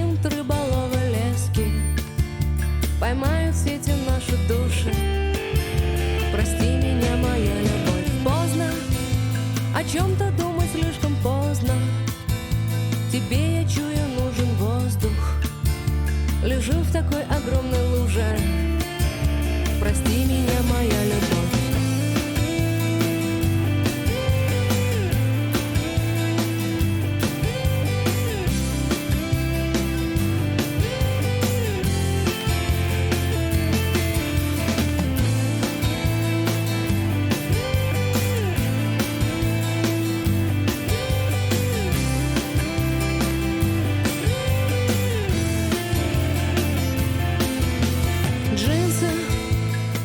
лабиринт рыболова лески поймают в сети наши души. Прости меня, моя любовь, поздно о чем-то думать слишком поздно. Тебе, я чую, нужен воздух. Лежу в такой огромной луже. Прости меня, моя любовь.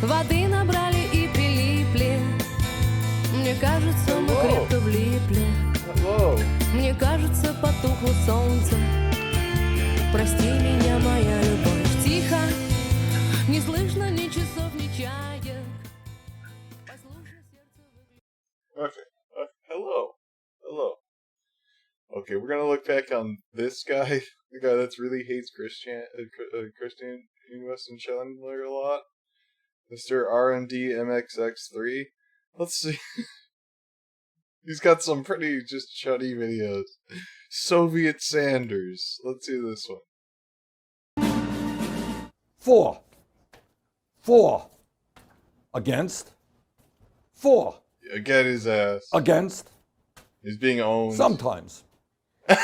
Воды набрали и прилипли. Мне кажется, мы крепко влипли. Мне кажется, потухло солнце. Прости меня, моя любовь. Тихо, не слышно ни часов, ни чаек. Послушай сердце. Okay. Hello. Okay, we're gonna look back on this guy, the guy that really hates Christian Weston Chandler a lot. Mr. R&D MXX3. Let's see. He's got some pretty just chuddy videos. Soviet Sanders. Let's see this one. 4. Against. 4. Again, his ass. Against. He's being owned. Sometimes. Okay,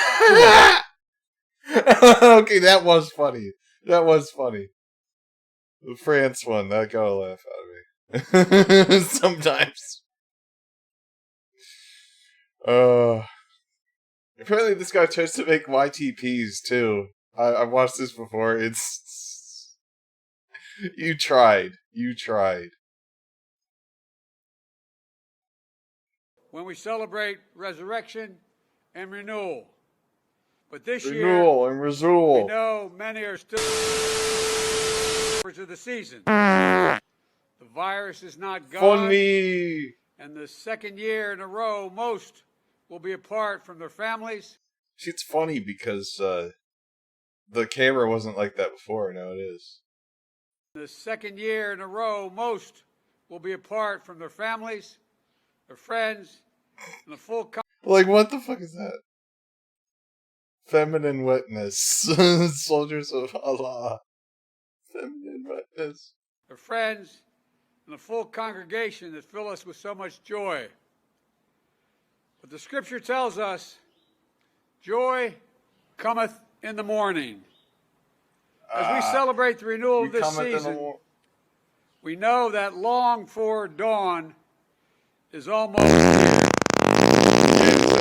that was funny. The France one, that got a laugh out of me. Sometimes. Apparently this guy tries to make YTPs too. I've watched this before. It's... You tried. When we celebrate resurrection and renewal. But this Renewal and we Razul. know many are still of the season. The virus is not gone. Funny. And the second year in a row, most will be apart from their families. See, it's funny because the camera wasn't like that before. Now it is. The second year in a row, most will be apart from their families, their friends, and the full. Like, what the fuck is that? Feminine witness. Soldiers of Allah. Feminine witness. Their friends, and the full congregation that fill us with so much joy. But the scripture tells us, joy cometh in the morning. As we celebrate the renewal of this season, we know that long-for dawn is almost here.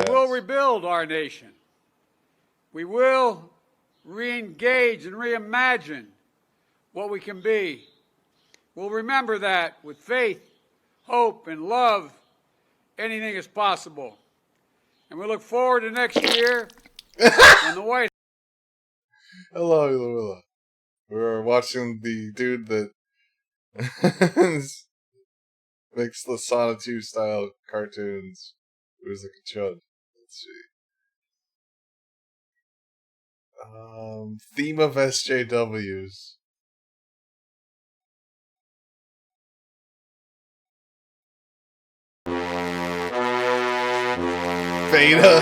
We will rebuild our nation. We will re-engage and reimagine what we can be. We'll remember that with faith, hope, and love, anything is possible. And we look forward to next year when the White Hello. We're watching the dude that makes the Sonic 2 style cartoons. It was like a chud. Let's see. Theme of SJWs. Beta.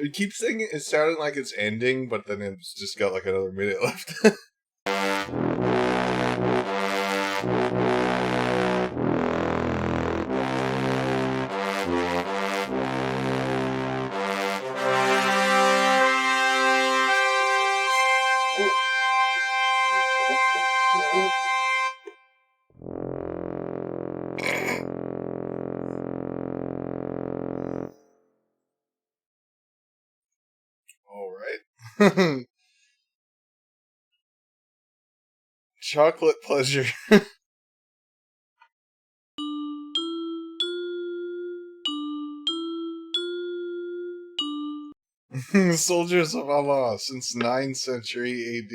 It keeps thinking it's sounding like it's ending, but then it's just got like another minute left. Alright. Chocolate pleasure. Soldiers of Allah since 9th century AD.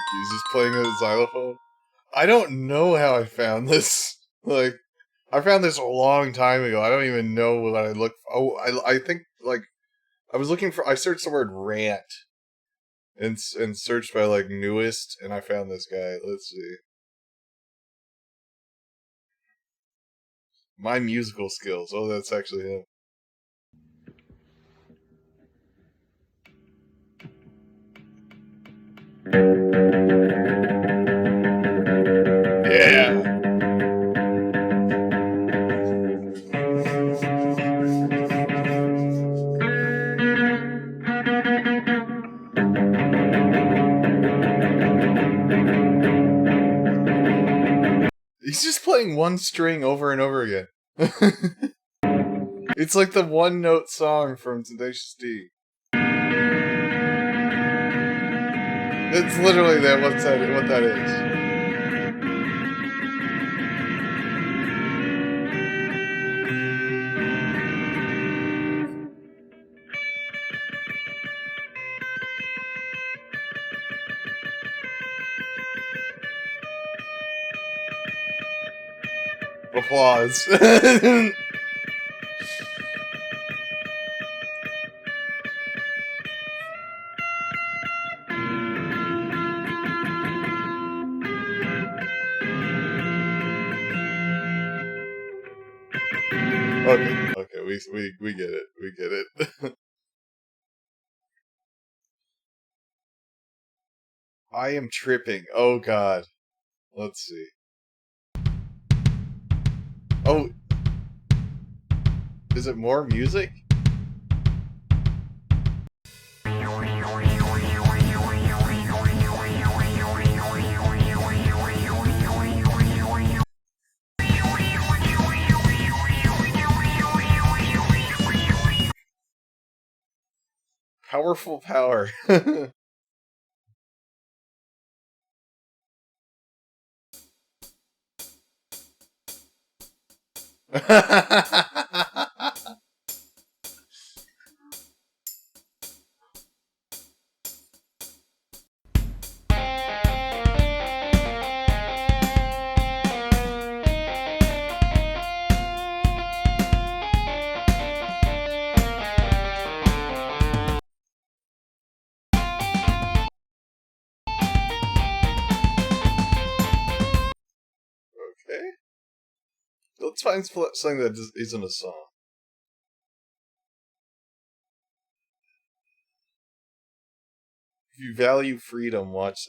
He's just playing a xylophone. I don't know how I found this. Like, I found this a long time ago. I don't even know what I looked for. Oh, I think, like, I was looking for, I searched the word rant and searched by, like, newest, and I found this guy. Let's see. My musical skills. Oh, that's actually him. Yeah. He's just playing one string over and over again. It's like the one note song from Tenacious D. It's literally that. What that is. Applause. Okay, we get it. We get it. I am tripping. Oh god. Let's see. Oh. Is it more music? Powerful power. Okay. Let's find something that isn't a song. If you value freedom, watch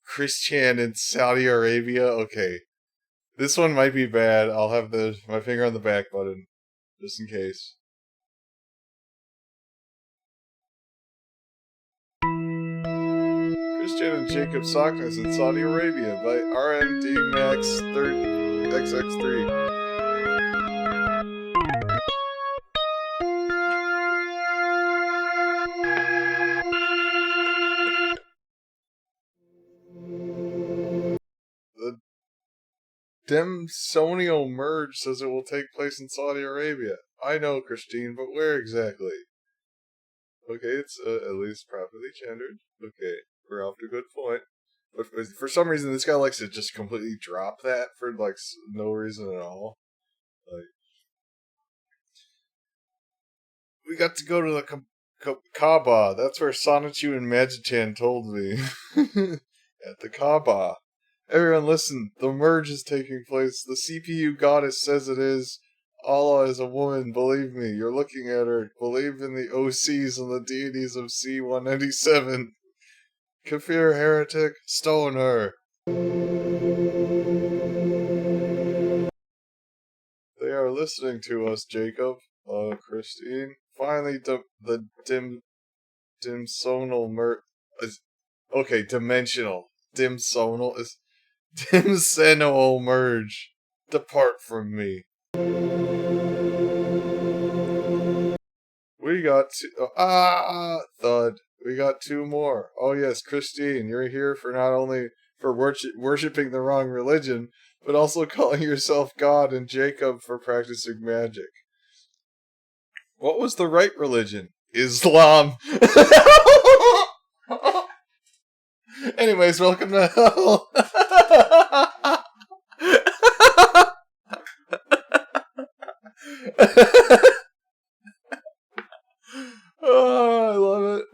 Christian in Saudi Arabia. Okay. This one might be bad. I'll have my finger on the back button, just in case. Christian and Jacob Sockness in Saudi Arabia by RMD Max XX3. The Demsonial merge says it will take place in Saudi Arabia. I know, Christine, but where exactly? Okay, it's at least properly gendered. Okay, we're off to a good point. But for some reason, this guy likes to just completely drop that for, like, no reason at all. Like, We got to go to the Kaaba. That's where Sonichu and Majitan told me. At the Kaaba. Everyone listen, the merge is taking place. The CPU goddess says it is. Allah is a woman, believe me. You're looking at her. Believe in the OCs and the deities of C-197. Kafir heretic, stone her. They are listening to us, Jacob. Christine. Finally, the dimsonal okay, dimensional. Dimsonal is dimsenal merge. Depart from me. We got thud. We got 2 more. Oh yes, Christine, you're here for not only for worshipping the wrong religion, but also calling yourself God, and Jacob for practicing magic. What was the right religion? Islam. Anyways, welcome to hell. Oh, I love it.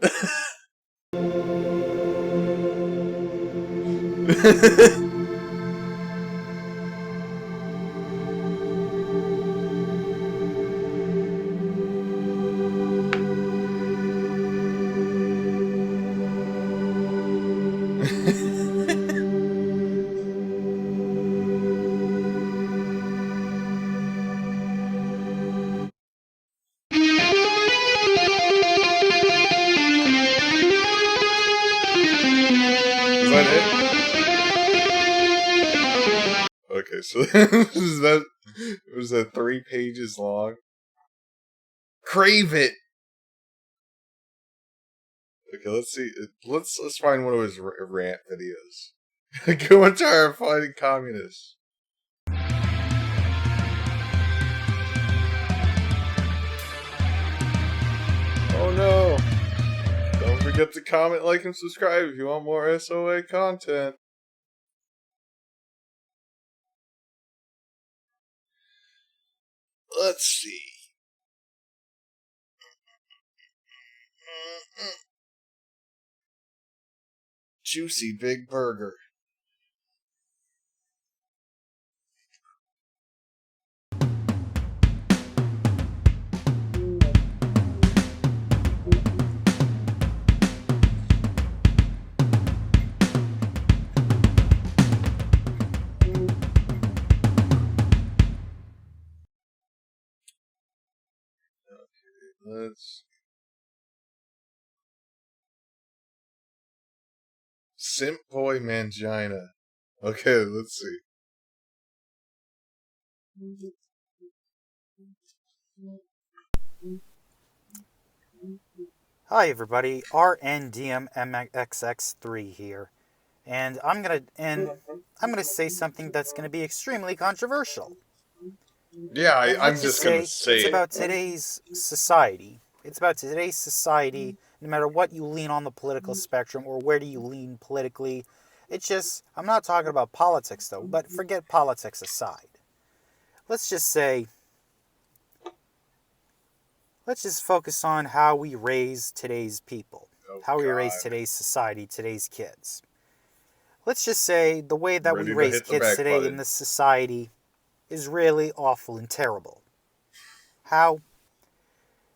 Is that it? Okay, so was that 3 pages long? Crave it. Okay, let's see. Let's find one of his rant videos. Guantar fighting communists. Oh no! Don't forget to comment, like, and subscribe if you want more SOA content. Let's see. Juicy big burger. Let's Simp Boy Mangina. Okay, let's see. Hi everybody, RNDMMXX3 here, and I'm gonna say something that's gonna be extremely controversial. Yeah, I'm just gonna say it's about today's society. It's about today's society. No matter what you lean on the political spectrum or where do you lean politically, it's just, I'm not talking about politics though, but forget politics aside. Let's just focus on how we raise today's people, how we raise today's society, today's kids. Let's just say the way that we raise kids today in this society is really awful and terrible. How?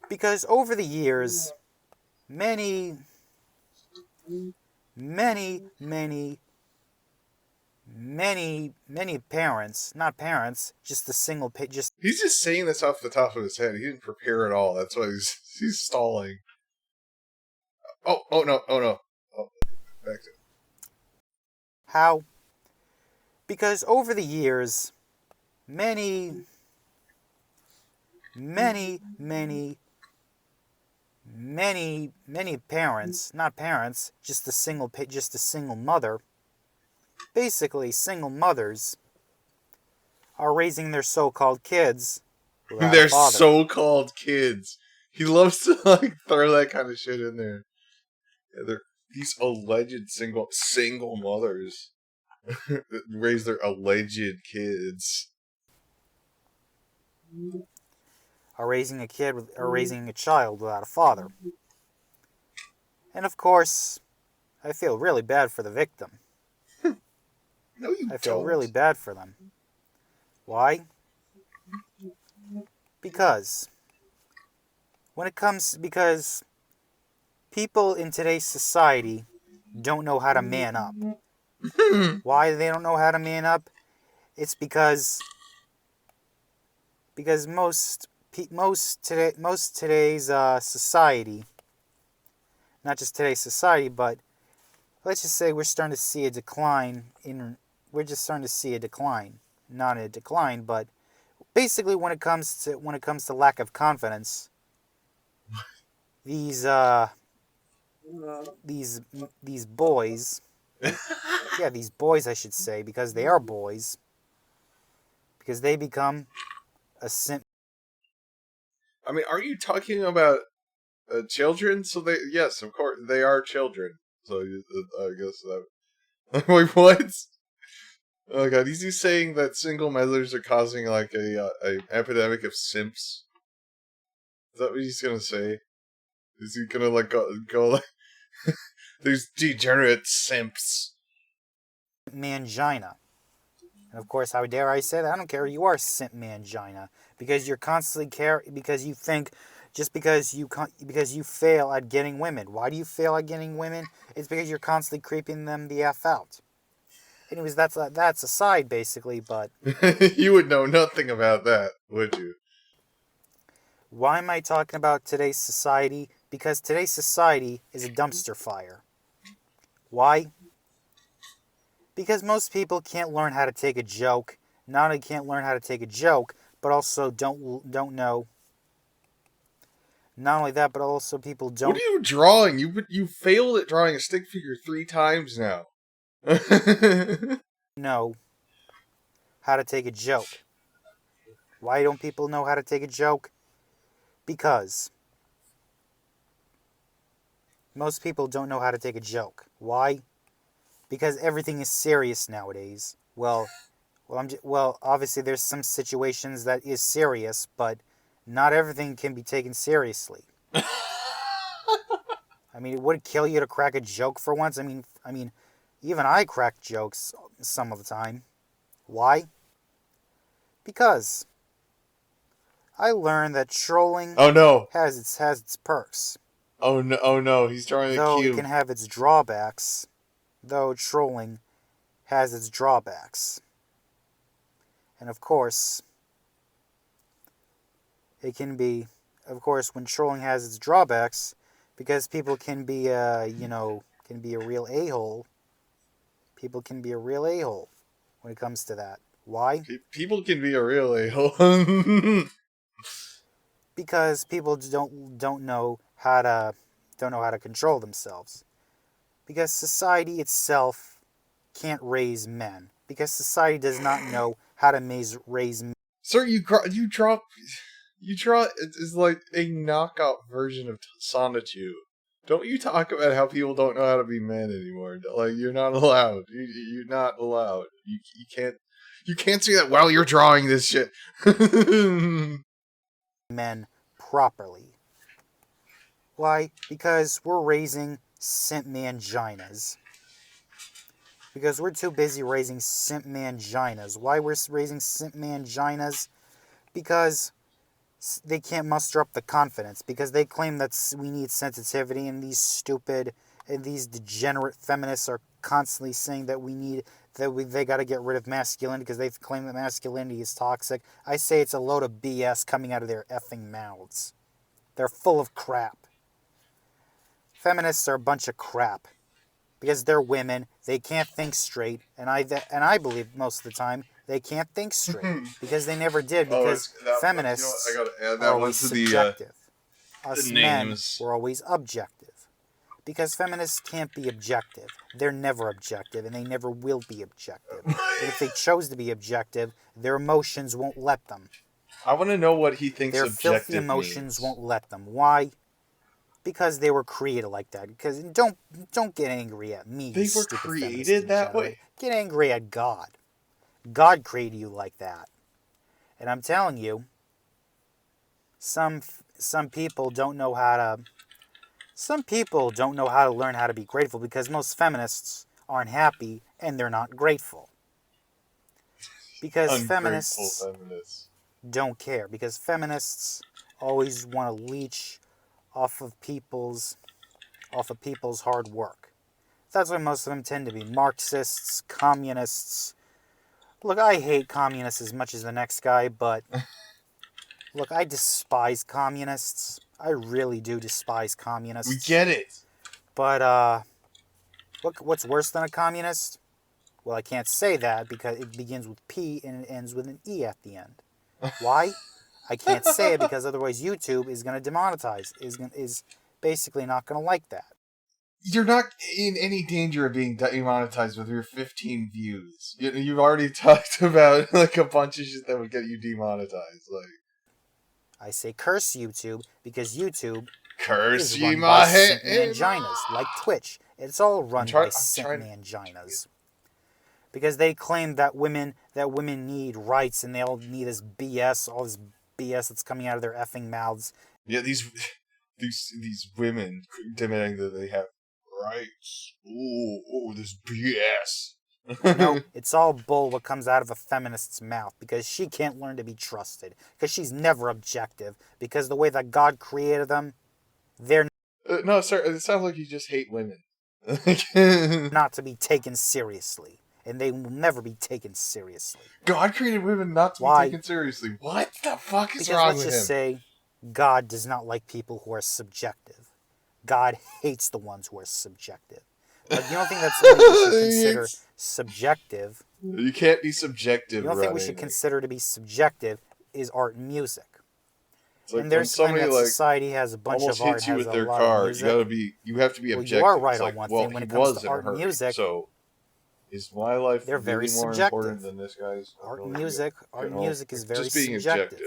Because over the years, many parents, not parents, just the single he's just saying this off the top of his head. He didn't prepare at all. That's why he's stalling. Oh no. Oh, back to it. How? Because over the years, many parents, not parents, just a single mother, basically single mothers, are raising their so-called kids. They're so-called kids. He loves to throw that kind of shit in there. Yeah, they're these alleged single mothers that raise their alleged kids. are raising a child without a father. And of course, I feel really bad for the victim. No, you I feel don't. really bad for them. Why? Because people in today's society don't know how to man up. Why they don't know how to man up? It's because most today's society, not just today's society, but let's just say we're starting to see a decline not a decline, but basically when it comes to lack of confidence, these boys, yeah, these boys I should say, because they are boys, because they become a simp. I mean, are you talking about children? So yes, of course, they are children. So I guess that. Wait, what? Oh god, is he saying that single mothers are causing like a epidemic of simps? Is that what he's gonna say? Is he gonna like go like there's degenerate simps? Mangina. And of course, how dare I say that? I don't care. You are simp mangina because you're constantly because you think just because you fail at getting women. Why do you fail at getting women? It's because you're constantly creeping them the F out. Anyways, that's aside basically, but You would know nothing about that, would you? why am I talking about today's society? Because today's society is a dumpster fire. Why? Because most people can't learn how to take a joke. Not only can't learn how to take a joke, but also don't know. Not only that, but also people don't. What are you drawing? You failed at drawing a stick figure 3 times now. Know how to take a joke. Why don't people know how to take a joke? Because most people don't know how to take a joke. Why? Because everything is serious nowadays. Well, obviously there's some situations that is serious, but not everything can be taken seriously. I mean, it would kill you to crack a joke for once. I mean, even I crack jokes some of the time. Why? Because I learned that trolling has its perks. Oh no, he's drawing a cube. Though it can have its drawbacks. Though trolling has its drawbacks. And of course, when trolling has its drawbacks, because people can be a real a-hole. People can be a real a-hole when it comes to that. Why? People can be a real a-hole. Because people don't know how to control themselves. Because society itself can't raise men. Because society does not know how to raise men. Sir, you draw it's like a knockout version of Sonichu. Don't you talk about how people don't know how to be men anymore? Like you're not allowed. You're not allowed. You can't say that while you're drawing this shit. Men properly. Why? Because we're raising simp manginas. Because we're too busy raising simp manginas. Why we're raising simp manginas? Because they can't muster up the confidence. Because they claim that we need sensitivity, and these degenerate feminists are constantly saying that they got to get rid of masculinity because they claim that masculinity is toxic. I say it's a load of BS coming out of their effing mouths. They're full of crap. Feminists are a bunch of crap. Because they're women, they can't think straight, and I believe most of the time they can't think straight because they never did. Because feminists I gotta add that are one always to subjective. Us the men names. were always objective. Because feminists can't be objective. They're never objective, and they never will be objective. And if they chose to be objective, their emotions won't let them. I want to know what he thinks Their objective filthy emotions means. won't let them. Why? Because they were created like that. Because don't get angry at me. They were created that way? Get angry at God. God created you like that. And I'm telling you, some people don't know how to. Some people don't know how to learn how to be grateful because most feminists aren't happy and they're not grateful. Because feminists don't care. Because feminists always want to leech off of people's hard work. That's why most of them tend to be Marxists, communists. Look, I hate communists as much as the next guy, but look, I despise communists. I really do despise communists. We get it. But, what's worse than a communist? Well, I can't say that because it begins with P and it ends with an E at the end. Why? I can't say it because otherwise YouTube is going to demonetize, is basically not going to like that. You're not in any danger of being demonetized with your 15 views. You've already talked about like a bunch of shit that would get you demonetized. Like, I say curse YouTube because YouTube curse is ye run my by head, simp manginas, like Twitch. It's all run by simp manginas. Because they claim that women need rights and they all need this BS, all this BS that's coming out of their effing mouths. Yeah, these women demanding that they have rights. Ooh, this BS. No, it's all bull what comes out of a feminist's mouth because she can't learn to be trusted. Because she's never objective. Because the way that God created them, they're no, sir, it sounds like you just hate women. not to be taken seriously. And they will never be taken seriously. God created women not to be taken seriously. What the fuck is wrong with him? Let's just say God does not like people who are subjective. God hates the ones who are subjective. Like, you don't think that's something we should consider subjective? You can't be subjective. You don't think we should consider to be subjective is art and music. Like and there's somebody that society has a bunch of art, has a lot of music. You have to be objective. You are right on one thing when it comes to art and music. So is my life they're very more important than this guy's? Art and music is very subjective.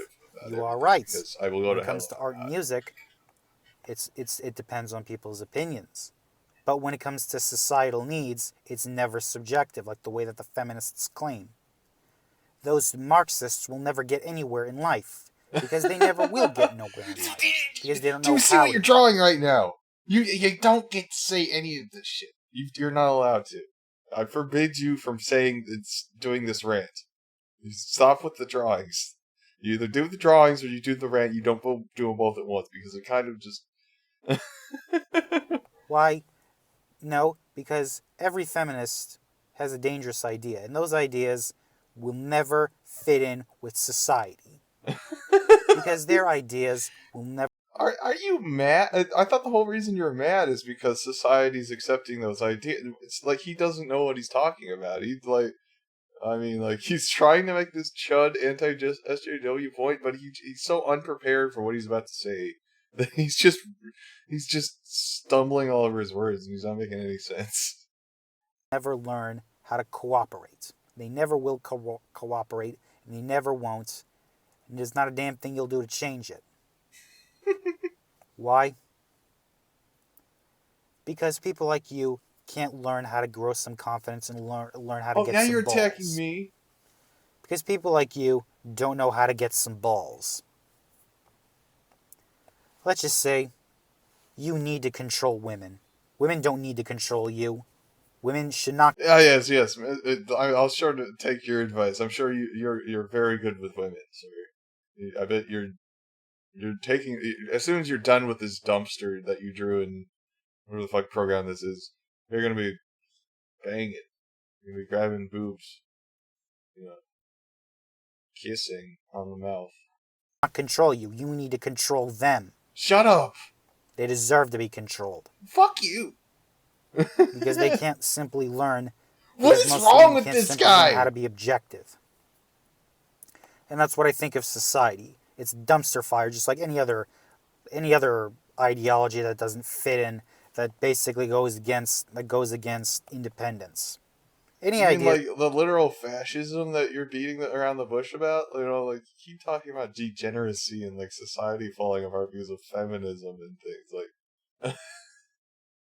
You are right. Because I will go when it comes to art and music, it depends on people's opinions. But when it comes to societal needs, it's never subjective, like the way that the feminists claim. Those Marxists will never get anywhere in life because they never will get nowhere in life because they don't know how. Do you see what you're drawing right now? You don't get to say any of this shit. You're not allowed to. I forbid you from doing this rant. You stop with the drawings. You either do the drawings or you do the rant. You don't do them both at once because it kind of just... Why? No, because every feminist has a dangerous idea, and those ideas will never fit in with society. Because their ideas will never... Are you mad? I thought the whole reason you were mad is because society's accepting those ideas. It's like he doesn't know what he's talking about. He's like... he's trying to make this chud anti-SJW point, but he's so unprepared for what he's about to say that he's just stumbling all over his words and he's not making any sense. Never learn how to cooperate. They never will cooperate, and they never won't. And there's not a damn thing you'll do to change it. Why? Because people like you can't learn how to grow some confidence and learn how to get some balls. Oh, now you're attacking me. Because people like you don't know how to get some balls. Let's just say you need to control women. Women don't need to control you. Women should not... Yes. I'll sure to take your advice. I'm sure you're very good with women, sir. I bet you're taking... As soon as you're done with this dumpster that you drew in whatever the fuck program this is, you're going to be banging. You're going to be grabbing boobs. Kissing on the mouth. Not control you. You need to control them. Shut up! They deserve to be controlled. Fuck you! Because they can't simply learn... What is wrong with this guy? Learn how to be objective. And that's what I think of society. It's dumpster fire, just like any other ideology that doesn't fit in, that basically goes against independence. Like the literal fascism that you're beating around the bush about? You keep talking about degeneracy and society falling apart because of feminism and things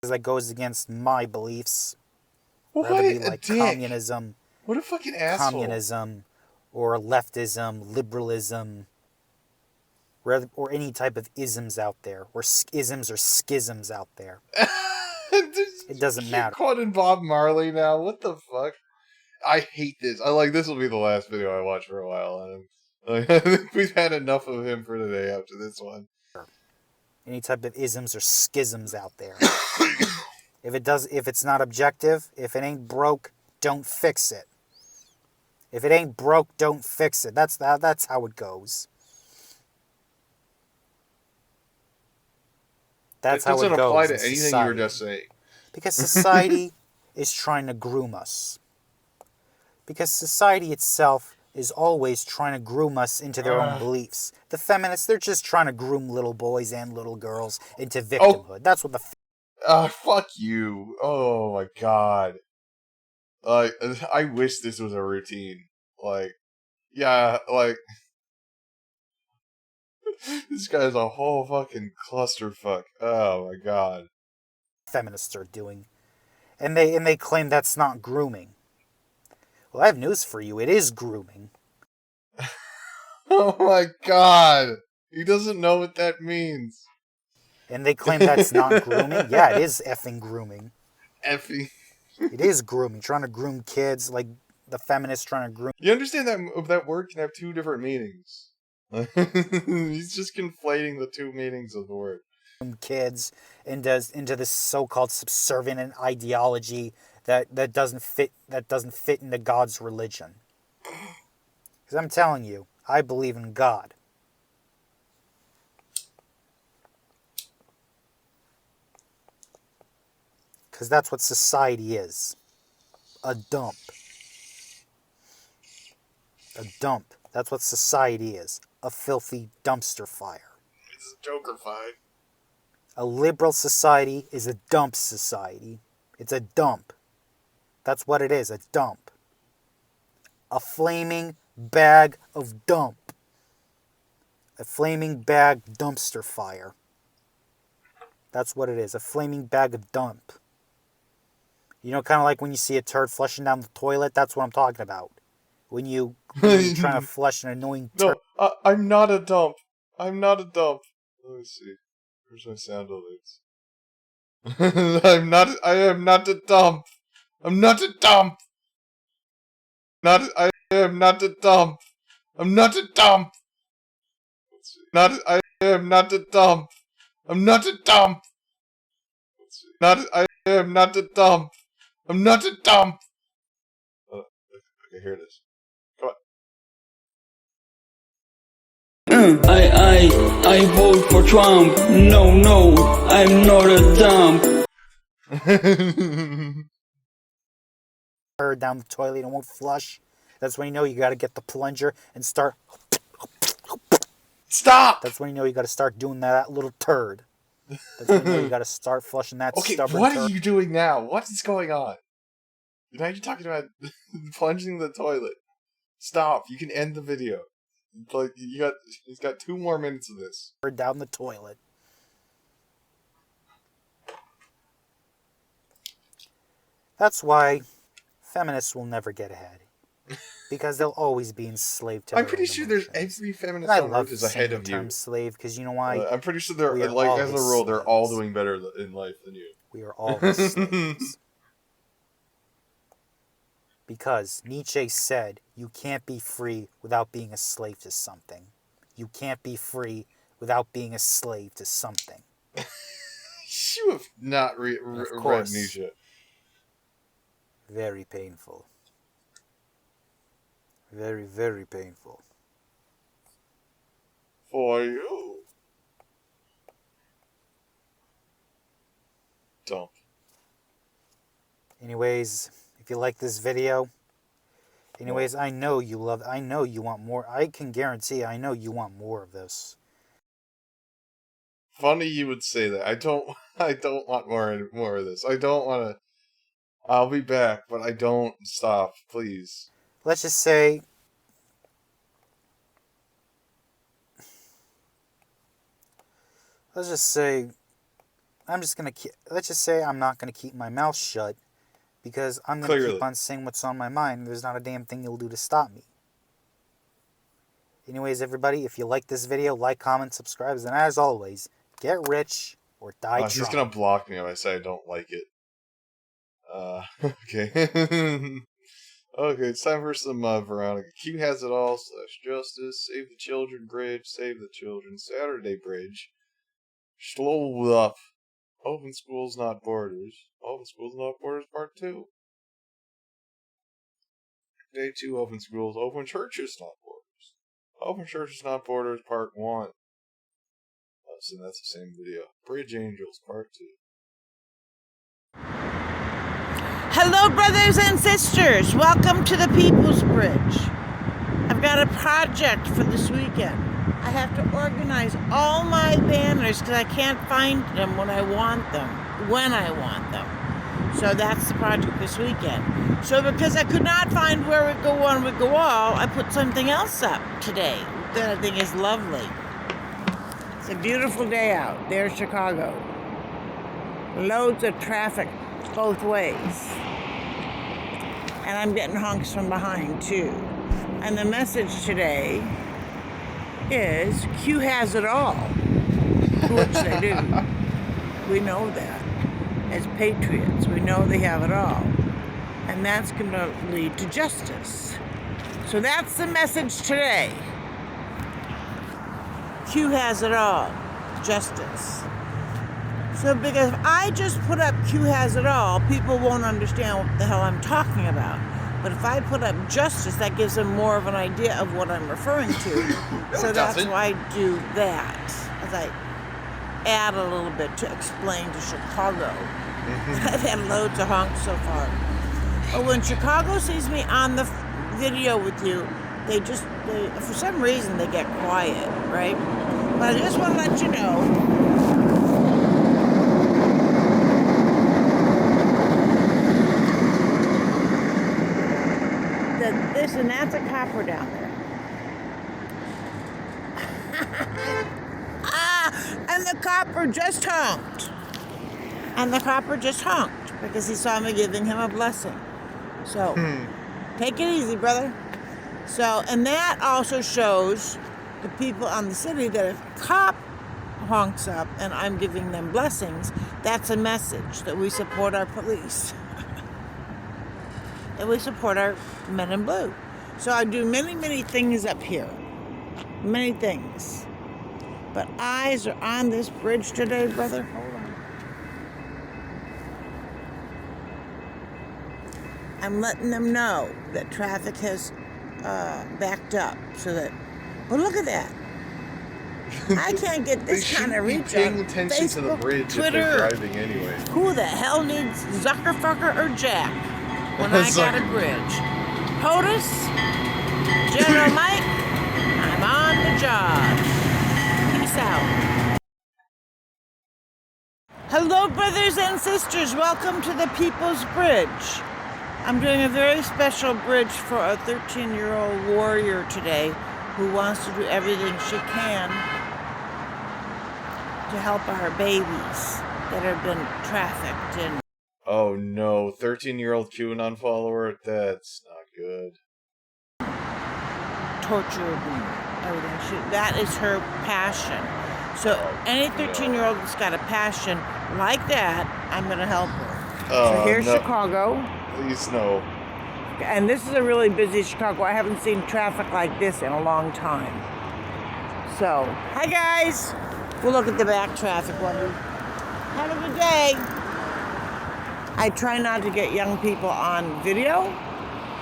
that goes against my beliefs. What Whether it be a like dick. Communism. What a fucking asshole. Communism or leftism, liberalism. or any type of isms out there, or isms or schisms out there. It doesn't matter. Quoting Bob Marley now. What the fuck? I hate this. This will be the last video I watch for a while. I think we've had enough of him for today after this one. Any type of isms or schisms out there. If it's not objective, if it ain't broke, don't fix it. If it ain't broke, don't fix it. That's how it goes. That's how it goes. It doesn't apply to anything you were just saying. Because society is trying to groom us. Because society itself is always trying to groom us into their own beliefs. The feminists, they're just trying to groom little boys and little girls into victimhood. That's what the... fuck you. Oh my god. I wish this was a routine. This guy's a whole fucking clusterfuck. Oh my god. Feminists are doing. And they claim that's not grooming. Well, I have news for you. It is grooming. Oh my god. He doesn't know what that means. And they claim that's not grooming? Yeah, it is effing grooming. Effing. It is grooming. Trying to groom kids, like the feminists trying to groom... You understand that word can have two different meanings. He's just conflating the two meanings of the word. Kids into this so-called subservient ideology that doesn't fit into God's religion. Because I'm telling you, I believe in God. Because that's what society is. A dump. A dump. That's what society is. A filthy dumpster fire. It's a Joker-fied. A liberal society is a dump society. It's a dump. That's what it is, a dump. A flaming bag of dump. A flaming bag dumpster fire. That's what it is, a flaming bag of dump. You know, kind of like when you see a turd flushing down the toilet, that's what I'm talking about. When you're trying to flush an annoying turd. No, I'm not a dump. I'm not a dump. Let me see. Where's my sound alerts? I am not a dump. I'm not a dump. I am not a dump. I'm not a dump. I am not a dump. I'm not a dump. I am not a dump. I'm not a dump. Okay, here it is. Come on. I vote for Trump. No, I'm not a dump. Down the toilet and won't flush. That's when you know you got to get the plunger and start. Stop! That's when you know you got to start doing that little turd. That's when you know you got to start flushing that stubborn what turd. Are you doing now? What is going on? Now you're talking about plunging the toilet. Stop! You can end the video. He's got 2 more minutes of this. Down the toilet. That's why feminists will never get ahead. Because they'll always be enslaved to I'm pretty sure there's every feminist on Earth is ahead of you. Slave, because you know why? I'm pretty sure they're, as a rule, they're all doing better in life than you. We are all slaves. Because Nietzsche said, you can't be free without being a slave to something. You can't be free without being a slave to something. You have not read Nietzsche. Very painful. Very, very painful. For you. Dump. Anyways, if you like this video, I know you want more. I can guarantee, I know you want more of this. Funny you would say that. I don't want more of this. I don't want to. I'll be back, but I don't. Stop, please. Let's just say I'm not gonna keep my mouth shut because I'm gonna keep on saying what's on my mind. There's not a damn thing you'll do to stop me. Anyways, everybody, if you like this video, like, comment, subscribe, and as always, get rich or die She's drunk. gonna block me if I say I don't like it. Okay. Okay, it's time for some Veronica. Q has it all / justice. Save the children bridge. Save the children. Saturday bridge. Slow up. Open schools, not borders. Open schools, not borders, part 2. Day 2, open schools. Open churches, not borders. Open churches, not borders, part 1. So that's the same video. Bridge Angels, part 2. Hello, brothers and sisters. Welcome to the People's Bridge. I've got a project for this weekend. I have to organize all my banners because I can't find them when I want them. So that's the project this weekend. So because I could not find where we go on, we go all, I put something else up today that I think is lovely. It's a beautiful day out. There's Chicago. Loads of traffic both ways. And I'm getting honks from behind too. And the message today is Q has it all, which they do. We know that. As patriots, we know they have it all. And that's going to lead to justice. So that's the message today. Q has it all. Justice. So because if I just put up Q has it all, people won't understand what the hell I'm talking about. But if I put up justice, that gives them more of an idea of what I'm referring to. So that's why I do that. As I add a little bit to explain to Chicago. I've had loads of honks so far. But when Chicago sees me on the video with you, they for some reason, they get quiet, right? But I just want to let you know that this and that's a copper down there. And the copper just honked. Because he saw me giving him a blessing. So, take it easy, brother. So, and that also shows the people on the city that if a cop honks up and I'm giving them blessings, that's a message that we support our police. That we support our men in blue. So I do many, many things up here. Many things. But eyes are on this bridge today, brother. Hold on. I'm letting them know that traffic has backed up so that, but look at that. I can't get this kind of reach paying on attention Facebook, to the bridge Twitter. if they're driving anyway. Who the hell needs Zuckerfucker or Jack when I got a bridge? POTUS, General Mike, I'm on the job. Peace out. Hello, brothers and sisters. Welcome to the People's Bridge. I'm doing a very special bridge for a 13-year-old warrior today who wants to do everything she can to help our babies that have been trafficked and Oh no, 13-year-old QAnon follower? That's not good. tortured and everything. That is her passion. So any 13-year-old that's got a passion like that, I'm going to help her. So here's Chicago. Please no. And this is a really busy Chicago. I haven't seen traffic like this in a long time. So, hi guys. We'll look at the back traffic while we have a good day. I try not to get young people on video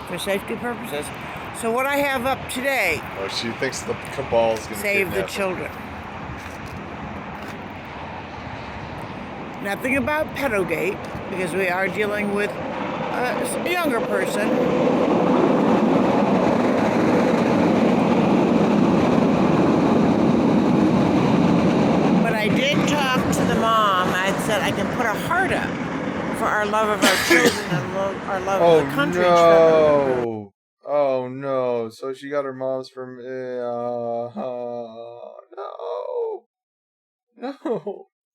for safety purposes. So what I have up today, Oh, she thinks the cabal's gonna save the kidnap her. children. Nothing about pedogate, because we are dealing with a younger person. But I did talk to the mom. I said I can put a heart up for our love of our children and our love of the country. No. Oh no. So she got her mom's from No.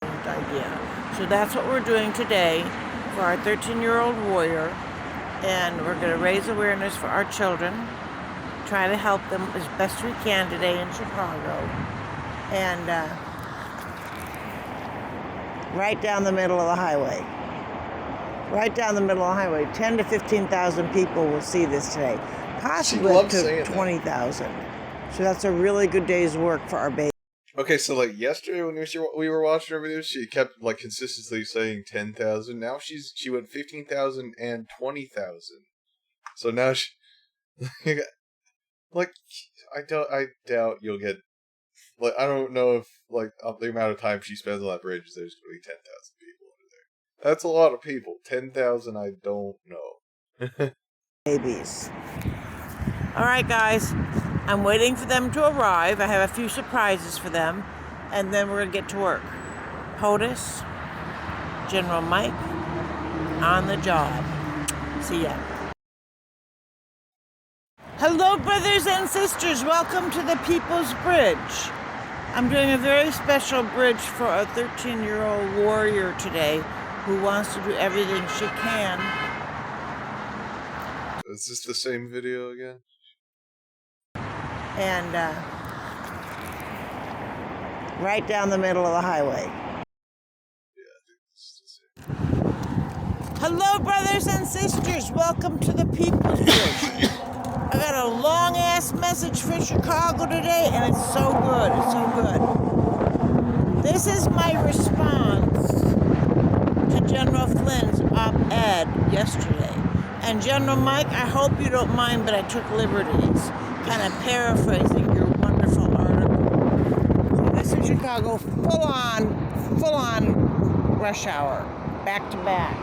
Idea. So that's what we're doing today for our 13-year-old warrior, and we're going to raise awareness for our children try to help them as best we can today in Chicago. And right down the middle of the highway. Right down the middle of the highway. 10 to 15,000 people will see this today. Possibly up to 20,000. So that's a really good day's work for our baby. Okay, so like yesterday when we were watching her videos, she kept like consistently saying 10,000. Now she went 15,000 and 20,000. So now she like I doubt you'll get like I don't know if like the amount of time she spends on that bridge there's going to be 10,000 people under there. That's a lot of people. 10,000 I don't know. Babies. All right, guys. I'm waiting for them to arrive. I have a few surprises for them, and then we're going to get to work. POTUS, General Mike, on the job. See ya. Hello, brothers and sisters. Welcome to the People's Bridge. I'm doing a very special bridge for a 13-year-old warrior today who wants to do everything she can. Is this the same video again? And right down the middle of the highway. Hello, brothers and sisters. Welcome to the People's Bridge. I got a long-ass message for Chicago today, and it's so good. It's so good. This is my response to General Flynn's op-ed yesterday. And General Mike, I hope you don't mind, but I took liberties, kind of paraphrasing your wonderful article. So this is Chicago, full-on rush hour, back to back.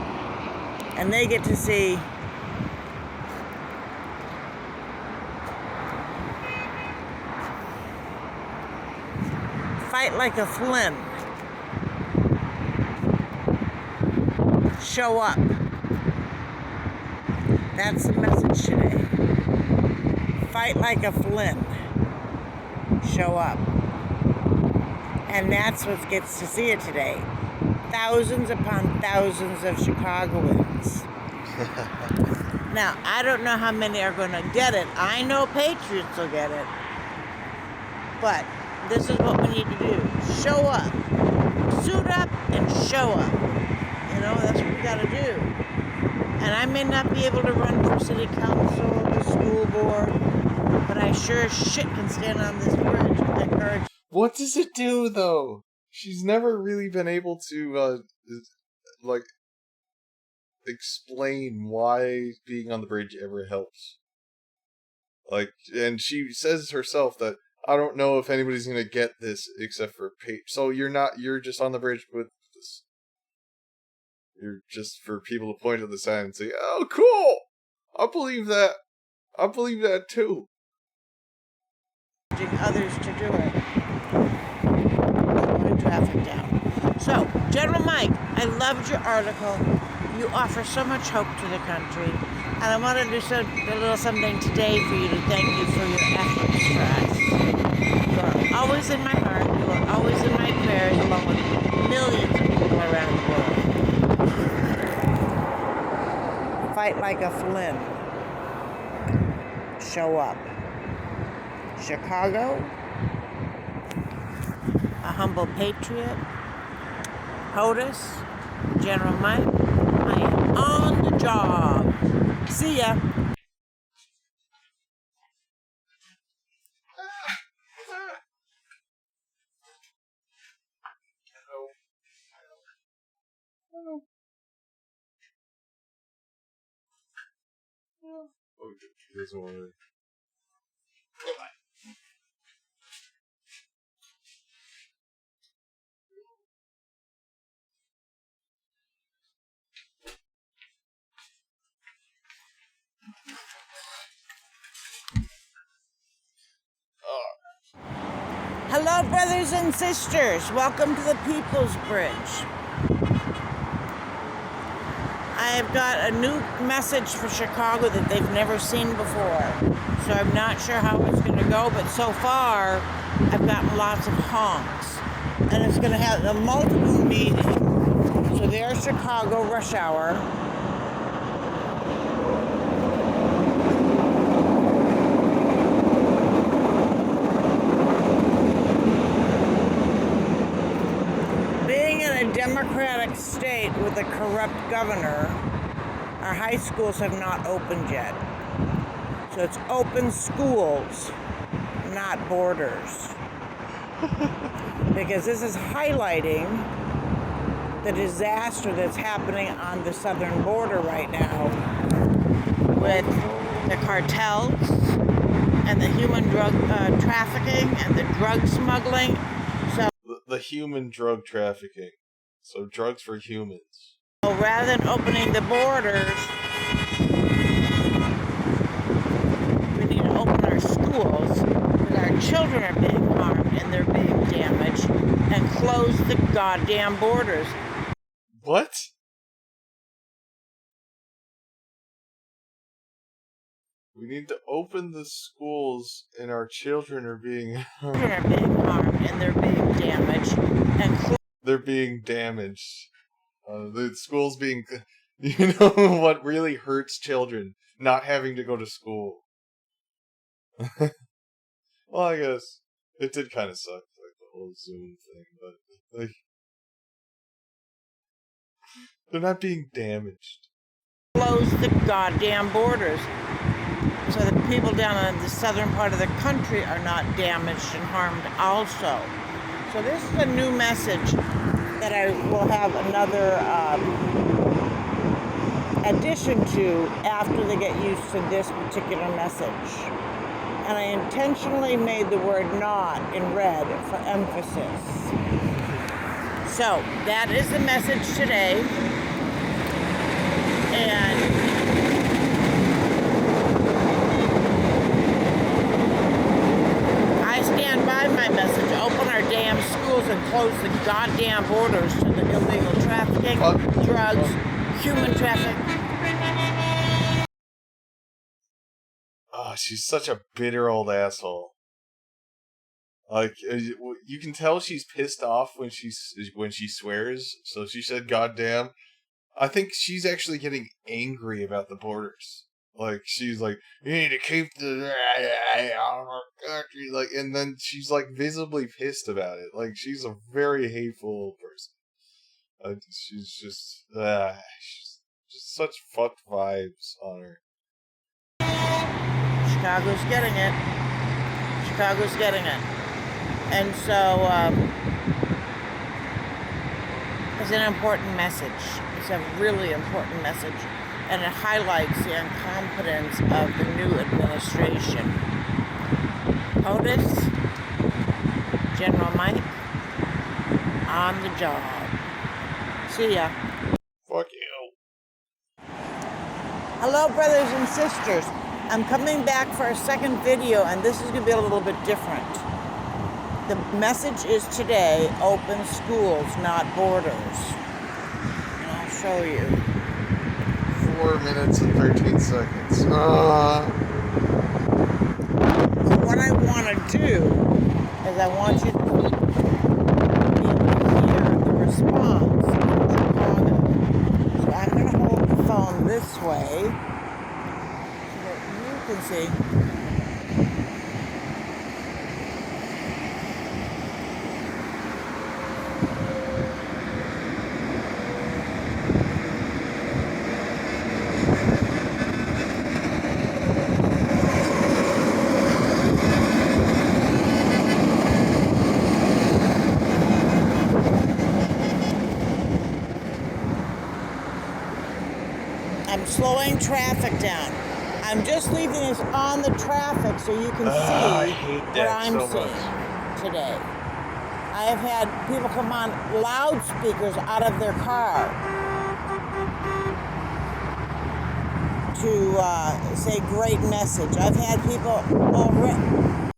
And they get to see fight like a Flynn. Show up. That's the message today. Fight like a Flynn. Show up. And that's what gets to see it today. Thousands upon thousands of Chicagoans. Now, I don't know how many are going to get it. I know Patriots will get it. But this is what we need to do. Show up. Suit up and show up. You know, that's what we got to do. And I may not be able to run for city council or the school board, but I sure as shit can stand on this bridge and encourage. What does it do, though? She's never really been able to, like, explain why being on the bridge ever helps. Like, and she says herself that, I don't know if anybody's gonna get this except for Pate. So you're just on the bridge with this. You're just for people to point to the sign and say, oh, cool! I believe that. I believe that, too. Others to do it. Slowing traffic down. So, General Mike, I loved your article. You offer so much hope to the country. And I want to do a little something today for you to thank you for your efforts for us. You are always in my heart. You are always in my prayers, along with millions of people around the world. Fight like a Flynn. Show up. Chicago, a humble patriot, POTUS, General Mike, I am on the job. See ya. This one. Hello, brothers and sisters. Welcome to the People's Bridge. I have got a new message for Chicago that they've never seen before. So I'm not sure how it's going to go, but so far I've gotten lots of honks. And it's going to have a multiple meetings. So there's Chicago rush hour. state with a corrupt governor, our high schools have not opened yet. So it's open schools, not borders. Because this is highlighting the disaster that's happening on the southern border right now with the cartels and the human drug trafficking and the drug smuggling. So the human drug trafficking. So drugs for humans. So rather than opening the borders, we need to open our schools because our children are being harmed and they're being damaged, and close the goddamn borders. What? We need to open the schools and our children are being Children are being harmed and they're being damaged, and they're being damaged. The schools being... You know what really hurts children? Not having to go to school. Well, I guess it did kind of suck, like the whole Zoom thing, but like they're not being damaged. Close the goddamn borders so the people down in the southern part of the country are not damaged and harmed also. So this is a new message that I will have another addition to after they get used to this particular message. And I intentionally made the word "not" in red for emphasis. So that is the message today. And I stand by my message. Open our damn schools and close the goddamn borders to the illegal trafficking, drugs, human trafficking. Oh, she's such a bitter old asshole. Like, you can tell she's pissed off when she swears. So she said "goddamn." I think she's actually getting angry about the borders. Like, she's like, "You need to keep the country." Like, and then she's like visibly pissed about it. Like, she's a very hateful person. She's just such fucked vibes on her. Chicago's getting it. Chicago's getting it. And so, it's an important message. It's a really important message. And it highlights the incompetence of the new administration. POTUS, General Mike, on the job. See ya. Fuck you. Hello, brothers and sisters. I'm coming back for a second video, and this is going to be a little bit different. The message is today, open schools, not borders. And I'll show you. 4 minutes and 13 seconds. What I want to do is I want you to be able to hear the response in Chicago. So I'm going to hold the phone this way so that you can see. I'm slowing traffic down. I'm just leaving this on the traffic so you can see what I'm seeing today. I have had people come on loudspeakers out of their car to say great message. I've had people already.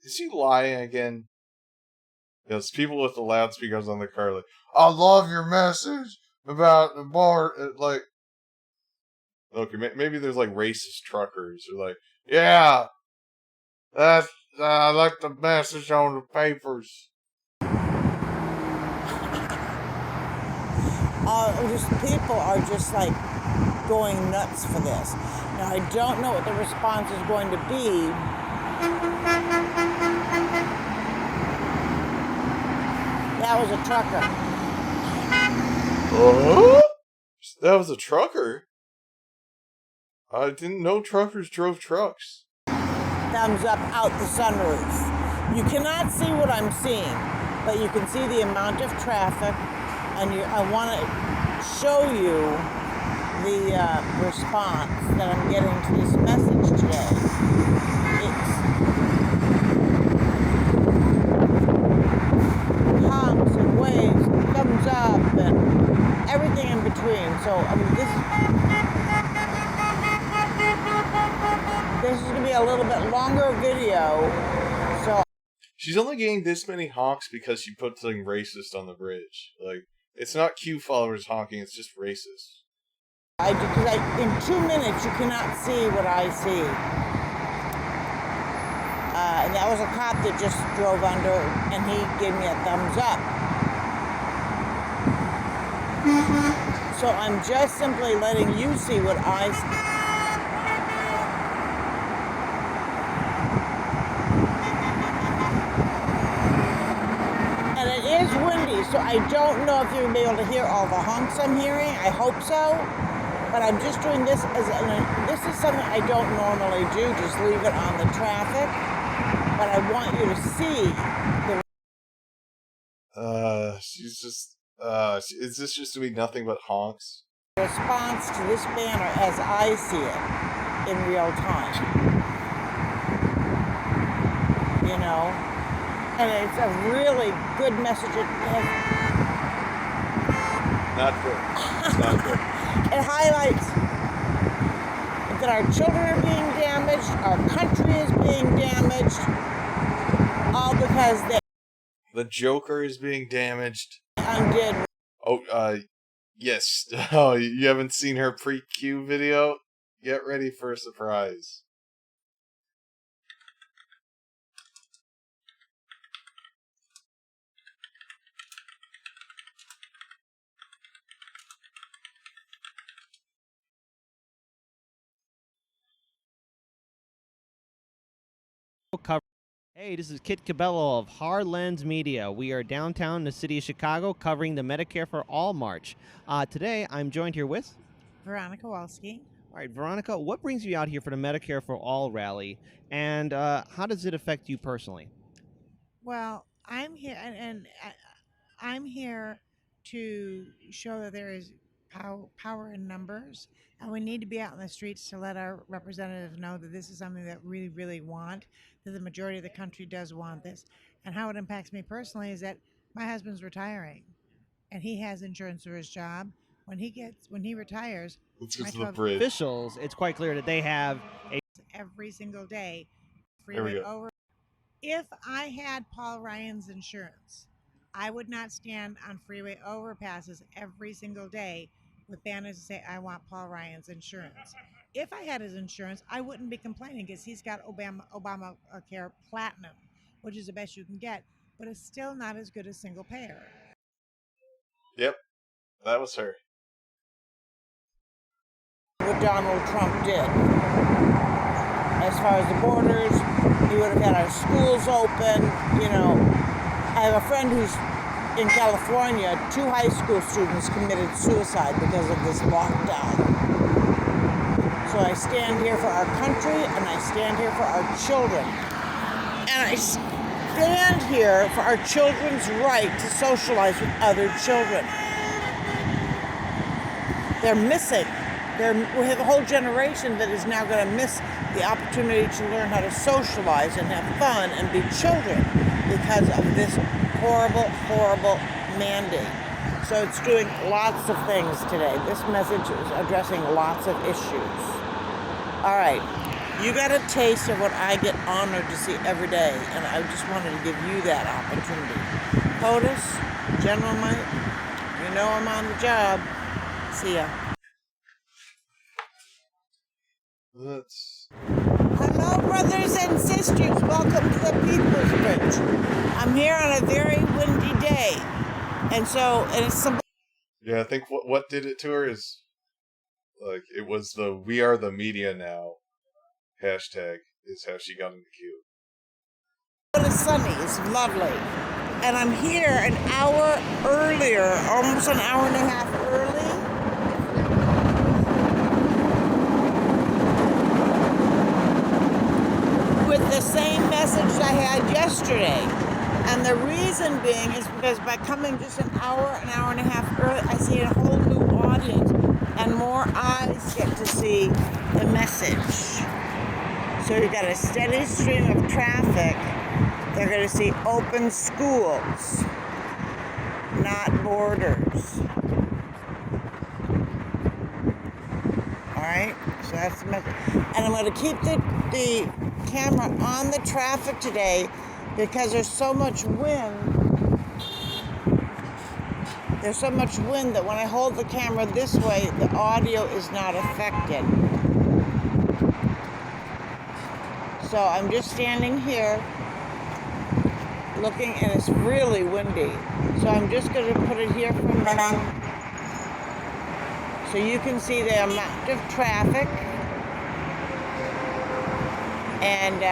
Is he lying again? Yes, people with the loudspeakers on their car like, "I love your message about the bar." Like, okay, maybe there's like racist truckers or like, "Yeah, that's I like the message on the papers." Just people are just like going nuts for this. Now I don't know what the response is going to be. That was a trucker. Oh, that was a trucker. I didn't know truckers drove trucks. Thumbs up out the sunroof. You cannot see what I'm seeing, but you can see the amount of traffic, and I want to show you the response that I'm getting to this message today. It's honks and waves, thumbs up, and everything in between. So, I mean, this is going to be a little bit longer video. So she's only getting this many honks because she put something racist on the bridge. Like, it's not Q followers honking, it's just racist. Because in 2 minutes, you cannot see what I see. And that was a cop that just drove under, and he gave me a thumbs up. So I'm just simply letting you see what I see. And it is windy, so I don't know if you're going to be able to hear all the honks I'm hearing. I hope so. But I'm just doing this this is something I don't normally do, just leave it on the traffic. But I want you to see the she's just, is this just doing nothing but honks? response to this banner as I see it in real time. You know? And it's a really good message. Not good. It's not good. It highlights that our children are being damaged, our country is being damaged, all because the Joker is being damaged. Undid. Oh, yes. Oh, you haven't seen her pre-Q video? Get ready for a surprise. Hey, this is Kit Cabello of Hard Lens Media. We are downtown in the city of Chicago covering the Medicare for All March. Today, I'm joined here with Veronica Walski. All right, Veronica, what brings you out here for the Medicare for All rally, and how does it affect you personally? Well, I'm here, and I'm here to show that there is power in numbers, and we need to be out in the streets to let our representatives know that this is something that we really want, that the majority of the country does want this. And how it impacts me personally is that my husband's retiring, and he has insurance for his job. When he retires, let's get to the bridge. Officials, it's quite clear that they have every single day freeway over. If I had Paul Ryan's insurance, I would not stand on freeway overpasses every single day with banners that say, I want Paul Ryan's insurance. If I had his insurance, I wouldn't be complaining because he's got Obamacare Platinum, which is the best you can get, but it's still not as good as single payer. Yep, that was her. What Donald Trump did. As far as the borders, he would have had our schools open, you know. I have a friend who's in California, 2 high school students committed suicide because of this lockdown. So I stand here for our country, and I stand here for our children. And I stand here for our children's right to socialize with other children. They're missing. We have a whole generation that is now going to miss the opportunity to learn how to socialize and have fun and be children because of this horrible, horrible mandate. So it's doing lots of things today. This message is addressing lots of issues. All right, you got a taste of what I get honored to see every day, and I just wanted to give you that opportunity. POTUS, General Mike, you know I'm on the job. See ya. Hello, brothers and sisters. Welcome to the People's Bridge. I'm here on a very windy day, and it's some. Yeah, I think what did it to her is, like, it was the "We Are the Media Now" hashtag is how she got into Q. It's sunny. It's lovely. And I'm here an hour earlier, almost an hour and a half early. With the same message I had yesterday. And the reason being is because by coming just an hour and a half early, I see a whole new audience and more eyes get to see the message. So you've got a steady stream of traffic. They're going to see open schools, not borders. All right, so that's the message. And I'm going to keep the camera on the traffic today because there's so much wind. There's so much wind that when I hold the camera this way, the audio is not affected. So I'm just standing here looking, and it's really windy. So I'm just going to put it here from now so you can see the amount of traffic. And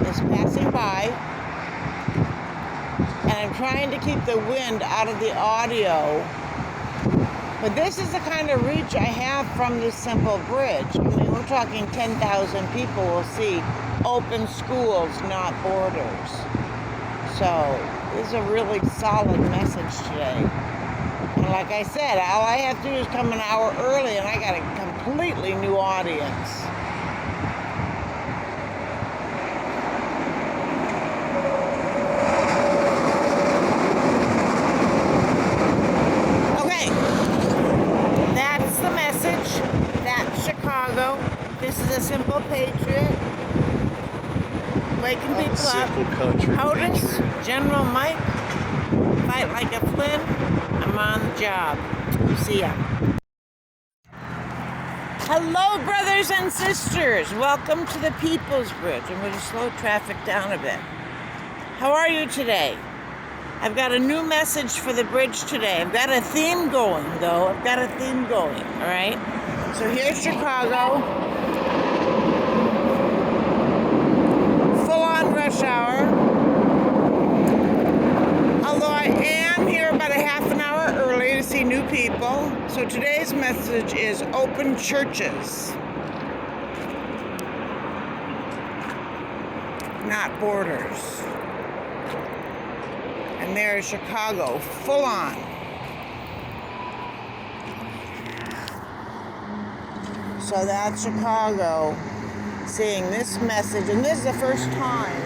it's passing by. And I'm trying to keep the wind out of the audio. But this is the kind of reach I have from this simple bridge. I mean, we're talking 10,000 people will see open schools, not borders. So this is a really solid message today. And like I said, all I have to do is come an hour early and I got a completely new audience. This is a simple patriot. Waking people up. POTUS, General Mike, fight like a Flynn. I'm on the job. See ya. Hello, brothers and sisters. Welcome to the People's Bridge. I'm going to slow traffic down a bit. How are you today? I've got a new message for the bridge today. I've got a theme going, though. All right? So here's Chicago. Rush hour, although I am here about a half an hour early to see new people. So today's message is open churches, not borders. And there's Chicago, full on. So that's Chicago seeing this message, and this is the first time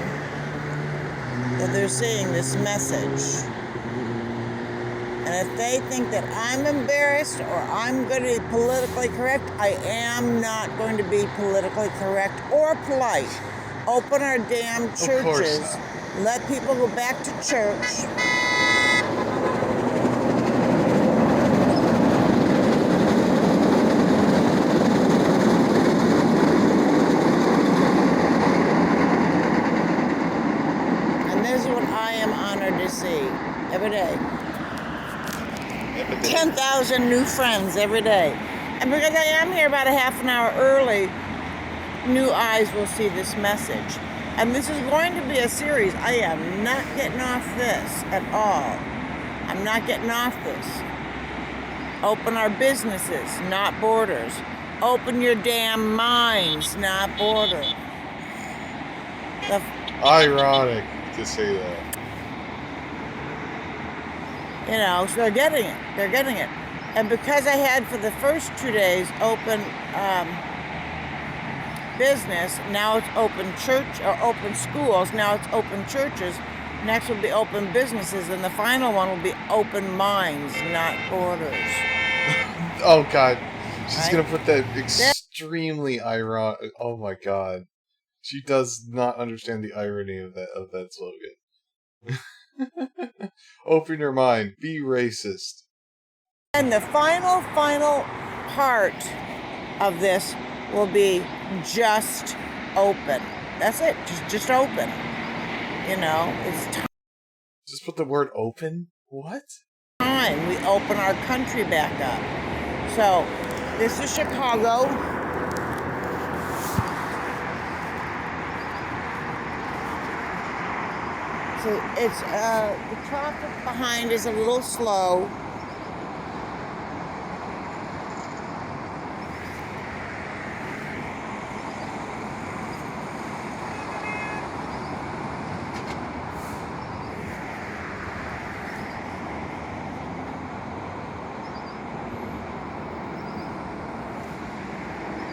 that they're seeing this message. And if they think that I'm embarrassed or I'm going to be politically correct, I am not going to be politically correct or polite. Open our damn churches. Let people go back to church. Every day. 10,000 new friends every day. And because I am here about a half an hour early, new eyes will see this message. And this is going to be a series. I am not getting off this at all. I'm not getting off this. Open our businesses, not borders. Open your damn minds, not borders. Ironic to say that. You know, so they're getting it. They're getting it. And because I had for the first 2 days open business, now it's open church or open schools, now it's open churches. Next will be open businesses, and the final one will be open minds, not borders. Oh God, she's gonna put that extremely ironic. Oh my God, she does not understand the irony of that slogan. Open your mind. Be racist. And the final part of this will be just open. That's it. Just open. You know, it's time. Just put the word open? What? Time we open our country back up. So, this is Chicago. So it's the traffic behind is a little slow.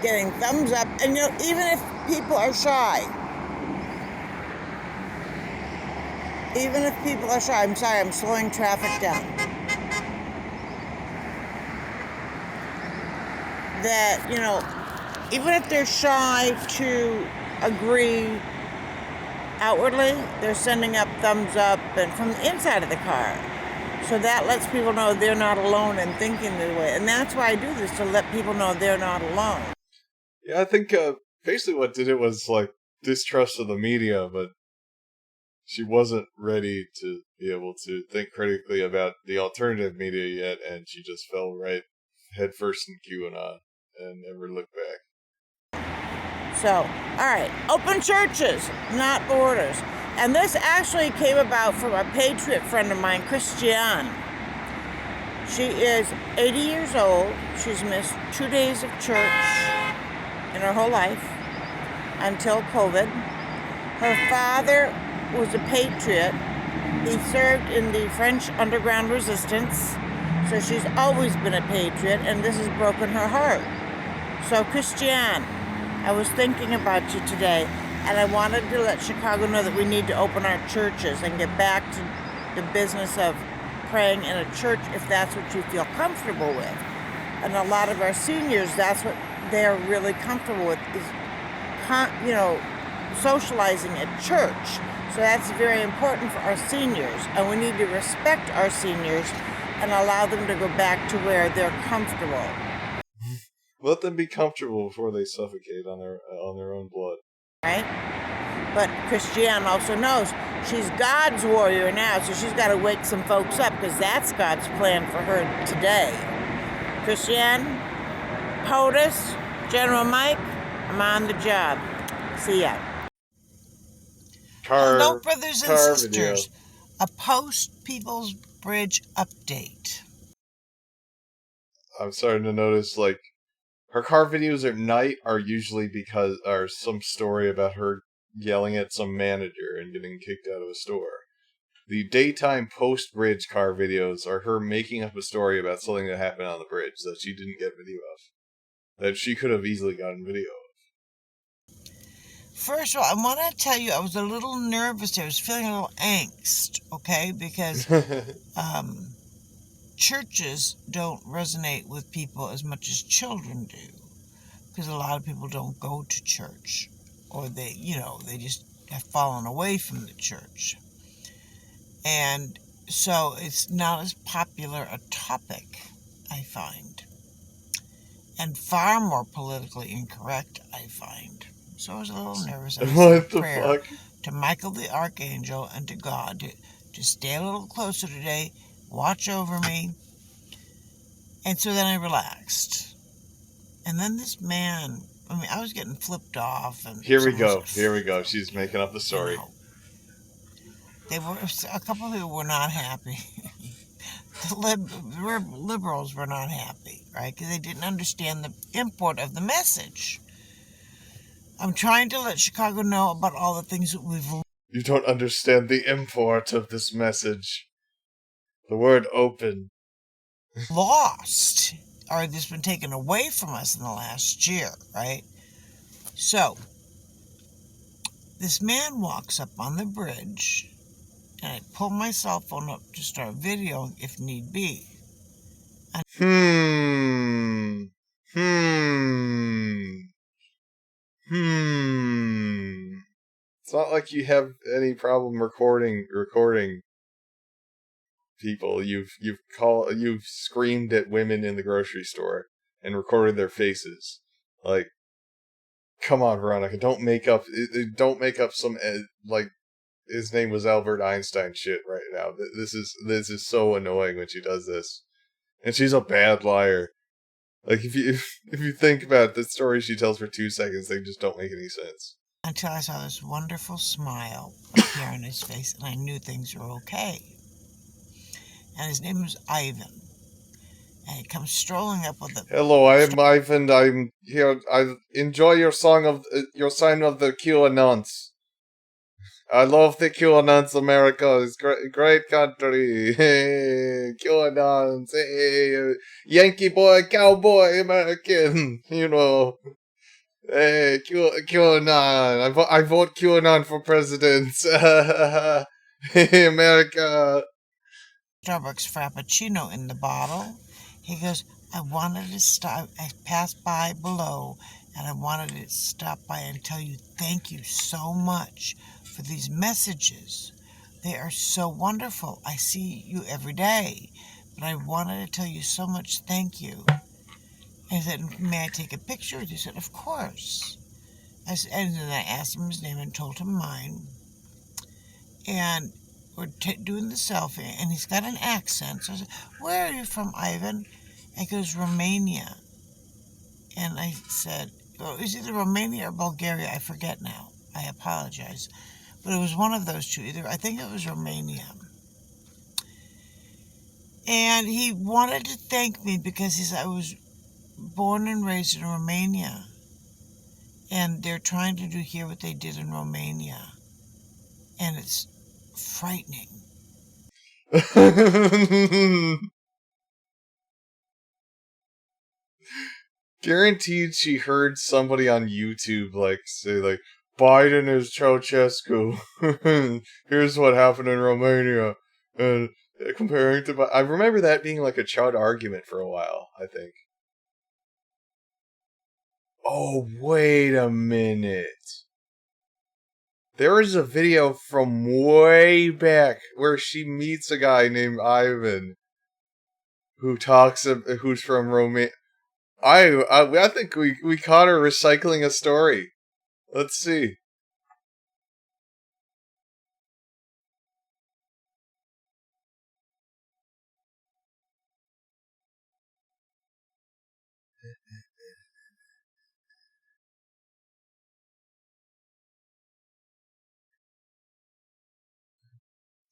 Getting thumbs up, and even if people are shy, I'm sorry, I'm slowing traffic down, that, even if they're shy to agree outwardly, they're sending up thumbs up and from the inside of the car. So that lets people know they're not alone in thinking this way. And that's why I do this, to let people know they're not alone. Yeah, I think basically what did it was like distrust of the media, but she wasn't ready to be able to think critically about the alternative media yet, and she just fell right headfirst in QAnon and never looked back. So, all right, open churches, not borders. And this actually came about from a patriot friend of mine, Christiane. She is 80 years old. She's missed 2 days of church in her whole life until COVID. Her father was a patriot. He served in the French underground resistance, so she's always been a patriot, and this has broken her heart. So, Christiane, I was thinking about you today, and I wanted to let Chicago know that we need to open our churches and get back to the business of praying in a church if that's what you feel comfortable with. And a lot of our seniors, that's what they're really comfortable with, is, socializing at church. So that's very important for our seniors, and we need to respect our seniors and allow them to go back to where they're comfortable. Let them be comfortable before they suffocate on their own blood. Right? But Christiane also knows she's God's warrior now, so she's got to wake some folks up, because that's God's plan for her today. Christiane, POTUS, General Mike, I'm on the job. See ya. Hello, brothers and sisters. A post-People's Bridge update. I'm starting to notice, like, her car videos at night are usually are some story about her yelling at some manager and getting kicked out of a store. The daytime post-bridge car videos are her making up a story about something that happened on the bridge that she didn't get video of. That she could have easily gotten video of. First of all, I want to tell you, I was a little nervous. I was feeling a little angst, okay? Because churches don't resonate with people as much as children do. Because a lot of people don't go to church. Or they just have fallen away from the church. And so it's not as popular a topic, I find. And far more politically incorrect, I find. So I was a little nervous. I said a prayer to Michael the Archangel and to God to stay a little closer today, watch over me. And so then I relaxed. And then this man, I was getting flipped off. And Here we go. She's making up the story. A couple of people were not happy. The liberals were not happy, right? Because they didn't understand the import of the message. I'm trying to let Chicago know about all the things that we've... You don't understand the import of this message. The word open. Lost. Or that's been taken away from us in the last year, right? So, this man walks up on the bridge, and I pull my cell phone up to start videoing if need be. It's not like you have any problem recording people. You've screamed at women in the grocery store and recorded their faces. Like, come on, Veronica, don't make up some like his name was Albert Einstein shit right now. This is so annoying when she does this, and she's a bad liar. Like, if you think about the stories she tells for 2 seconds, they just don't make any sense. until I saw this wonderful smile appear on his face, and I knew things were okay. And his name was Ivan. And he comes strolling up with a... Hello, I'm Ivan. I'm here. I enjoy your song of your sign of the QAnons. I love the QAnons. America is great country. Hey, QAnons. Hey, Yankee boy, cowboy, American. You know. Hey, QAnon. I vote QAnon for president. Hey, America. Starbucks Frappuccino in the bottle. He goes, I wanted to stop. I passed by below, and I wanted to stop by and tell you thank you so much for these messages. They are so wonderful. I see you every day, but I wanted to tell you so much thank you. And he said, may I take a picture? He said, of course. And then I asked him his name and told him mine. And we're doing the selfie, and he's got an accent. So I said, where are you from, Ivan? And he goes, Romania. And I said, well, it was either Romania or Bulgaria. I forget now. I apologize. But it was one of those two. I think it was Romania. And he wanted to thank me because he said I was born and raised in Romania. And they're trying to do here what they did in Romania. And it's frightening. Guaranteed she heard somebody on YouTube say Biden is Ceausescu. Here's what happened in Romania. And comparing to I remember that being like a chud argument for a while, I think. Oh, wait a minute. There is a video from way back where she meets a guy named Ivan who's from Romania. I think we caught her recycling a story. Let's see.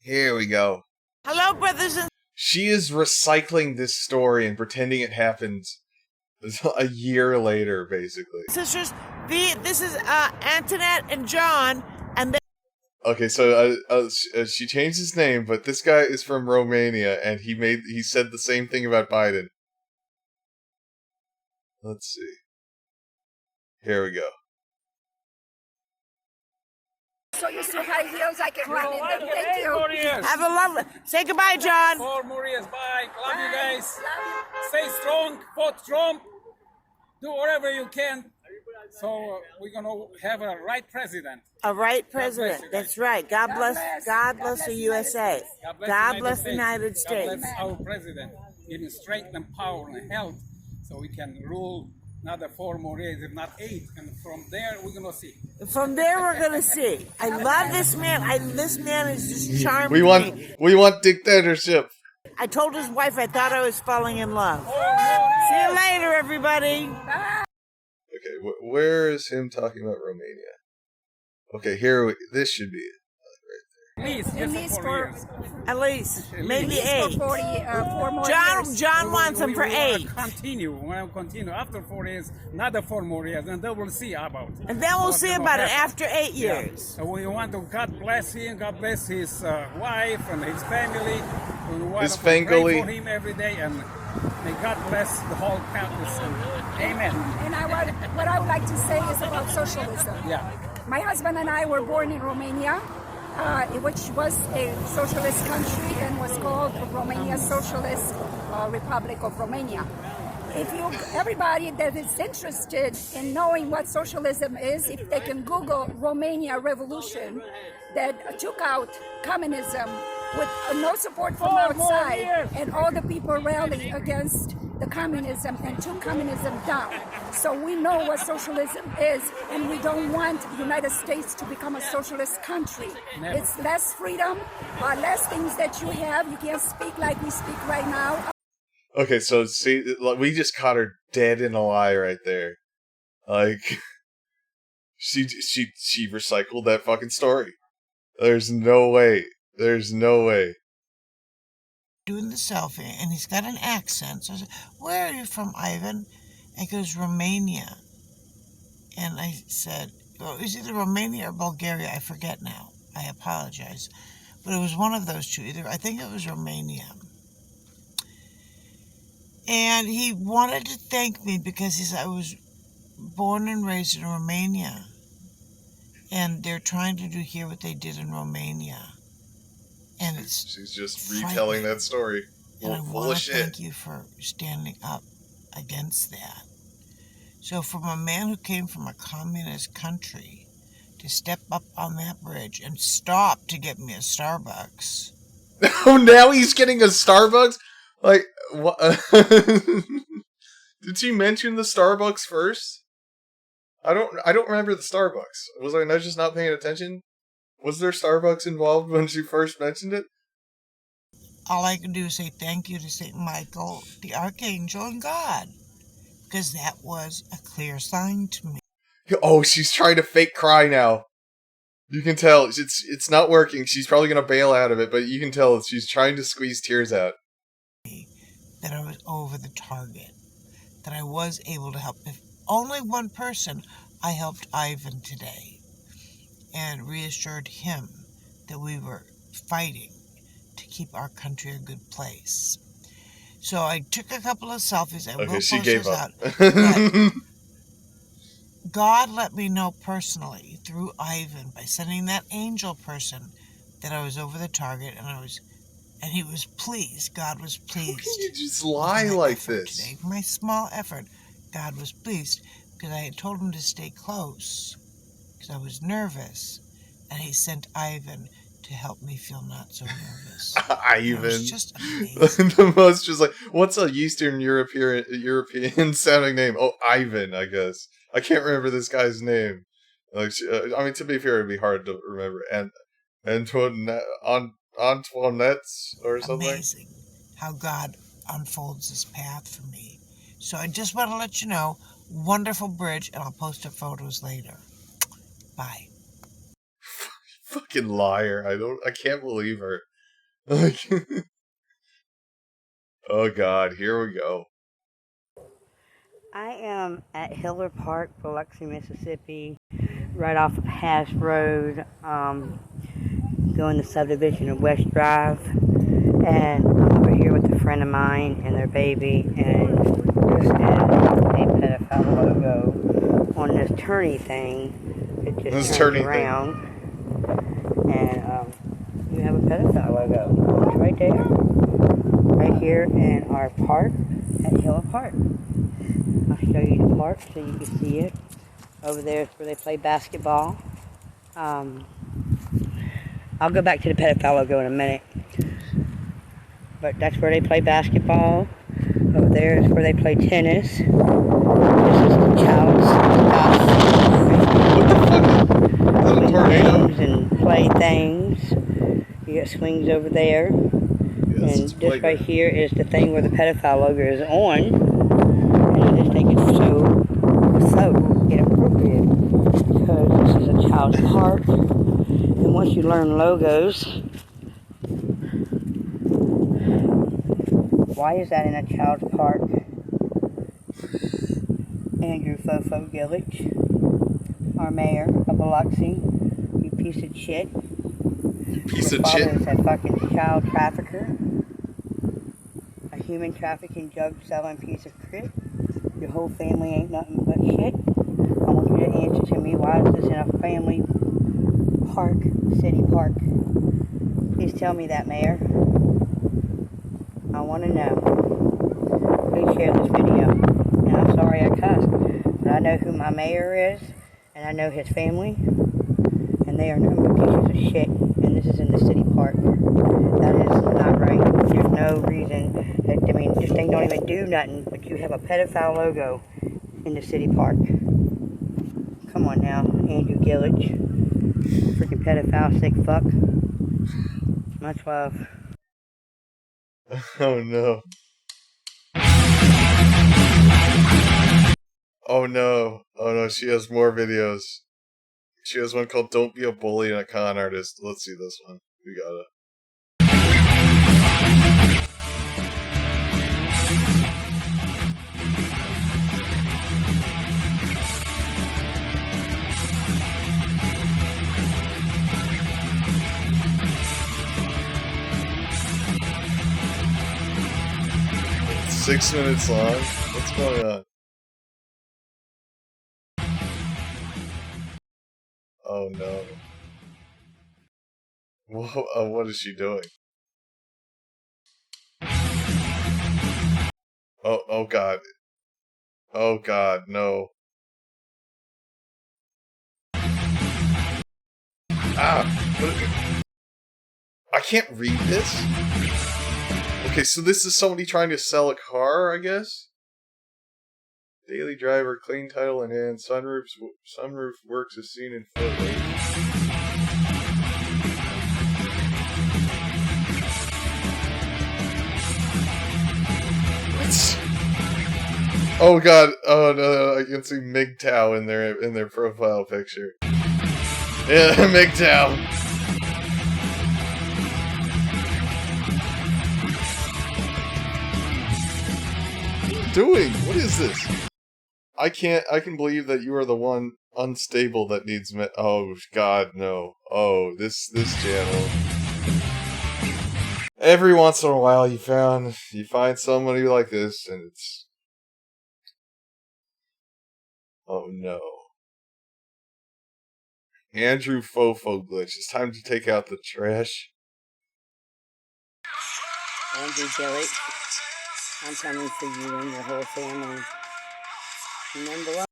Here we go. Hello, brothers and... She is recycling this story and pretending it happened a year later, basically. sisters. This is Antoinette and John, and Okay, so she changed his name, but this guy is from Romania, and he said the same thing about Biden. Let's see. Here we go. So you see high heels, I can run in them. Thank you. have a lovely... Say goodbye, John. 4 more years. Bye. Love you guys. Stay strong. Vote Trump. Do whatever you can. So we're going to have a right president. A right president. That's right. God bless the USA. God bless the United States. God bless our president. Give him strength and power and health so we can rule another 4 more years, if not 8. And from there, we're going to see. From there, we're going to see. I love this man. This man is just charming. We want dictatorship. I told his wife I thought I was falling in love. See you later, everybody. Okay, where is him talking about Romania? Okay, this should be it. At least for 4 years. At least. Maybe 8. 4 more years. John wants him for 8. We'll continue. After 4 years, another 4 more years, and then we'll see about it. And then we'll see about it after 8 years. So we want to God bless him, God bless his wife and his family. We want to pray for him every day, and may God bless the whole campus. Amen. And what I would like to say is about socialism. Yeah. My husband and I were born in Romania, which was a socialist country and was called Romania Socialist Republic of Romania. Everybody that is interested in knowing what socialism is, if they can Google Romania Revolution that took out communism with no support from outside, and all the people rally against the communism and took communism down. So we know what socialism is, and we don't want the United States to become a socialist country. Never. It's less freedom, less things that you have. You can't speak like we speak right now. Okay, so see, we just caught her dead in a lie right there. Like, She recycled that fucking story. There's no way. There's no way. Doing the selfie, and he's got an accent. So I said, "Where are you from, Ivan?" And he goes, "Romania." And I said, well, it was either Romania or Bulgaria. I forget now. I apologize. But it was one of those two. I think it was Romania. And he wanted to thank me because he said I was born and raised in Romania. And they're trying to do here what they did in Romania. And she's just retelling that story. And I want to thank you for standing up against that. So from a man who came from a communist country to step up on that bridge and stop to get me a Starbucks. Oh, now he's getting a Starbucks? Like, what? Did she mention the Starbucks first? I don't remember the Starbucks. Was I just not paying attention? Was there Starbucks involved when she first mentioned it? All I can do is say thank you to St. Michael, the Archangel, and God. Because that was a clear sign to me. Oh, she's trying to fake cry now. You can tell. It's not working. She's probably going to bail out of it, but you can tell she's trying to squeeze tears out. That I was over the target. That I was able to help. If only one person, I helped Ivan today. And reassured him that we were fighting to keep our country a good place. So I took a couple of selfies. I will post those out. God let me know personally through Ivan by sending that angel person that I was over the target, and he was pleased. God was pleased. How can you just lie like this? Today, for my small effort, God was pleased because I had told him to stay close because I was nervous, and he sent Ivan to help me feel not so nervous. Ivan. It was just amazing. The most just like, what's a Eastern European sounding name? Oh, Ivan, I guess. I can't remember this guy's name. Like, I mean, to be fair, it'd be hard to remember. And Antoinette or something. Amazing how God unfolds his path for me. So I just want to let you know, wonderful bridge, and I'll post up photos later. Bye. Fucking liar. I can't believe her. Like, oh God, here we go. I am at Hiller Park, Biloxi, Mississippi, right off of Hass Road, going the subdivision of West Drive, and I'm over here with a friend of mine and their baby, and there's a pedophile logo on this turny thing that just turns around, and you have a pedophile logo. It's right there, right here in our park at Hiller Park. I'll show you the park so you can see it. Over there is where they play basketball. I'll go back to the pedophile logo in a minute. But that's where they play basketball. Over there is where they play tennis. This is the child's stuff. Swings and play things. You got swings over there. Yes, and this right here is the thing where the pedophile logo is on. And I just think it's so inappropriate because this is a child's park, and once you learn logos, why is that in a child's park? Andrew Fofo Gillich, our mayor of Biloxi, you piece of shit. Your father is a fucking child trafficker, a human trafficking, drug selling piece of shit. Your whole family ain't nothing but shit. I want you to answer to me, why is this in a family park, city park? Please tell me that, Mayor. I want to know. Please share this video. And I'm sorry I cussed, but I know who my mayor is, and I know his family, and they are nothing but pieces of shit, and this is in the city park. That is not right. There's no reason. This thing don't even do nothing, but you have a pedophile logo in the city park. Come on now, Andrew Gillich. Freaking pedophile, sick fuck. Much love. Oh no. Oh no. Oh no, she has more videos. She has one called "Don't Be a Bully and a Con Artist." Let's see this one. We got it. It's 6 minutes long. What's going on? Oh no. What is she doing? Oh god. Oh god, no. I can't read this? Okay, so this is somebody trying to sell a car, I guess? Daily driver, clean title in hand, sunroof works as seen in photos. Oh god, oh no, I can see MGTOW in their profile picture. Yeah, MGTOW. What are you doing? What is this? I can believe that you are the one unstable that needs oh god, no. Oh, this channel. Every once in a while you find somebody like this and it's... Oh no. Andrew Fofo glitch. It's time to take out the trash. Andrew Gillett, I'm coming for you and your whole family. Remember?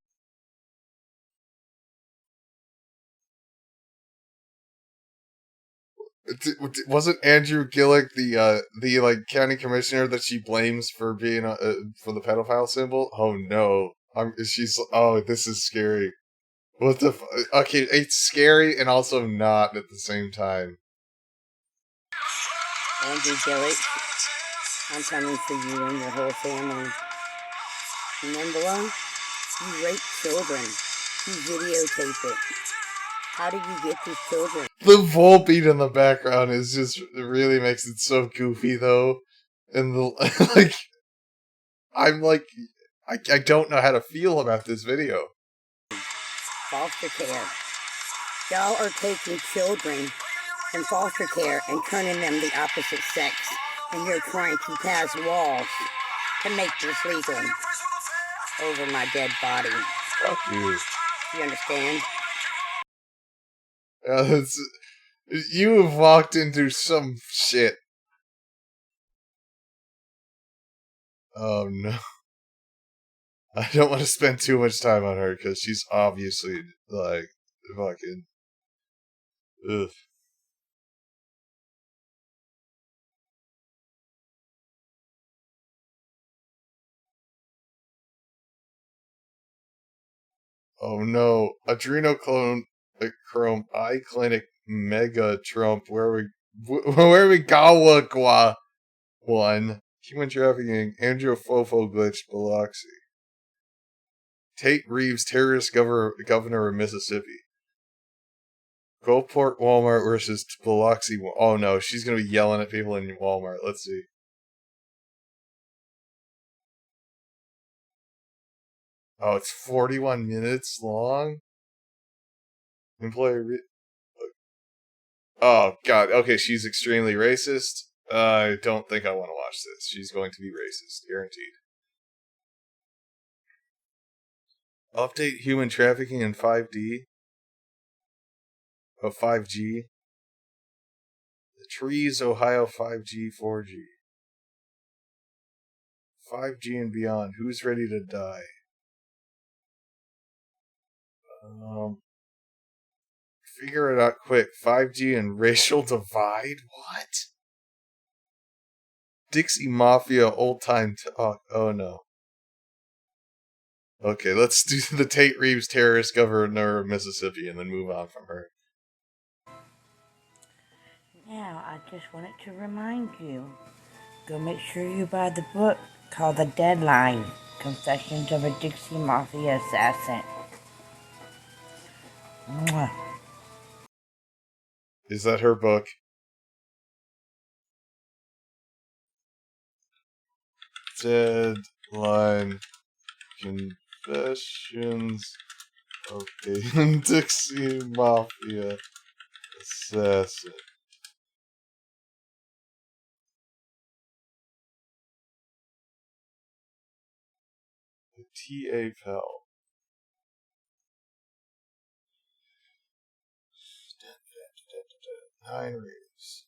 Wasn't Andrew Gillick the like county commissioner that she blames for being for the pedophile symbol? Oh no, oh, this is scary. What the okay, it's scary and also not at the same time. Andrew Gillett, I'm coming for you and your whole family. Remember? You rape children. You videotape it. How did you get these children? The Volbeat in the background is just, it really makes it so goofy though. And the, like, I'm like, I don't know how to feel about this video. Foster care. Y'all are taking children in foster care and turning them the opposite sex. And you're trying to pass laws to make this legal over my dead body. Fuck you. You understand? You have walked into some shit. Oh no. I don't want to spend too much time on her because she's obviously like fucking ugh. Oh no. Adrenochrome Eye Clinic Mega Trump where we Gawagwa one. Human trafficking, Andrew Fofo glitch Biloxi. Tate Reeves, terrorist governor of Mississippi. Gulfport Walmart versus Biloxi. Oh no, she's gonna be yelling at people in Walmart. Let's see. Oh, it's 41 minutes long? Oh god, okay, she's extremely racist. I don't think I want to watch this. She's going to be racist, guaranteed. Update human trafficking in 5D. Oh, 5G. The Trees, Ohio 5G, 4G. 5G and beyond. Who's ready to die? Figure it out quick. 5G and racial divide? What? Dixie Mafia old time talk. Oh no. Okay, let's do the Tate Reeves terrorist governor of Mississippi and then move on from her. Now, I just wanted to remind you, go make sure you buy the book called The Deadline, Confessions of a Dixie Mafia Assassin. Mwah. Is that her book? Deadline Confessions of a Dixie Mafia Assassin. The T.A. Pell. 9 readings.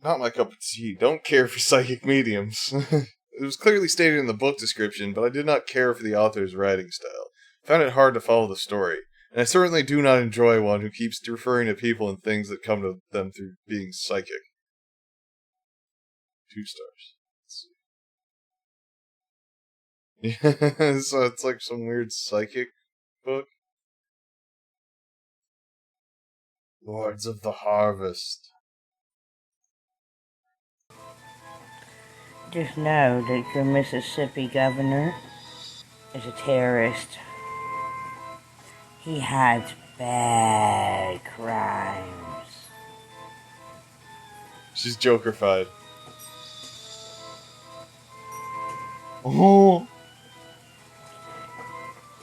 Not my cup of tea. Don't care for psychic mediums. It was clearly stated in the book description, but I did not care for the author's writing style. I found it hard to follow the story, and I certainly do not enjoy one who keeps referring to people and things that come to them through being psychic. 2 stars. Yeah, so it's like some weird psychic book. Lords of the Harvest. Just know that your Mississippi governor is a terrorist. He hides bad crimes. She's Joker-fied. Oh.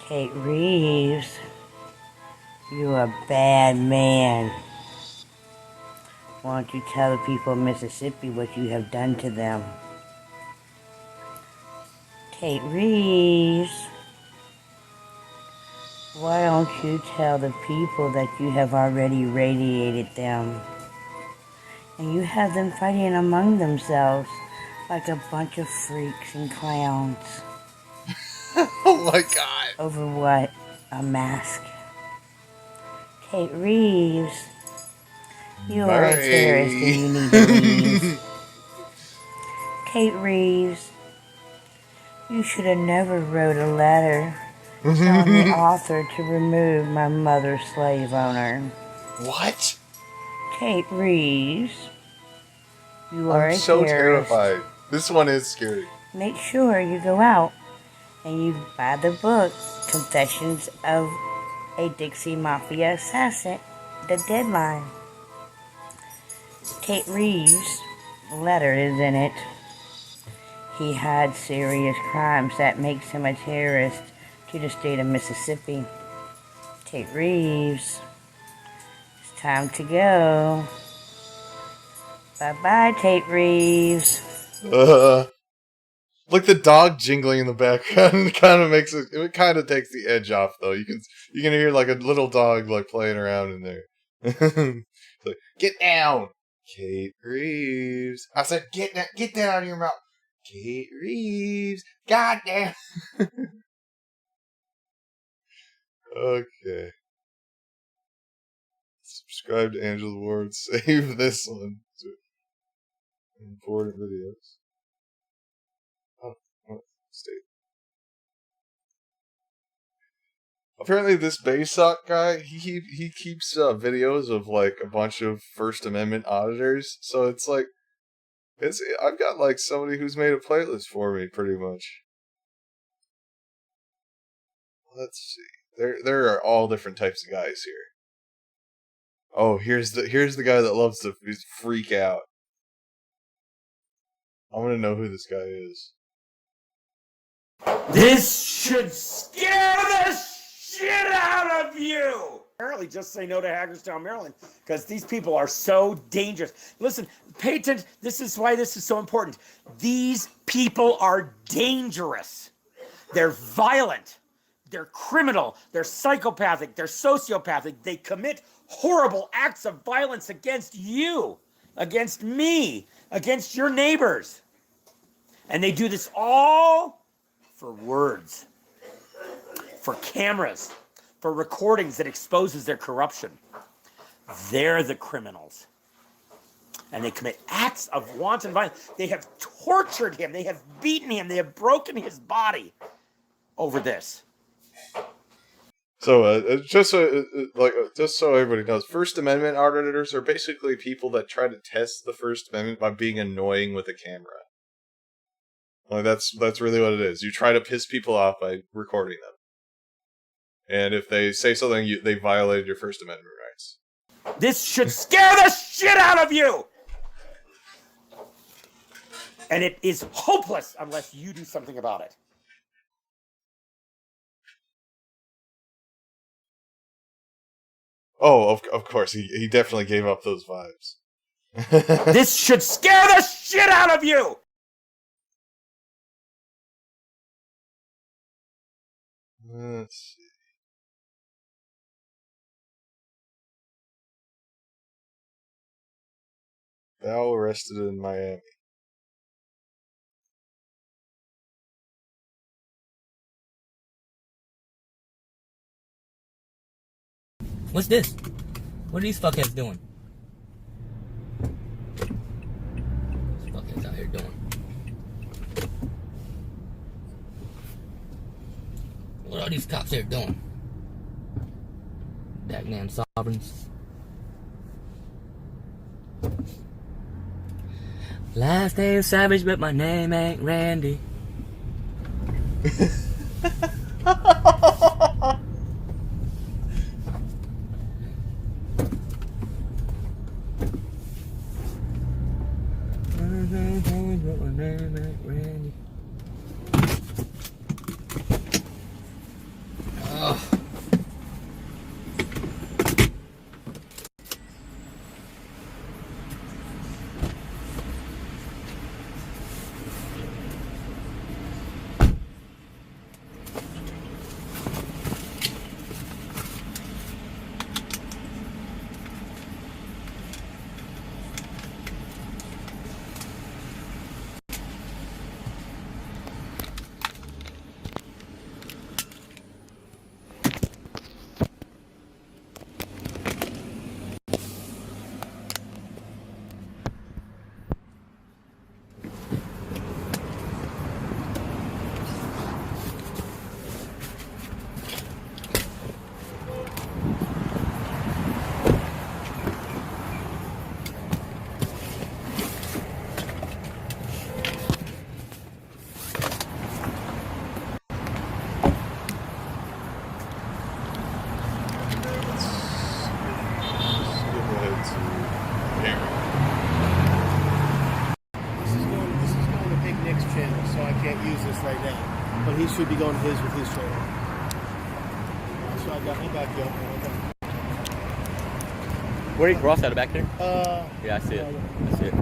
Tate Reeves, you're a bad man. Why don't you tell the people of Mississippi what you have done to them? Tate Reeves, why don't you tell the people that you have already radiated them? And you have them fighting among themselves like a bunch of freaks and clowns. Oh my god. Over what? A mask. Tate Reeves, you are a terrorist and you need to leave. Tate Reeves, you should have never wrote a letter telling the author to remove my mother's slave owner. What? Tate Reeves, you are I'm a so terrorist. terrified. This one is scary. Make sure you go out and you buy the book, Confessions of a Dixie Mafia Assassin, The Deadline. Tate Reeves' letter is in it. He hides serious crimes that makes him a terrorist to the state of Mississippi. Tate Reeves, it's time to go. Bye-bye, Tate Reeves. Like the dog jingling in the background kind of makes it kind of takes the edge off though. You can hear like a little dog like playing around in there. Like, get down, Tate Reeves. I said get that out of your mouth. Tate Reeves. God damn. Okay. Subscribe to Angela Ward. Save this one. Important videos. State. Apparently, this Baysock guy he keeps videos of like a bunch of First Amendment auditors. So it's like I've got like somebody who's made a playlist for me, pretty much. Let's see. There are all different types of guys here. Oh, here's the guy that loves to freak out. I want to know who this guy is. This should scare the shit out of you! Apparently just say no to Hagerstown, Maryland, because these people are so dangerous. Listen, pay attention. This is why this is so important. These people are dangerous. They're violent. They're criminal. They're psychopathic. They're sociopathic. They commit horrible acts of violence against you, against me, against your neighbors. And they do this all for words, for cameras, for recordings that exposes their corruption. They're the criminals. And they commit acts of wanton violence. They have tortured him. They have beaten him. They have broken his body over this. So, just so everybody knows, First Amendment auditors are basically people that try to test the First Amendment by being annoying with a camera. Like that's really what it is. You try to piss people off by recording them. And if they say something, they violated your First Amendment rights. This should scare the shit out of you! And it is hopeless unless you do something about it. Oh, of course. He definitely gave up those vibes. This should scare the shit out of you! Let's see. Thou arrested in Miami. What's this? What are these fuckheads doing? These fuckheads out here doing. What are these cops here doing? Dagnam sovereigns. Last name Savage, but my name ain't Randy. He should be going his with his channel. So I got him back up. Where did he cross out of back there? Yeah, I see it. I see it.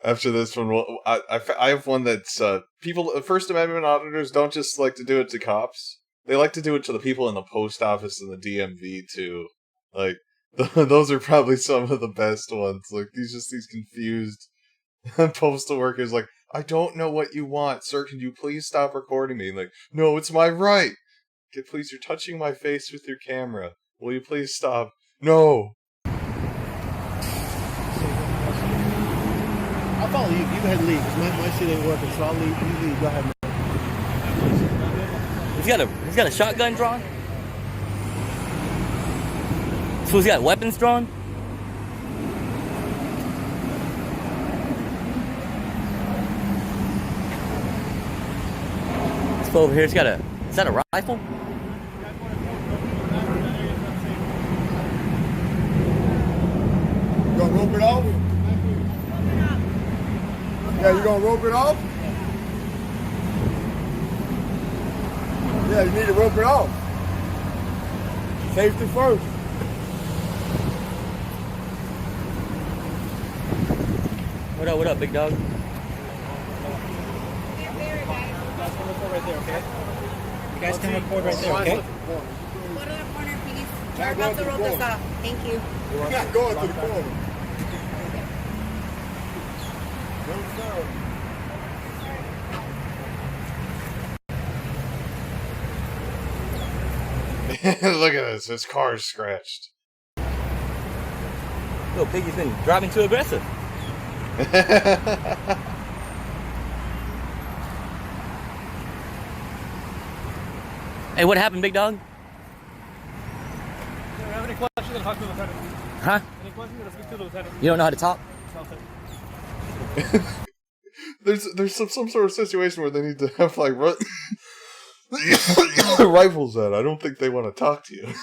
After this one, I have one that's people. First Amendment auditors don't just like to do it to cops; they like to do it to the people in the post office and the DMV too. Like those are probably some of the best ones. Like these confused postal workers. Like, I don't know what you want, sir. Can you please stop recording me? Like, no, it's my right. Okay, please, you're touching my face with your camera. Will you please stop? No. I'll follow you. You go ahead and leave. My shit ain't working, so I'll leave. You leave. Go ahead. He's got a shotgun drawn? So he's got weapons drawn? This fool over here, is that a rifle? You gonna rope it off? Yeah, you gonna rope it off? Yeah, you need to rope it off. Safety first. What up, big dog? Right there, okay? You guys can record right there, okay? Go to the corner, please. We're about to roll this off. Thank you. We're not going to the corner. Look at this. This car is scratched. Little piggy's been driving too aggressive. Hey, what happened, big dog? Do you have any questions? I'll talk to the lieutenant. Huh? Any questions? I'll speak to the lieutenant. You don't know how to talk? There's some sort of situation where they need to have like rifles out. I don't think they want to talk to you.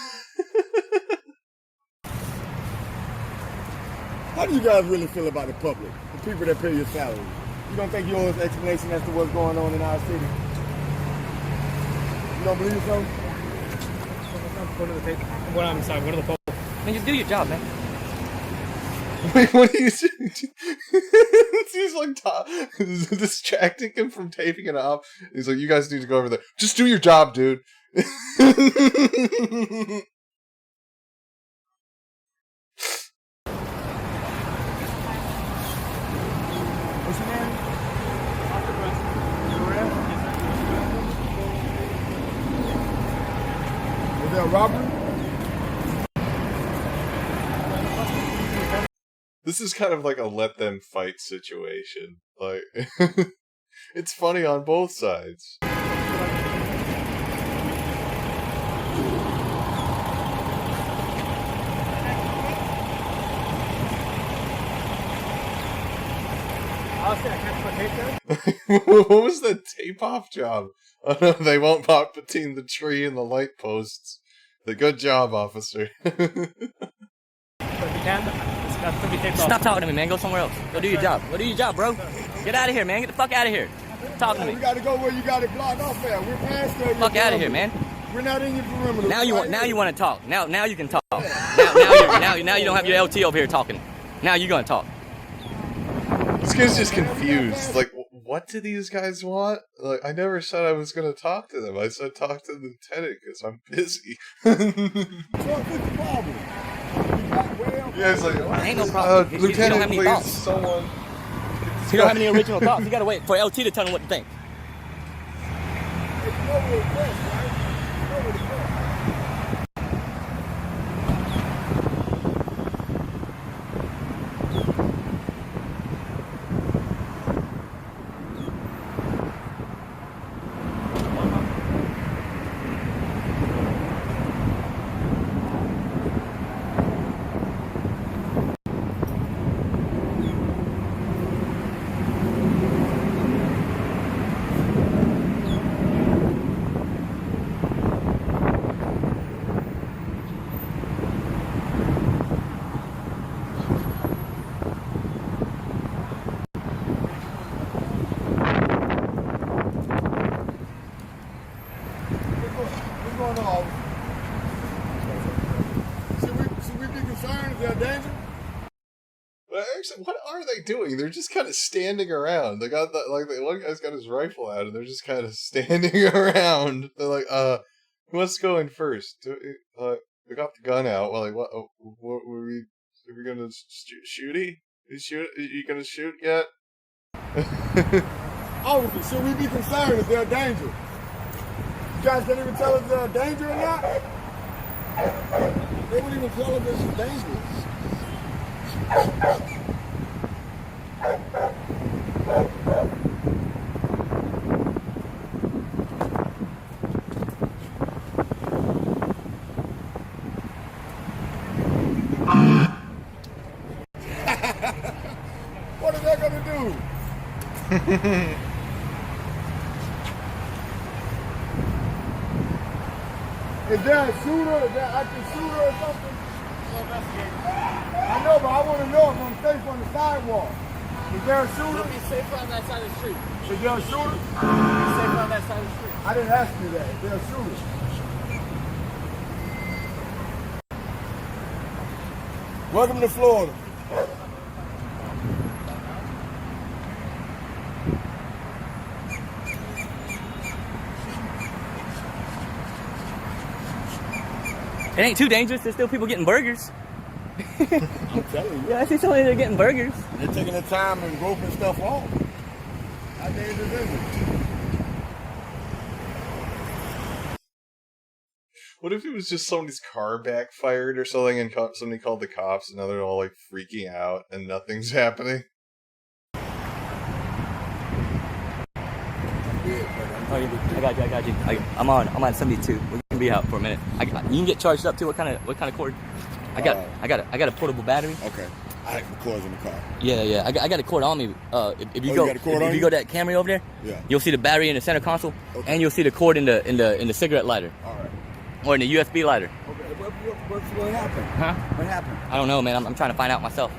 How do you guys really feel about the public, the people that pay your salary? You don't think you owe us explanation as to what's going on in our city? You don't believe so? Go to the tape. What I'm sorry. Go to the poll. Man, just do your job, man. Wait, what are you doing? He's like distracting him from taping it off. He's like, you guys need to go over there. Just do your job, dude. What's your name? Was there a robbery? This is kind of like a let them fight situation. Like, it's funny on both sides. What was that tape off job? Oh no, they won't pop between the tree and the light posts. The good job, officer. Stop talking to me, man. Go somewhere else. Go do your job. Go do your job, bro. Get out of here, man. Get the fuck out of here. Talk to me. We got to go where you got it blocked off there. We're past there. Fuck out of here, man. We're not in your perimeter. Now you want to talk. Now you can talk. Now you don't have your LT over here talking. Now you're gonna talk. This guy's just confused. Like, what do these guys want? Like, I never said I was going to talk to them. I said talk to the lieutenant because I'm busy. Yeah, it's like, ain't no problem. Lieutenant, you don't have any please, thoughts. someone. You don't have any original thoughts. You gotta wait for LT to tell him what to think. What are they doing? They're just kind of standing around. They got that, like, the one guy's got his rifle out, and they're just kind of standing around. They're like, who wants to go in first? They got the gun out. Well, like, what were we? Are we gonna shooty? You gonna shoot yet? Oh, should we be concerned if they're a danger? You guys can't even tell if they're a danger or not? They wouldn't even tell if it's dangerous. What are they gonna do? Is there a shooter? Is there an active shooter or something? I know, but I want to know if I'm safe on the sidewalk. Is there a shooter? You'll be safer on that side of the street. Is there a shooter? You'll be safer on that side of the street. I didn't ask you that. Is there a shooter? Welcome to Florida. It ain't too dangerous. There's still people getting burgers. I'm telling you. Yeah, I see somebody there getting burgers. They're taking their time and roping stuff off. How dangerous is it? What if it was just somebody's car backfired or something and somebody called the cops and now they're all like freaking out and nothing's happening? Oh, I got you. I'm on 72. We can be out for a minute. You can get charged up too. What kind of cord? I got a portable battery. Okay. I have the cords in the car. Yeah. I got a cord on me. If you go to that Camry over there, yeah, you'll see the battery in the center console, and you'll see the cord in the cigarette lighter. All right. Or in the USB lighter. Okay. What happened? Huh? What happened? I don't know, man. I'm trying to find out myself.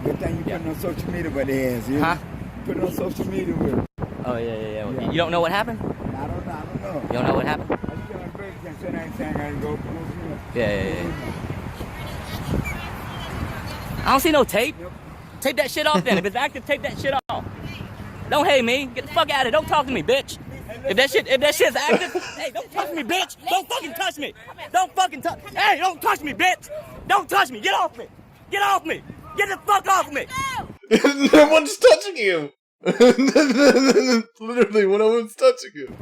Good thing you put it on social media with the hands. Yeah. Huh? Put it on social media with it. Oh yeah. You don't know what happened? I don't know. You don't know what happened? I just got on break and said I ain't saying I gotta go. Yeah. I don't see no tape. Yep. Tape that shit off then. If it's active, tape that shit off. Don't hate me. Get the fuck out of it. Don't talk to me, bitch. If that shit's active, hey, don't touch me, bitch. Don't fucking touch me. Don't fucking touch. Hey, don't touch me, bitch. Don't touch me. Get off me. Get off me. Get the fuck off me. No one's touching you. Literally, no one's touching you.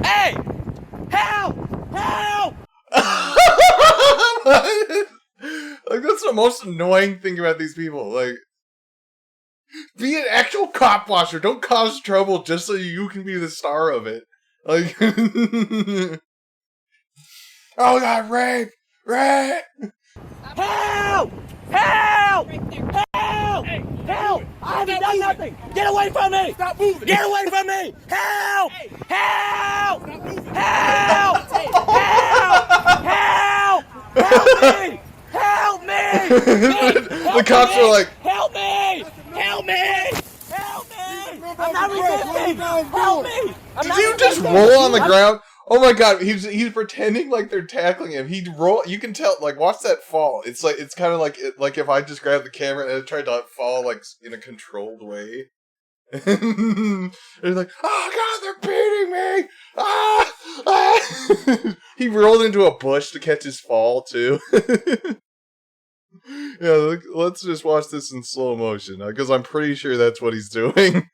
Hey! Help! Help! Like, that's the most annoying thing about these people. Like, be an actual cop watcher. Don't cause trouble just so you can be the star of it. Like, oh god, rape! Help! Help! Help! Help! I haven't done nothing! Get away from me! Stop moving! Get away from me! Help! Help! Help! Help! Help me! Help me! The cops are like, help me! Help me! Help me! I'm not resisting! Help me! did you just roll on the ground? Oh my god, he's pretending like they're tackling him. He'd roll. You can tell. Like, watch that fall. It's kind of like if I just grabbed the camera and tried to fall like in a controlled way. And he's like, oh god, they're beating me! Ah! He rolled into a bush to catch his fall too. Yeah, let's just watch this in slow motion because I'm pretty sure that's what he's doing.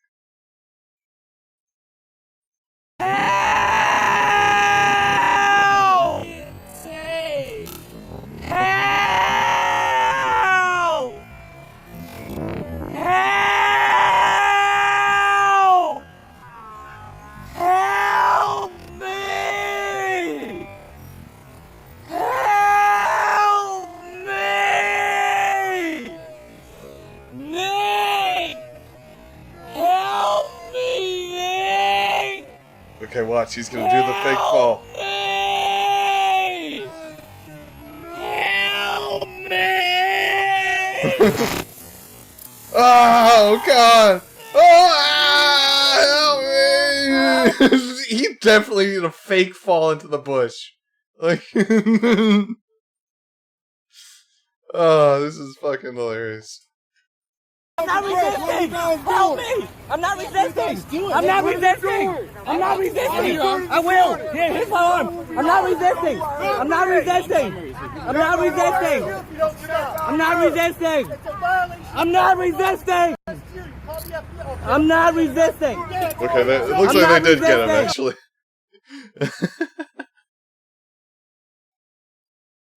Okay, watch. He's gonna do the fake fall. Help me! Oh god! Oh, help me! He definitely did a fake fall into the bush. Like, oh, this is fucking hilarious. I'm not resisting! Help me! I'm not resisting! I'm not resisting! I'm not resisting! I will! Here, here's my arm! I'm not resisting! I'm not resisting! I'm not resisting! I'm not resisting! I'm not resisting! I'm not resisting! Okay, it looks like they did get him, actually.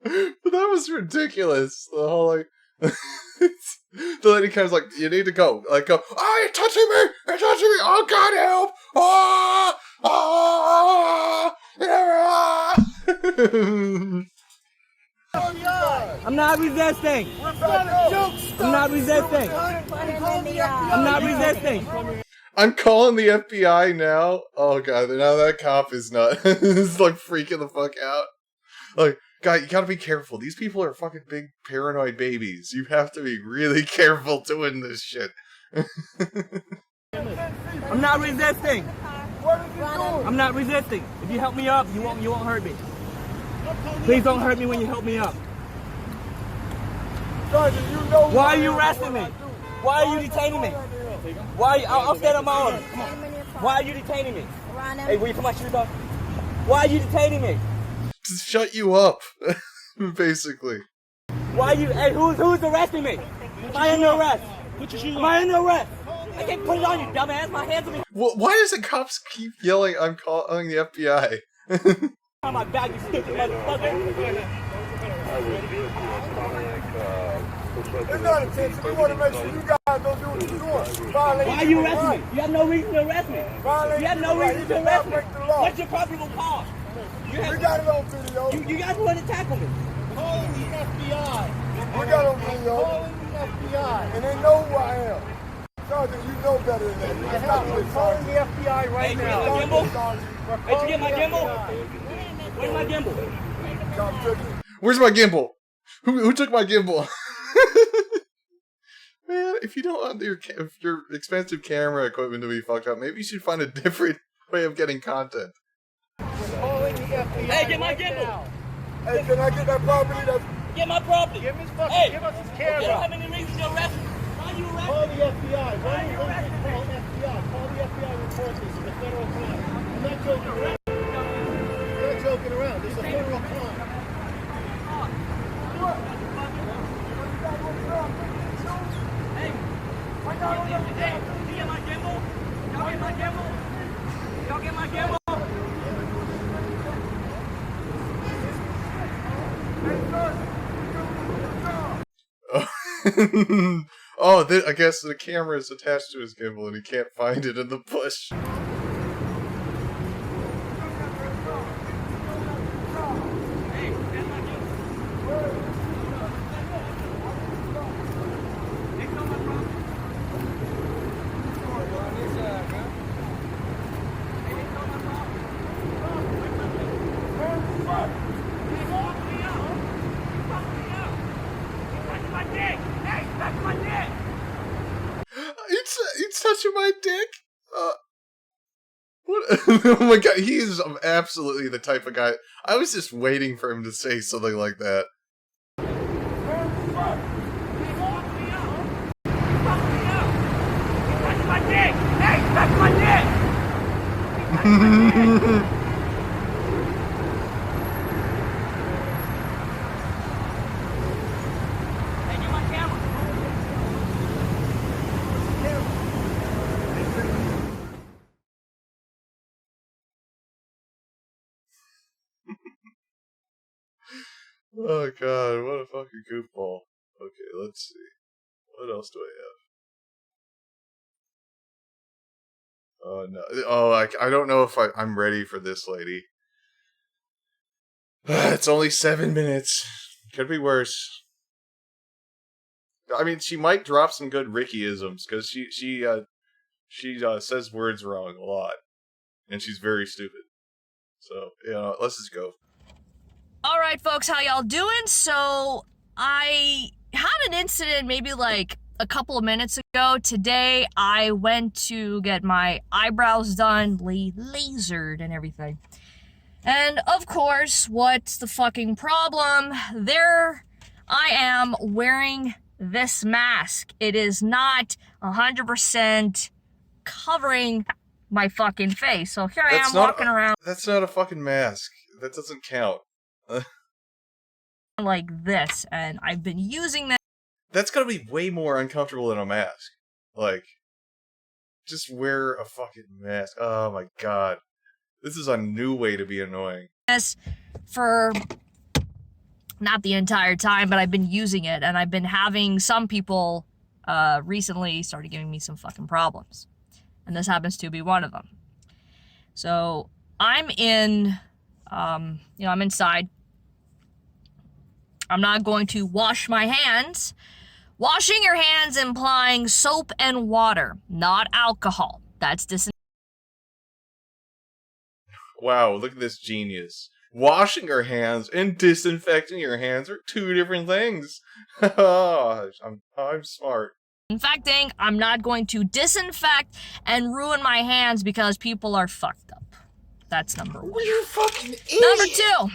But that was ridiculous. The whole, like... The lady kind of like, you need to go. Like, go, oh, you're touching me! You're touching me! Oh, God, help! I'm not resisting! I'm not resisting! I'm not resisting! I'm calling the FBI now. Oh, God, now that cop is not. It's like freaking the fuck out. Like, God, you gotta be careful. These people are fucking big paranoid babies. You have to be really careful doing this shit. I'm not resisting. I'm not resisting. If you help me up, you won't hurt me. Please don't hurt me when you help me up. Why are you arresting me? Why are you detaining me? Why? I'll stand on my own. Come on. Why are you detaining me? Hey, will you put my shoes on? Why are you detaining me? To shut you up, basically. Why are you? Hey, who's arresting me? Am I under arrest? Put your shoes on. Am I under arrest? I can't put it on, you dumbass. My hands are me. Why does the cops keep yelling, I'm calling the FBI? On my back, you stupid motherfucker. It's not attention. We want to make sure you guys don't do what you're doing. Why are you arresting me? You have no reason to arrest me. You have no reason to arrest me. What's your probable cause? We got it on video. You guys want to tackle me. Calling the FBI. We got it on video. Calling the FBI. And they know who I am. Sergeant, you know better than that. I'm calling the FBI right now. Hey, did you get my gimbal? Where's my gimbal? Where's my gimbal? Who took my gimbal? Man, if you don't want if your expensive camera equipment to be fucked up, maybe you should find a different way of getting content. Hey, get my gimbal! Hey, can I get that property? Get my property! Give us his camera. You don't have any reason to arrest me. Why are you arresting Call the FBI. Why are you arresting me? Call FBI. Call the FBI and report this. It's a federal crime. I'm not joking around. I'm not joking around. This is a federal crime. Hey, you get my gimbal? Y'all get my gimbal? Y'all get my gimbal? Oh, I guess the camera is attached to his gimbal and he can't find it in the bush. It's touching my dick. What? Oh my god, he is absolutely the type of guy. I was just waiting for him to say something like that. Oh god, what a fucking goofball. Okay, let's see. What else do I have? Oh no. Oh, I don't know if I'm ready for this lady. It's only 7 minutes. Could be worse. I mean, she might drop some good Ricky-isms, because she says words wrong a lot. And she's very stupid. So, let's just go. Alright folks, how y'all doing? So, I had an incident maybe like a couple of minutes ago. Today, I went to get my eyebrows done, lasered and everything. And of course, what's the fucking problem? There I am wearing this mask. It is not 100% covering my fucking face. So here I am walking around. That's not a fucking mask. That doesn't count. Like this, and I've been using that. That's gotta be way more uncomfortable than a mask. Like, just wear a fucking mask. Oh my god. This is a new way to be annoying. This for not the entire time, but I've been using it, and I've been having some people recently started giving me some fucking problems. And this happens to be one of them. So, I'm in, I'm inside. I'm not going to wash my hands. Washing your hands implying soap and water, not alcohol. That's Wow, look at this genius. Washing your hands and disinfecting your hands are two different things. I'm smart. Disinfecting, I'm not going to disinfect and ruin my hands because people are fucked up. That's number one. You fucking idiot. Number two.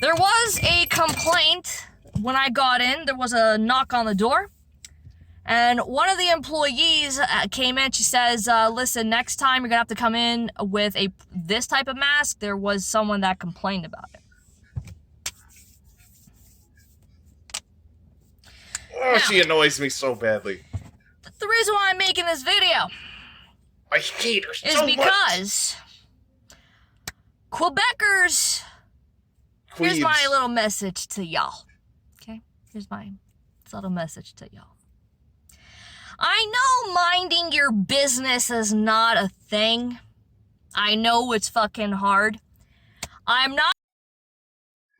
There was a complaint when I got in. There was a knock on the door. And one of the employees came in. She says, listen, next time you're going to have to come in with this type of mask. There was someone that complained about it. Oh, now, she annoys me so badly. The reason why I'm making this video I hate her so is because Quebecers... Here's my little message to y'all. Okay? Here's my little message to y'all. I know your business is not a thing. I know it's fucking hard. I'm not.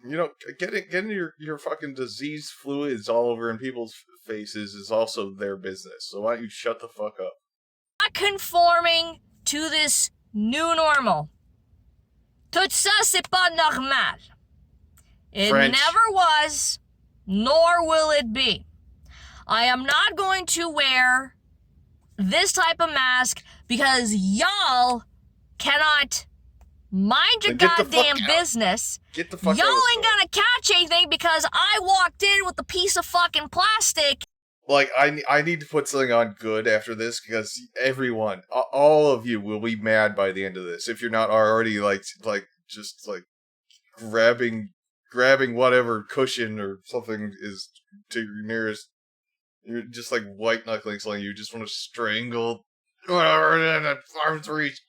You know, getting your fucking disease fluids all over in people's faces is also their business. So why don't you shut the fuck up? Not conforming to this new normal. Tout ça, c'est pas normal. It French. never was, nor will it be. I am not going to wear this type of mask because y'all cannot mind your goddamn business. Get the fuck Y'all out. ain't gonna catch anything because I walked in with a piece of fucking plastic. Like, I need to put something on good after this because everyone, all of you will be mad by the end of this if you're not already just grabbing whatever cushion or something is to your nearest. You're just like white knuckling something. You just want to strangle whatever it is at arm's reach.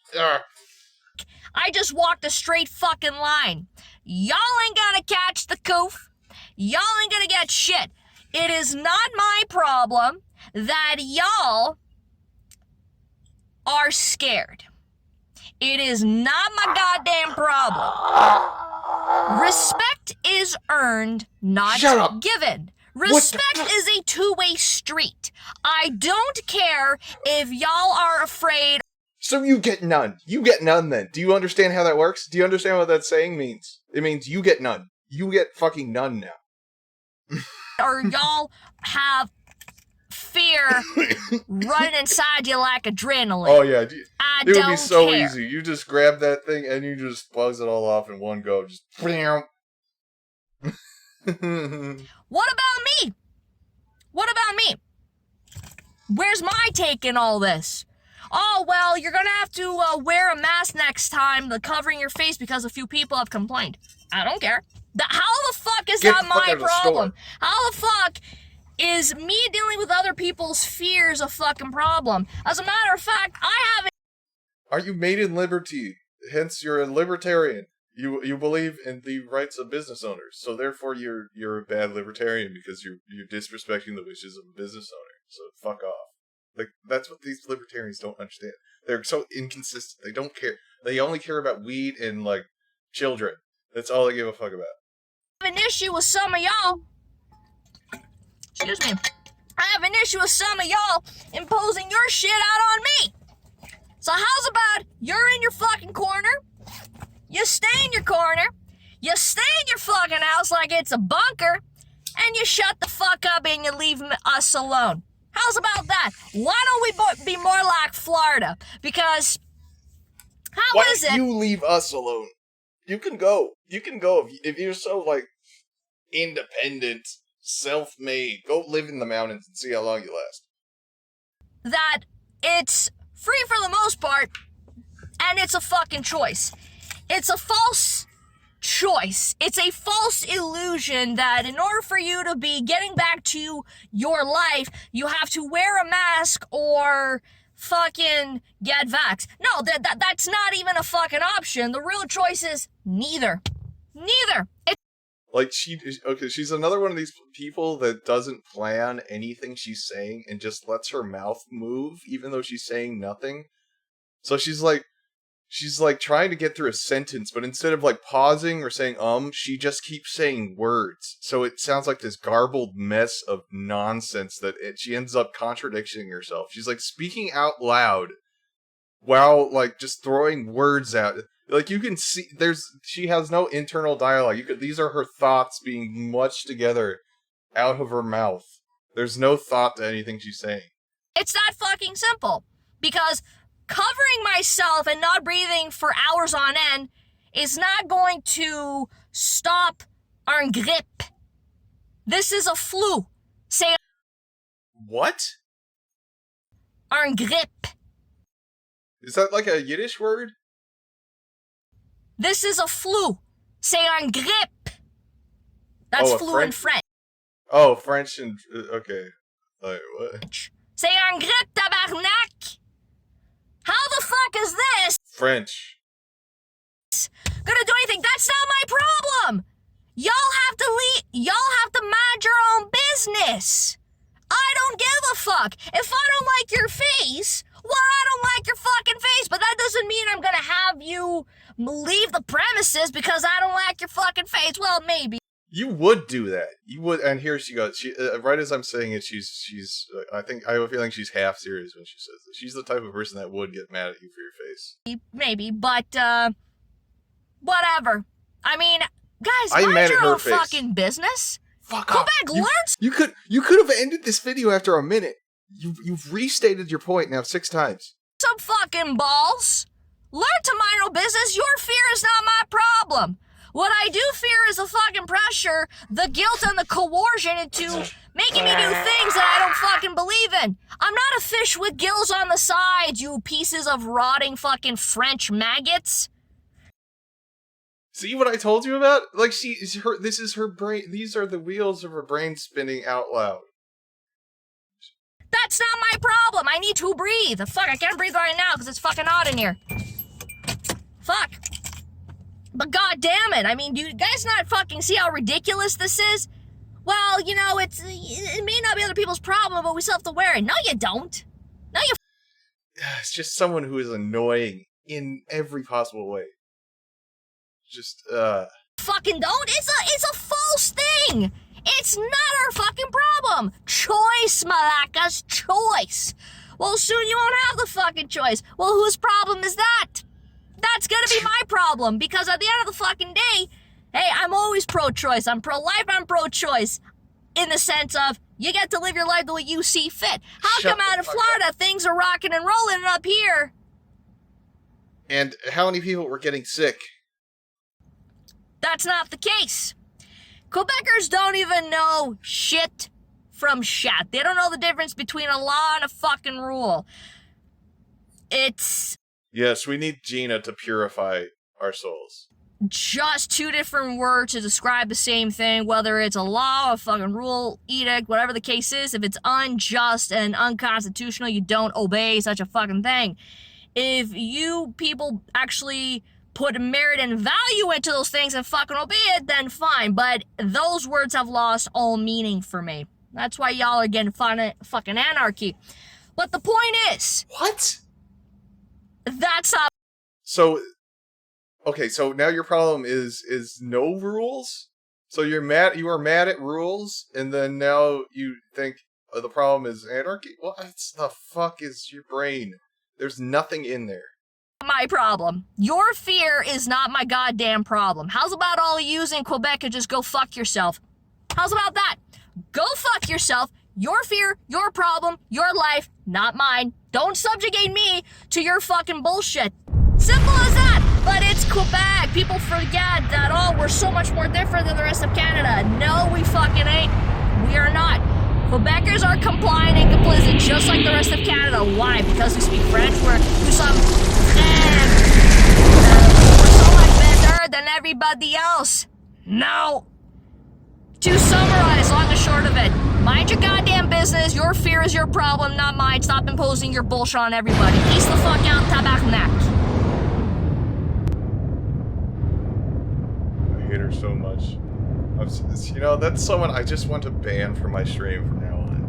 I just walked a straight fucking line. Y'all ain't gonna catch the coof. Y'all ain't gonna get shit. It is not my problem that y'all are scared. It is not my goddamn problem. Respect is earned, not given. Respect is a two-way street. I don't care if y'all are afraid. So you get none. You get none then. Do you understand how that works? Do you understand what that saying means? It means you get none. You get fucking none now. Or y'all have fear running inside you like adrenaline. Oh yeah, it would be so care. easy. You just grab that thing and you just buzz it all off in one go. Just What about me? What about me? Where's my take in all this? Oh, well, you're gonna have to wear a mask next time, covering your face because a few people have complained. I don't care. How the fuck is that my problem? How the fuck is me dealing with other people's fears a fucking problem? As a matter of fact, I haven't. Are you made in liberty? Hence, you're a libertarian. You believe in the rights of business owners, so therefore you're a bad libertarian because you're disrespecting the wishes of a business owner. So fuck off. Like, that's what these libertarians don't understand. They're so inconsistent. They don't care. They only care about weed and like children. That's all they give a fuck about. I have an issue with some of y'all. Excuse me. I have an issue with some of y'all imposing your shit out on me. So how's about you're in your fucking corner, you stay in your corner, you stay in your fucking house like it's a bunker, and you shut the fuck up and you leave us alone. How's about that? Why don't we be more like Florida? Because how is it? Why don't you leave us alone? You can go. You can go if you're so like independent, self-made. Go live in the mountains and see how long you last. That it's free for the most part, and it's a fucking choice. It's a false choice. It's a false illusion that in order for you to be getting back to your life, you have to wear a mask or fucking get vaxxed. No, that's not even a fucking option. The real choice is neither. Neither. Like, she's another one of these people that doesn't plan anything she's saying and just lets her mouth move even though she's saying nothing. So she's like trying to get through a sentence, but instead of like pausing or saying she just keeps saying words. So it sounds like this garbled mess of nonsense that she ends up contradicting herself. She's like speaking out loud while like just throwing words out. Like you can see she has no internal dialogue. These are her thoughts being munched together out of her mouth. There's no thought to anything she's saying. It's that fucking simple. Because covering myself and not breathing for hours on end is not going to stop un grippe. This is a flu. Say what? Un grippe. Is that like a Yiddish word? This is a flu. C'est un grippe. That's flu in French. Oh, French and okay. Like what? C'est un grippe, tabarnak. How the fuck is this? French. Gonna do anything? That's not my problem. Y'all have to mind your own business. I don't give a fuck. If I don't like your face, Well, I don't like your fucking face, but that doesn't mean I'm gonna have you leave the premises because I don't like your fucking face. Well, maybe. You would do that. You would, and here she goes. She right as I'm saying it, she's. I have a feeling she's half serious when she says this. She's the type of person that would get mad at you for your face. Maybe, but whatever. I mean, guys, I'm mind mad your at her own face. fucking business. Fuck Go off. back, learn. You could have ended this video after a minute. You've restated your point now 6 times. Some fucking balls. Learn to mind your own business. Your fear is not my problem. What I do fear is the fucking pressure, the guilt, and the coercion into making me do things that I don't fucking believe in. I'm not a fish with gills on the sides, you pieces of rotting fucking French maggots. See what I told you about? Like, this is her brain. These are the wheels of her brain spinning out loud. That's not my problem. I need to breathe. Fuck, I can't breathe right now because it's fucking hot in here. Fuck. But god damn it, I mean, do you guys not fucking see how ridiculous this is? Well, you know, it may not be other people's problem, but we still have to wear it. No, you don't. No, you... It's just someone who is annoying in every possible way. Just, Fucking don't. It's a false thing. It's not our fucking problem. Choice, Malacas, choice. Well, soon you won't have the fucking choice. Well, whose problem is that? That's gonna be my problem, because at the end of the fucking day, hey, I'm always pro-choice. I'm pro-life, I'm pro-choice. In the sense of, you get to live your life the way you see fit. How come out of Florida, things are rocking and rolling, and up here? And how many people were getting sick? That's not the case. Quebecers don't even know shit from shat. They don't know the difference between a law and a fucking rule. It's... Yes, we need Gina to purify our souls. Just 2 different words to describe the same thing, whether it's a law, a fucking rule, edict, whatever the case is. If it's unjust and unconstitutional, you don't obey such a fucking thing. If you people actually put merit and value into those things and fucking obey it, then fine. But those words have lost all meaning for me. That's why y'all are getting fucking anarchy. But the point is... What? That's how... So, okay, so now your problem is no rules? So you are mad at rules, and then now you think the problem is anarchy? What the fuck is your brain? There's nothing in there. My problem. Your fear is not my goddamn problem. How's about all of yous in Quebec and just go fuck yourself? How's about that? Go fuck yourself. Your fear, your problem, your life, not mine. Don't subjugate me to your fucking bullshit. Simple as that. But it's Quebec. People forget that, oh, we're so much more different than the rest of Canada. No, we fucking ain't. We are not. Quebecers are compliant and complicit just like the rest of Canada. Why? Because we speak French? We're so much better than everybody else. No. To summarize, long and short of it, mind your goddamn business. Your fear is your problem, not mine. Stop imposing your bullshit on everybody. Peace the fuck out, tabarnak. I hate her so much. You know, that's someone I just want to ban from my stream from now on.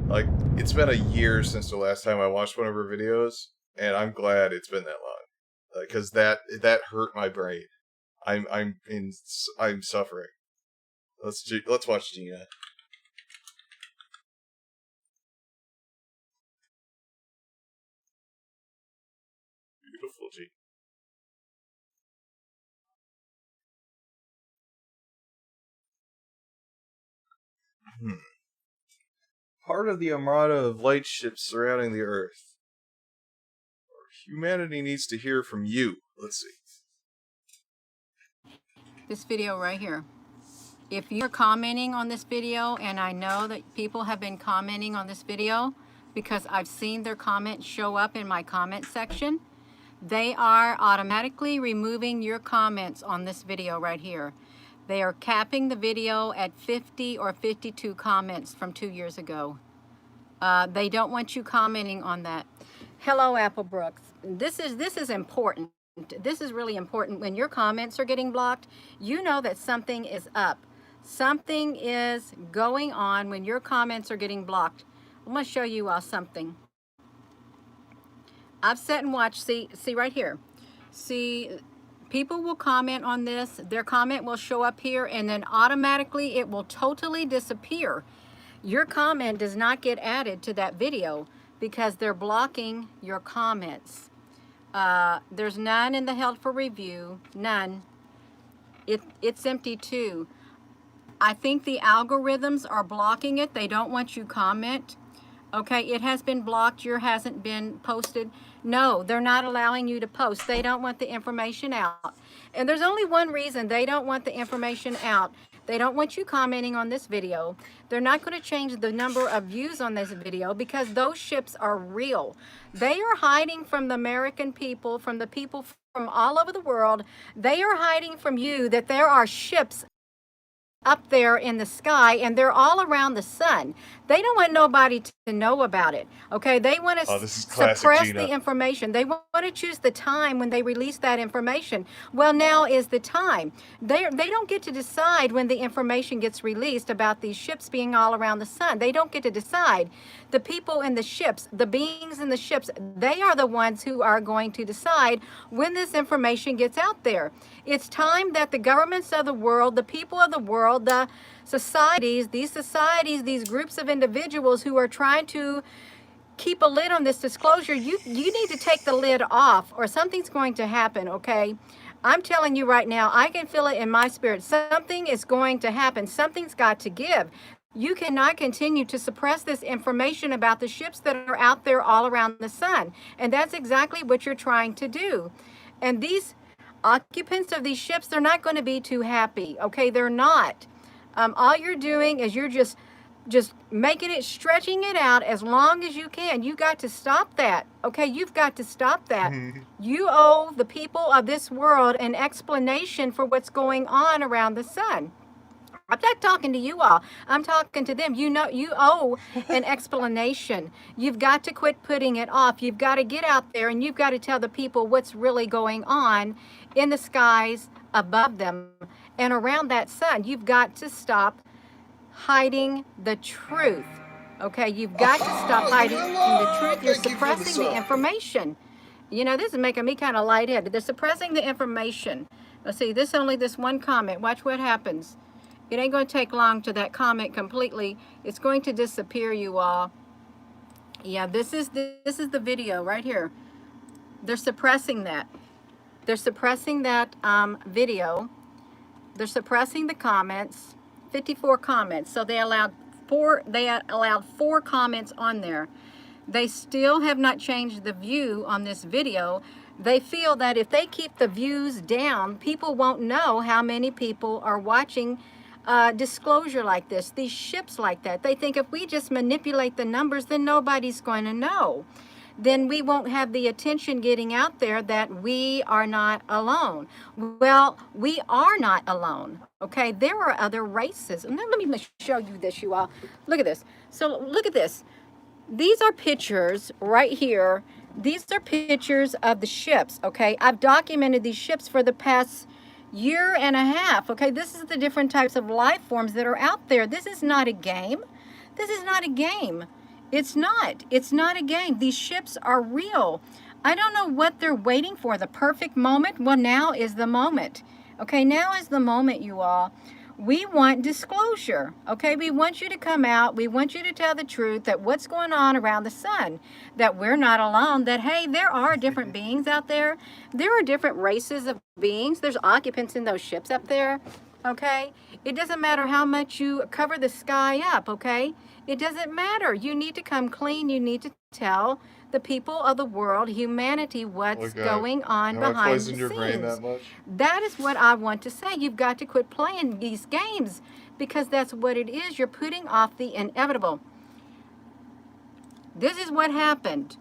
Like, it's been a year since the last time I watched one of her videos, and I'm glad it's been that long. Because that hurt my brain. I'm suffering. Let's watch Gina. Beautiful Gina. Part of the armada of light ships surrounding the Earth. Humanity needs to hear from you. Let's see. This video right here. If you're commenting on this video, and I know that people have been commenting on this video because I've seen their comments show up in my comment section, they are automatically removing your comments on this video right here. They are capping the video at 50 or 52 comments from 2 years ago. They don't want you commenting on that. Hello, Applebrooks. This is important. This is really important. When your comments are getting blocked, you know that something is up. Something is going on when your comments are getting blocked. I'm going to show you something. I've sat and watched. See right here. See, people will comment on this. Their comment will show up here, and then automatically it will totally disappear. Your comment does not get added to that video because they're blocking your comments. There's none in the held for review, none. It's empty too. I think the algorithms are blocking it. They don't want you comment. Okay, it has been blocked. Yours hasn't been posted. No, they're not allowing you to post. They don't want the information out. And there's only one reason they don't want the information out. They don't want you commenting on this video. They're not going to change the number of views on this video because those ships are real. They are hiding from the American people, from the people from all over the world. They are hiding from you that there are ships up there in the sky, and they're all around the sun. They don't want nobody to know about it. Okay, they want to suppress the information. They want to choose the time when they release that information. Well, now is the time. They don't get to decide when the information gets released about these ships being all around the sun. They don't get to decide. The people in the ships, the beings in the ships, they are the ones who are going to decide when this information gets out there. It's time that the governments of the world, the people of the world, the societies, these groups of individuals who are trying to keep a lid on this disclosure, you need to take the lid off or something's going to happen, okay? I'm telling you right now, I can feel it in my spirit. Something is going to happen. Something's got to give. You cannot continue to suppress this information about the ships that are out there all around the sun. And that's exactly what you're trying to do. And these occupants of these ships, they're not going to be too happy, okay? They're not. All you're doing is you're just making it, stretching it out as long as you can. You got to stop that, okay? You've got to stop that. You owe the people of this world an explanation for what's going on around the sun. I'm not talking to you all. I'm talking to them. You know, you owe an explanation. You've got to quit putting it off. You've got to get out there and you've got to tell the people what's really going on in the skies above them and around that sun. You've got to stop hiding the truth. Okay, you've got to stop hiding the truth. You're suppressing the information. You know, this is making me kind of lightheaded. They're suppressing the information. Let's see, this one comment. Watch what happens. It ain't going to take long to that comment completely. It's going to disappear, you all. Yeah, this is the video right here. They're suppressing that. They're suppressing that video. They're suppressing the comments. 54 comments. So they allowed four comments on there. They still have not changed the view on this video. They feel that if they keep the views down, people won't know how many people are watching disclosure like this, these ships like that. They think if we just manipulate the numbers, then nobody's going to know. Then we won't have the attention getting out there that we are not alone. Well, we are not alone, okay? There are other races. And then let me show you this, you all. Look at this. So look at this. These are pictures right here. These are pictures of the ships, okay? I've documented these ships for the past year and a half, okay? This is the different types of life forms that are out there. This is not a game. This is not a game. It's not. It's not a game. These ships are real. I don't know what they're waiting for, the perfect moment. Well, now is the moment. Okay, now is the moment, you all. We want disclosure, okay? We want you to come out. We want you to tell the truth that what's going on around the sun, that we're not alone, that, hey, there are different beings out there. There are different races of beings. There's occupants in those ships up there, okay? It doesn't matter how much you cover the sky up, okay? It doesn't matter. You need to come clean. You need to tell the people of the world, humanity, what's going on behind the scenes. That is what I want to say. You've got to quit playing these games because that's what it is. You're putting off the inevitable. This is what happened.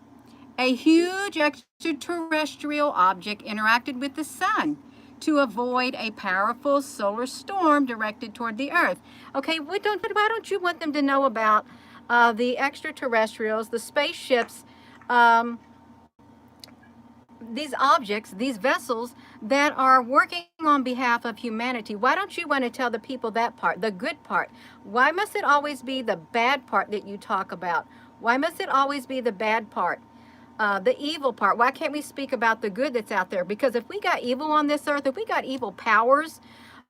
A huge extraterrestrial object interacted with the sun to avoid a powerful solar storm directed toward the Earth. Okay, why don't you want them to know about the extraterrestrials, the spaceships, these objects, these vessels that are working on behalf of humanity? Why don't you want to tell the people that part, the good part? Why must it always be the bad part that you talk about? Why must it always be the bad part? the evil part. Why can't we speak about the good that's out there? Because if we got evil on this earth, if we got evil powers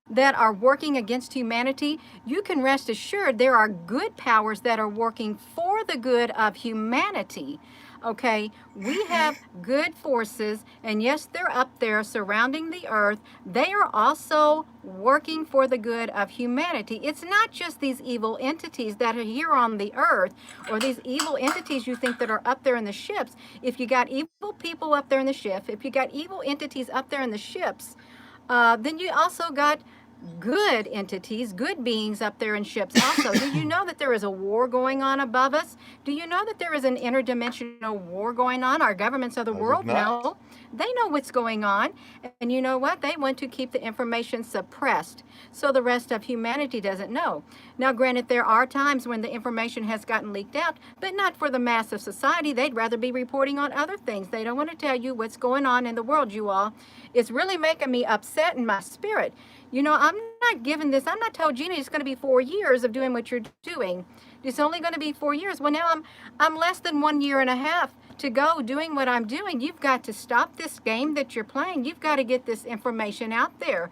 that are working against humanity, you can rest assured there are good powers that are working for the good of humanity. Okay, we have good forces, and yes, they're up there surrounding the earth. They are also working for the good of humanity. It's not just these evil entities that are here on the earth, or these evil entities you think that are up there in the ships. If you got evil people up there in the ship, if you got evil entities up there in the ships, then you also got good entities, good beings up there in ships also. Do you know that there is a war going on above us? Do you know that there is an interdimensional war going on? Our governments of the world know. They know what's going on. And you know what? They want to keep the information suppressed so the rest of humanity doesn't know. Now, granted, there are times when the information has gotten leaked out, but not for the mass of society. They'd rather be reporting on other things. They don't want to tell you what's going on in the world, you all. It's really making me upset in my spirit. You know, I'm not giving this, I'm not telling Gina it's going to be 4 years of doing what you're doing. It's only going to be 4 years. Well, now I'm less than 1.5 years to go doing what I'm doing. You've got to stop this game that you're playing. You've got to get this information out there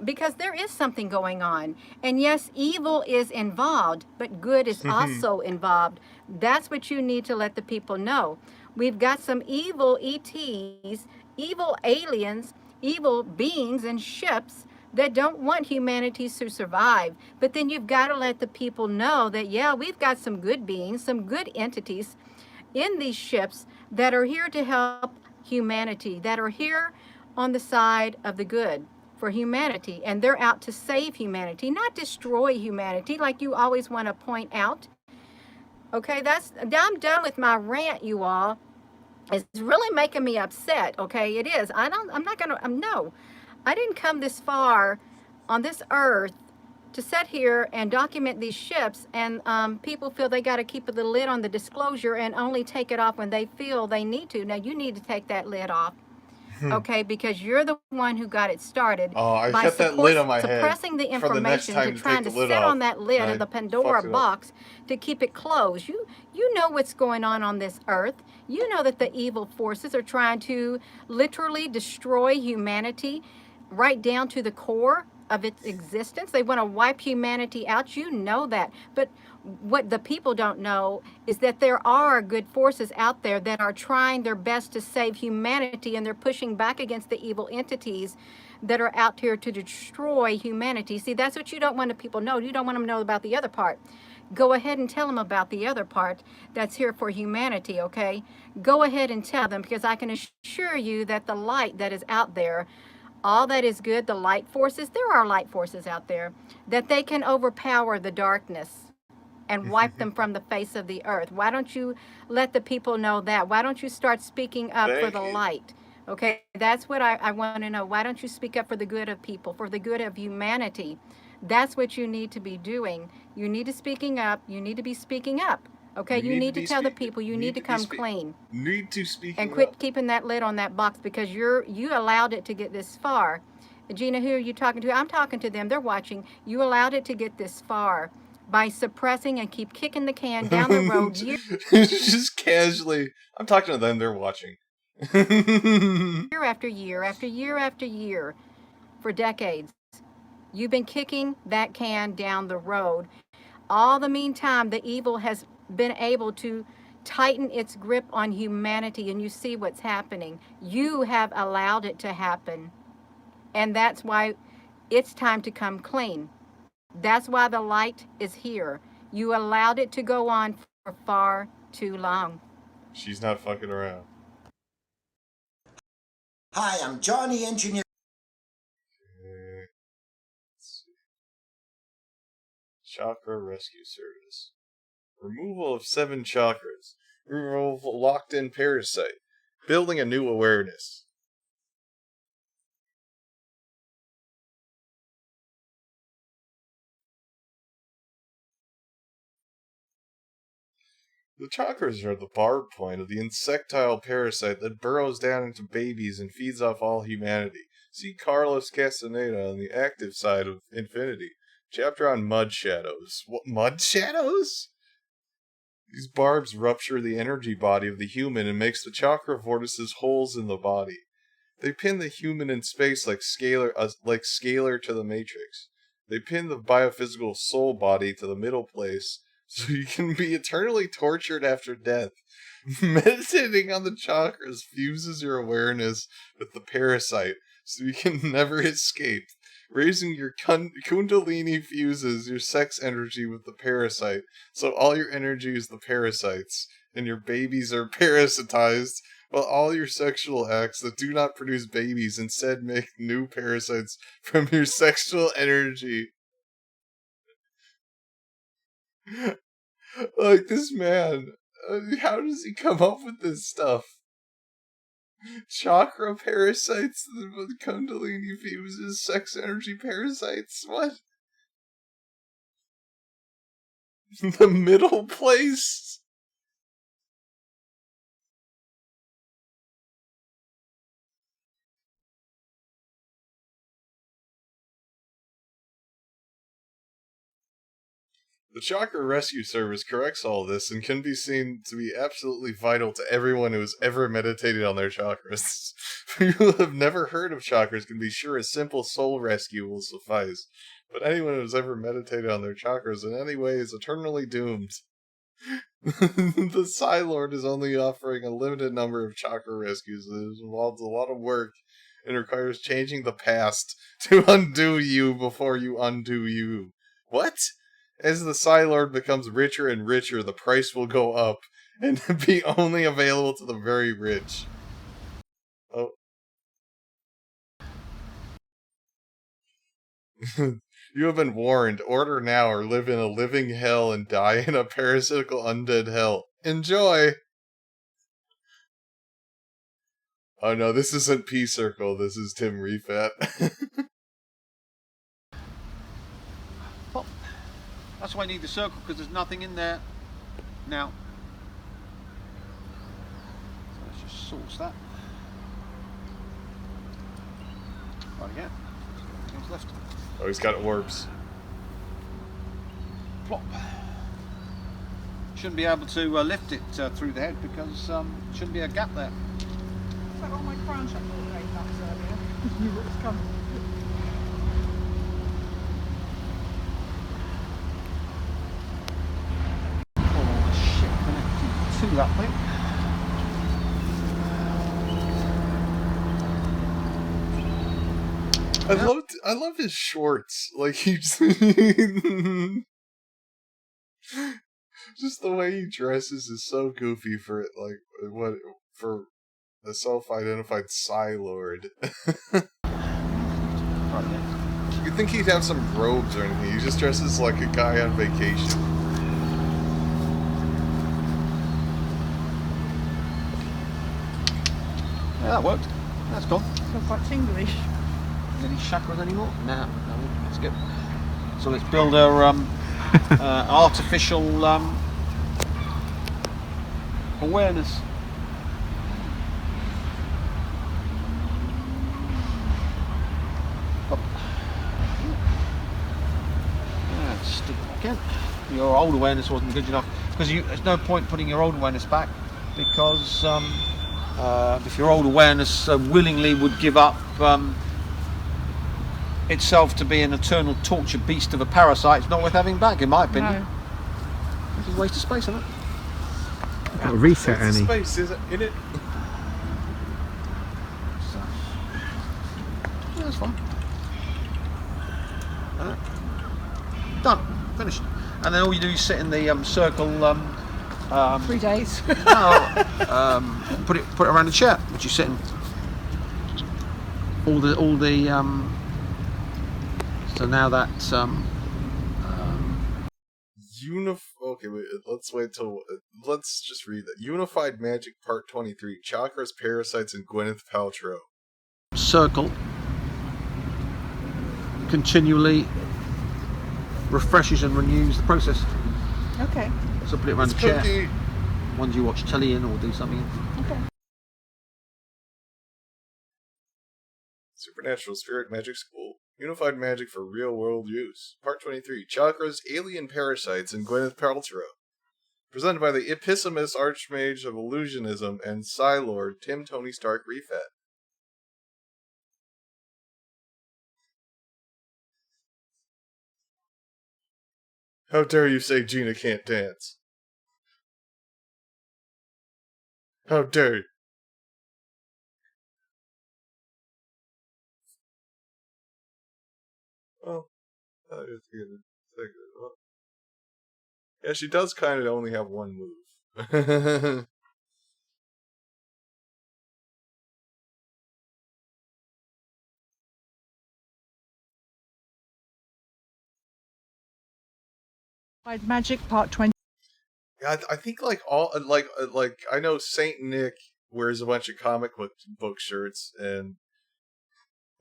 because there is something going on. And yes, evil is involved, but good is also involved. That's what you need to let the people know. We've got some evil ETs, evil aliens, evil beings and ships that don't want humanity to survive. But then you've got to let the people know that, yeah, we've got some good beings, some good entities in these ships that are here to help humanity, that are here on the side of the good for humanity. And they're out to save humanity, not destroy humanity like you always want to point out. Okay, I'm done with my rant, you all. It's really making me upset, okay? It is. No. I didn't come this far on this earth to sit here and document these ships, and people feel they got to keep the lid on the disclosure and only take it off when they feel they need to. Now, you need to take that lid off, okay? Because you're the one who got it started. Oh, I got that lid on my head. Suppressing the information, to trying to sit on that lid of the Pandora box to keep it closed. You know what's going on this earth. You know that the evil forces are trying to literally destroy humanity right down to the core of its existence. They want to wipe humanity out. You know that. But what the people don't know is that there are good forces out there that are trying their best to save humanity, and they're pushing back against the evil entities that are out here to destroy humanity. See, that's what you don't want the people know. You don't want them to know about the other part. Go ahead and tell them about the other part that's here for humanity, okay? Go ahead and tell them, because I can assure you that the light that is out there, all that is good, the light forces, there are light forces out there, that they can overpower the darkness and wipe them from the face of the earth. Why don't you let the people know that? Why don't you start speaking up for the light? Okay, that's what I want to know. Why don't you speak up for the good of people, for the good of humanity? That's what you need to be doing. You need to speaking up. You need to be speaking up. Okay, you need to tell the people. You need to come clean. Need to speak and quit keeping that lid on that box, because you allowed it to get this far. Gina, who are you talking to? I'm talking to them. They're watching. You allowed it to get this far by suppressing and keep kicking the can down the road. Just casually. I'm talking to them. They're watching. Year after year after year after year for decades. You've been kicking that can down the road. All the meantime, the evil has been able to tighten its grip on humanity, and you see what's happening. You have allowed it to happen. And that's why it's time to come clean. That's why the light is here. You allowed it to go on for far too long. She's not fucking around. Hi, I'm Johnny Engineer. Chakra Rescue Service. Removal of 7 chakras. Removal locked-in parasite. Building a new awareness. The chakras are the barb point of the insectile parasite that burrows down into babies and feeds off all humanity. See Carlos Castaneda on the active side of Infinity. Chapter on Mud Shadows. What, Mud Shadows? These barbs rupture the energy body of the human and makes the chakra vortices holes in the body. They pin the human in space like scalar to the Matrix. They pin the biophysical soul body to the middle place, so you can be eternally tortured after death. Meditating on the chakras fuses your awareness with the parasite, so you can never escape. Raising your kundalini fuses your sex energy with the parasite, so all your energy is the parasites, and your babies are parasitized, while all your sexual acts that do not produce babies instead make new parasites from your sexual energy. Like, this man, how does he come up with this stuff? Chakra parasites, the kundalini fuses, sex energy parasites, what? The middle place? The Chakra Rescue Service corrects all this and can be seen to be absolutely vital to everyone who has ever meditated on their chakras. People who have never heard of chakras can be sure a simple soul rescue will suffice, but anyone who has ever meditated on their chakras in any way is eternally doomed. The Psy Lord is only offering a limited number of chakra rescues. It involves a lot of work and requires changing the past to undo you before you undo you. What? As the Psy Lord becomes richer and richer, the price will go up and be only available to the very rich. Oh. You have been warned. Order now or live in a living hell and die in a parasitical undead hell. Enjoy! Oh no, this isn't P-Circle, this is Tim Refat. That's why I need the circle, because there's nothing in there now. So let's just source that. Right again. What's left? Oh, he's got orbs. Plop. Shouldn't be able to lift it through the head because shouldn't be a gap there. It's like all my crown shot right earlier. You knew what was coming. To that thing. I love his shorts. Like, he just the way he dresses is so goofy for it. Like, what for the self-identified Psy Lord. You'd think he'd have some robes or anything. He just dresses like a guy on vacation. Yeah, that worked. That's gone. Feel quite tinglish. Any chakras anymore? No, that's good. So let's build our artificial awareness. Up. Yeah, stick it again. Your old awareness wasn't good enough because there's no point putting your old awareness back because if your old awareness willingly would give up itself to be an eternal torture beast of a parasite, it's not worth having back, in my opinion. No. It's a waste of space, isn't it? Got a reset, What's the Annie. space is it in it? So, yeah, that's fine. Done. Finished. And then all you do is sit in the circle. 3 days. Put it around the chair which you sit in. All the so now that okay, wait, let's just read that. Unified Magic Part 23, Chakras, Parasites, and Gwyneth Paltrow. circle continually refreshes and renews the process. Okay. So put it around the chair. Ones you watch telly in or do something in. Okay. Supernatural Spirit Magic School. Unified Magic for Real World Use. Part 23, Chakras, Alien Parasites, and Gwyneth Paltrow. Presented by the Epissimus Archmage of Illusionism and Psylord, Tim Tony Stark Refat. How dare you say Gina can't dance? How dare you? Well, yeah, she does kind of only have one move. Magic Part 20. Yeah, I think like all like I know Saint Nick wears a bunch of comic book shirts, and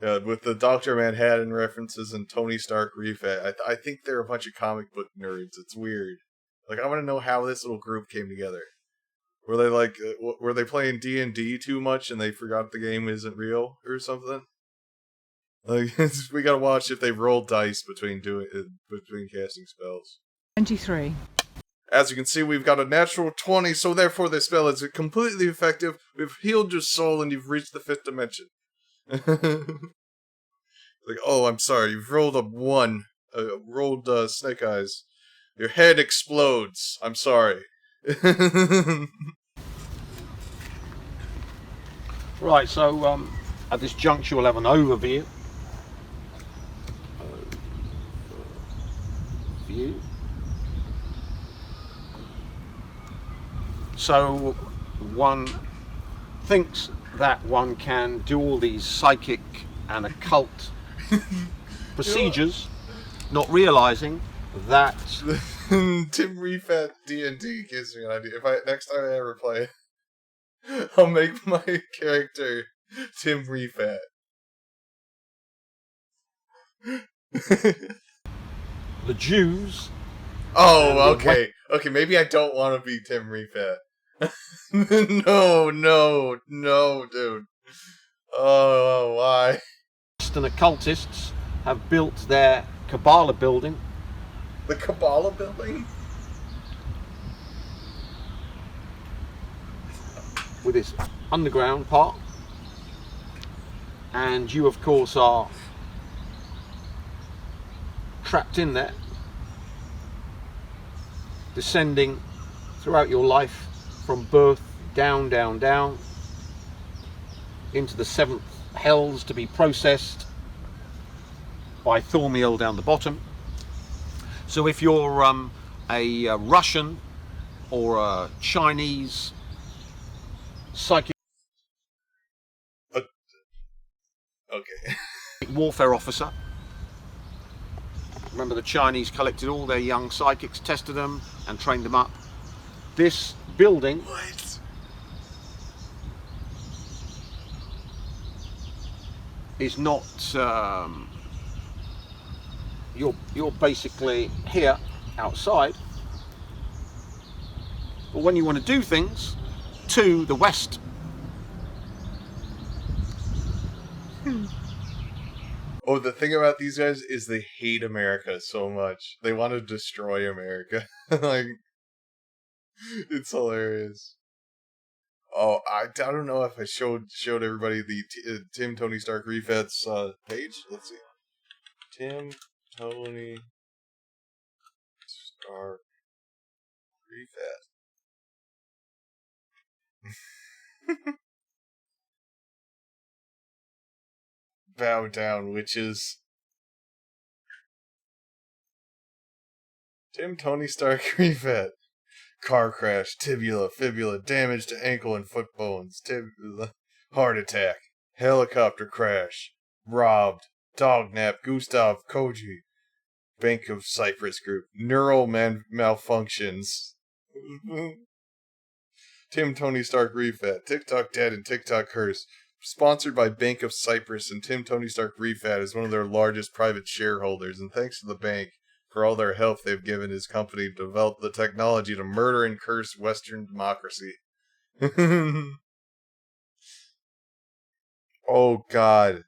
with the Dr. Manhattan references and Tony Stark Refat. I think they're a bunch of comic book nerds. It's weird. Like, I want to know how this little group came together. Were they like were they playing D&D too much and they forgot the game isn't real or something? Like, we gotta watch if they roll dice between casting spells. 23. As you can see, we've got a natural 20, so therefore this spell is completely effective. We've healed your soul and you've reached the 5th dimension. Like, oh, I'm sorry, you've rolled a 1. Rolled Snake Eyes. Your head explodes. I'm sorry. Right, so at this juncture we'll have an overview. So one thinks that one can do all these psychic and occult procedures, not realizing that Tim Refat D&D gives me an idea. Next time I ever play, I'll make my character Tim Refat. the Jews. Oh, okay. Okay, maybe I don't want to be Tim Refat. No, dude. Oh, why? And occultists have built their Kabbalah building. The Kabbalah building? With its underground part. And you, of course, are trapped in there, descending throughout your life from birth down into the 7th hells to be processed by Thaumiel down the bottom. So if you're a Russian or a Chinese psychic warfare officer, remember the Chinese collected all their young psychics, tested them and trained them up. This building is not you're basically here outside, but when you want to do things to the west, oh, the thing about these guys is they hate America so much. They want to destroy America. Like, it's hilarious. Oh, I don't know if I showed everybody the Tim Tony Stark Refat's page. Let's see. Tim Tony Stark Refat. Bow down, witches. Tim Tony Stark Refat. Car crash, tibula, fibula, damage to ankle and foot bones, heart attack, helicopter crash, robbed, dognap, Gustav Koji, Bank of Cyprus Group, neural malfunctions. Tim Tony Stark Refat, TikTok dead and TikTok cursed. Sponsored by Bank of Cyprus, and Tim Tony Stark Refat is one of their largest private shareholders, and thanks to the bank for all their help they've given his company to develop the technology to murder and curse Western democracy. Oh, God.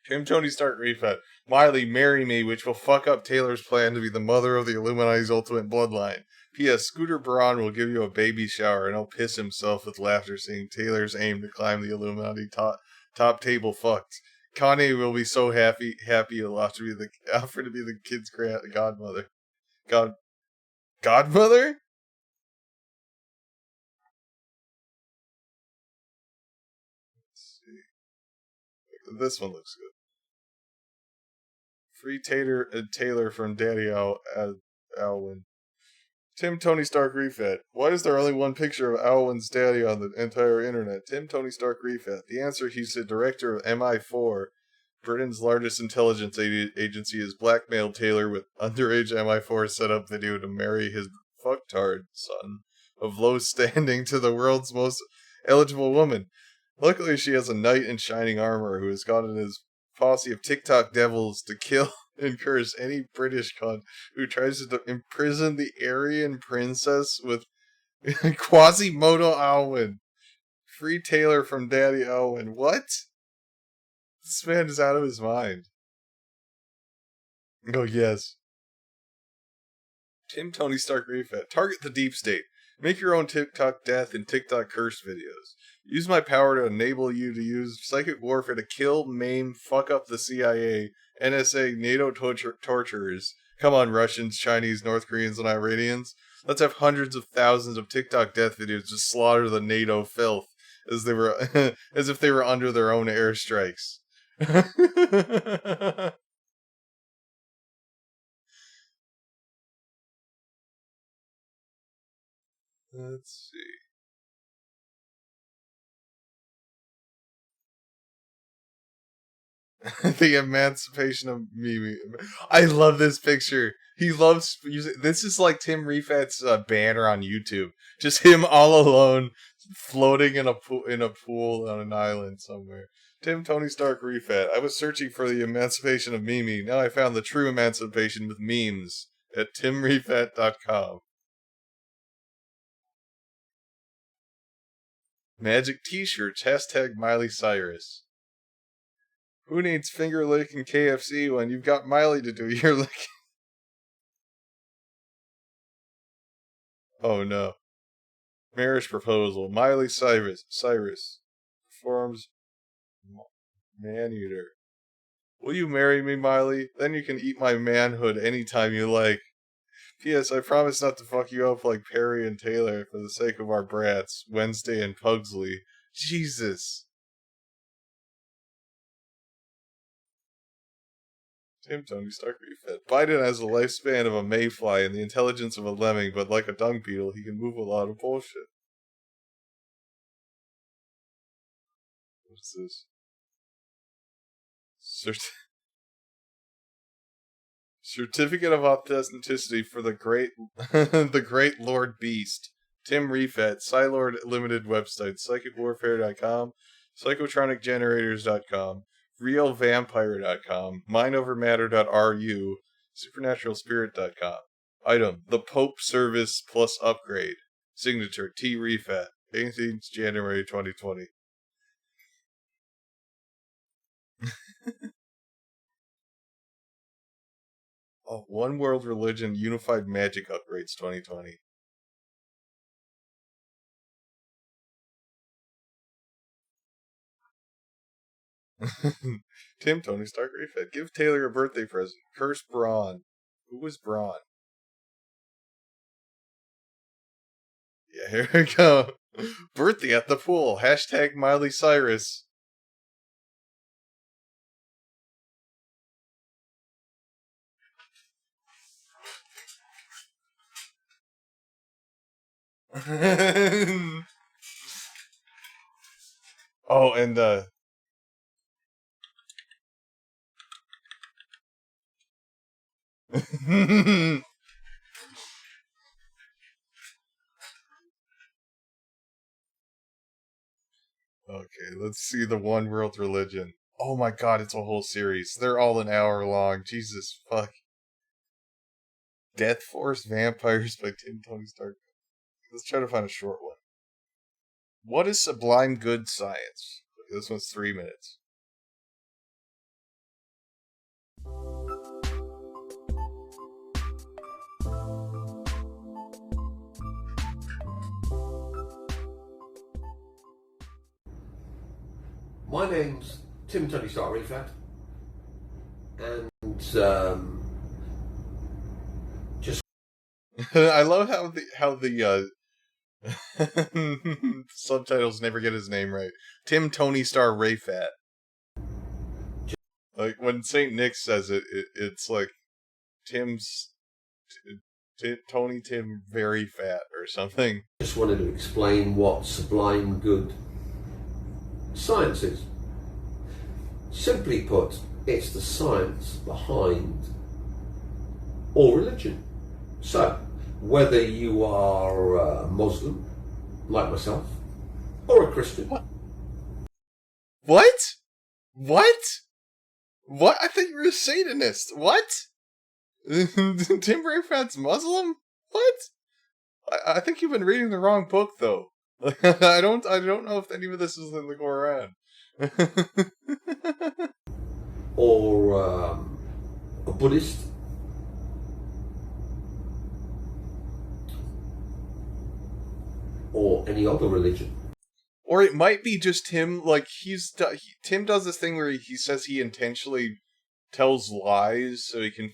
Tim Tony Stark Refat. Miley, marry me, which will fuck up Taylor's plan to be the mother of the Illuminati's ultimate bloodline. P.S. Scooter Braun will give you a baby shower and he'll piss himself with laughter seeing Taylor's aim to climb the Illuminati top table fucked. Kanye will be so happy he'll offer to be the kid's godmother. Godmother? Let's see. This one looks good. Free Taylor from Daddy Alwyn. Tim Tony Stark Refat. Why is there only one picture of Alwyn's daddy on the entire internet? Tim Tony Stark Refat. The answer, he's the director of MI4. Britain's largest intelligence agency has blackmailed Taylor with underage MI4 setup video to marry his fucktard son of low standing to the world's most eligible woman. Luckily, she has a knight in shining armor who has gotten his posse of TikTok devils to kill and curse any British cunt who tries to imprison the Aryan princess with Quasimodo Alwyn. Free Taylor from Daddy Alwyn. What? This man is out of his mind. Oh, yes. Tim Tony Stark Refat. Target the deep state. Make your own TikTok death and TikTok curse videos. Use my power to enable you to use psychic warfare to kill, maim, fuck up the CIA, NSA, NATO torturers. Come on, Russians, Chinese, North Koreans, and Iranians. Let's have hundreds of thousands of TikTok death videos to slaughter the NATO filth as if they were under their own airstrikes. Let's see. The emancipation of Mimi. I love this picture. He loves using. This is like Tim Refat's banner on YouTube. Just him all alone, floating in a pool on an island somewhere. Tim Tony Stark Refat. I was searching for the emancipation of Mimi. Now I found the true emancipation with memes at timrefat.com. Magic T-shirts. Hashtag Miley Cyrus. Who needs finger licking KFC when you've got Miley to do your licking? Oh no. Marriage proposal. Miley Cyrus performs man-eater. Will you marry me, Miley? Then you can eat my manhood anytime you like. P.S. I promise not to fuck you up like Perry and Taylor for the sake of our brats, Wednesday and Pugsley. Jesus. Tim Tony Stark Refit. Biden has the lifespan of a mayfly and the intelligence of a lemming, but like a dung beetle, he can move a lot of bullshit. What's this? Certificate of authenticity for the great Lord Beast. Tim Refat, Psylord Limited website, psychicwarfare.com, psychotronicgenerators.com, realvampire.com, mindovermatter.ru, supernaturalspirit.com. Item, the Pope Service plus upgrade. Signature, T. Refat, 18th January 2020. Oh, One World Religion Unified Magic Upgrades 2020. Tim Tony Stark Refit. Give Taylor a birthday present. Curse Braun. Who was Braun? Yeah, here we go. Birthday at the pool. Hashtag Miley Cyrus. Oh, and okay, let's see the One World Religion. Oh my god, it's a whole series. They're all an hour long. Jesus fuck. Death Force Vampires by Tim Tony Stark. Let's try to find a short one. What is Sublime Good Science? This one's 3 minutes. My name's Tim Tony Star Refat, and just I love how the subtitles never get his name right. Tim Tony Star Rayfat. Like when Saint Nick says it, it's like Tim's Tony Tim very fat or something. Just wanted to explain what sublime good science is. Simply put, it's the science behind all religion. So, whether you are a Muslim, like myself, or a Christian. What? I think you're a Satanist. What? Tim Rayfat's Muslim? What? I think you've been reading the wrong book, though. I don't know if any of this is in the Quran. Or a Buddhist. Or any other religion. Or it might be just him, like, Tim does this thing where he says he intentionally tells lies so he can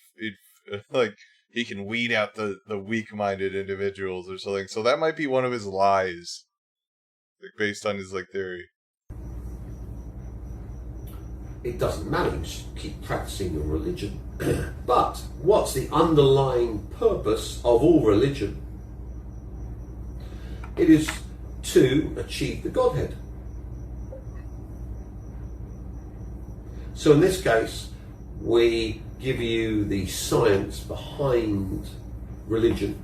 weed out the weak-minded individuals or something. So that might be one of his lies, like, based on his, like, theory. It doesn't matter, you just keep practicing your religion. But what's the underlying purpose of all religion? It is to achieve the Godhead. So in this case, we give you the science behind religion,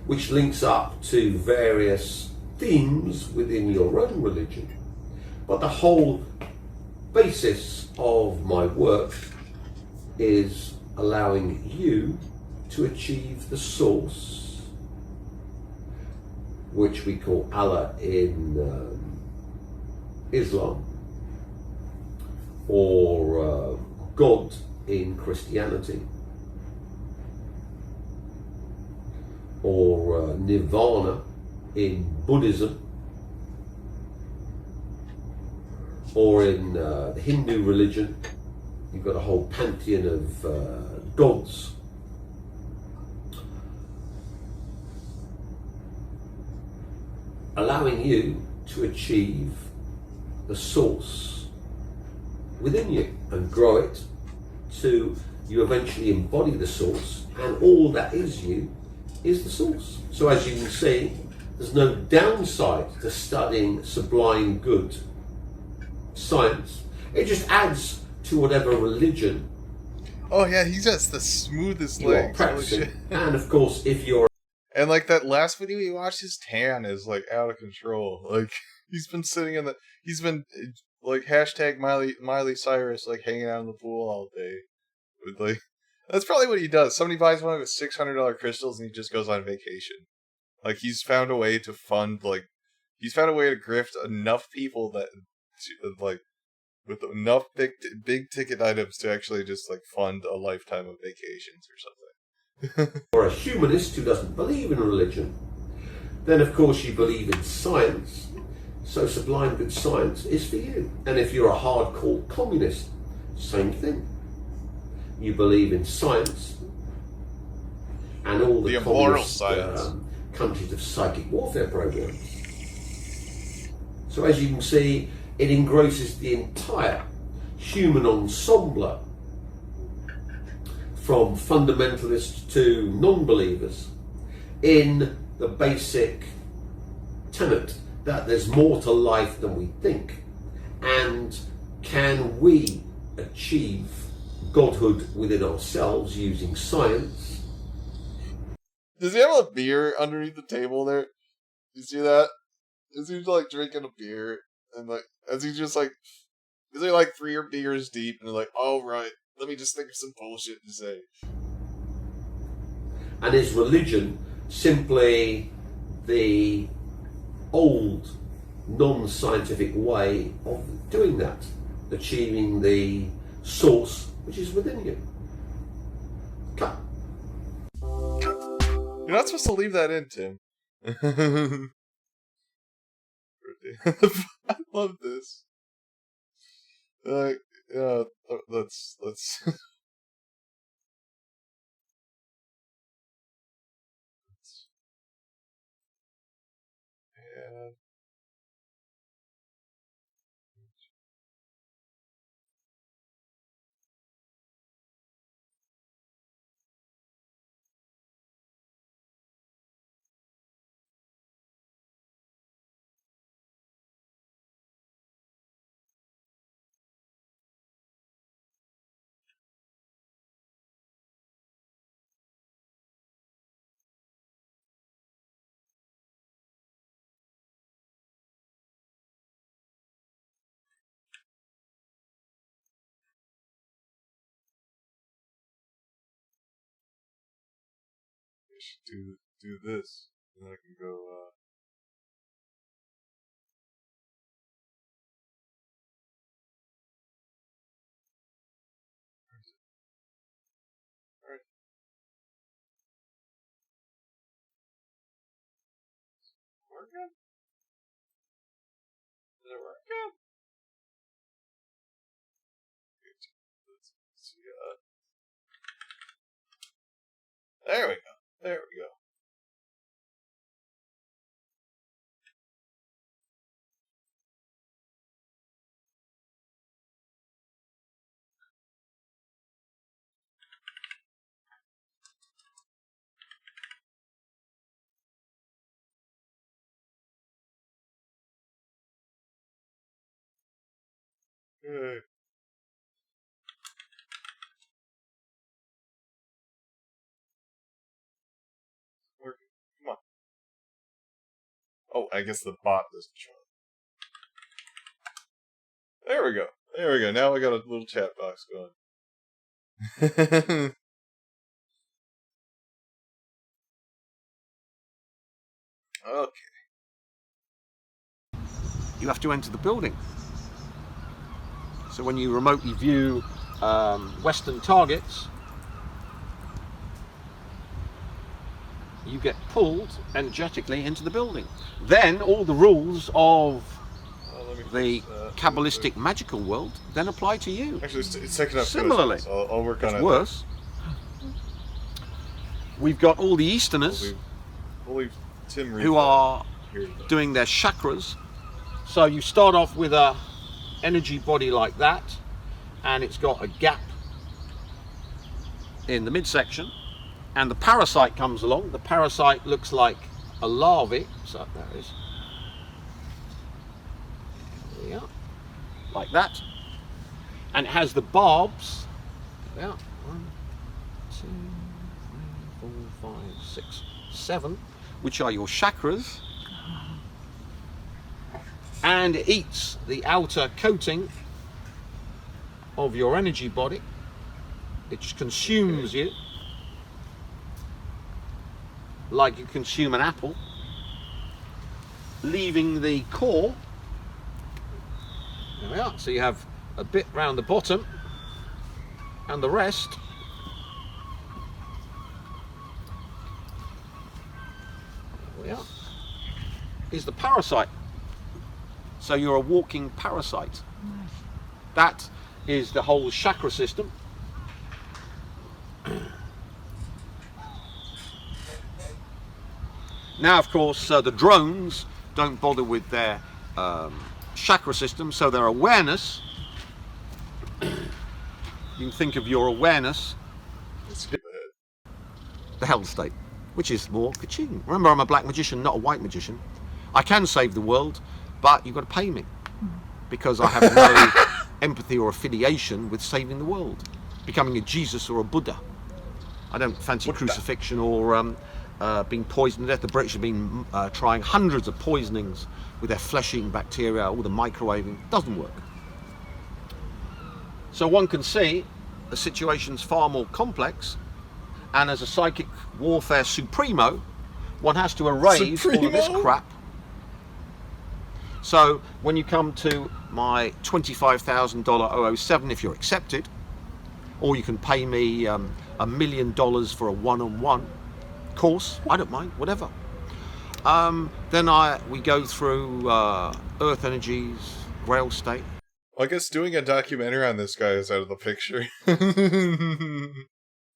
which links up to various themes within your own religion. But the whole basis of my work is allowing you to achieve the source, which we call Allah in Islam, or God in Christianity, or Nirvana in Buddhism, or in the Hindu religion. You've got a whole pantheon of gods. Allowing you to achieve the source within you and grow it to you eventually embody the source, and all that is you is the source. So as you can see, there's no downside to studying sublime good science. It just adds to whatever religion. Oh yeah, he's just the smoothest legs. Holy shit. And of course, if you're and like that last video we watched, his tan is like out of control. Like he's been like hashtag Miley Cyrus, like hanging out in the pool all day. With like that's probably what he does. Somebody buys one of his $600 crystals and he just goes on vacation. Like he's found a way to grift enough people that like with enough big ticket items to actually just like fund a lifetime of vacations or something. Or a humanist who doesn't believe in religion, then of course you believe in science. So sublime good science is for you. And if you're a hardcore communist, same thing. You believe in science and all the communist countries of psychic warfare programs. So as you can see, it engrosses the entire human ensemble, from fundamentalists to non-believers, in the basic tenet that there's more to life than we think. And can we achieve godhood within ourselves using science? Does he have a beer underneath the table there? You see that? Is he like drinking a beer? And like, is he like 3 beers deep and like, oh right, let me just think of some bullshit to say. And is religion simply the old, non-scientific way of doing that? Achieving the source which is within you. Cut. You're not supposed to leave that in, Tim. I love this. Let's. Yeah. I should do this, and then I can go. Alright. Working? Is it working? Let's see. There we go. There we go. Yay. Working. Come on. Oh, I guess the bot doesn't show up. There we go. There we go. Now we got a little chat box going. Okay. You have to enter the building. So when you remotely view Western targets, you get pulled energetically into the building. Then all the rules of the Kabbalistic magical world then apply to you. Actually, it's taking up. Similarly, so I'll work on it. Worse. We've got all the Easterners who are doing their chakras. So you start off with a energy body like that, and it's got a gap in the midsection, and the parasite comes along. The parasite looks like a larvae, so there it is. Yeah, like that, and it has the barbs. Yeah, 1, 2, 3, 4, 5, 6, 7, which are your chakras. And it eats the outer coating of your energy body. It consumes you like you consume an apple, leaving the core. There we are. So you have a bit round the bottom, and the rest there we are, is the parasite. So you're a walking parasite. Nice. That is the whole chakra system. Now, of course, the drones don't bother with their chakra system, so their awareness, you can think of your awareness, the hell state, which is more ka-ching. Remember, I'm a black magician, not a white magician. I can save the world, but you've got to pay me, because I have no empathy or affiliation with saving the world, becoming a Jesus or a Buddha. I don't fancy crucifixion or being poisoned to death. The British have been trying hundreds of poisonings with their flesh-eating bacteria, all the microwaving. Doesn't work. So one can see the situation's far more complex, and as a psychic warfare supremo, one has to erase all of this crap. So when you come to my $25,000 007, if you're accepted, or you can pay me $1 million for a one-on-one course, I don't mind, whatever. Then we go through Earth Energies, Grail State. Well, I guess doing a documentary on this guy is out of the picture.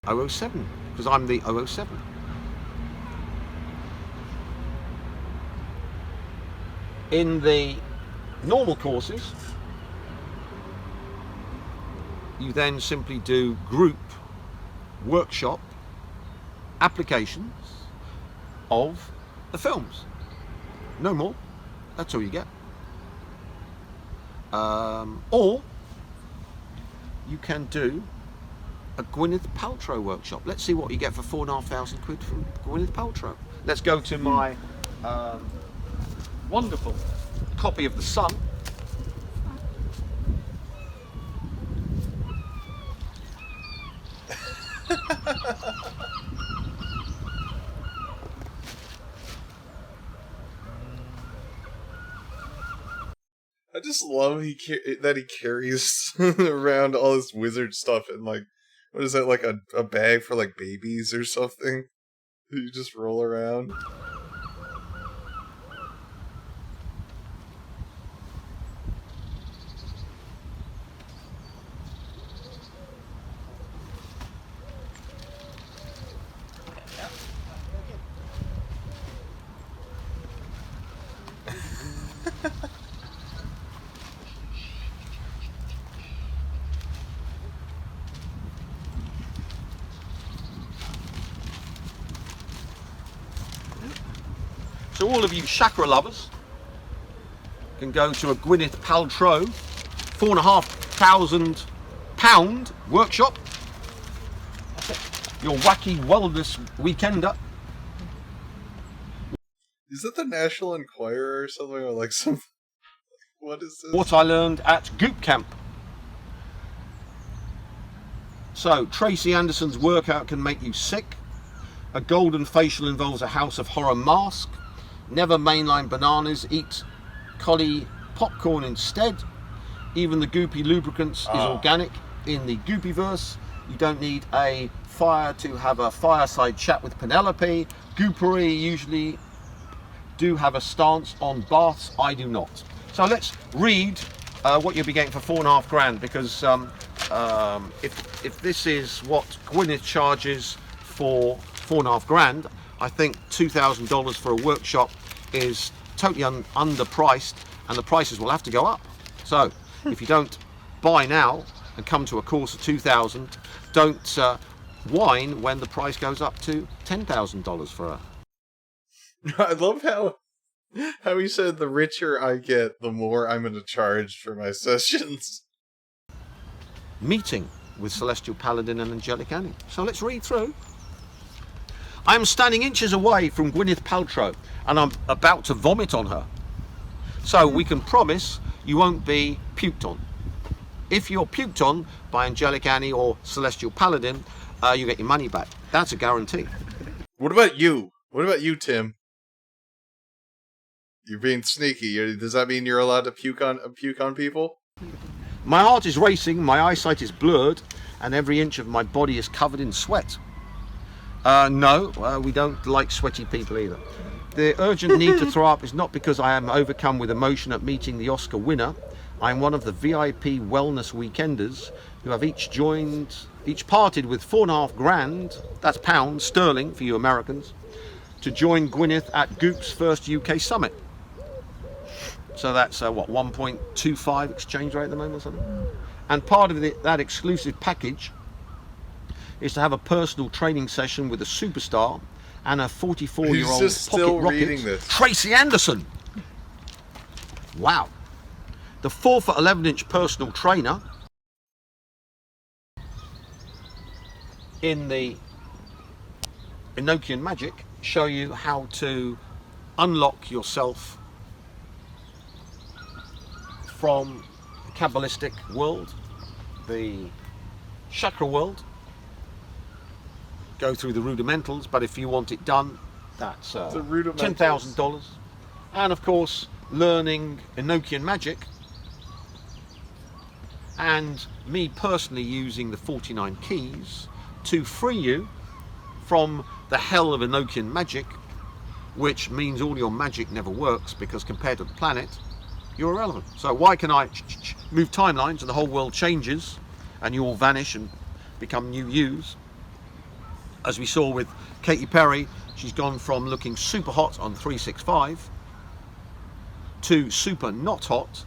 007, because I'm the 007. In the normal courses, you then simply do group workshop applications of the films. No more. That's all you get. Or you can do a Gwyneth Paltrow workshop. Let's see what you get for £4,500 from Gwyneth Paltrow. Let's go to my wonderful copy of The Sun. I just love that he carries around all this wizard stuff in, like, what is that, like a bag for like babies or something? You just roll around. So all of you chakra lovers can go to a Gwyneth Paltrow £4,500 workshop. Your wacky wellness weekender. Is that the National Enquirer or something, or like some? What is this? What I learned at Goop Camp. So Tracy Anderson's workout can make you sick. A golden facial involves a House of Horror mask. Never mainline bananas, eat collie popcorn instead. Even the goopy lubricants is organic in the Goopyverse. You don't need a fire to have a fireside chat with Penelope. Goopery usually do have a stance on baths. I do not. So let's read what you'll be getting for £4,500, because if this is what Gwyneth charges for £4,500, I think $2,000 for a workshop is totally underpriced, and the prices will have to go up. So if you don't buy now and come to a course of $2,000, don't whine when the price goes up to $10,000 for a. I love how he said the richer I get, the more I'm going to charge for my sessions. Meeting with Celestial Paladin and Angelic Annie. So let's read through. I am standing inches away from Gwyneth Paltrow and I'm about to vomit on her. So we can promise you won't be puked on. If you're puked on by Angelic Annie or Celestial Paladin, you get your money back. That's a guarantee. What about you? What about you, Tim? You're being sneaky. Does that mean you're allowed to puke on people? My heart is racing, my eyesight is blurred, and every inch of my body is covered in sweat. No, we don't like sweaty people either. The urgent need to throw up is not because I am overcome with emotion at meeting the Oscar winner. I'm one of the VIP wellness weekenders who have each parted with £4,500, that's pounds sterling for you Americans, to join Gwyneth at Goop's first UK summit. So that's what, 1.25 exchange rate at the moment or something? And part of that exclusive package is to have a personal training session with a superstar and a 44-year-old pocket rocket, Tracy Anderson. Wow. The 4'11" personal trainer in the Enochian Magic show you how to unlock yourself from the Kabbalistic world, the chakra world. Go through the rudimentals, but if you want it done, that's $10,000. And of course, learning Enochian Magic, and me personally using the 49 keys to free you from the hell of Enochian Magic which means all your magic never works, because compared to the planet, you're irrelevant. So why can I move timelines and the whole world changes and you all vanish and become new yous? As we saw with Katy Perry, she's gone from looking super hot on 365 to super not hot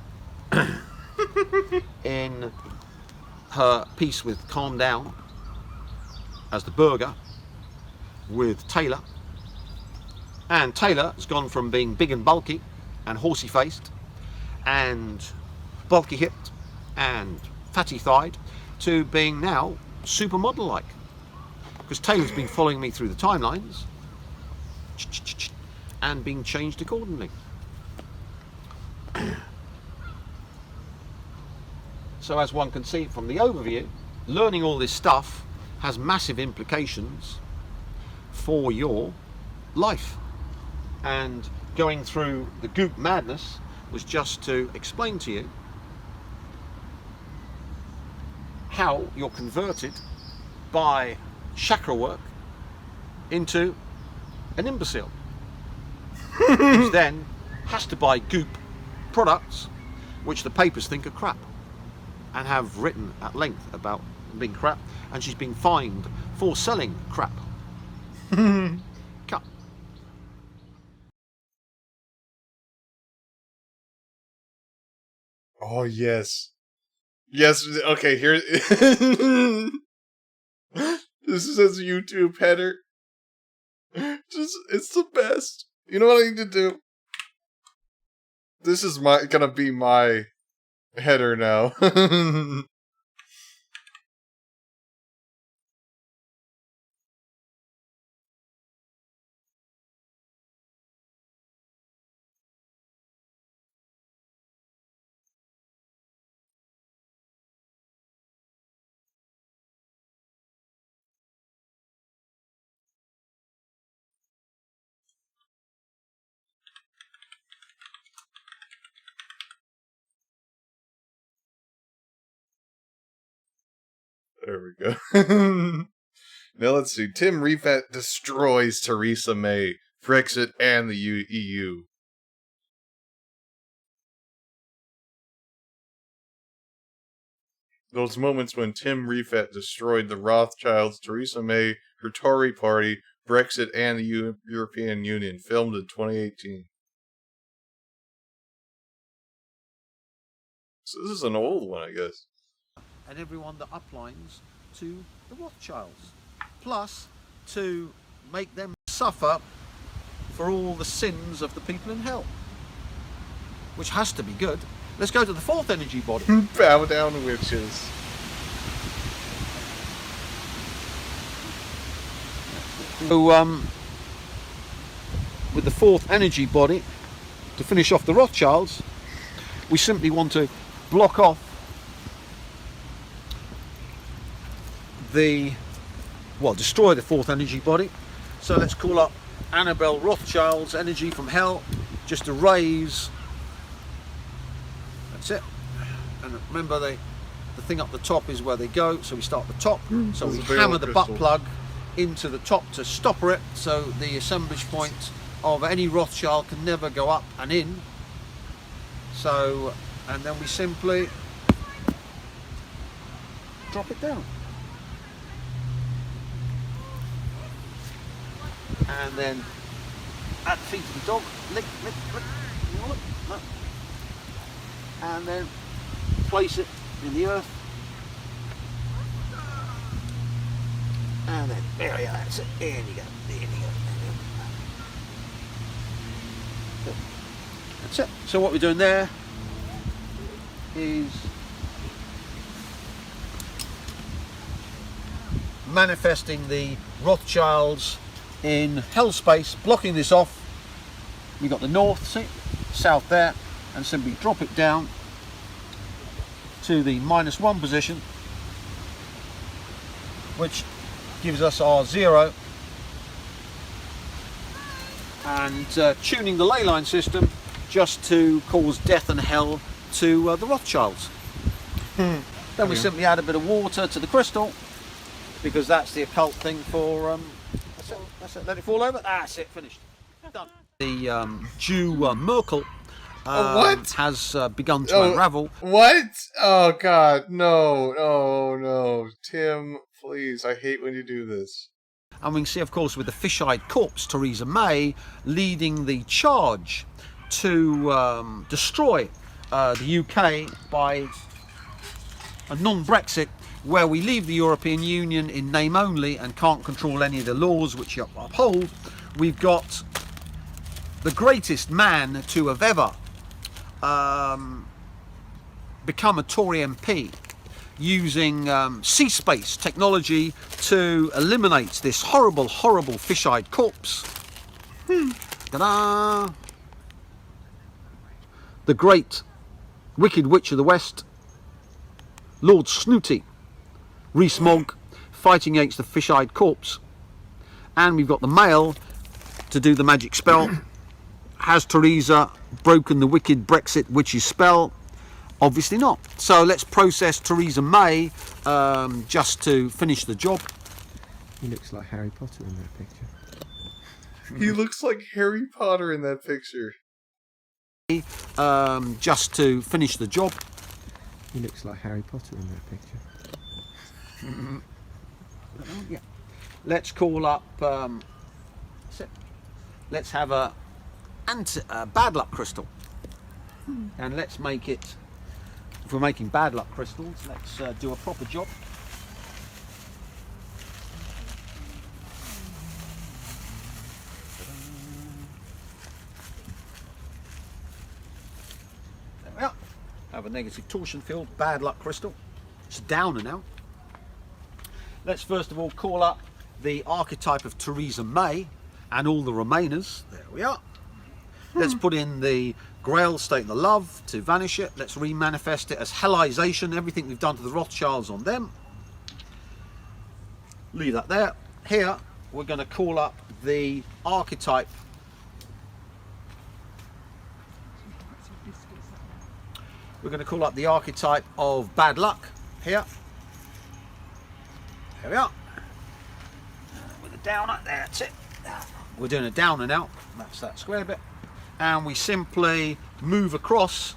in her piece with Calm Down as the burger with Taylor. And Taylor has gone from being big and bulky and horsey faced and bulky hipped and fatty thighed to being now supermodel like, because Taylor's been following me through the timelines and being changed accordingly. So as one can see from the overview, learning all this stuff has massive implications for your life. And going through the Goop madness was just to explain to you how you're converted by chakra work into an imbecile, who then has to buy Goop products which the papers think are crap and have written at length about being crap, and she's been fined for selling crap. Cut. Oh yes. Yes, okay, here this is his YouTube header. It's the best. You know what I need to do? This is gonna be my header now. There we go. Now let's see. Tim Rifaat destroys Theresa May, Brexit, and the EU. Those moments when Tim Rifaat destroyed the Rothschilds, Theresa May, her Tory party, Brexit, and the European Union, filmed in 2018. So this is an old one, I guess. And everyone that uplines to the Rothschilds, plus to make them suffer for all the sins of the people in hell, which has to be good. Let's go to the fourth energy body. Bow down, witches. So with the fourth energy body, to finish off the Rothschilds, we simply want to block off destroy the fourth energy body. So let's call up Annabelle Rothschild's energy from hell, just to raise. That's it. And remember, the thing up the top is where they go, so we start at the top. So we hammer the butt plug into the top to stopper it, so the assemblage point of any Rothschild can never go up and in. So, and then we simply drop it down. And then at the feet of the dog, lick, and then place it in the earth, and then there you go, that's it, there you go, there you go. That's it. So what we're doing there is manifesting the Rothschilds in hell space, blocking this off. We got the north, see, south there, and simply drop it down to the -1 position, which gives us our 0, and tuning the ley line system just to cause death and hell to the Rothschilds. Then we simply add a bit of water to the crystal, because that's the occult thing for that's it, let it fall over, that's it, finished, done. The Jew Merkel has begun to unravel. What? Oh God, no, Tim, please! I hate when you do this. And we can see, of course, with the fish-eyed corpse, Theresa May leading the charge to destroy the UK by a non-Brexit, where we leave the European Union in name only and can't control any of the laws which you uphold. We've got the greatest man to have ever become a Tory MP, using sea-space technology to eliminate this horrible, horrible fish-eyed corpse. Ta-da! The great Wicked Witch of the West, Lord Snooty, Rees-Mogg, fighting against the fish-eyed corpse. And we've got the male to do the magic spell. Has Theresa broken the wicked Brexit witch's spell? Obviously not. So let's process Theresa May just to finish the job. He looks like Harry Potter in that picture. He looks like Harry Potter in that picture. Just to finish the job. He looks like Harry Potter in that picture. Yeah. Let's call up. Let's have a bad luck crystal, and let's make it. If we're making bad luck crystals, let's do a proper job. There we are. Have a negative torsion field, bad luck crystal. It's downer now. Let's first of all call up the archetype of Theresa May and all the Remainers. There we are. Let's put in the Grail, State the Love to vanish it. Let's remanifest it as Hellization, everything we've done to the Rothschilds on them. Leave that there. Here, we're going to call up the archetype. We're going to call up the archetype of Bad Luck here. There we are. With a downer, that's it. We're doing a downer now. That's that square bit. And we simply move across.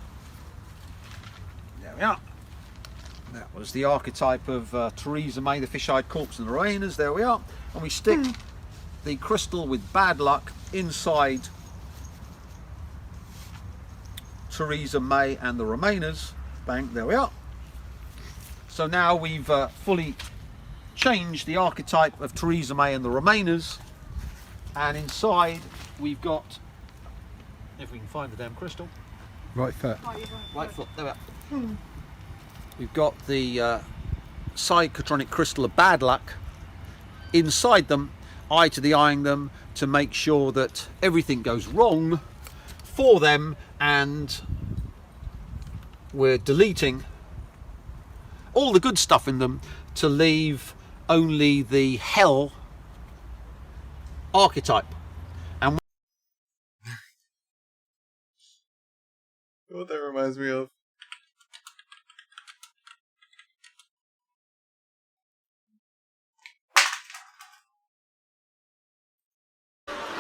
There we are. That was the archetype of Theresa May, the fish-eyed corpse, and the Remainers. There we are. And we stick the crystal with Bad Luck inside Theresa May and the Remainers. Bang, there we are. So now we've fully changed the archetype of Theresa May and the Remainers. And inside we've got, if we can find the damn crystal. Right foot. Right foot, there we are. We've got the psychotronic crystal of Bad Luck inside them, eye to the eyeing them to make sure that everything goes wrong for them, and we're deleting all the good stuff in them to leave only the hell archetype. And you know what that reminds me of?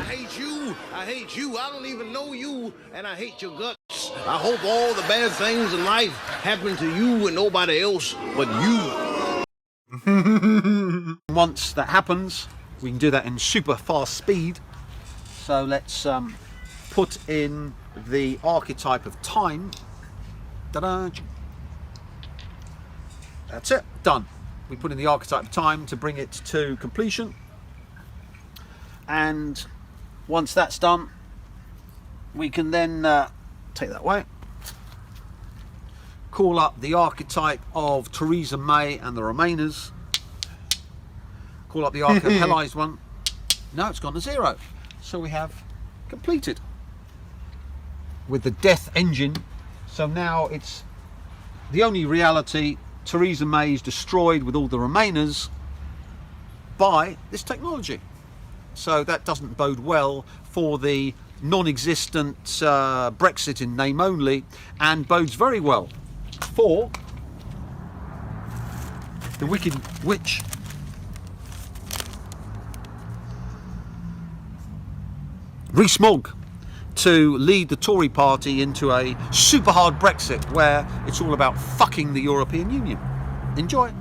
I hate you, I don't even know you, and I hate your guts. I hope all the bad things in life happen to you and nobody else but you. Once that happens, we can do that in super fast speed. So let's put in the archetype of time. Ta-da! That's it, done. We put in the archetype of time to bring it to completion. And once that's done, we can then take that away. Call up the archetype of Theresa May and the Remainers. Call up the archetype Hellized one. No, it's gone to 0. So we have completed with the death engine. So now it's the only reality. Theresa May is destroyed with all the Remainers by this technology. So that doesn't bode well for the non-existent Brexit in name only, and bodes very well for the Wicked Witch Rees-Mogg to lead the Tory party into a super hard Brexit where it's all about fucking the European Union. Enjoy.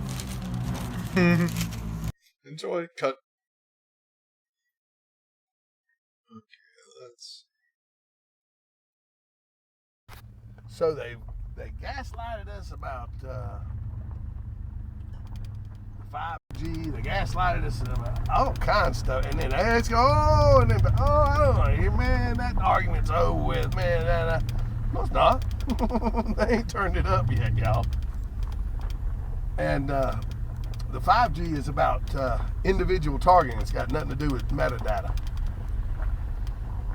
Enjoy. Cut. Okay, let's. So they gaslighted us about 5G. They gaslighted us about all kinds of stuff, and then they just go, I don't know, man, that argument's over with, man. No, it's not. They ain't turned it up yet, y'all. And the 5G is about individual targeting. It's got nothing to do with metadata.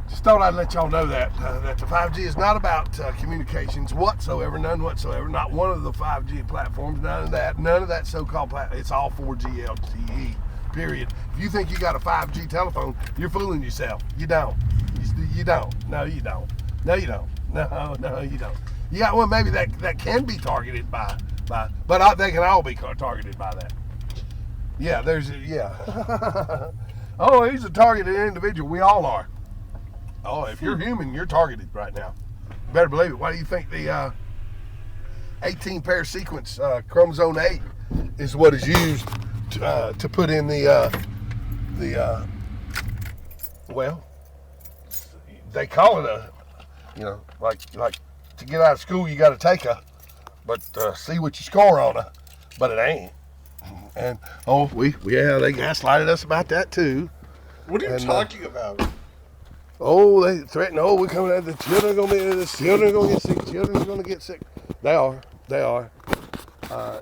Just thought I'd let y'all know that the 5G is not about communications whatsoever, none whatsoever. Not one of the 5G platforms, none of that so-called platform. It's all 4G LTE, period. If you think you got a 5G telephone, you're fooling yourself. You don't. You don't. No, you don't. No, you don't. No, you don't. You got one maybe that can be targeted by but they can all be targeted by that. Yeah, Oh, he's a targeted individual. We all are. Oh, if you're human, you're targeted right now. You better believe it. Why do you think the 18-pair sequence chromosome 8 is what is used to put in well, they call it like to get out of school you got to take a, but see what you score on a, but it ain't. And they gaslighted us about that too. What are you talking about? Oh, they threaten. Oh, we're coming out. The children are going to get sick. Children are going to get sick. They are.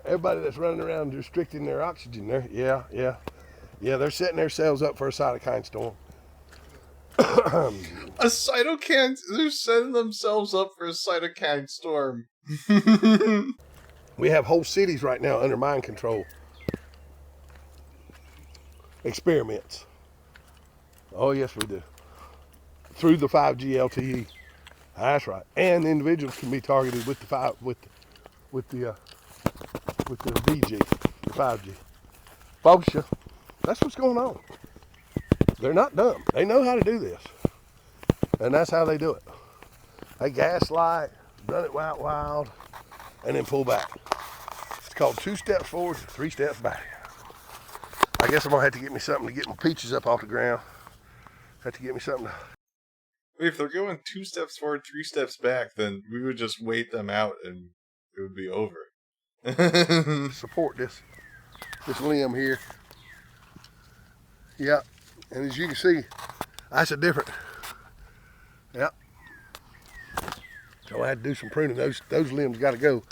Everybody that's running around restricting their oxygen there. Yeah. They're setting themselves up for a cytokine storm. A cytokine? They're setting themselves up for a cytokine storm. We have whole cities right now under mind control. Experiments. Oh, yes, we do. Through the 5G LTE. That's right. And individuals can be targeted with the VG, the 5G. Bullshit. That's what's going on. They're not dumb. They know how to do this. And that's how they do it. They gaslight, run it wild, and then pull back. It's called 2 steps forward, 3 steps back. I guess I'm going to have to get me something to get my peaches up off the ground. Have to get me something to... Wait, if they're going 2 steps forward, 3 steps back, then we would just wait them out and it would be over. Support this limb here. Yep. And as you can see, that's a different. Yep. So I had to do some pruning. Those limbs got to go.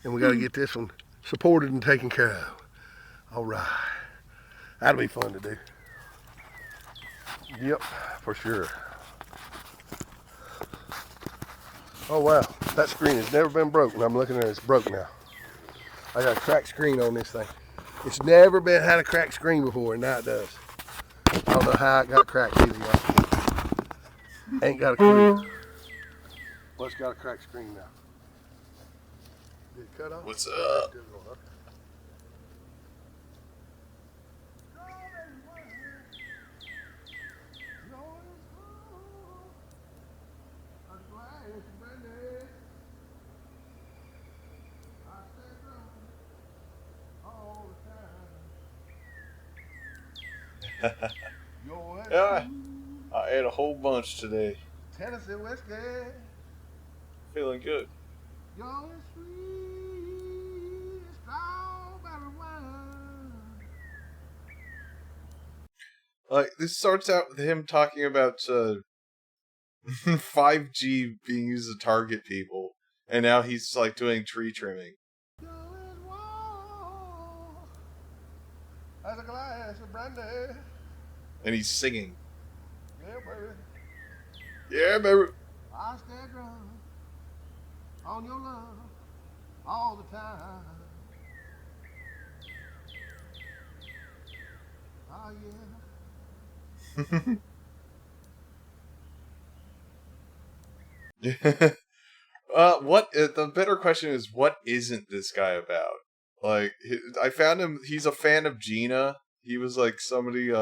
And we got to get this one supported and taken care of. All right. That'll be fun to do. Yep, for sure. Oh wow, that screen has never been broken. I'm looking at it, it's broke now. I got a cracked screen on this thing. It's never had a cracked screen before, and now it does. I don't know how it got cracked either, y'all. Ain't got a clue. What's got a cracked screen now? Did it cut off? What's up? Yeah, I ate a whole bunch today. Tennessee whiskey. Feeling good. This starts out with him talking about 5G being used to target people, and now he's like doing tree trimming. That's a glass of brandy. And he's singing. Yeah, baby. Yeah, baby. I stay drunk on your love all the time. Oh, yeah. The better question is, what isn't this guy about? Like, I found him, he's a fan of Gina. He was like somebody,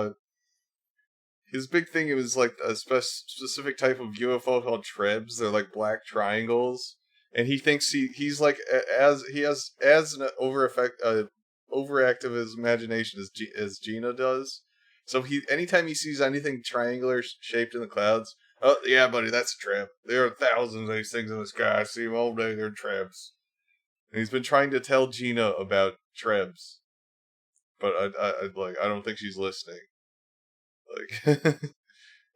his big thing, it was like a specific type of UFO called Trebs. They're like black triangles. And he thinks he's like, he has as an overactive his imagination as Gina does. So anytime he sees anything triangular shaped in the clouds, oh yeah, buddy, that's a Treb. There are thousands of these things in the sky. I see them all day. They're Trebs. And he's been trying to tell Gina about Trebs, but I don't think she's listening. Like,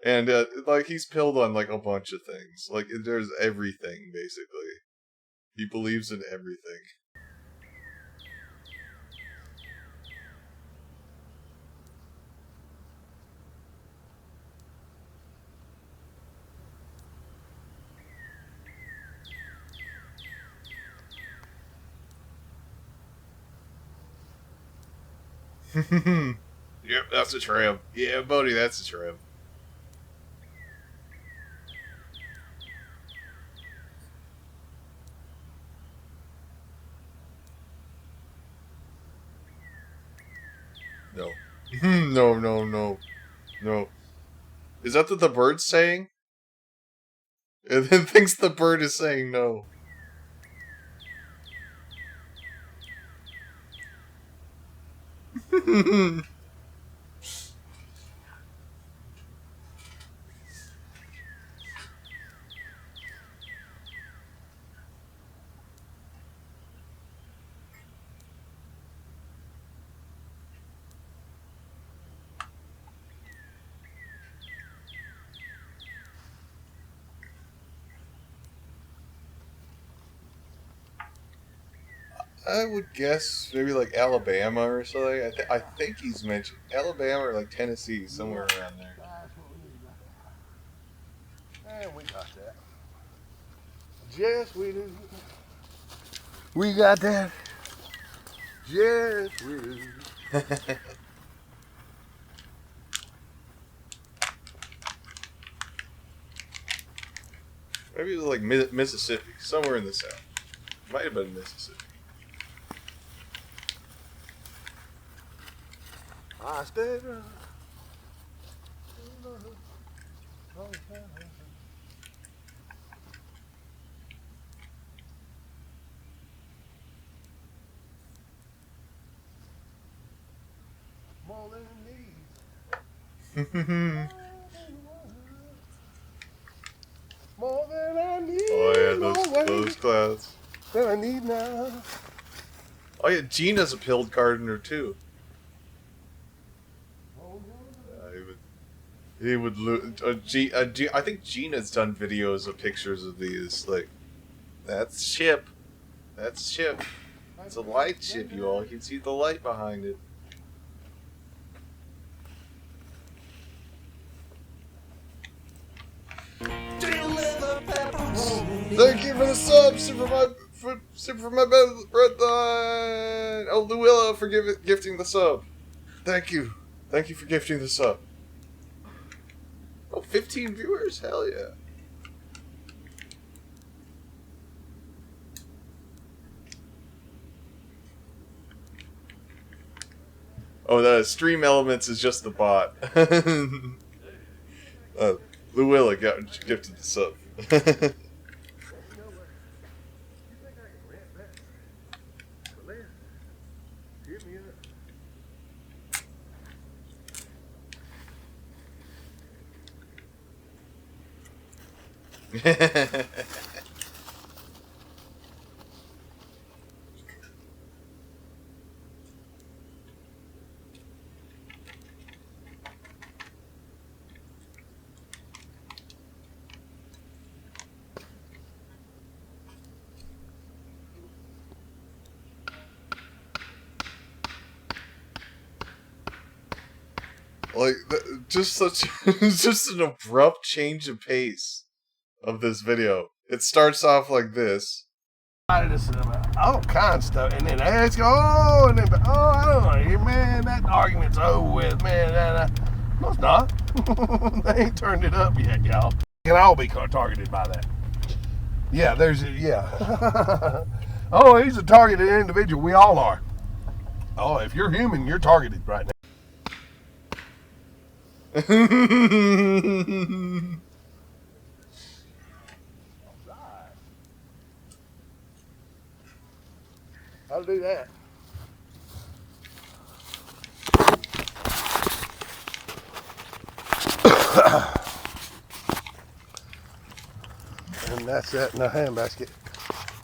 and like he's pilled on like a bunch of things. Like there's everything basically. He believes in everything. Yep, that's a Treb. Yeah, buddy, that's a Treb. No. No. Is that what the bird's saying? And then thinks the bird is saying no. I would guess maybe like Alabama or something. I think he's mentioned Alabama or like Tennessee, somewhere around there. And we got that. Yes, we do. We got that. Yes, we do. Maybe it was like Mississippi, somewhere in the South. Might have been Mississippi. I stayed more than need. More than I need. Oh yeah, those clouds. That I need now. Oh yeah, Gina's a pilled gardener too. He would. I think Gina's done videos of pictures of these. Like, that's ship. That's ship. It's a light ship, you all. You can see the light behind it. Thank you for the sub, Super for my breadline. Oh, Luilla for gifting the sub. Thank you. Thank you for gifting the sub. Oh, 15 viewers? Hell yeah. Oh, the Stream Elements is just the bot. Luilla gifted the sub. Like, just an abrupt change of pace of this video. It starts off like this. All kinds of stuff, and then ask, and then, I don't know, man, that argument's over with, man. No, it's not. They ain't turned it up yet, y'all. We can all be targeted by that. Yeah, oh, he's a targeted individual. We all are. Oh, if you're human, you're targeted right now. I'll do that. And that's that in the handbasket.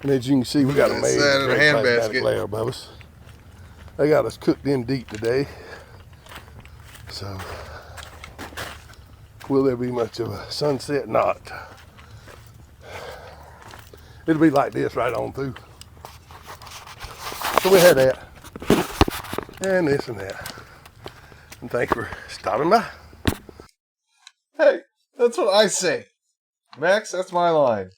And as you can see, we got a maid that in a handbasket layer above us. They got us cooked in deep today. So, will there be much of a sunset? Not. It'll be like this right on through. So we had that. And this and that. And thanks for stopping by. Hey, that's what I say. Max, that's my line.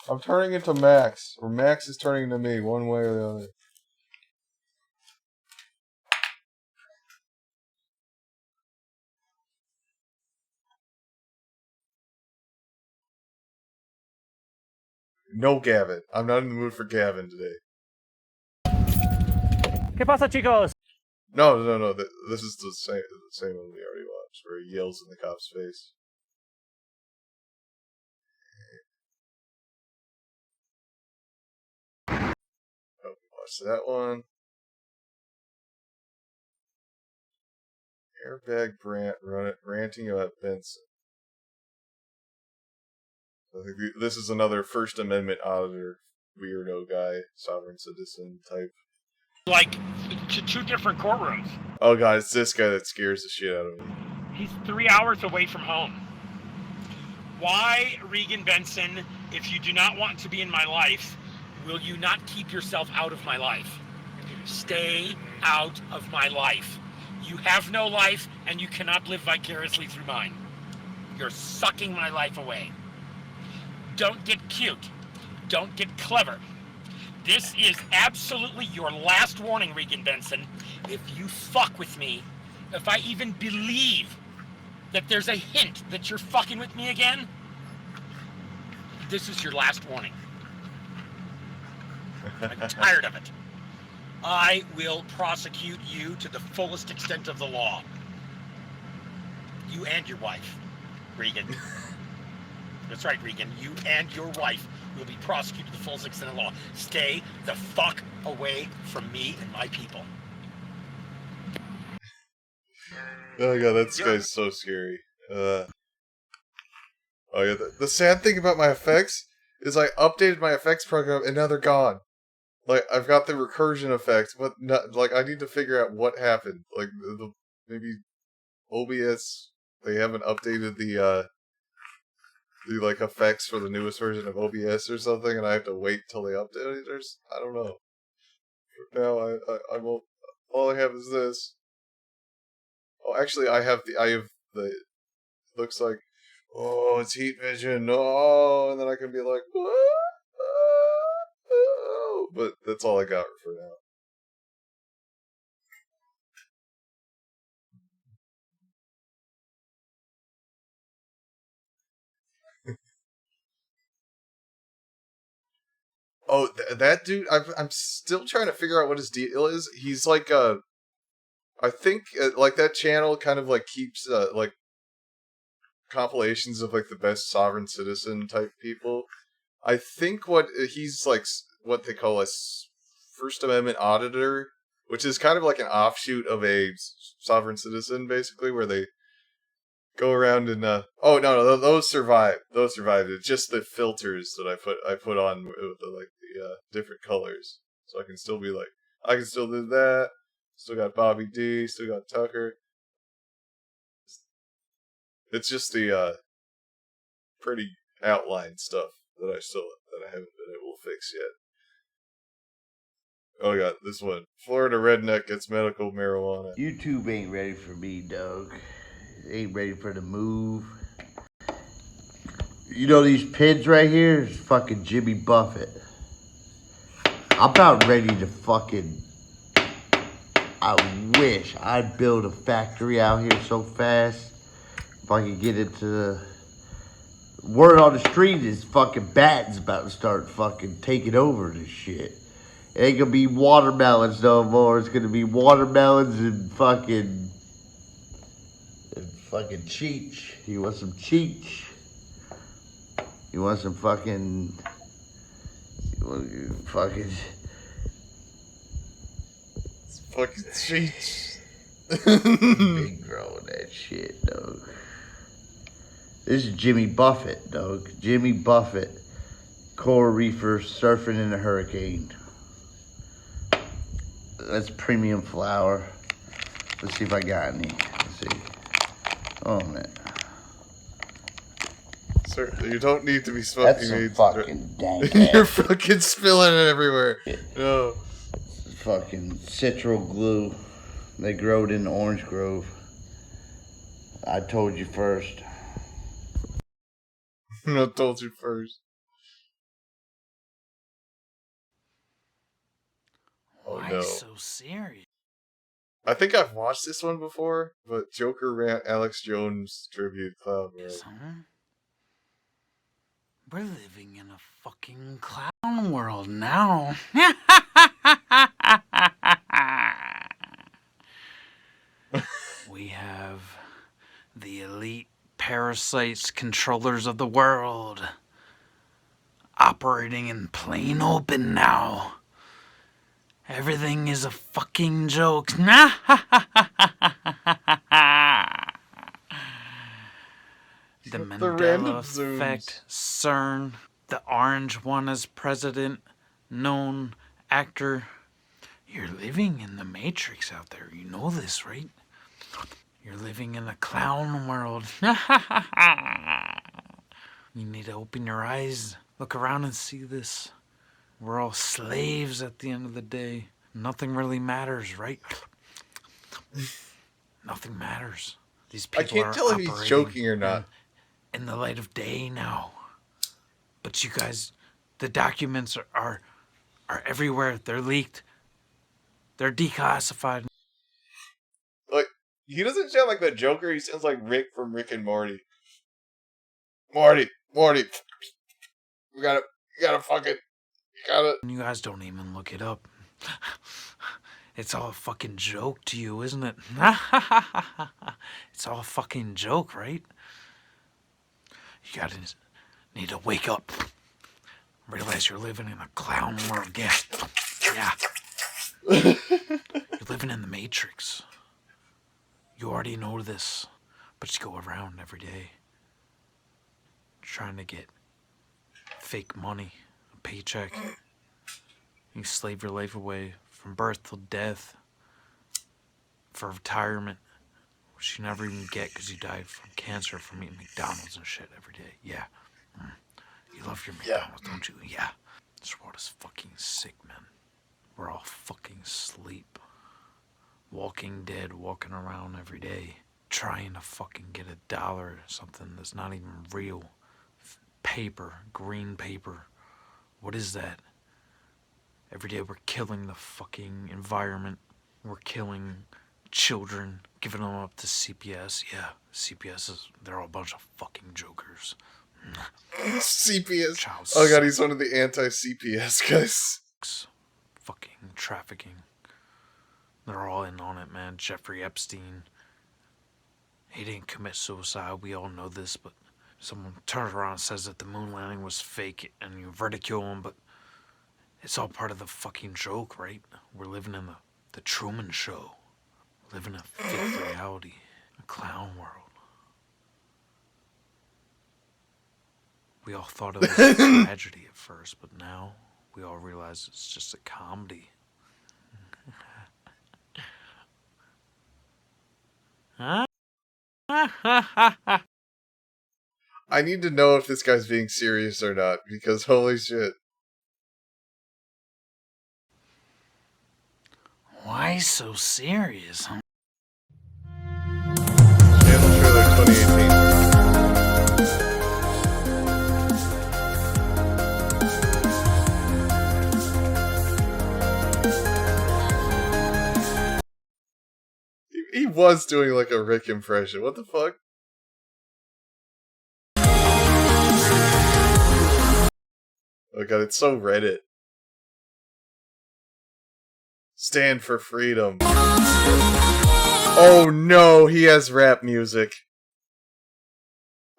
I'm turning into Max, or Max is turning to me, one way or the other. No Gavin. I'm not in the mood for Gavin today. ¿Qué pasa, chicos? No. This is the same one we already watched, where he yells in the cop's face. Oh, watch that one. Airbag Brant ranting about Benson. I think this is another First Amendment auditor, weirdo guy, sovereign citizen type. Like, two different courtrooms. Oh god, it's this guy that scares the shit out of me. He's 3 hours away from home. Why, Regan Benson, if you do not want to be in my life, will you not keep yourself out of my life? Stay out of my life. You have no life, and you cannot live vicariously through mine. You're sucking my life away. Don't get cute. Don't get clever. This is absolutely your last warning, Regan Benson. If you fuck with me, if I even believe that there's a hint that you're fucking with me again, this is your last warning. I'm tired of it. I will prosecute you to the fullest extent of the law. You and your wife, Regan. That's right, Regan. You and your wife will be prosecuted to the fullest extent of the law. Stay the fuck away from me and my people. Oh god, that guy's so scary. Oh yeah, the sad thing about my effects is I updated my effects program and now they're gone. Like, I've got the recursion effects, but not, like, I need to figure out what happened. Like, maybe OBS, they haven't updated the like, effects for the newest version of OBS or something, and I have to wait till they update it, or I don't know. For now, I won't, all I have is this. Oh, actually, I have the, looks like, oh, it's heat vision, oh, and then I can be like, what? But that's all I got for now. Oh, that dude, I'm still trying to figure out what his deal is. He's like, I think, like, that channel kind of, like, keeps, like, compilations of, like, the best sovereign citizen type people. I think he's, like, what they call a First Amendment auditor, which is kind of like an offshoot of a sovereign citizen, basically, where they go around and oh no, those survived. Those survived. It's just the filters that I put on with the different colors, so I can still be like, I can still do that. Still got Bobby D. Still got Tucker. It's just the pretty outline stuff that I haven't been able to fix yet. Oh god, this one. Florida redneck gets medical marijuana. YouTube ain't ready for me, dog. Ain't ready for the move. You know these pins right here is fucking Jimmy Buffett. I'm about ready to fucking... I wish I'd build a factory out here so fast. If I could get into the... Word on the street is fucking Batten's about to start fucking taking over this shit. It ain't gonna be watermelons no more. It's gonna be watermelons and fucking cheech. You want some cheech? You want some fucking... Fucking cheech. Big growing that shit, dog. This is Jimmy Buffett, dog. Jimmy Buffett. Coral reefer surfing in a hurricane. That's premium flour. Let's see if I got any. Let's see. Oh, man. Sir, you don't need to be smoking. That's some fucking dank. You're fucking spilling it everywhere. No. Fucking citral glue. They grow it in Orange Grove. I told you first. I told you first. Oh Why no. so serious? I think I've watched this one before, but Joker Rant Alex Jones tribute club. Right? We're living in a fucking clown world now. We have the elite parasites, controllers of the world, operating in plain open now. Everything is a fucking joke. The Mandela effect, CERN, the orange one as president, known actor. You're living in the Matrix out there. You know this, right? You're living in a clown world. You need to open your eyes, look around and see this. We're all slaves at the end of the day. Nothing really matters, right? Nothing matters. These people I can't tell if he's joking or not. In the light of day now. But you guys, the documents are everywhere. They're leaked. They're declassified. Like, he doesn't sound like the Joker. He sounds like Rick from Rick and Morty. Morty. You gotta fucking... You guys don't even look it up. It's all a fucking joke to you, isn't it? It's all a fucking joke, right? You gotta need to wake up. Realize you're living in a clown world again. Yeah. You're living in the Matrix. You already know this, but you go around every day trying to get fake money, a paycheck. You slave your life away from birth till death for retirement, which you never even get because you died from cancer from eating McDonald's and shit every day. Yeah. You love your McDonald's, don't you? Yeah. This world is fucking sick, man. We're all fucking asleep. Walking dead, walking around every day, trying to fucking get $1 or something that's not even real. Paper, green paper. What is that? Every day we're killing the fucking environment. We're killing children, giving them up to CPS. Yeah, CPS is, they're all a bunch of fucking jokers. CPS. Oh god, he's one of the anti-CPS guys. Fucking trafficking. They're all in on it, man. Jeffrey Epstein. He didn't commit suicide. We all know this, but someone turns around and says that the moon landing was fake and you ridicule him, but it's all part of the fucking joke, right? We're living in the Truman Show. We're living in a fake reality. A clown world. We all thought it was a tragedy at first, but now we all realize it's just a comedy. I need to know if this guy's being serious or not, because holy shit. Why so serious, huh? Channel trailer 2018. He was doing like a Rick impression. What the fuck? Oh god, it's so Reddit. Stand for freedom. Oh no, he has rap music.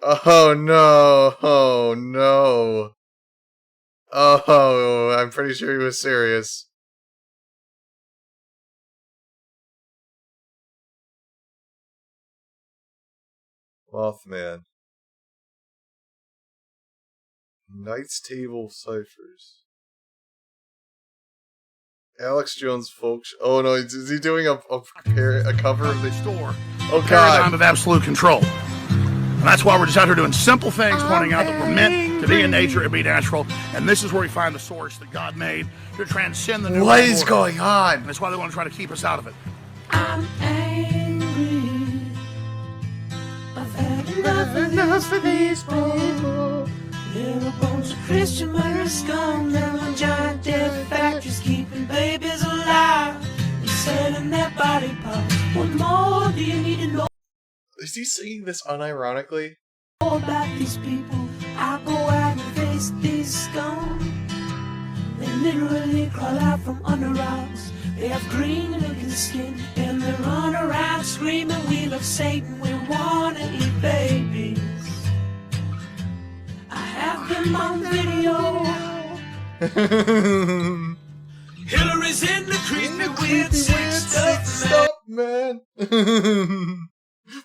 Oh no, oh no. Oh, I'm pretty sure he was serious. Mothman. Knights Table Ciphers. Alex Jones folks. Oh no, is he doing a cover of the store? Oh god. Paradigm of absolute control. And that's why we're just out here doing simple things, pointing out that we're meant to be in nature and be natural. And this is where we find the source that God made to transcend the new What is order. going on? And that's why they want to try to keep us out of it. I'm angry. I've had enough of these people. They're a bunch of Christian murder scum. They're a giant death factories keeping babies alive and selling their body parts. What more do you need to know Is he singing this unironically? about these people? I go out and face these scum. They literally crawl out from under rocks. They have green looking skin and they run around screaming, we love Satan, we wanna eat babies. I have them on video. Hillary's in the creepy weird sick stuff, man.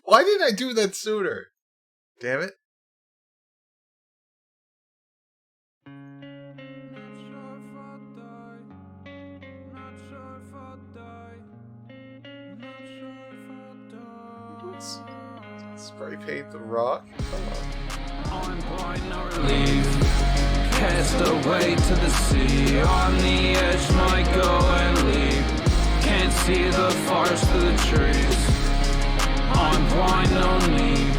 Why didn't I do that sooner? Damn it. Spray paint the rock? On point, no relief. Cast away to the sea. On the edge, might go and leave. Can't see the forest through the trees. On point, no need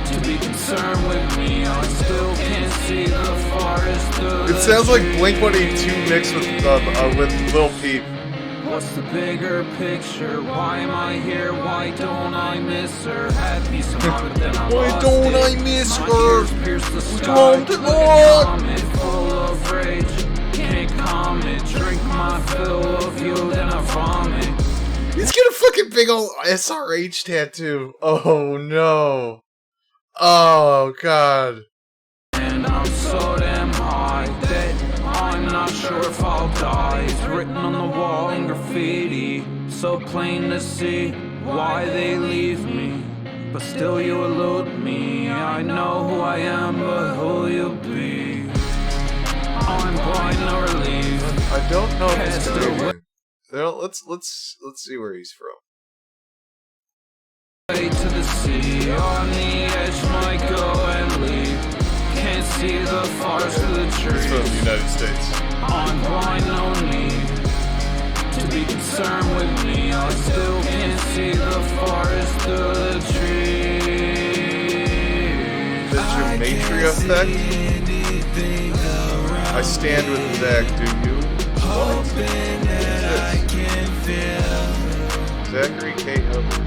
to be concerned with me. I still can't see the forest through the It sounds like trees. Blink-182 mixed with Lil Peep. What's the bigger picture? Why am I here? Why don't I miss her? Had me some heart, then I Why lost don't it. I miss My her? ears pierce the What's sky. wrong with Like a Lord? comet full of rage. Can't calm it. Drink my fill of you, then I vomit. He's got a fucking big old SRH tattoo. Oh no. Oh god. And I'm so damn high that I'm not sure if I'll die. It's written on the wall in graffiti, so plain to see why they leave me. But still you elude me. I know who I am, but who you'll be. I'm blind, no relief. I don't know if it's Cast Canadian. away Let's see where he's from. to the sea. On the edge, might go and leave. Can't see the forest through the trees. He's from the United States. I'm blind, no need to be concerned with me. I still can't see the forest through the trees. The Gematria effect? I stand with Zach, do you? What? Zachary K. Hubbard.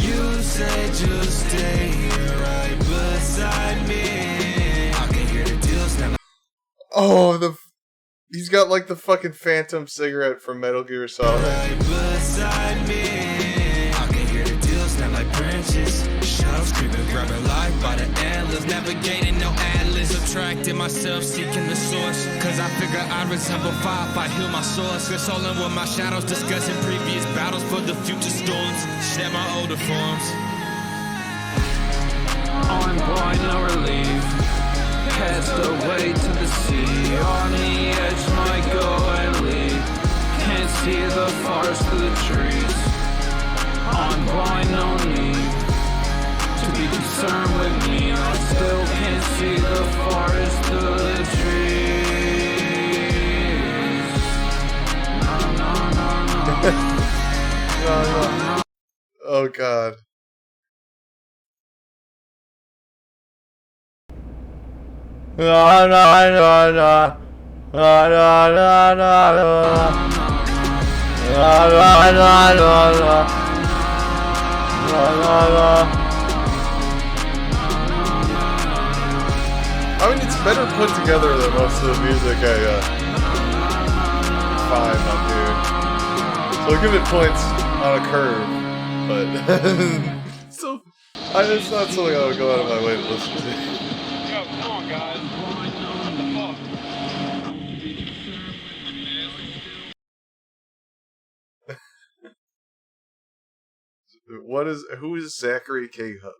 You said you'll stay here right beside me. I can hear the deals now. Oh, he's got like the fucking phantom cigarette from Metal Gear Solid. Right beside me. I can hear the deals now like branches. Shadows creeping, grabbing life by the antlers. Navigating no atlas. Subtracting myself, seeking the source. Cause I figure I resemble fire if I heal my source. Consoling with my shadows, discussing previous battles for the future storms. Share my older forms. I'm blind, no relief. Cast away to the sea. On the edge, might go and leave. Can't see the forest through the trees. I'm blind, no need to be concerned with me. I still can't see the forest through the trees. No, no, no, no. Oh god. I mean, it's better put together than most of the music I find on here. Look if it points on a curve, but so it's not something I would go out of my way to listen to. Yo, come on, guys. What the fuck? Who is Zachary K. Hubbard?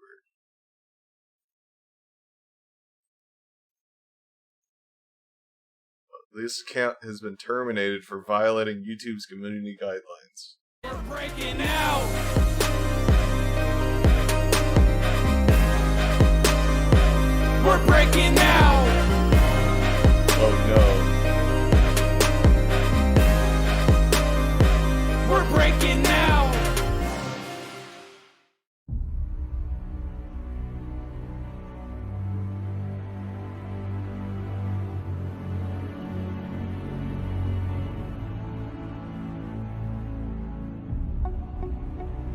This account has been terminated for violating YouTube's community guidelines. We're breaking out. We're breaking out. Oh no. We're breaking out.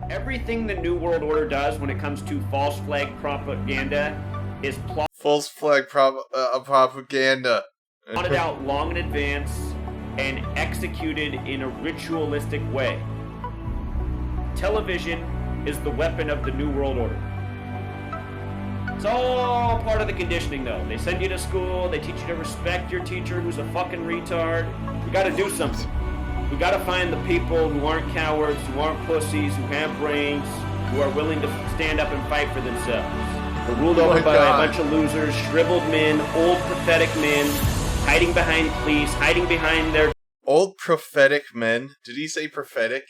Everything the New World Order does when it comes to false flag propaganda is false flag propaganda. plotted out long in advance and executed in a ritualistic way. Television is the weapon of the New World Order. It's all part of the conditioning, though. They send you to school, they teach you to respect your teacher who's a fucking retard. We gotta do something. We gotta find the people who aren't cowards, who aren't pussies, who have brains, who are willing to stand up and fight for themselves. We're ruled over by a bunch of losers, shriveled men, old pathetic men, hiding behind police, hiding behind their... Old prophetic men? Did he say prophetic?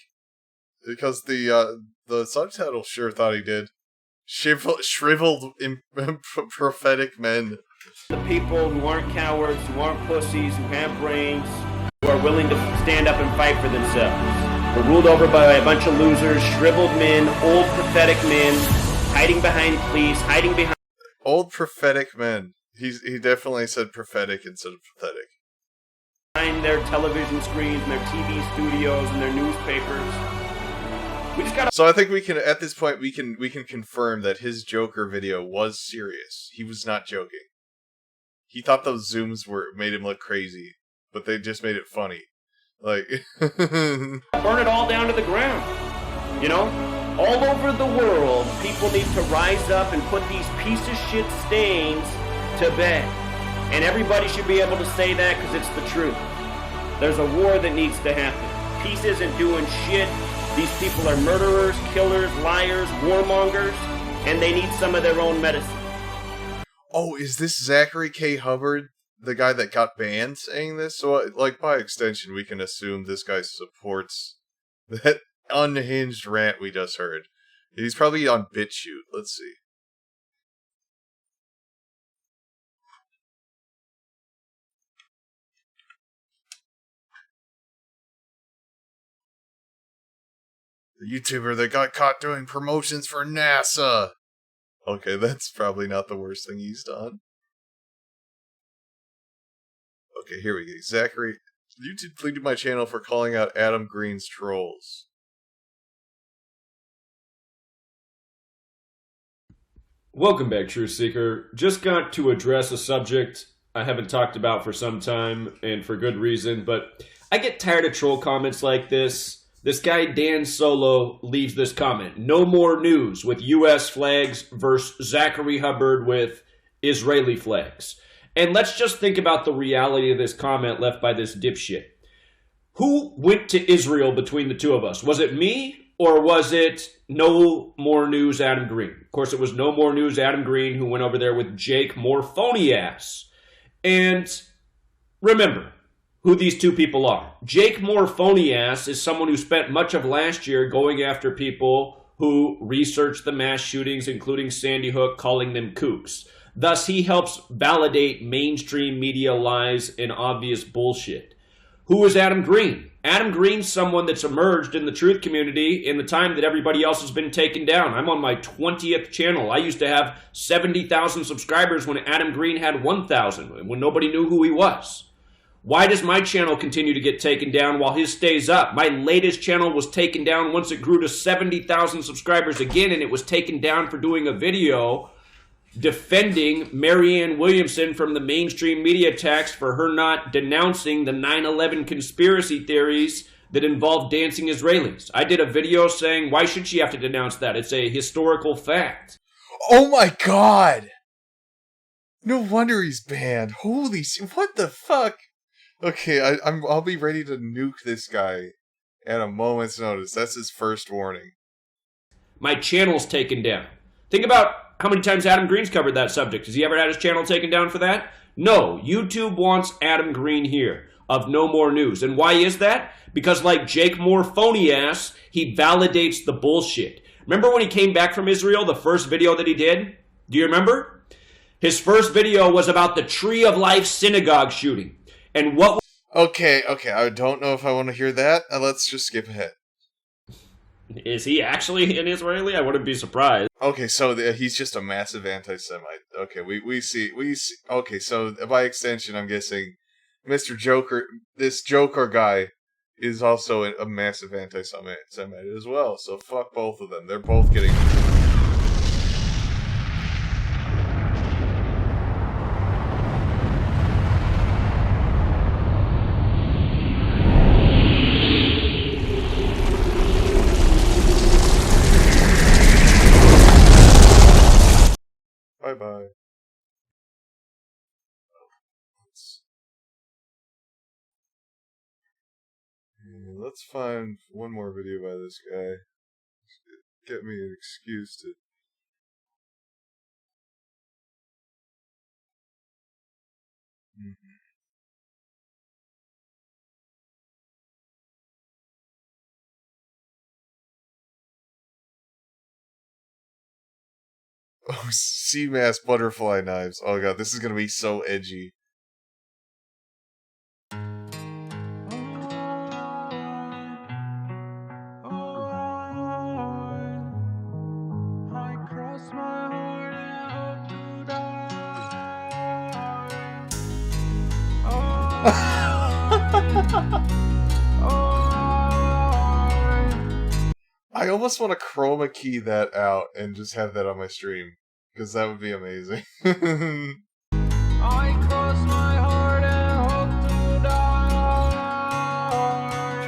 Because the subtitle sure thought he did. Shriveled prophetic men. The people who aren't cowards, who aren't pussies, who have brains, who are willing to stand up and fight for themselves. We're ruled over by a bunch of losers, shriveled men, old pathetic men, hiding behind police, hiding behind... Old prophetic men. He definitely said prophetic instead of pathetic. Behind their television screens and their TV studios and their newspapers. We just gotta... So I think we can, at this point, we can confirm that his Joker video was serious. He was not joking. He thought those zooms made him look crazy, but they just made it funny. Like... Burn it all down to the ground. You know? All over the world, people need to rise up and put these piece of shit stains to bed. And everybody should be able to say that because it's the truth. There's a war that needs to happen. Peace isn't doing shit. These people are murderers, killers, liars, warmongers, and they need some of their own medicine. Oh, is this Zachary K. Hubbard, the guy that got banned, saying this? So, like, by extension, we can assume this guy supports that unhinged rant we just heard. He's probably on BitChute. Let's see. The YouTuber that got caught doing promotions for NASA. Okay, that's probably not the worst thing he's done. Okay, here we go. Zachary, YouTube deleted my channel for calling out Adam Green's trolls. Welcome back, Truth Seeker. Just got to address a subject I haven't talked about for some time, and for good reason, but I get tired of troll comments like this. This guy, Dan Solo, leaves this comment. No more news with U.S. flags versus Zachary Hubbard with Israeli flags. And let's just think about the reality of this comment left by this dipshit. Who went to Israel between the two of us? Was it me, or was it No More News Adam Green? Of course, it was No More News Adam Green who went over there with Jake Morphoniass. And remember who these two people are. Jake Morphoniass is someone who spent much of last year going after people who researched the mass shootings, including Sandy Hook, calling them kooks. Thus, he helps validate mainstream media lies and obvious bullshit. Who is Adam Green? Adam Green's someone that's emerged in the truth community in the time that everybody else has been taken down. I'm on my 20th channel. I used to have 70,000 subscribers when Adam Green had 1,000, when nobody knew who he was. Why does my channel continue to get taken down while his stays up? My latest channel was taken down once it grew to 70,000 subscribers again, and it was taken down for doing a video defending Marianne Williamson from the mainstream media attacks for her not denouncing the 9/11 conspiracy theories that involved dancing Israelis. I did a video saying, why should she have to denounce that? It's a historical fact. Oh my god! No wonder he's banned. Holy shit, what the fuck? Okay, I'll be ready to nuke this guy at a moment's notice. That's his first warning. My channel's taken down. Think about how many times Adam Green's covered that subject. Has he ever had his channel taken down for that? No, YouTube wants Adam Green here of No More News. And why is that? Because like Jake Moore phony ass, he validates the bullshit. Remember when he came back from Israel, the first video that he did? Do you remember? His first video was about the Tree of Life synagogue shooting. And what... Okay, I don't know if I want to hear that. Let's just skip ahead. Is he actually an Israeli? I wouldn't be surprised. Okay, so he's just a massive anti-Semite. Okay, we see. Okay, so by extension, I'm guessing Mr. Joker, this Joker guy, is also a massive anti-Semite as well. So fuck both of them. They're both getting... Bye-bye. Let's find one more video by this guy. Get me an excuse to... Oh, sea mass butterfly knives. Oh god, this is gonna be so edgy. I almost want to chroma key that out and just have that on my stream, because that would be amazing. I cross my heart and hope to die.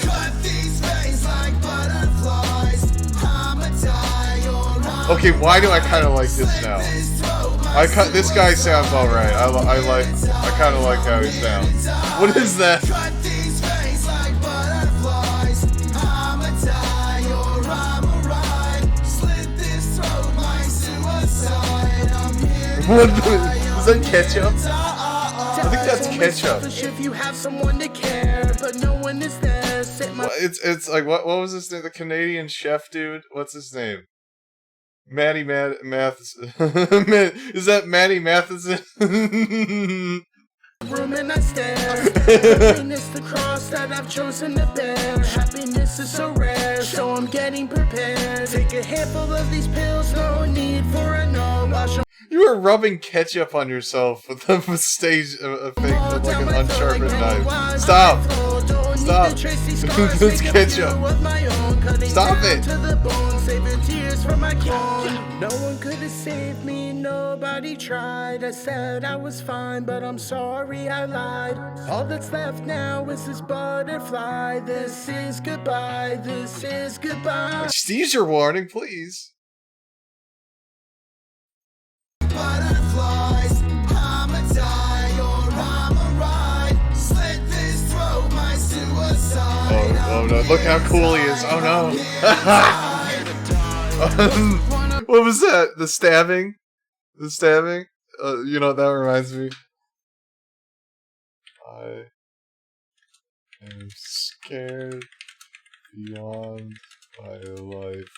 Cut these veins like butterflies. I'ma die alright. Okay, why do I kind of like this now? This guy sounds alright. I kind of like how he sounds. What is that? What is that ketchup? I think that's ketchup. If you have someone to care, but no one is there. It's like what was his name? The Canadian chef dude. What's his name? Maddie Matheson. Is that Maddie Matheson? Room and I stare. Happiness the cross that I've chosen to bear. Happiness is so rare, so I'm getting prepared. Take a handful of these pills, no need for a no. You are rubbing ketchup on yourself with a stage effect with like an unsharpened knife. Stop! Stop! It's ketchup. Stop it! No one could have saved me, nobody tried. I said I was fine, but I'm sorry I lied. All that's left now is this butterfly. This is goodbye, this is goodbye. Steve's your warning, please. Butterflies, I'ma die or I'ma ride. Slit this throat, my suicide. Oh no, look how cool he is. Oh no. What was that? The stabbing? The stabbing? You know what that reminds me? I am scared beyond my life.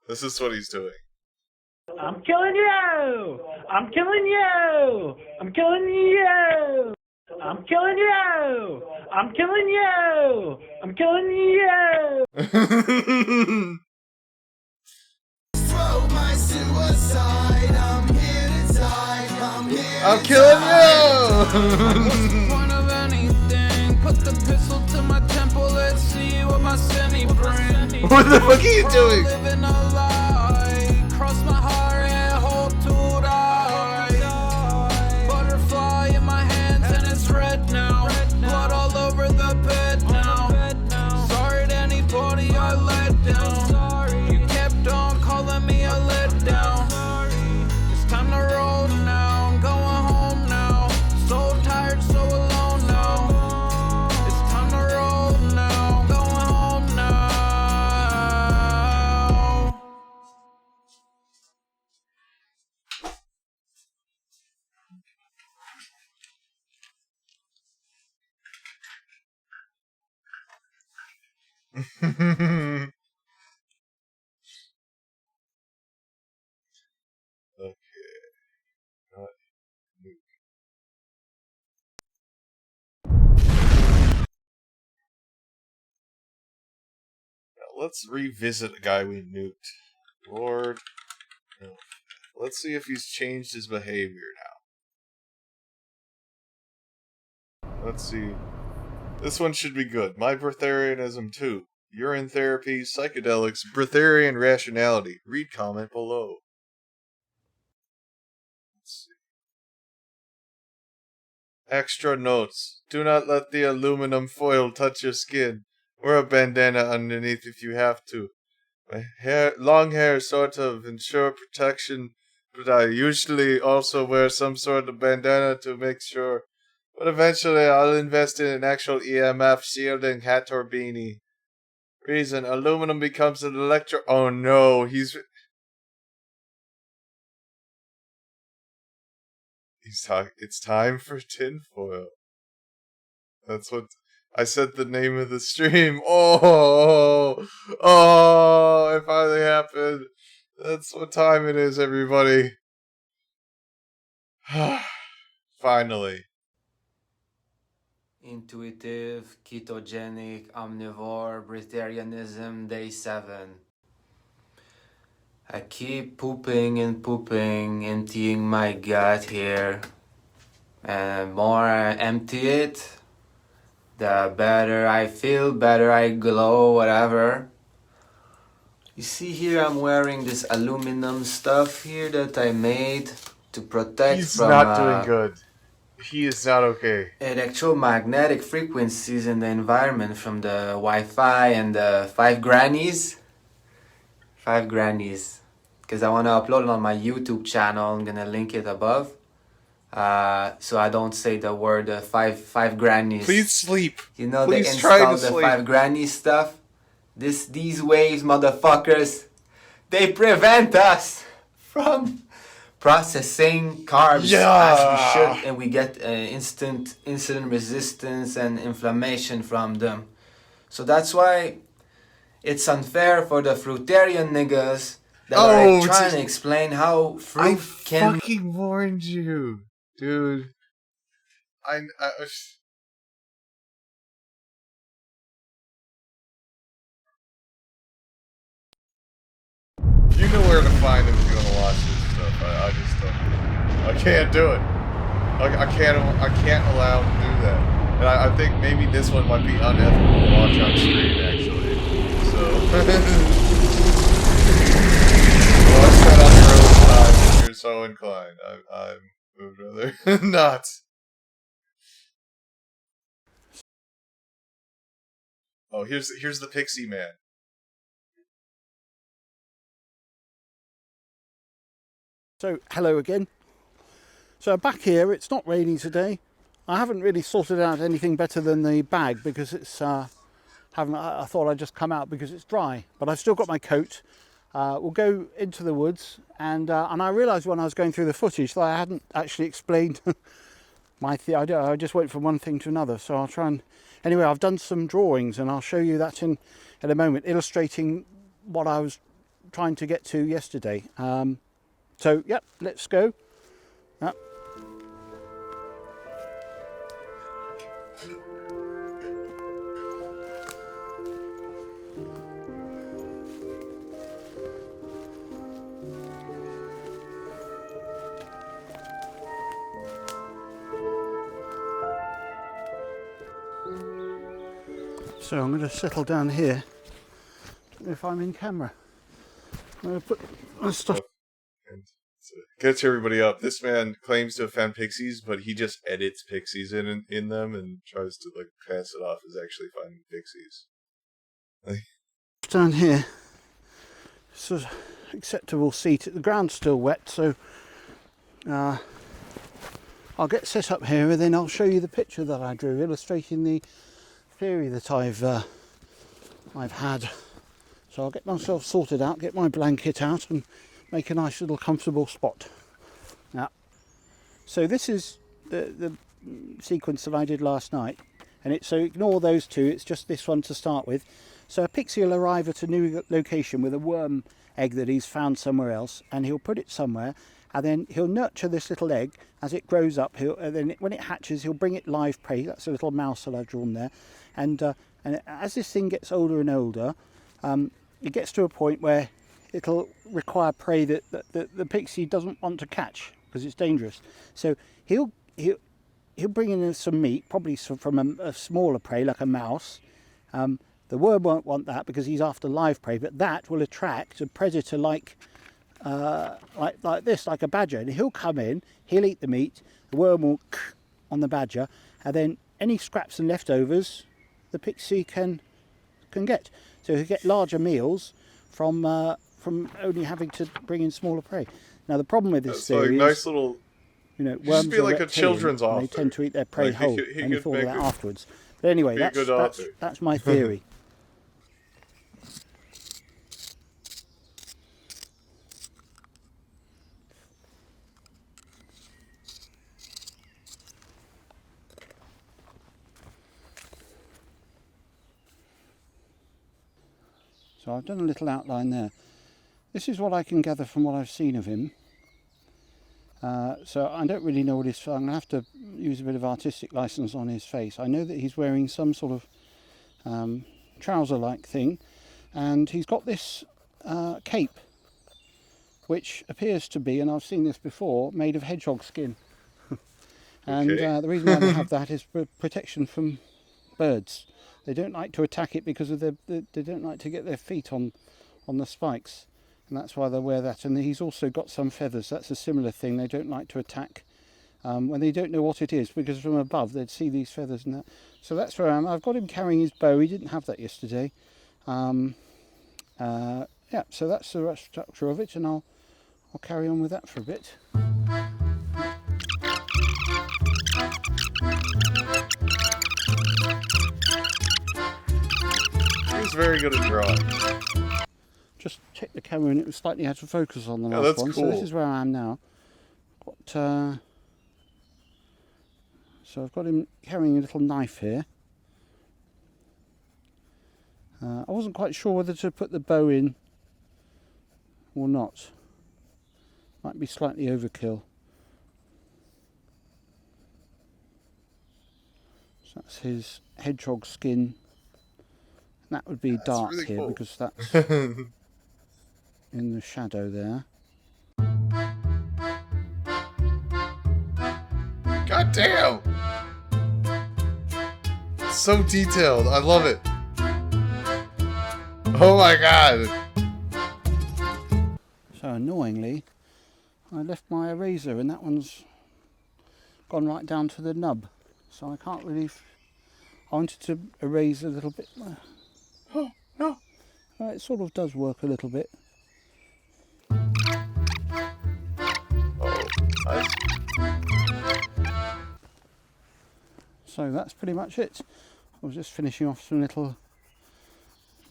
This is what he's doing. I'm killing you! I'm killing you! I'm killing you! I'm killing you! I'm killing you! I'm killing you! Throw my suicide. I'm here to die. I'm killing you! Point of anything. Put the pistol to my temple. Let's see what my semi brain. What the fuck are you doing? Living a lie. Cross my heart and hope to die. Butterfly in my hands and it's red now. Blood all over the bed now. Sorry to anybody I let down. You kept on calling me a letdown. It's time to roll now. I'm going home now. So tired, so alone now. It's time to roll now. I'm going home now. Let's revisit a guy we nuked. Lord. No. Let's see if he's changed his behavior now. Let's see. This one should be good. My Breatharianism 2. Urine therapy, psychedelics, Breatharian rationality. Read comment below. Let's see. Extra notes. Do not let the aluminum foil touch your skin. Wear a bandana underneath if you have to. My hair, long hair sort of ensure protection, but I usually also wear some sort of bandana to make sure. But eventually I'll invest in an actual EMF shielding hat or beanie. Reason, aluminum becomes an oh no, it's time for tinfoil. That's what I said the name of the stream. Oh, it finally happened. That's what time it is, everybody. Finally. Intuitive, ketogenic, omnivore, breatharianism, day 7. I keep pooping and pooping, emptying my gut here. And the more I empty it, the better I feel, better I glow, whatever. You see here I'm wearing this aluminum stuff here that I made to protect He's from not doing good. He is not okay. electromagnetic frequencies in the environment from the Wi-Fi and the 5 grannies. 5 grannies. Because I want to upload it on my YouTube channel. I'm going to link it above. So I don't say the word five grannies. Please sleep. You know, Please they try to installed the sleep. 5 grannies stuff. These waves, motherfuckers, they prevent us from processing carbs as we should, and we get instant insulin resistance and inflammation from them. So that's why it's unfair for the fruitarian niggas that are trying to explain how fruit can. Fucking warned you, dude. You know where to find him if you want to watch this stuff. I just don't. I can't do it. I can't allow him to do that. And I think maybe this one might be unethical to watch on stream, actually. So watch that on your own time if you're so inclined. I would rather not. Oh, here's the Pixie Man. So, hello again. So back here, it's not raining today. I haven't really sorted out anything better than the bag because it's, I thought I'd just come out because it's dry, but I've still got my coat. We'll go into the woods and I realised when I was going through the footage that I hadn't actually explained my I just went from one thing to another, so I'll try and... Anyway, I've done some drawings and I'll show you that in a moment, illustrating what I was trying to get to yesterday. So, yep, let's go. Yep. So I'm going to settle down here if I'm in camera. I'm going to put my stuff. And so, catch everybody up. This man claims to have found pixies, but he just edits pixies in them and tries to like pass it off as actually finding pixies. Down here, it's an acceptable seat. The ground's still wet, so I'll get set up here and then I'll show you the picture that I drew, illustrating the theory that I've had. So I'll get myself sorted out, get my blanket out and make a nice little comfortable spot. Now, so this is the sequence that I did last night, and so ignore those two, it's just this one to start with. So a pixie will arrive at a new location with a worm egg that he's found somewhere else, and he'll put it somewhere, and then he'll nurture this little egg as it grows up. Then when it hatches, he'll bring it live prey. That's a little mouse that I've drawn there, and as this thing gets older and older, it gets to a point where it'll require prey that the pixie doesn't want to catch because it's dangerous. So he'll bring in some meat, probably from a smaller prey like a mouse. The worm won't want that because he's after live prey, but that will attract a predator like this, like a badger, and he'll come in, he'll eat the meat, the worm will on the badger, and then any scraps and leftovers the pixie can get. So he'll get larger meals from only having to bring in smaller prey. Now the problem with this theory nice is, little. Worms be are like a reptilian, children's and author. they tend to eat their prey Like, whole, he and could thought of make that a- afterwards. But anyway, be a good author. that's my theory. So I've done a little outline there. This is what I can gather from what I've seen of him. So I don't really know what his... I'm going to have to use a bit of artistic license on his face. I know that he's wearing some sort of trouser-like thing, and he's got this cape, which appears to be, and I've seen this before, made of hedgehog skin. And Okay. the reason why they have that is for protection from birds. They don't like to attack it because of they don't like to get their feet on the spikes, and that's why they wear that. And he's also got some feathers. That's a similar thing. They don't like to attack when they don't know what it is, because from above they'd see these feathers and that. So that's where I am. I've got him carrying his bow. He didn't have that yesterday. Yeah, so that's the rough structure of it, and I'll carry on with that for a bit. He's very good at drawing. Just checked the camera and it was slightly out of focus on the Oh, last that's one. So cool. this is where I am now. So I've got him carrying a little knife here. I wasn't quite sure whether to put the bow in or not. Might be slightly overkill. So that's his hedgehog skin. And that would be dark really here cool. because that's in the shadow there. God damn! So detailed. I love it. Oh my god. So annoyingly, I left my eraser and that one's gone right down to the nub. So I can't really... I wanted to erase a little bit. Oh, no. It sort of does work a little bit. So that's pretty much it. I was just finishing off some little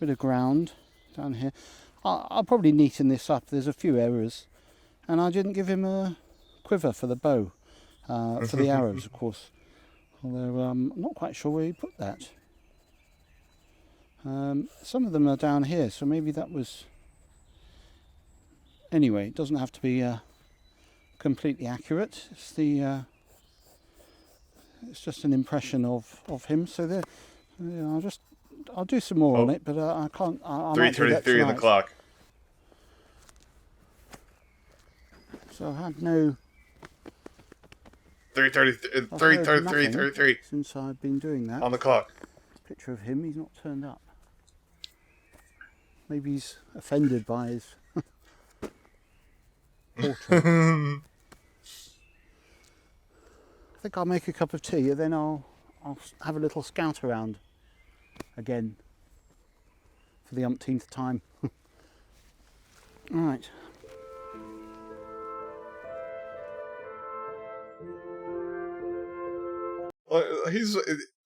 bit of ground down here. I'll probably neaten this up. There's a few errors, and I didn't give him a quiver for the bow, for the arrows, of course. Although I'm not quite sure where he put that. Some of them are down here, so maybe that was... Anyway, it doesn't have to be completely accurate. It's the it's just an impression of him. So there, I'll do some more on it, but I can't. I might do that 3:33 on the tonight. clock. So I've had no. 3:33 since I've been doing that. on the clock. Picture of him. He's not turned up. Maybe he's offended by his portrait. I think I'll make a cup of tea and then I'll have a little scout around again for the umpteenth time. All right. He's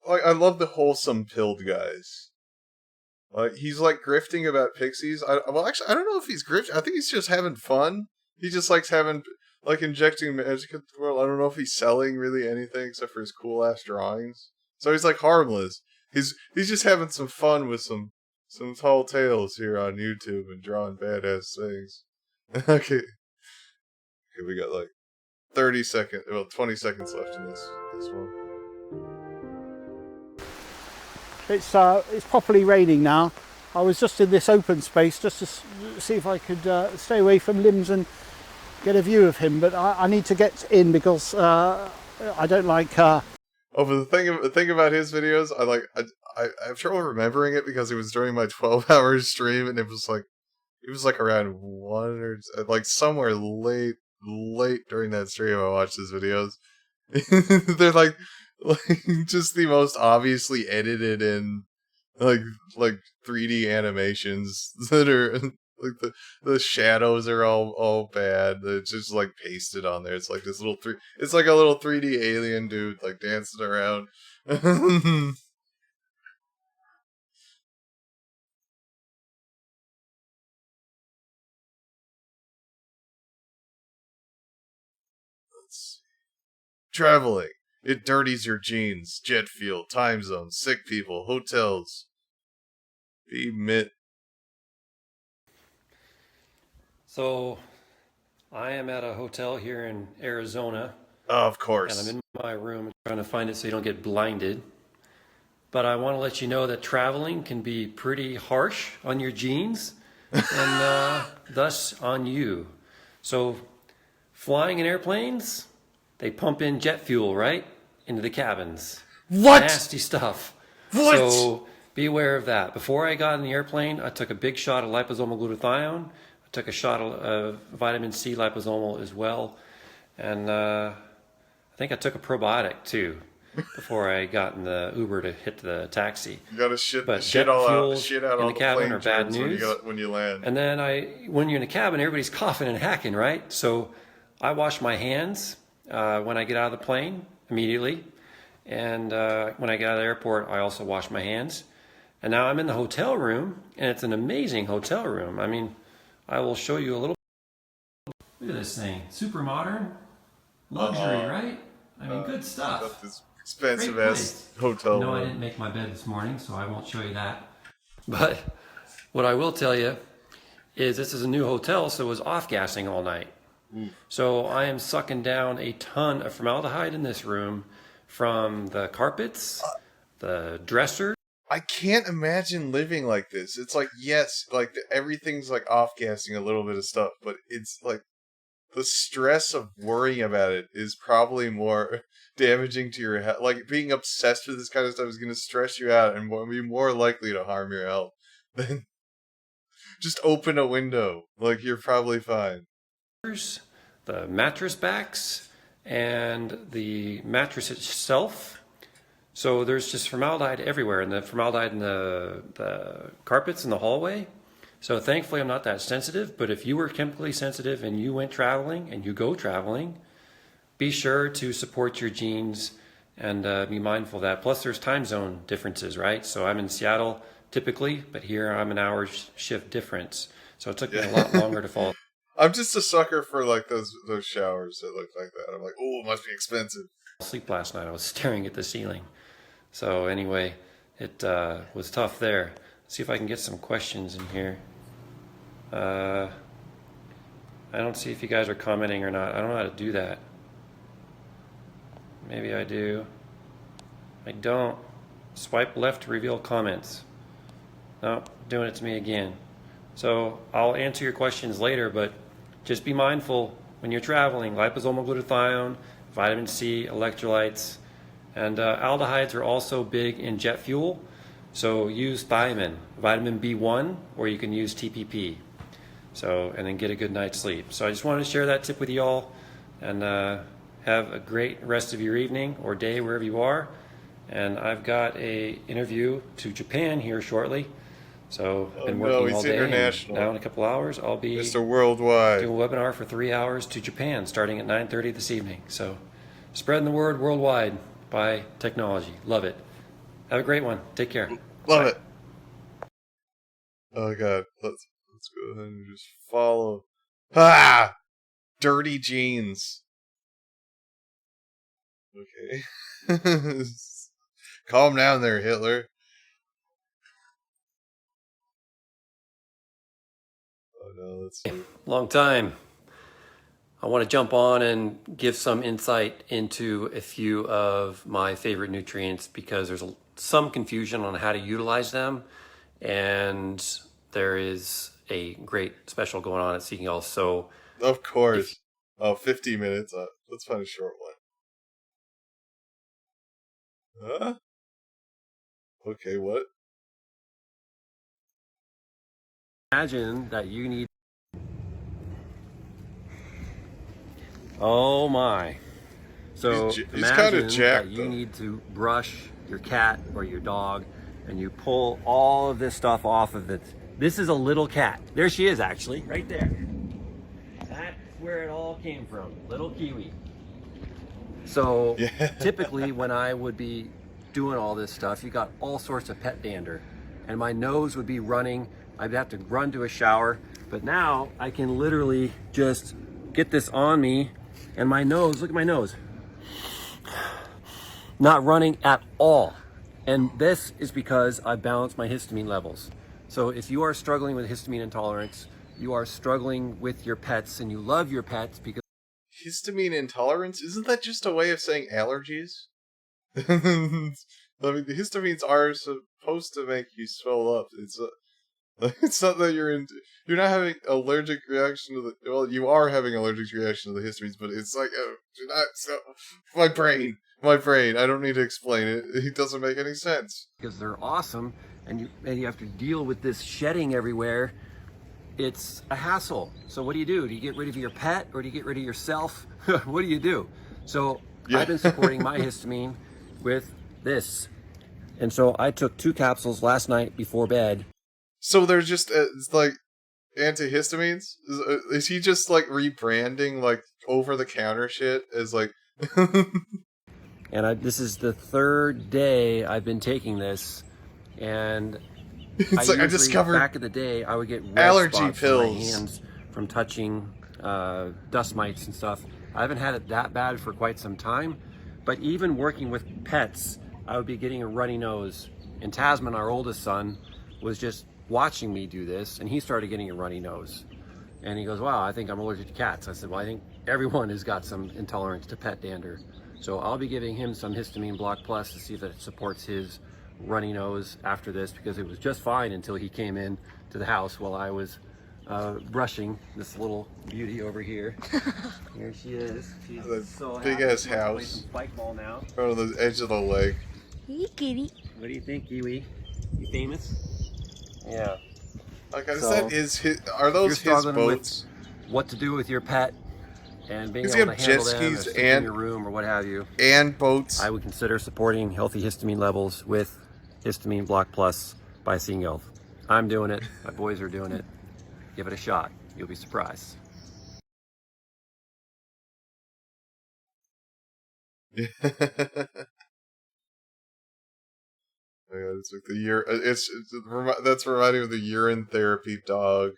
like, I love the wholesome pilled guys. Like, he's like grifting about pixies. Well, actually, I don't know if he's grifting. I think he's just having fun. He just likes having, like, injecting magic into the world. I don't know if he's selling really anything except for his cool ass drawings. So he's like harmless. He's just having some fun with some tall tales here on YouTube and drawing badass things. Okay, we got like 20 seconds left in this one. It's properly raining now. I was just in this open space just to see if I could stay away from limbs and get a view of him, but I need to get in because I don't like... Oh, but the thing about his videos, I have trouble remembering it because it was during my 12-hour stream, and it was like around 1 or like somewhere late during that stream I watched his videos. They're like just the most obviously edited in like 3D animations that are like the shadows are all bad. It's just like pasted on there. It's like this it's like a little 3D alien dude like dancing around. Let's see. Traveling. It dirties your jeans. Jet fuel, time zones, sick people, hotels. Be mit. So, I am at a hotel here in Arizona. Oh, of course. And I'm in my room trying to find it so you don't get blinded. But I want to let you know that traveling can be pretty harsh on your jeans and thus on you. So, flying in airplanes, they pump in jet fuel, right? Into the cabins. What? Nasty stuff. What? So be aware of that. Before I got in the airplane, I took a big shot of liposomal glutathione. I took a shot of vitamin C liposomal as well. And I think I took a probiotic too before I got in the Uber to hit the taxi. You gotta shit But shit jet out in all the the cabin plane are bad germs news. when you land. And then when you're in the cabin, everybody's coughing and hacking, right? So I wash my hands when I get out of the plane immediately. And when I get out of the airport, I also wash my hands. And now I'm in the hotel room, and it's an amazing hotel room. I mean, I will show you a little. Look at this thing. Super modern. Luxury, right? I mean, good stuff. This expensive ass hotel No, I room. didn't make my bed this morning, so I won't show you that. But what I will tell you is this is a new hotel, so it was off-gassing all night. So I am sucking down a ton of formaldehyde in this room from the carpets, the dresser. I can't imagine living like this. It's like, yes, like everything's like off-gassing a little bit of stuff, but it's like the stress of worrying about it is probably more damaging to your health. Like being obsessed with this kind of stuff is going to stress you out and be more likely to harm your health than just open a window. Like you're probably fine. The mattress backs and the mattress itself. So there's just formaldehyde everywhere, and the formaldehyde in the carpets in the hallway. So thankfully I'm not that sensitive, but if you were chemically sensitive and you went traveling and you go traveling, be sure to support your genes and be mindful of that. Plus there's time zone differences, right? So I'm in Seattle typically, but here I'm an hour shift difference. So it took me a lot longer to fall. I'm just a sucker for like those showers that look like that. I'm like, oh, it must be expensive. Sleep last night. I was staring at the ceiling. So anyway, it was tough there. Let's see if I can get some questions in here. I don't see if you guys are commenting or not. I don't know how to do that. Maybe I do. I don't. Swipe left to reveal comments. No, doing it to me again. So I'll answer your questions later, but just be mindful when you're traveling. Liposomal glutathione, vitamin C, electrolytes, and aldehydes are also big in jet fuel. So use thiamine, vitamin B1, or you can use TPP. So, and then get a good night's sleep. So I just wanted to share that tip with you all, and have a great rest of your evening or day wherever you are. And I've got a interview to Japan here shortly. So I've been working all day. International. Now in a couple hours, I'll be Mr. Worldwide. doing a webinar for 3 hours to Japan, starting at 9:30 this evening. So spreading the word worldwide by technology. Love it. Have a great one. Take care. Love it. Oh god, let's go ahead and just follow. Ah, dirty jeans. Okay, calm down there, Hitler. Oh no, let's see. Long time. I want to jump on and give some insight into a few of my favorite nutrients because there's some confusion on how to utilize them, and there is a great special going on at Seeking Health. So, of course, 50 minutes. Let's find a short one. Huh? Okay, what? Imagine that you need. Oh my. So he's imagine kinda jacked, that you though. need to brush your cat or your dog, and you pull all of this stuff off of it. This is a little cat. There she is, actually, right there. That's where it all came from, little Kiwi. So typically when I would be doing all this stuff, you got all sorts of pet dander, and my nose would be running. I'd have to run to a shower, but now I can literally just get this on me, and my nose, look at my nose, not running at all. And this is because I balanced my histamine levels. So if you are struggling with histamine intolerance, you are struggling with your pets, and you love your pets because Histamine intolerance? Isn't that just a way of saying allergies? I mean, the histamines are supposed to make you swell up. It's not that you're not having allergic reaction to the. Well, you are having allergic reaction to the histamines, but it's like my brain. I don't need to explain it. It doesn't make any sense. because they're awesome, and you have to deal with this shedding everywhere. It's a hassle. So what do? Do you get rid of your pet, or do you get rid of yourself? What do you do? So I've been supporting my histamine with this. And so I took 2 capsules last night before bed. So they're just it's like antihistamines. Is he just like rebranding like over the counter shit as like? And this is the 3rd day I've been taking this, and It's like I discovered back in the day I would get red allergy spots pills on my hands from touching dust mites and stuff. I haven't had it that bad for quite some time, but even working with pets, I would be getting a runny nose. And Tasman, our oldest son, was just watching me do this, and he started getting a runny nose. And he goes, wow, I think I'm allergic to cats. I said, well, I think everyone has got some intolerance to pet dander. So I'll be giving him some Histamine Block Plus to see if it supports his runny nose after this, because it was just fine until he came in to the house while I was brushing this little beauty over here. Here she is. She's so big happy. ass She wants to play house. some spike ball now. On the edge of the lake. Hey, kitty. What do you think, Kiwi? You famous? Yeah. Like I So, said, are those if you're his struggling with boats? What to do with your pet and being Does he able to have handle jet them or skis stick in your room or what have you, and boats? I would consider supporting healthy histamine levels with Histamine Block Plus by Seeking Health. I'm doing it. My boys are doing it. Give it a shot. You'll be surprised. Oh my God, it's like the that's reminding me of the urine therapy dog.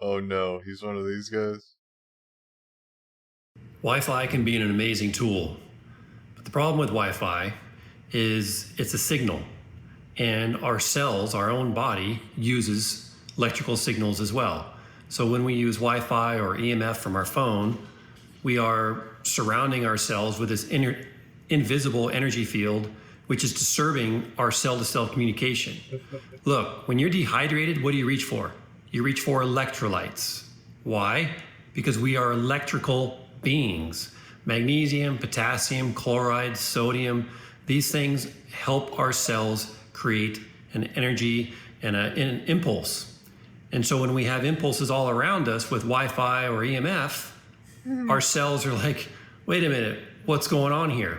Oh no, he's one of these guys. Wi-Fi can be an amazing tool, but the problem with Wi-Fi is it's a signal, and our cells, our own body, uses electrical signals as well. So when we use Wi-Fi or EMF from our phone, we are surrounding ourselves with this invisible energy field, which is disturbing our cell-to-cell communication. Look, when you're dehydrated, what do you reach for? You reach for electrolytes. Why? Because we are electrical beings. Magnesium, potassium, chloride, sodium, These things help our cells create an energy and an impulse. And so when we have impulses all around us with Wi-Fi or EMF, our cells are like, wait a minute, what's going on here?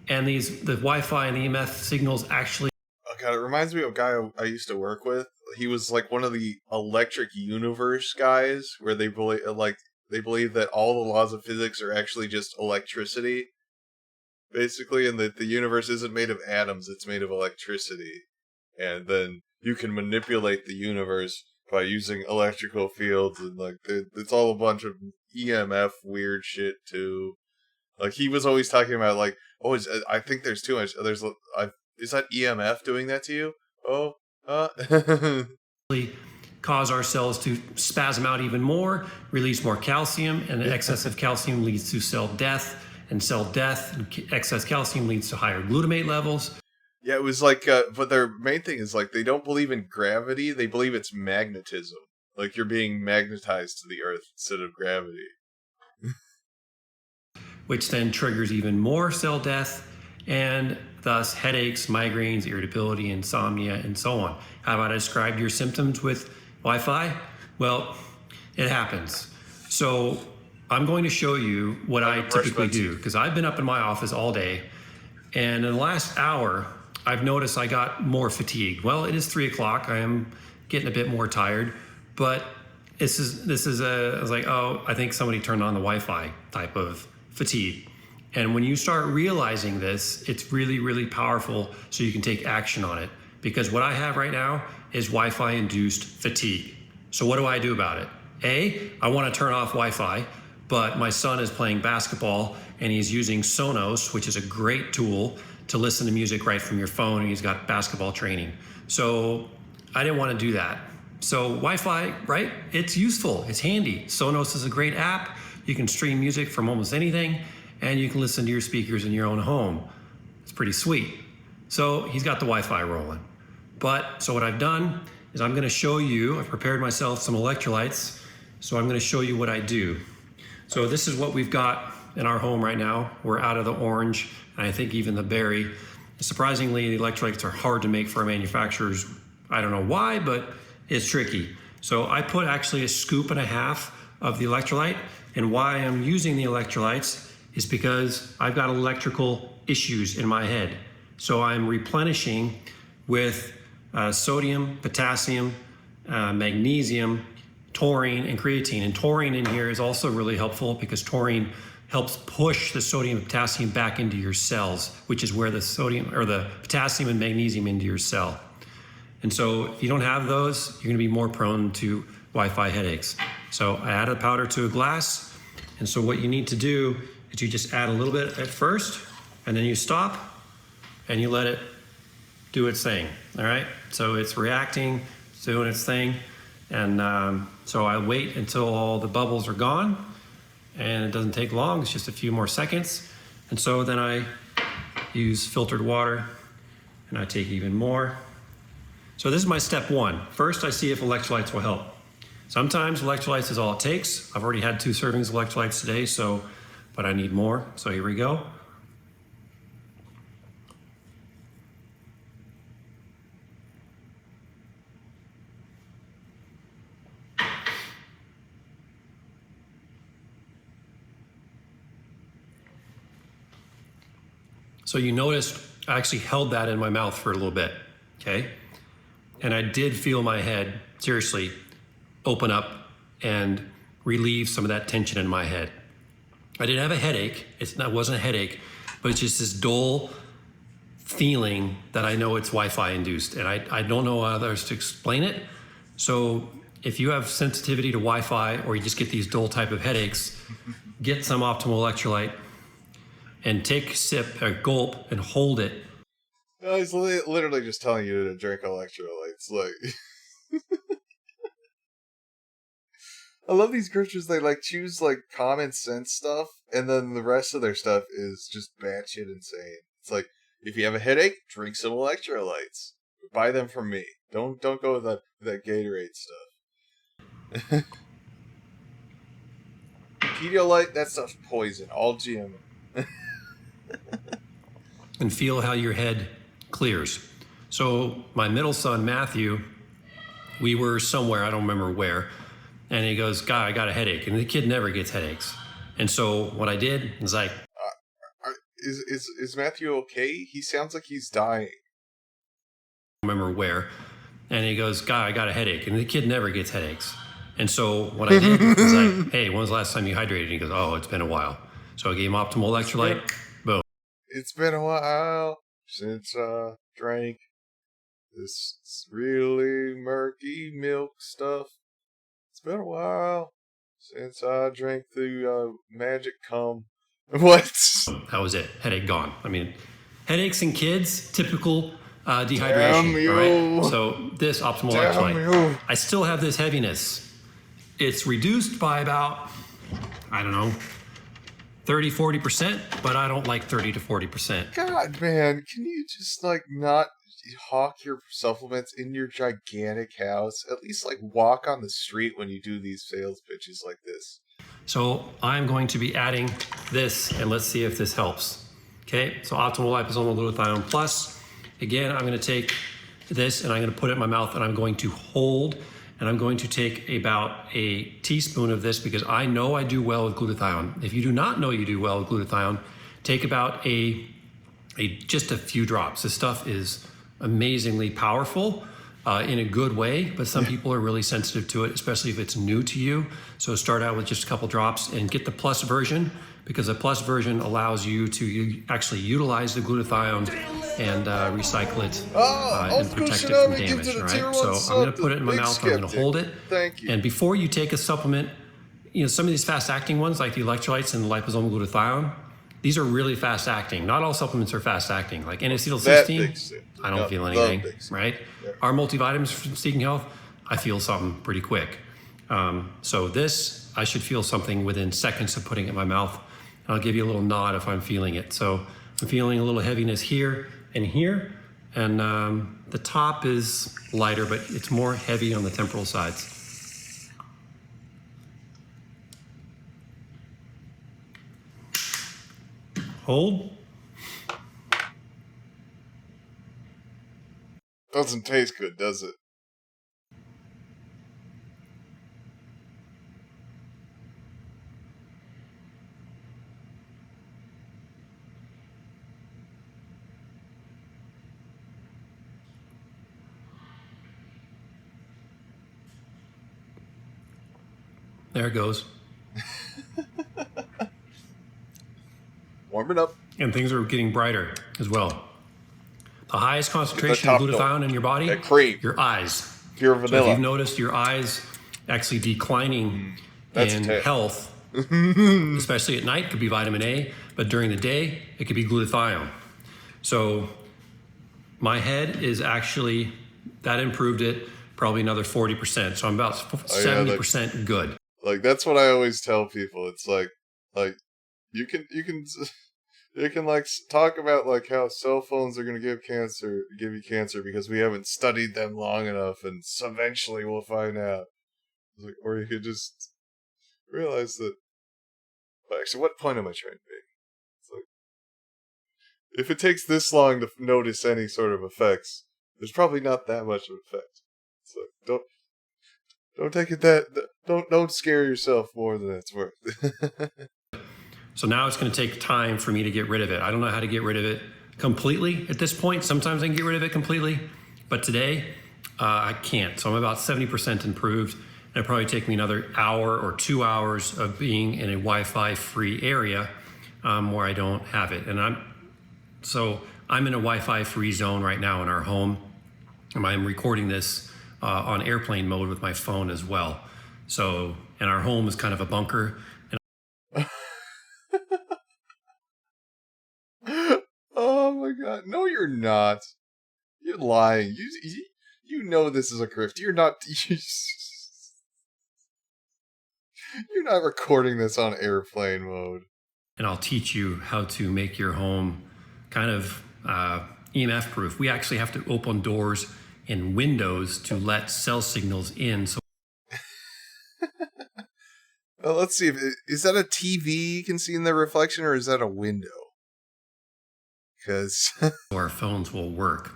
And the Wi-Fi and the EMF signals actually... Oh god, it reminds me of a guy I used to work with. He was like one of the electric universe guys, where they believe that all the laws of physics are actually just electricity, basically, and that the universe isn't made of atoms, it's made of electricity. And then you can manipulate the universe by using electrical fields, and like it's all a bunch of EMF weird shit too. Like he was always talking about like, oh, I think there's too much. Is that EMF doing that to you? Oh, cause our cells to spasm out even more, release more calcium, and excessive calcium leads to cell death, and cell death and excess calcium leads to higher glutamate levels. Yeah, it was like, but their main thing is like they don't believe in gravity; they believe it's magnetism. Like you're being magnetized to the earth instead of gravity. Which then triggers even more cell death, and thus headaches, migraines, irritability, insomnia, and so on. How about I describe your symptoms with Wi-Fi? Well, it happens. So I'm going to show you what I typically do, because I've been up in my office all day, and in the last hour, I've noticed I got more fatigued. Well, it is 3 o'clock. I am getting a bit more tired, but I was like, oh, I think somebody turned on the Wi-Fi type of fatigue. And when you start realizing this, it's really, really powerful, so you can take action on it. Because what I have right now is Wi-Fi induced fatigue. So what do I do about it? I want to turn off Wi-Fi, but my son is playing basketball and he's using Sonos, which is a great tool to listen to music right from your phone, and he's got basketball training. So I didn't want to do that. So Wi-Fi, right? It's useful, it's handy. Sonos is a great app. You can stream music from almost anything, and you can listen to your speakers in your own home. It's pretty sweet. So he's got the Wi-Fi rolling. So what I've done is I'm gonna show you, I've prepared myself some electrolytes, so I'm gonna show you what I do. So this is what we've got in our home right now. We're out of the orange, and I think even the berry. Surprisingly, the electrolytes are hard to make for our manufacturers. I don't know why, but it's tricky. So I put actually 1.5 scoops of the electrolyte, and why I'm using the electrolytes is because I've got electrical issues in my head. So I'm replenishing with sodium, potassium, magnesium, taurine, and creatine. And taurine in here is also really helpful because taurine helps push the sodium and potassium back into your cells, which is where the sodium or the potassium and magnesium into your cell. And so if you don't have those, you're gonna be more prone to Wi-Fi headaches. So I added the powder to a glass. And so what you need to do is you just add a little bit at first, and then you stop, and you let it do its thing, all right? So it's reacting, it's doing its thing. And so I wait until all the bubbles are gone, and it doesn't take long, it's just a few more seconds. And so then I use filtered water, and I take even more. So this is my step one. First, I see if electrolytes will help. Sometimes electrolytes is all it takes. I've already had 2 servings of electrolytes today, but I need more. So here we go. So you noticed I actually held that in my mouth for a little bit, okay? And I did feel my head, seriously, open up and relieve some of that tension in my head. I didn't have a headache. It wasn't a headache, but it's just this dull feeling that I know it's Wi-Fi induced, and I don't know others to explain it. So if you have sensitivity to Wi-Fi, or you just get these dull type of headaches, get some optimal electrolyte and take a sip, a gulp, and hold it. No, he's literally just telling you to drink electrolytes. Like, I love these creatures. They like choose like common sense stuff, and then the rest of their stuff is just batshit insane. It's like, if you have a headache, drink some electrolytes. Buy them from me. Don't go with that Gatorade stuff. Pedialyte, that stuff's poison. All GM. and feel how your head clears. So my middle son, Matthew, we were somewhere, I don't remember where, and he goes, "God, I got a headache." And the kid never gets headaches. And so what I did is like... Is Matthew okay? He sounds like he's dying. I don't remember where. And he goes, "God, I got a headache." And the kid never gets headaches. And so what I did was like, "Hey, when was the last time you hydrated?" And he goes, "Oh, it's been a while." So I gave him Optimal Electrolyte. Boom. It's been a while since I drank this really murky milk stuff. It's been a while since I drank the magic cum. What? That was it. Headache gone. I mean, headaches in kids, typical dehydration. Damn you. All right? So this Optimal Damn Electrolyte. you. I still have this heaviness. It's reduced by about, I don't know, 30-40%, but I don't like 30 to 40%. God, man, can you just like not hawk your supplements in your gigantic house? At least like walk on the street when you do these sales pitches like this. So I'm going to be adding this, and let's see if this helps. Okay, so Optimal Liposomal Glutathione Plus. Again, I'm going to take this and I'm going to put it in my mouth, and I'm going to hold, and I'm going to take about a teaspoon of this because I know I do well with glutathione. If you do not know you do well with glutathione, take about just a few drops. This stuff is amazingly powerful in a good way, but some people are really sensitive to it, especially if it's new to you. So start out with just a couple drops and get the plus version, because the plus version allows you to actually utilize the glutathione and recycle it and protect it from damage. Right? So I'm going to put it in my mouth. I'm going to hold it. Thank you. And before you take a supplement, you know, some of these fast-acting ones like the electrolytes and the liposomal glutathione, these are really fast-acting. Not all supplements are fast-acting. Like N-acetylcysteine, I don't feel anything, right? Yeah. Our multivitamins from Seeking Health, I feel something pretty quick. So this, I should feel something within seconds of putting it in my mouth. And I'll give you a little nod if I'm feeling it. So I'm feeling a little heaviness here and here. And the top is lighter, but it's more heavy on the temporal sides. Hold. Doesn't taste good, does it? There it goes. Warm it up. And things are getting brighter as well. The highest concentration of glutathione in your body, your eyes. Pure vanilla. So if you've noticed your eyes actually declining in health, especially at night, it could be vitamin A, but during the day, it could be glutathione. So my head is actually, that improved it, probably another 40%. So I'm about 70% good. Like, that's what I always tell people. It's like you can like talk about like how cell phones are going to give you cancer because we haven't studied them long enough, and eventually we'll find out. Like, or you could just realize that. Well, actually, what point am I trying to make? It's like, if it takes this long to notice any sort of effects, there's probably not that much of an effect. It's like, don't take it don't scare yourself more than it's worth. So now it's going to take time for me to get rid of it. I don't know how to get rid of it completely at this point. Sometimes I can get rid of it completely, but today I can't. So I'm about 70% improved. And it'll probably take me another hour or 2 hours of being in a Wi-Fi free area where I don't have it. And I'm in a Wi-Fi free zone right now in our home. And I'm recording this on airplane mode with my phone as well. So, and our home is kind of a bunker. Oh my god. No, you're not. You're lying. You know this is a grift. You're not recording this on airplane mode. And I'll teach you how to make your home kind of EMF proof. We actually have to open doors and windows to let cell signals in. So well, let's see. Is that a TV you can see in the reflection, or is that a window? because our phones will work.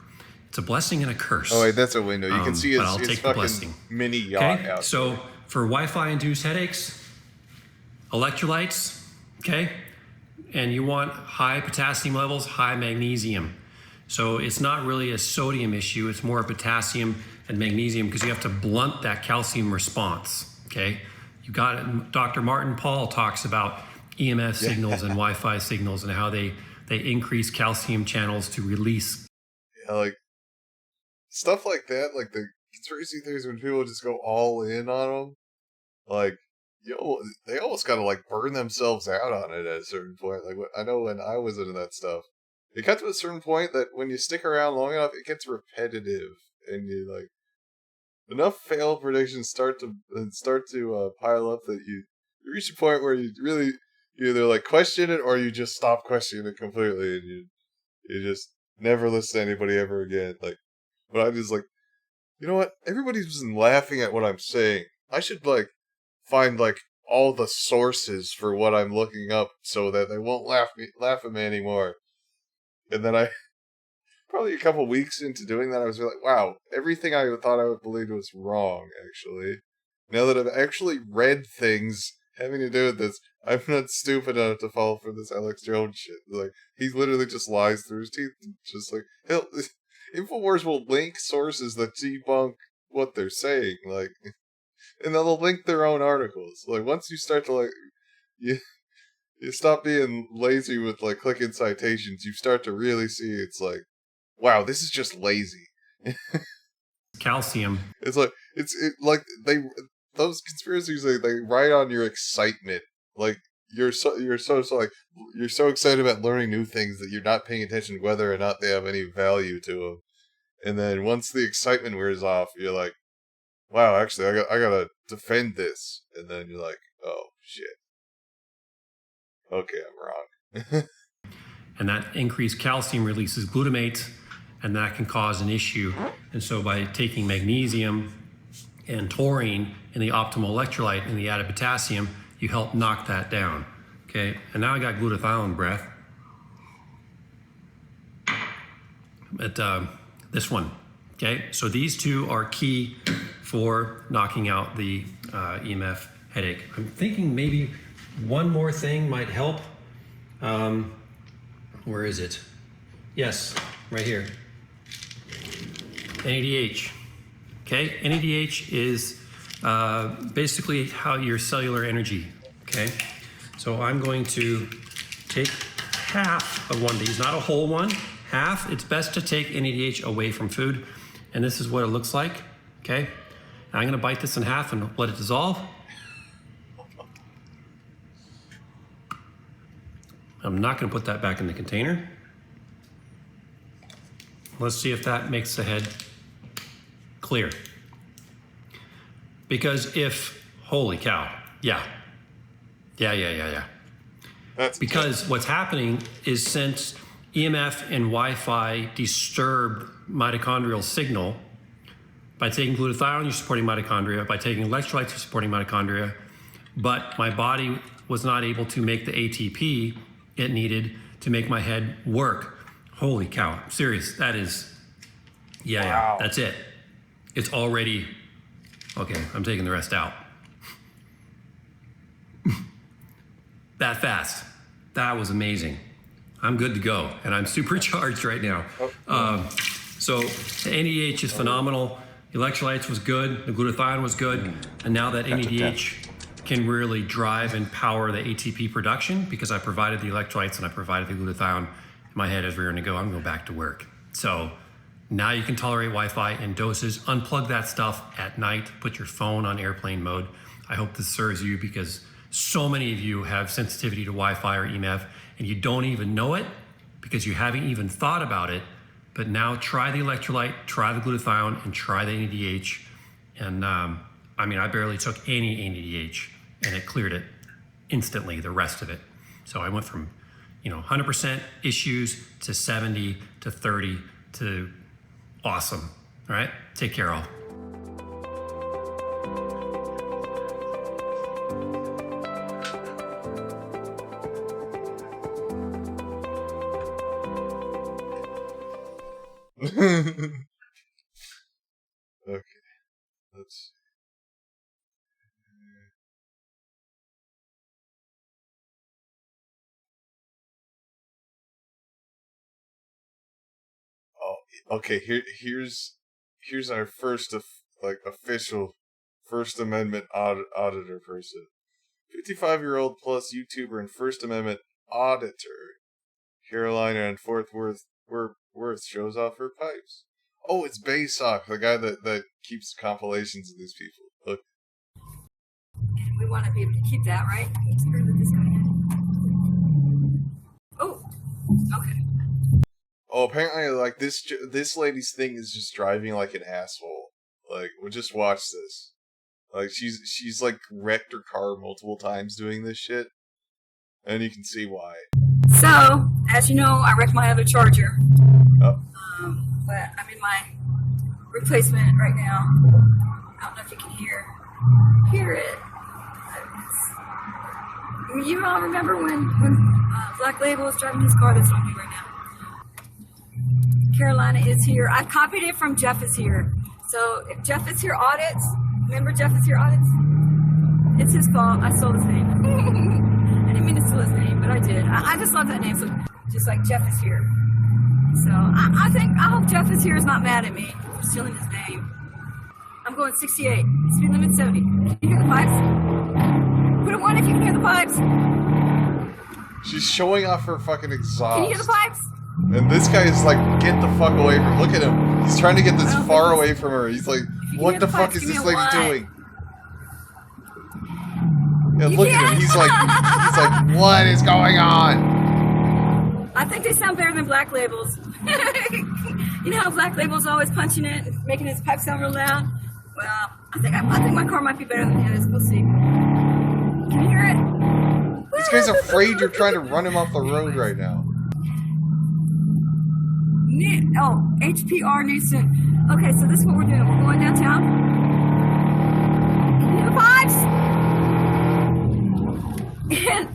It's a blessing and a curse. Oh wait, that's a window. You can see but I'll his take the fucking blessing. mini yacht Okay, out. so for Wi-Fi induced headaches, electrolytes, okay, and you want high potassium levels, high magnesium. So it's not really a sodium issue, it's more potassium and magnesium because you have to blunt that calcium response, okay? You got it. Dr. Martin Pall talks about EMF signals and Wi-Fi signals and how they increase calcium channels to release. Yeah, like stuff like that, like the conspiracy theories when people just go all in on them, like they almost gotta like burn themselves out on it at a certain point. Like I know when I was into that stuff, it got to a certain point that when you stick around long enough, it gets repetitive, and you like enough failed predictions start to pile up that you reach a point where you really either like question it or you just stop questioning it completely, and you just never listen to anybody ever again. Like, but I'm just like, you know what? Everybody's just laughing at what I'm saying. I should like find like all the sources for what I'm looking up so that they won't laugh at me anymore. And then I, probably a couple weeks into doing that, I was like, wow, everything I thought I would believe was wrong, actually. Now that I've actually read things having to do with this, I'm not stupid enough to fall for this Alex Jones shit. Like, he literally just lies through his teeth. Just like, hell, InfoWars will link sources that debunk what they're saying, like, and they'll link their own articles. Like, once you start to, like, you stop being lazy with, like, clicking citations, you start to really see it's like, wow, this is just lazy. Calcium. It's like, those conspiracies, they ride on your excitement. Like, you're so excited about learning new things that you're not paying attention to whether or not they have any value to them. And then once the excitement wears off, you're like, wow, actually, I gotta defend this. And then you're like, oh, shit. Okay, I'm wrong. And that increased calcium releases glutamate, and that can cause an issue. And so by taking magnesium and taurine and the optimal electrolyte and the added potassium, you help knock that down. Okay, and now I got glutathione breath. But this one, okay? So these two are key for knocking out the EMF headache. I'm thinking maybe one more thing might help. Where is it? Yes, right here. NADH. Okay, NADH is basically how your cellular energy. Okay, so I'm going to take half of one of these, not a whole one, half. It's best to take NADH away from food, and this is what it looks like. Okay, now I'm going to bite this in half and let it dissolve. I'm not going to put that back in the container. Let's see if that makes the head clear. Because if, holy cow, yeah. Because what's happening is since EMF and Wi-Fi disturb mitochondrial signal, by taking glutathione, you're supporting mitochondria. By taking electrolytes, you're supporting mitochondria. But my body was not able to make the ATP it needed to make my head work. Holy cow, serious, that is, yeah, that's it. It's already, okay, I'm taking the rest out. That fast, that was amazing. I'm good to go, and I'm supercharged right now. So the NADH is phenomenal. The electrolytes was good, the glutathione was good, and now that NADH can really drive and power the ATP production because I provided the electrolytes and I provided the glutathione in my head as we were going to go. I'm going to go back to work. So now you can tolerate Wi-Fi in doses. Unplug that stuff at night. Put your phone on airplane mode. I hope this serves you because so many of you have sensitivity to Wi-Fi or EMF and you don't even know it because you haven't even thought about it. But now try the electrolyte, try the glutathione, and try the NADH. And I mean, I barely took any NADH and it cleared it instantly, the rest of it. So I went from, 100% issues to 70 to 30 to awesome. All right, take care all. Okay, let's see. Oh, okay. Here's our first official First Amendment auditor person. 55-year-old plus YouTuber and First Amendment auditor. Carolina and Fort Worth shows off her pipes. Oh, it's Baysock, the guy that keeps compilations of these people. Look. We want to be able to keep that, right? I need to agree with this guy. Oh, okay. Oh, apparently, like, this lady's thing is just driving like an asshole. Like, we'll just watch this. Like, she's like wrecked her car multiple times doing this shit, and you can see why. So, as you know, I wrecked my other Charger. Oh. But I'm in my replacement right now. I don't know if you can hear it. You all remember when Black Label was driving his car? That's on me right now. Carolina is here. I copied it from Jeff is here. So if Jeff is here audits, remember Jeff is here audits? It's his fault. I stole his name. I didn't mean to steal his name, but I did. I just love that name. So just like Jeff is here. So I hope Jeff is here is not mad at me for stealing his name. I'm going 68. Speed limit 70. Can you hear the pipes? Put it one if you can hear the pipes. She's showing off her fucking exhaust. Can you hear the pipes? And this guy is like, get the fuck away from. Look at him. He's trying to get this far away from her. He's like, what the fuck is this lady doing? Yeah, look at him. He's like, what is going on? I think they sound better than Black Labels. You know how Black Label's always punching it, and making his pipe sound real loud? Well, I think my car might be better than his. We'll see. Can you hear it? This guy's afraid you're trying to run him off the road right now. Oh, HPR Newson. Okay, so this is what we're doing. We're going downtown. Can you hear the pipes? And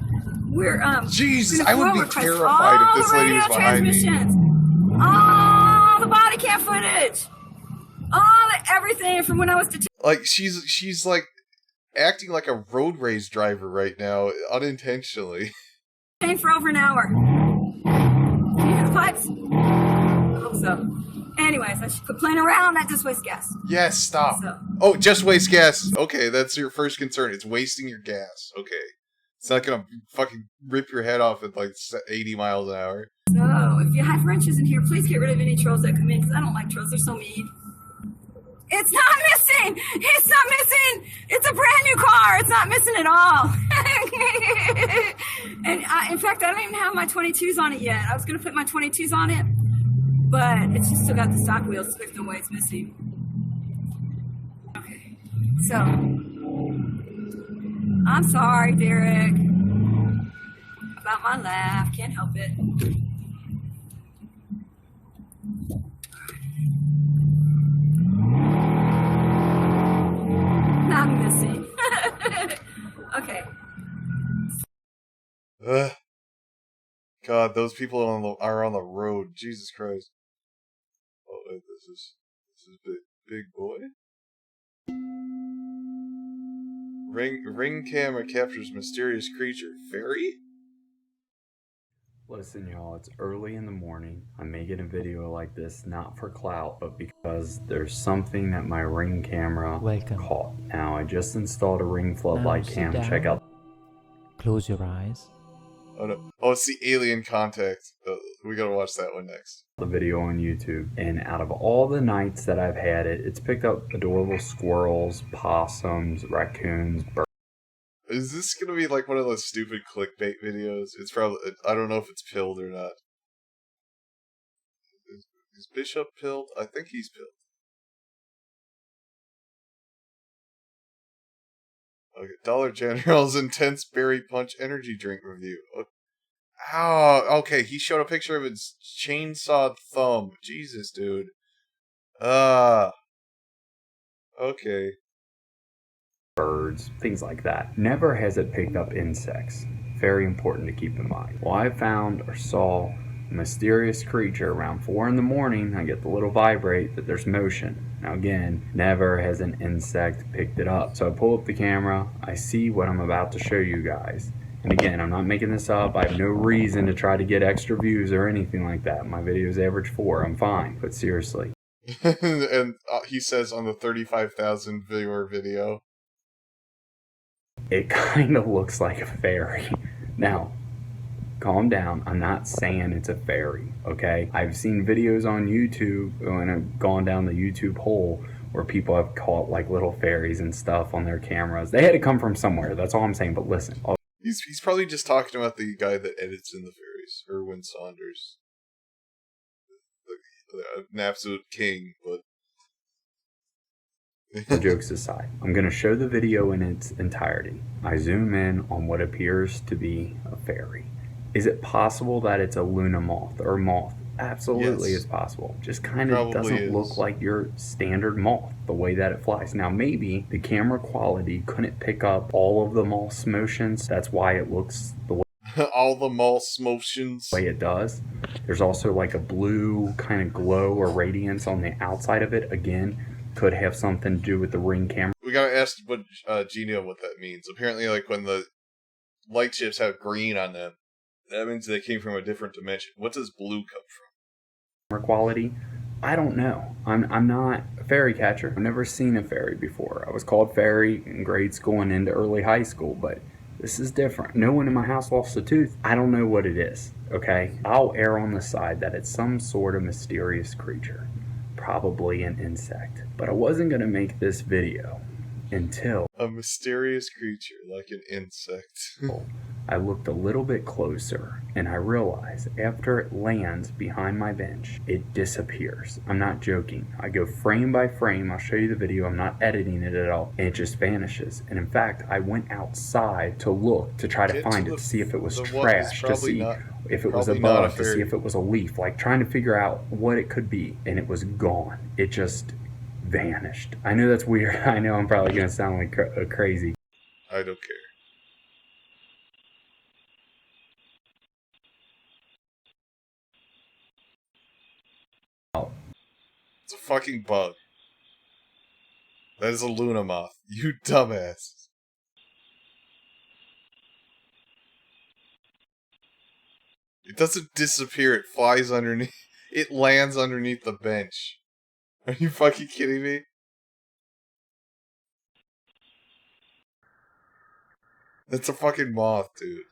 we're Jesus, I would be terrified if this lady was behind me. Oh, the body cam footage. Oh, everything from when I was Like she's like acting like a road race driver right now, unintentionally. detained for over an hour. Can you hear the pipes? I hope so. Anyways, I should quit playing around. That just wastes gas. Yes, stop. So. Oh, just waste gas. Okay, that's your first concern. It's wasting your gas. Okay. It's not gonna fucking rip your head off at like 80 miles an hour. So, if you have wrenches in here, please get rid of any trolls that come in, because I don't like trolls. They're so mean. It's not missing! It's not missing! It's a brand new car! It's not missing at all! And in fact, I don't even have my 22s on it yet. I was going to put my 22s on it, but it's just still got the stock wheels, so there's no way it's missing. Okay, so, I'm sorry, Derek, about my laugh. Can't help it. Not missing. Okay. God, those people are on the road. Jesus Christ. Oh, wait, this is big boy. Ring camera captures mysterious creature. Fairy? Listen, y'all, it's early in the morning. I'm making a video like this not for clout, but because there's something that my Ring camera caught. Now, I just installed a Ring floodlight cam. Check out. Close your eyes. Oh no! Oh, it's the Alien Contact. We gotta watch that one next. The video on YouTube, and out of all the nights that I've had it, it's picked up adorable squirrels, possums, raccoons, birds. Is this gonna be like one of those stupid clickbait videos? It's probably, I don't know if it's pilled or not. Is Bishop pilled? I think he's pilled. Okay, Dollar General's Intense Berry Punch Energy Drink Review. Oh, okay, he showed a picture of his chainsawed thumb. Jesus, dude. Okay. Birds, things like that. Never has it picked up insects. Very important to keep in mind. Well, I found or saw mysterious creature. Around 4 in the morning, I get the little vibrate that there's motion. Now again, never has an insect picked it up. So I pull up the camera, I see what I'm about to show you guys. And again, I'm not making this up. I have no reason to try to get extra views or anything like that. My videos average 4, I'm fine. But seriously. And he says on the 35,000 viewer video, it kind of looks like a fairy. Now, calm down. I'm not saying it's a fairy, okay? I've seen videos on YouTube and I've gone down the YouTube hole where people have caught like little fairies and stuff on their cameras. They had to come from somewhere. That's all I'm saying. But listen. he's probably just talking about the guy that edits in the fairies, Erwin Saunders. An absolute king, but jokes aside, I'm going to show the video in its entirety. I zoom in on what appears to be a fairy. Is it possible that it's a Luna moth or moth? Absolutely, Yes. it's possible. Just kind of Probably doesn't look like your standard moth, the way that it flies. Now, maybe the camera quality couldn't pick up all of the moth's motions. That's why it looks the way all the moth's motions. It does. There's also like a blue kind of glow or radiance on the outside of it. Again, could have something to do with the Ring camera. We gotta ask Genio what that means. Apparently, like when the light chips have green on them, that means they came from a different dimension. What does blue come from? Quality, I don't know. I'm not a fairy catcher. I've never seen a fairy before. I was called fairy in grade school and into early high school, but this is different. No one in my house lost a tooth. I don't know what it is, okay? I'll err on the side that it's some sort of mysterious creature. Probably an insect. But I wasn't going to make this video until a mysterious creature like an insect. I looked a little bit closer and I realized after it lands behind my bench, it disappears. I'm not joking. I go frame by frame. I'll show you the video. I'm not editing it at all. And it just vanishes. And in fact, I went outside to look to try to find it, to see if it was trash, to see if it was a bug, to see if it was a leaf, like trying to figure out what it could be. And it was gone. It just vanished. I know that's weird. I know I'm probably going to sound like crazy. I don't care. It's a fucking bug. That is a Luna moth. You dumbass. It doesn't disappear. It flies underneath. It lands underneath the bench. Are you fucking kidding me? That's a fucking moth, dude.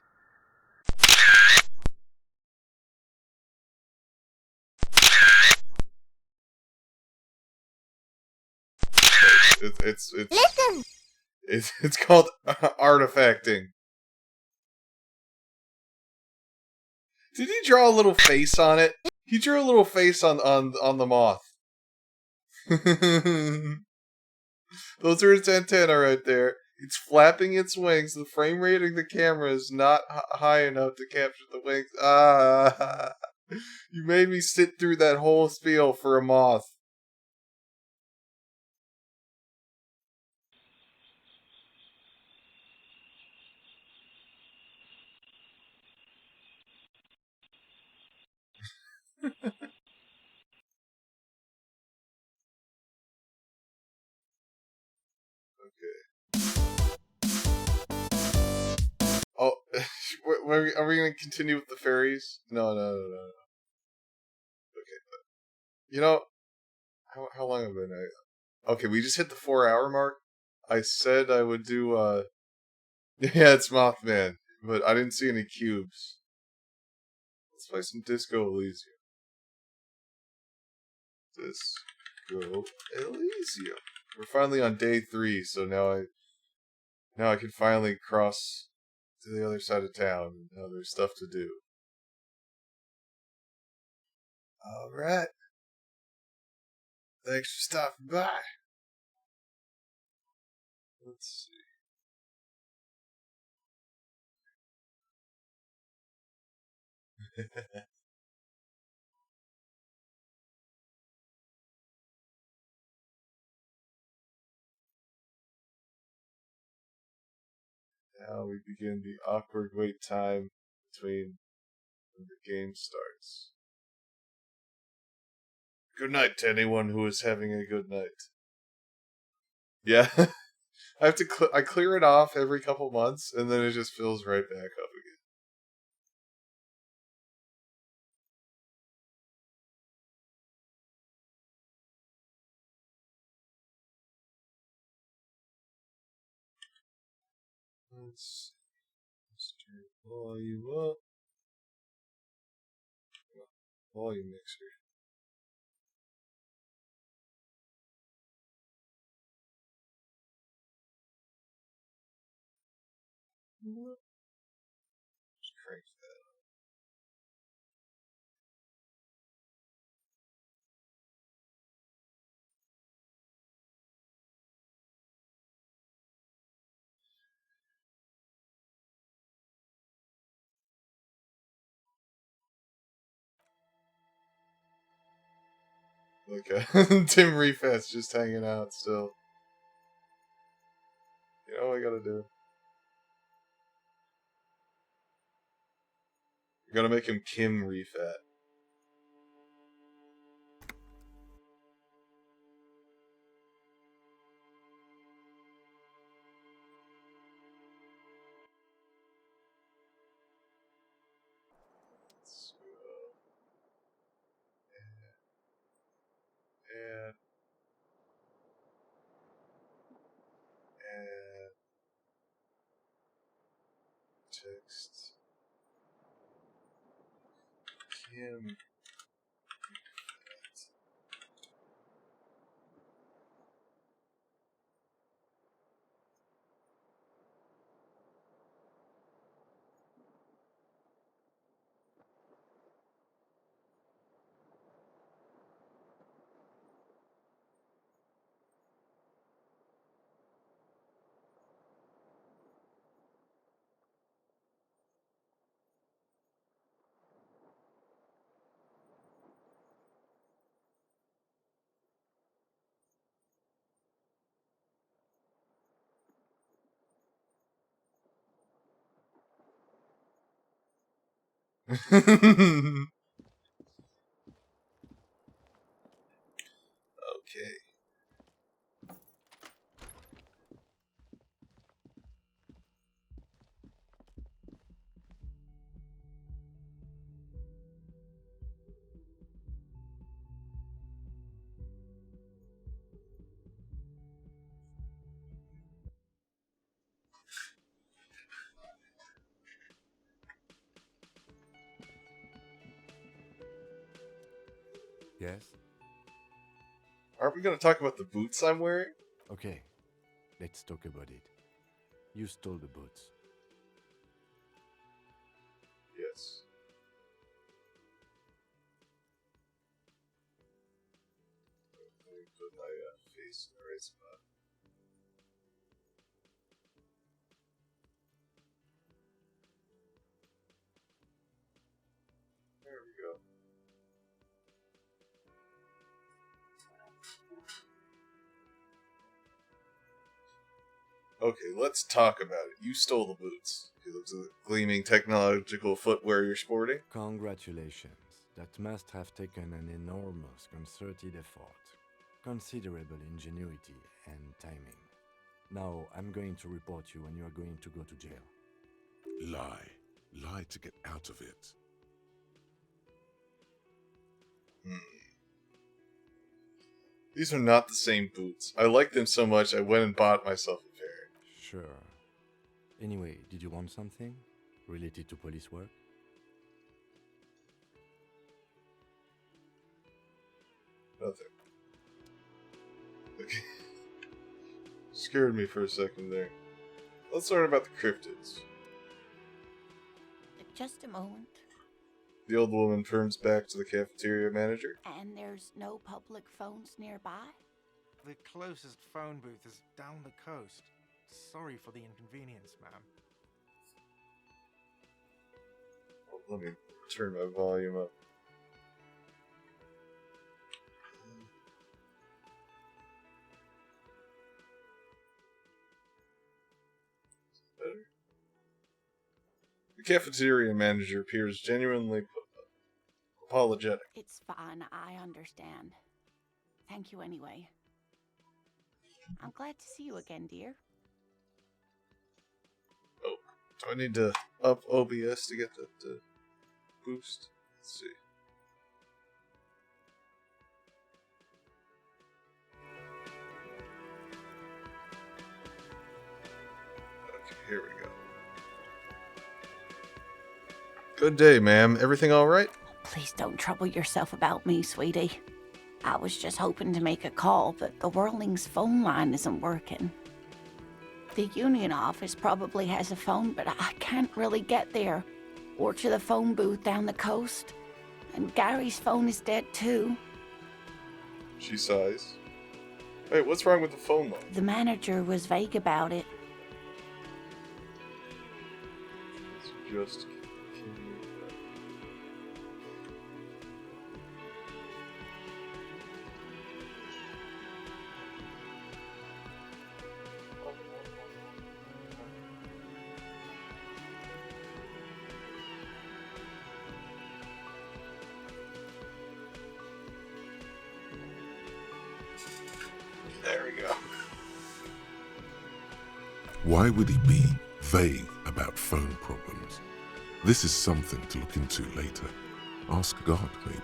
It's called artifacting. Did he draw a little face on it? He drew a little face on the moth. Those are its antennae right there. It's flapping its wings. The frame rate of the camera is not high enough to capture the wings. Ah, you made me sit through that whole spiel for a moth. Oh, are we going to continue with the fairies? No. Okay, but, you know, how long have been I? Okay, we just hit the 4-hour mark. I said I would do, yeah, it's Mothman, but I didn't see any cubes. Let's play some Disco Elysium. Disco Elysium. We're finally on day 3, so now I can finally cross to the other side of town. Now there's stuff to do. Alright. Thanks for stopping by. Let's see. Now we begin the awkward wait time between when the game starts. Paris. Good night to anyone who is having a good night. Yeah. I have to I clear it off every couple months, and then it just fills right back up again. Let's turn volume up. Volume mixer. Just crank that up. Okay. Tim Refast just hanging out still. You know what I gotta do? You gotta make him Kim Refat. And text Kim. Okay. Yes? Aren't we gonna talk about the boots I'm wearing? Okay, let's talk about it. You stole the boots. Yes. Let me put my face in the right spot. There we go. Okay, let's talk about it. You stole the boots. It looks like the gleaming technological footwear you're sporting. Congratulations. That must have taken an enormous concerted effort, considerable ingenuity and timing. Now, I'm going to report you and you are going to go to jail. Lie. Lie to get out of it. These are not the same boots. I like them so much I went and bought myself a pair. Sure. Anyway, did you want something related to police work? Nothing. Okay. Scared me for a second there. Let's learn about the cryptids. Just a moment. The old woman turns back to the cafeteria manager. And there's no public phones nearby? The closest phone booth is down the coast. Sorry for the inconvenience, ma'am. Oh, let me turn my volume up. Better. The cafeteria manager appears genuinely apologetic. It's fine, I understand. Thank you anyway. I'm glad to see you again, dear. Oh, do I need to up OBS to get that to boost? Let's see. Okay, here we go. Good day, ma'am. Everything all right? Please don't trouble yourself about me, sweetie. I was just hoping to make a call, but the Whirling's phone line isn't working. The union office probably has a phone, but I can't really get there. Or to the phone booth down the coast. And Gary's phone is dead too. She sighs. Wait, what's wrong with the phone line? The manager was vague about it. It's just... There we go. Why would he be vague about phone problems? This is something to look into later. Ask God, maybe.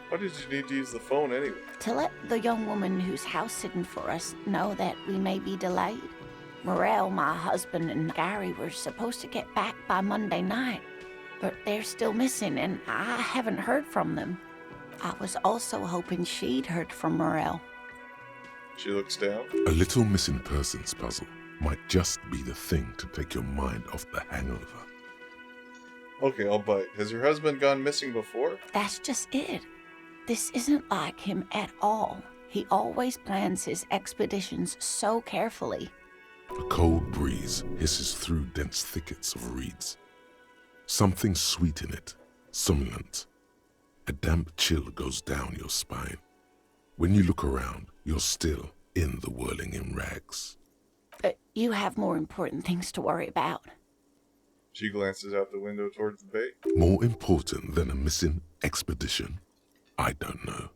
Why did you need to use the phone anyway? To let the young woman who's house sitting for us know that we may be delayed. Morel, my husband, and Gary were supposed to get back by Monday night, but they're still missing and I haven't heard from them. I was also hoping she'd heard from Morel. She looks down. A little missing persons puzzle might just be the thing to take your mind off the hangover. Okay, I'll bite. Has your husband gone missing before? That's just it. This isn't like him at all. He always plans his expeditions so carefully. A cold breeze hisses through dense thickets of reeds. Something sweet in it, somnolent. A damp chill goes down your spine. When you look around, you're still in the whirling in rags. You have more important things to worry about. She glances out the window towards the bay. More important than a missing expedition? I don't know.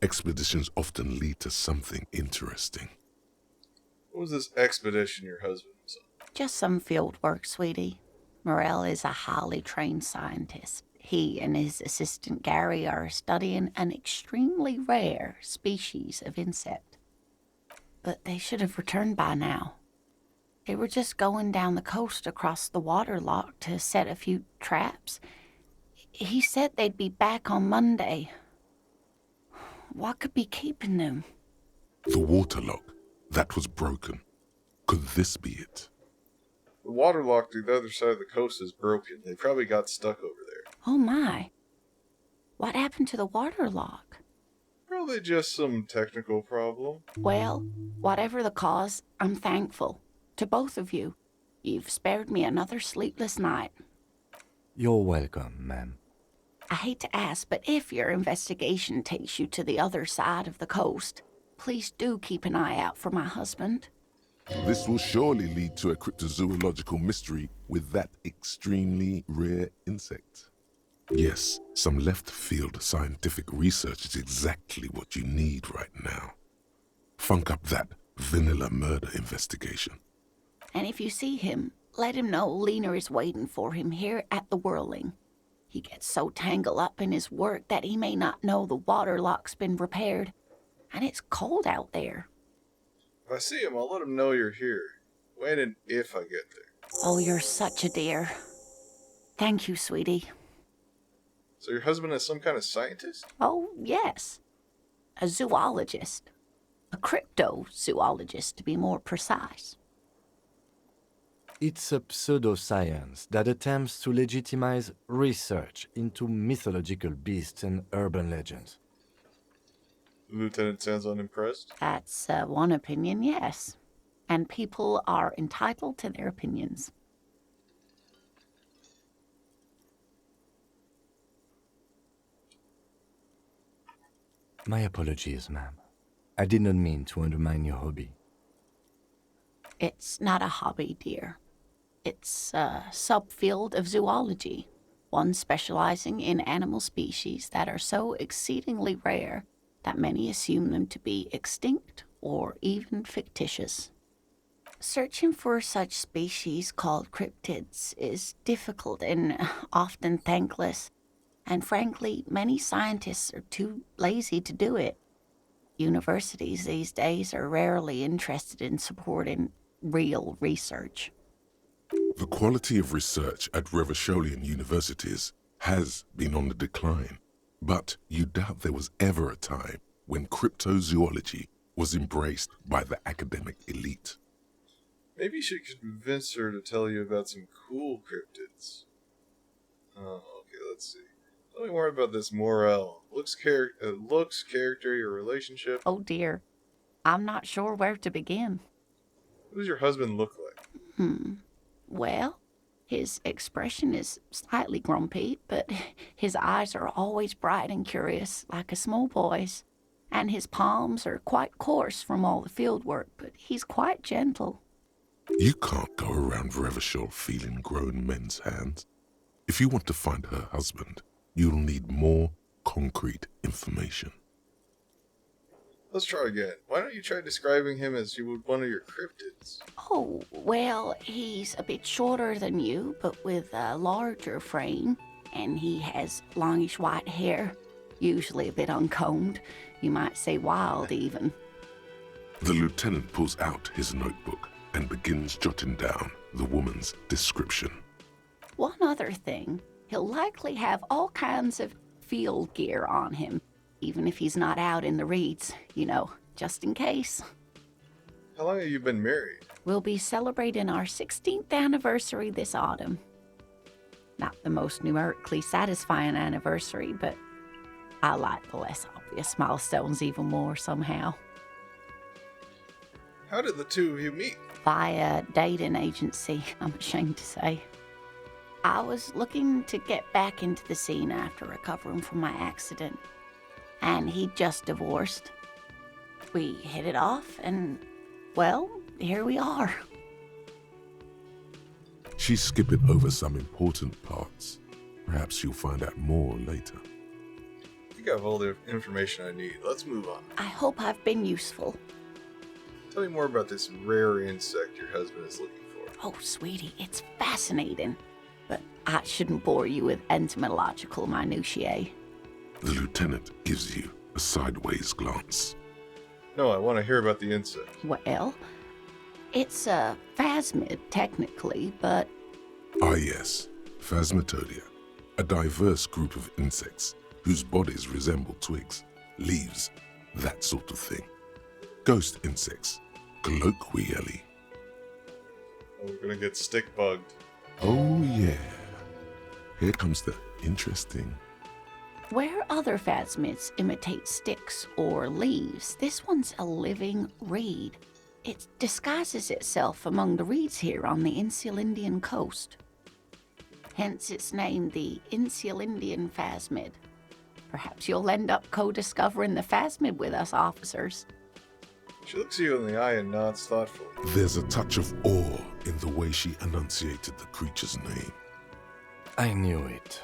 Expeditions often lead to something interesting. What was this expedition your husband was on? Just some field work, sweetie. Morel is a highly trained scientist. He and his assistant Gary are studying an extremely rare species of insect. But they should have returned by now. They were just going down the coast across the water lock to set a few traps. He said they'd be back on Monday. What could be keeping them? The water lock. That was broken. Could this be it? The water lock to the other side of the coast is broken. They probably got stuck over there. Oh my. What happened to the water lock? Probably just some technical problem. Well, whatever the cause, I'm thankful. To both of you. You've spared me another sleepless night. You're welcome, ma'am. I hate to ask, but if your investigation takes you to the other side of the coast, please do keep an eye out for my husband. This will surely lead to a cryptozoological mystery with that extremely rare insect. Yes, some left-field scientific research is exactly what you need right now. Funk up that vanilla murder investigation. And if you see him, let him know Lena is waiting for him here at the Whirling. He gets so tangled up in his work that he may not know the water lock's been repaired, and it's cold out there. If I see him, I'll let him know you're here. When and if I get there. Oh, you're such a dear. Thank you, sweetie. So your husband is some kind of scientist? Oh, yes. A zoologist. A cryptozoologist, to be more precise. It's a pseudoscience that attempts to legitimize research into mythological beasts and urban legends. The lieutenant sounds unimpressed. That's one opinion, yes. And people are entitled to their opinions. My apologies, ma'am. I did not mean to undermine your hobby. It's not a hobby, dear. It's a subfield of zoology. one specializing in animal species that are so exceedingly rare that many assume them to be extinct or even fictitious. Searching for such species called cryptids is difficult and often thankless, and frankly, many scientists are too lazy to do it. Universities these days are rarely interested in supporting real research. The quality of research at Revacholian universities has been on the decline, but you doubt there was ever a time when cryptozoology was embraced by the academic elite. Maybe you should convince her to tell you about some cool cryptids. Oh, okay, let's see. Tell me more about this Morel. Looks, character, your relationship. Oh dear, I'm not sure where to begin. What does your husband look like? Well, his expression is slightly grumpy, but his eyes are always bright and curious, like a small boy's. And his palms are quite coarse from all the field work, but he's quite gentle. You can't go around Revachol feeling grown men's hands. If you want to find her husband, you'll need more concrete information. Let's try again. Why don't you try describing him as you would one of your cryptids? Oh, well, he's a bit shorter than you, but with a larger frame, and he has longish white hair, usually a bit uncombed. You might say wild, even. The lieutenant pulls out his notebook and begins jotting down the woman's description. One other thing, he'll likely have all kinds of field gear on him, even if he's not out in the reeds, you know, just in case. How long have you been married? We'll be celebrating our 16th anniversary this autumn. Not the most numerically satisfying anniversary, but I like the less obvious milestones even more somehow. How did the two of you meet? Via dating agency, I'm ashamed to say. I was looking to get back into the scene after recovering from my accident, and he'd just divorced. We hit it off, and, well, here we are. She's skipping over some important parts. Perhaps you'll find out more later. I think I have all the information I need. Let's move on. I hope I've been useful. Tell me more about this rare insect your husband is looking for. Oh, sweetie, it's fascinating. But I shouldn't bore you with entomological minutiae. The lieutenant gives you a sideways glance. No, I want to hear about the insect. Well, it's a phasmid, technically, but... Ah yes, Phasmatodea, a diverse group of insects whose bodies resemble twigs, leaves, that sort of thing. Ghost insects, colloquially. Oh, we're gonna get stick bugged. Oh yeah. Here comes the interesting. Where other phasmids imitate sticks or leaves, this one's a living reed. It disguises itself among the reeds here on the Insulindian coast. Hence its name, the Insulindian phasmid. Perhaps you'll end up co-discovering the phasmid with us officers. She looks you in the eye and nods thoughtfully. There's a touch of awe in the way she enunciated the creature's name. I knew it.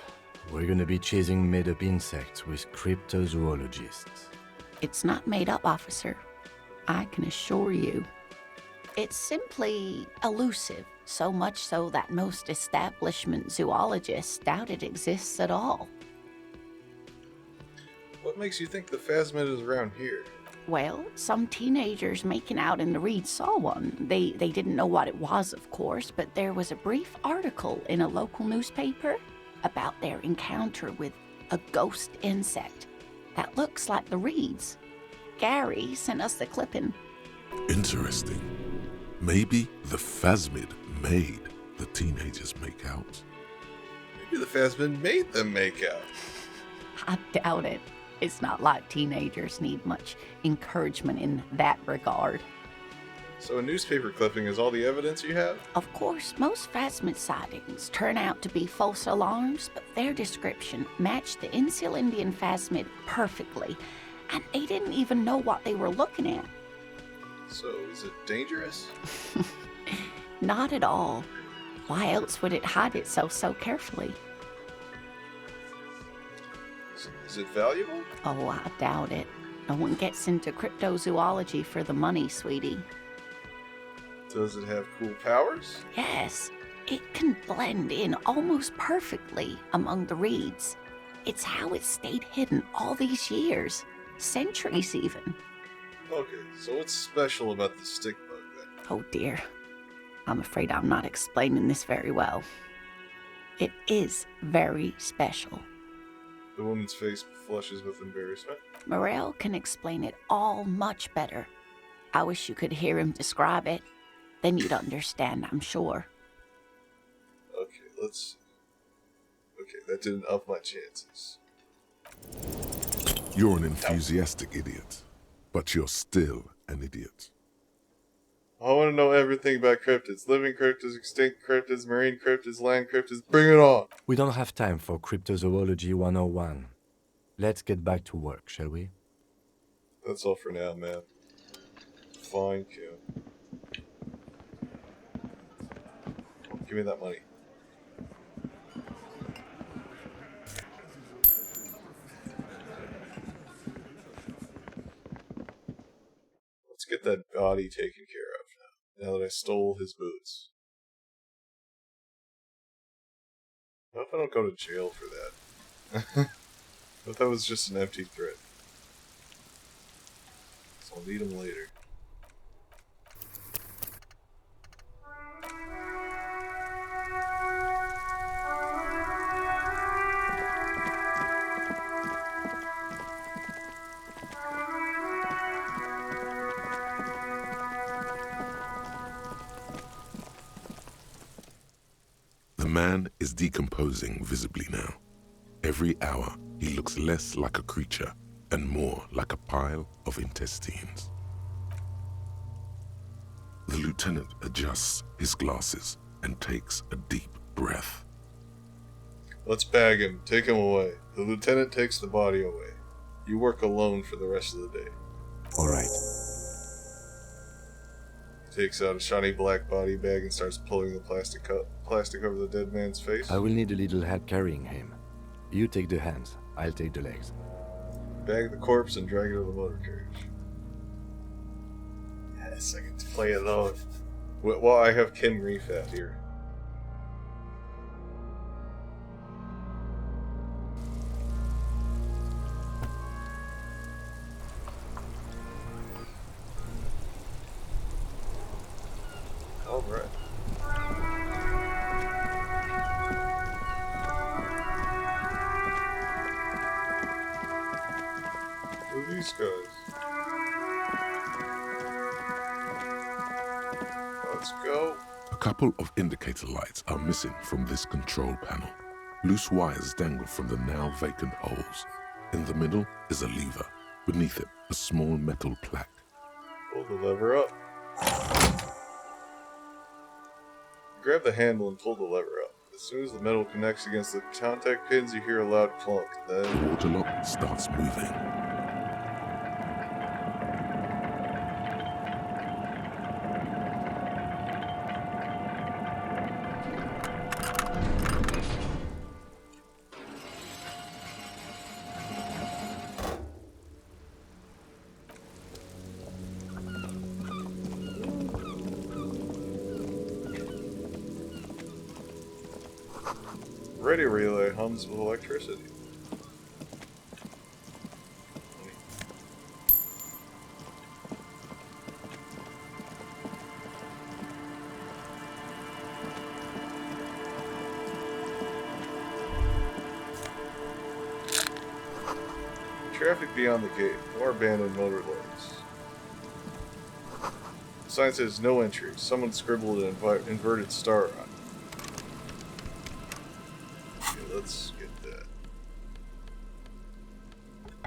We're gonna be chasing made-up insects with cryptozoologists. It's not made up, officer. I can assure you. It's simply elusive, so much so that most establishment zoologists doubt it exists at all. What makes you think the phasmid is around here? Well, some teenagers making out in the reeds saw one. They didn't know what it was, of course, but there was a brief article in a local newspaper about their encounter with a ghost insect that looks like the reeds. Gary sent us the clipping. Interesting. Maybe the phasmid made the teenagers make out. Maybe the phasmid made them make out. I doubt it. It's not like teenagers need much encouragement in that regard. So a newspaper clipping is all the evidence you have? Of course, most phasmid sightings turn out to be false alarms, but their description matched the Insulindian phasmid perfectly, and they didn't even know what they were looking at. So, is it dangerous? Not at all. Why else would it hide itself so carefully? Is it valuable? Oh, I doubt it. No one gets into cryptozoology for the money, sweetie. Does it have cool powers? Yes, it can blend in almost perfectly among the reeds. It's how it stayed hidden all these years, centuries even. Okay, so what's special about the stick bug then? Oh dear, I'm afraid I'm not explaining this very well. It is very special. The woman's face flushes with embarrassment. Morel can explain it all much better. I wish you could hear him describe it. Then you'd understand, I'm sure. Okay, let's see. Okay, that didn't up my chances. You're an enthusiastic idiot, but you're still an idiot. I want to know everything about cryptids. Living cryptids, extinct cryptids, marine cryptids, land cryptids. Bring it on! We don't have time for Cryptozoology 101. Let's get back to work, shall we? That's all for now, man. Fine, Kim. Give me that money. Let's get that body taken care of now that I stole his boots. I hope I don't go to jail for that. But that was just an empty threat. So I'll need him later. The man is decomposing visibly now. Every hour, he looks less like a creature and more like a pile of intestines. The lieutenant adjusts his glasses and takes a deep breath. Let's bag him. Take him away. The lieutenant takes the body away. You work alone for the rest of the day. All right. He takes out a shiny black body bag and starts pulling the plastic over the dead man's face. I will need a little help carrying him. You take the hands, I'll take the legs. Bag the corpse and drag it to the motor carriage. Yes, I get to play alone. Well, I have Ken Refat here. Alright. Who are these guys? Let's go. A couple of indicator lights are missing from this control panel. Loose wires dangle from the now vacant holes. In the middle is a lever. Beneath it, a small metal plaque. Pull the lever up. Grab the handle and pull the lever up. As soon as the metal connects against the contact pins, you hear a loud clunk. The Then water lock starts moving. radio relay hums with electricity. Traffic beyond the gate. More abandoned motor loads. The sign says no entry. Someone scribbled an inverted star on it. Okay, let's get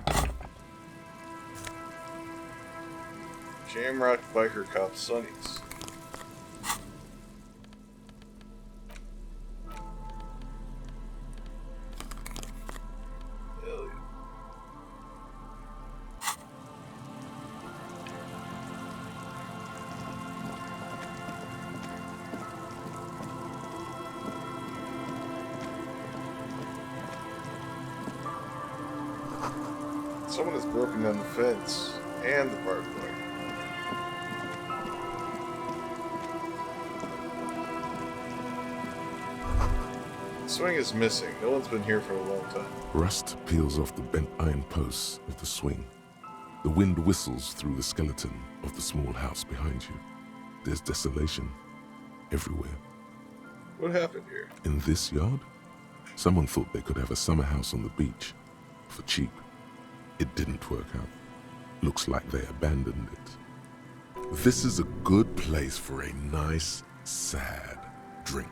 that. Shamrock Biker Cop Sonny's. Hell yeah. Someone has broken down the fence and the barbed wire. The swing is missing. No one's been here for a long time. Rust peels off the bent iron posts of the swing. The wind whistles through the skeleton of the small house behind you. There's desolation everywhere. What happened here? In this yard, someone thought they could have a summer house on the beach for cheap. It didn't work out. Looks like they abandoned it. This is a good place for a nice, sad drink.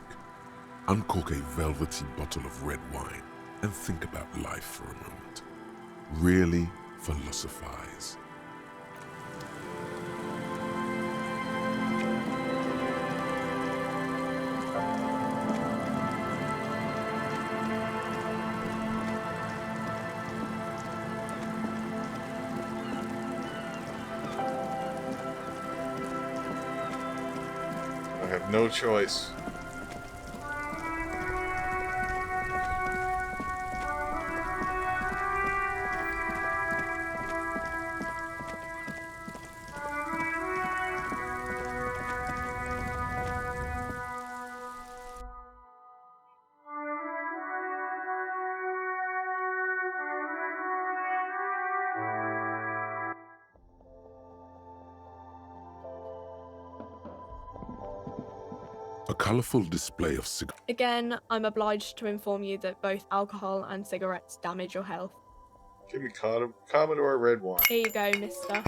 Uncork a velvety bottle of red wine and think about life for a moment. Really philosophize. I have no choice. A colorful display of cigars. Again, I'm obliged to inform you that both alcohol and cigarettes damage your health. Give me Commodore red wine. Here you go, mister.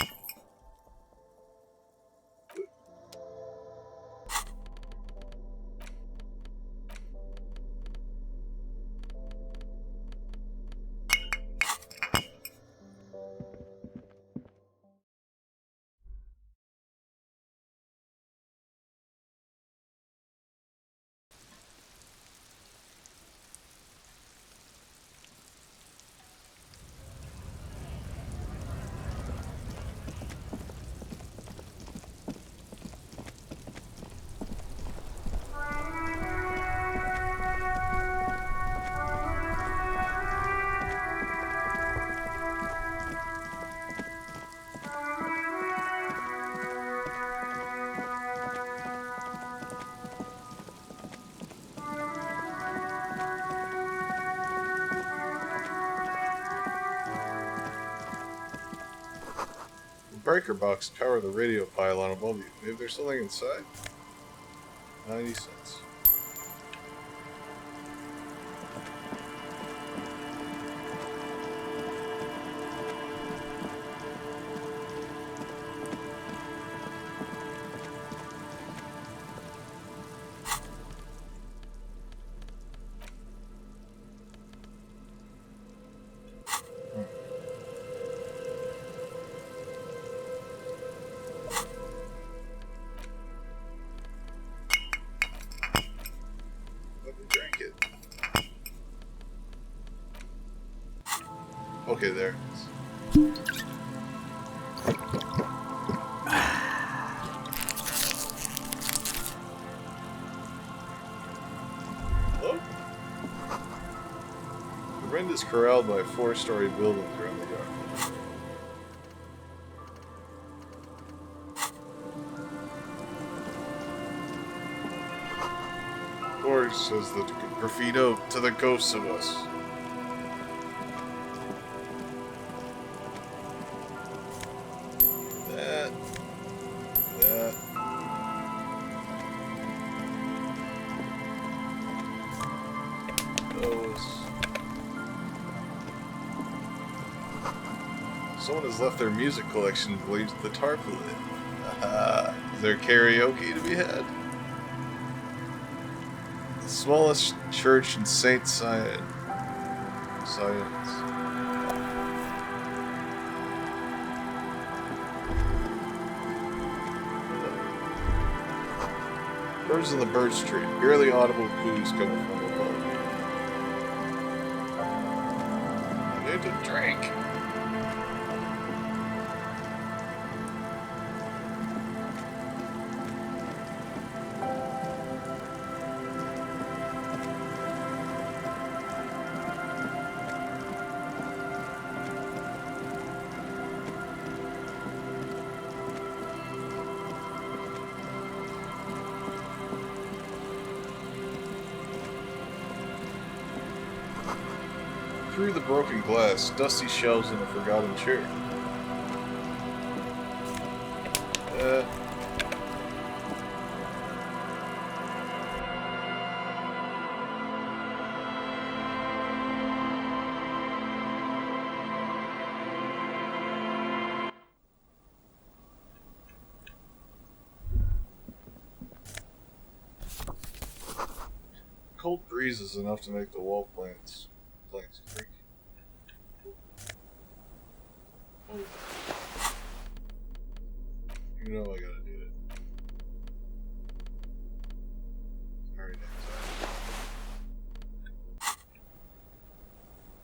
Breaker box power the radio pylon above you. Maybe there's something inside? 90 cents. Okay, there it is. Hello? The wind is corralled by 4-story buildings around the yard. Of course, says the graffito to the ghosts of us. Someone has left their music collection beneath the tarpaulin. Is there karaoke to be had? The smallest church in St. Science. Birds in the birch tree. Barely audible coos coming from above. I need to drink. Unscrew the broken glass, dusty shelves, and a forgotten chair. Cold breeze is enough to make the wall planks creak. Oh. You know I gotta do it. Alright, next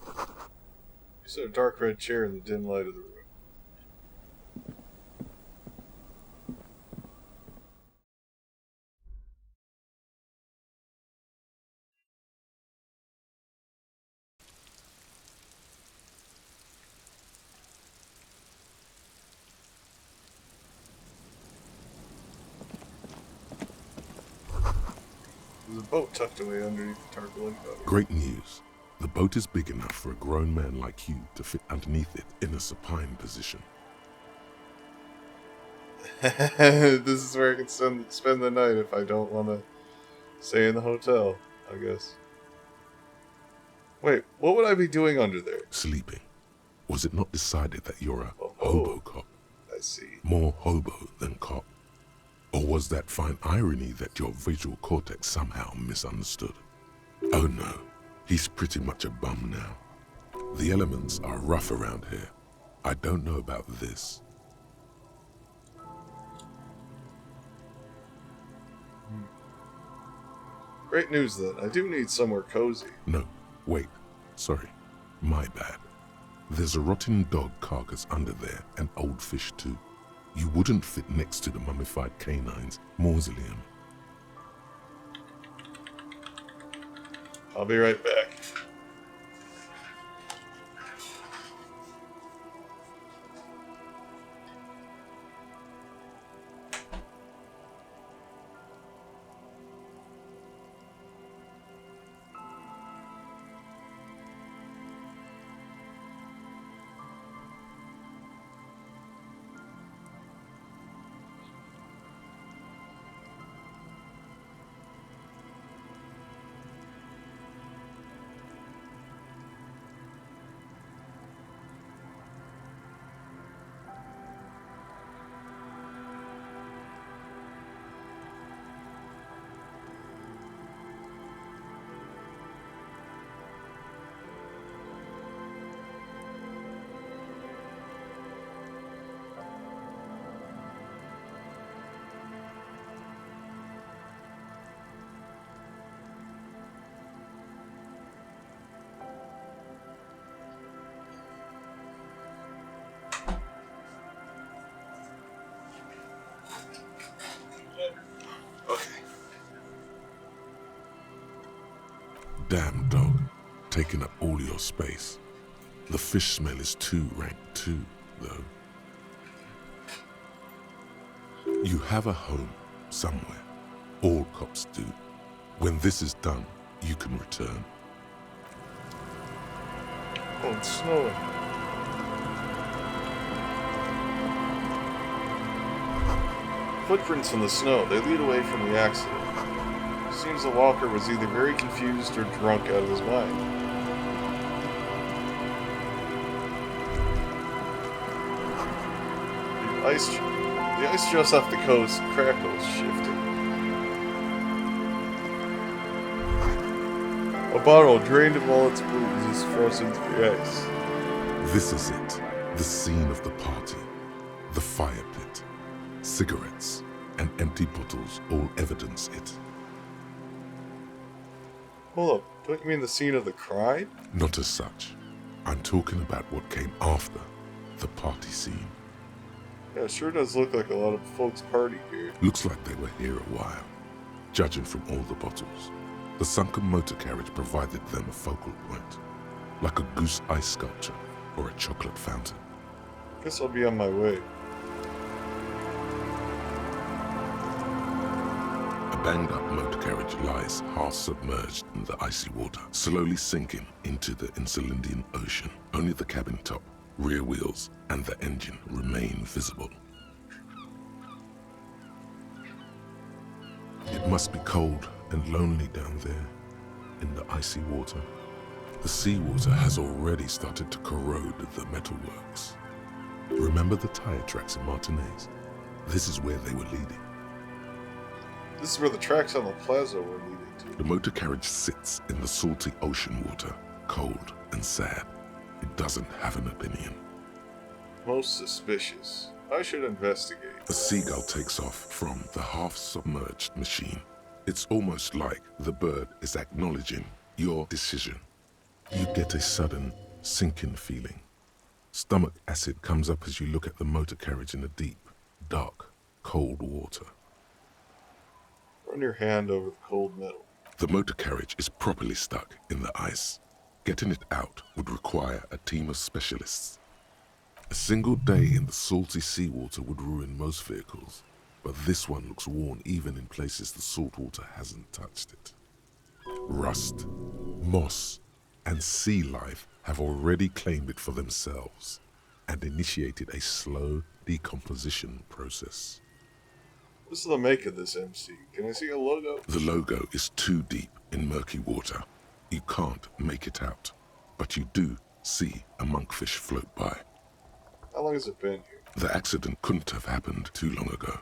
time. You set a dark red chair in the dim light of the room. There's a boat tucked away underneath the tarpaulin cover. Great news. The boat is big enough for a grown man like you to fit underneath it in a supine position. This is where I can spend the night if I don't want to stay in the hotel, I guess. Wait, what would I be doing under there? Sleeping. Was it not decided that you're a hobo cop? I see. More hobo than cop? Or was that fine irony that your visual cortex somehow misunderstood? Oh no, he's pretty much a bum now. The elements are rough around here. I don't know about this. Great news then. I do need somewhere cozy. No, wait. Sorry. My bad. There's a rotten dog carcass under there, and old fish too. You wouldn't fit next to the mummified canine's mausoleum. I'll be right back. Damn dog, taking up all your space. The fish smell is too rank too, though. You have a home somewhere. All cops do. When this is done, you can return. Oh, it's snowing. Footprints in the snow. They lead away from the accident. Seems the walker was either very confused or drunk out of his mind. The ice just off the coast crackles, shifting. A bottle drained of all its booze is frozen to the ice. This is it. The scene of the party. The fire pit. Cigarettes and empty bottles all evidence it. Hold up, don't you mean the scene of the crime? Not as such. I'm talking about what came after the party scene. Yeah, it sure does look like a lot of folks party here. Looks like they were here a while, judging from all the bottles. The sunken motor carriage provided them a focal point, like a goose ice sculpture or a chocolate fountain. Guess I'll be on my way. A banged-up motor carriage lies half-submerged in the icy water, slowly sinking into the Insulindian Ocean. Only the cabin top, rear wheels, and the engine remain visible. It must be cold and lonely down there in the icy water. The seawater has already started to corrode the metalworks. Remember the tire tracks in Martinez? This is where they were leading. This is where the tracks on the plaza were leading to. The motor carriage sits in the salty ocean water, cold and sad. It doesn't have an opinion. Most suspicious. I should investigate. A seagull takes off from the half-submerged machine. It's almost like the bird is acknowledging your decision. You get a sudden sinking feeling. Stomach acid comes up as you look at the motor carriage in the deep, dark, cold water. Run your hand over the cold metal. The motor carriage is properly stuck in the ice. Getting it out would require a team of specialists. A single day in the salty seawater would ruin most vehicles, but this one looks worn even in places the salt water hasn't touched it. Rust, moss, and sea life have already claimed it for themselves and initiated a slow decomposition process. What's the make of this MC? Can I see a logo? The logo is too deep in murky water. You can't make it out, but you do see a monkfish float by. How long has it been here? The accident couldn't have happened too long ago.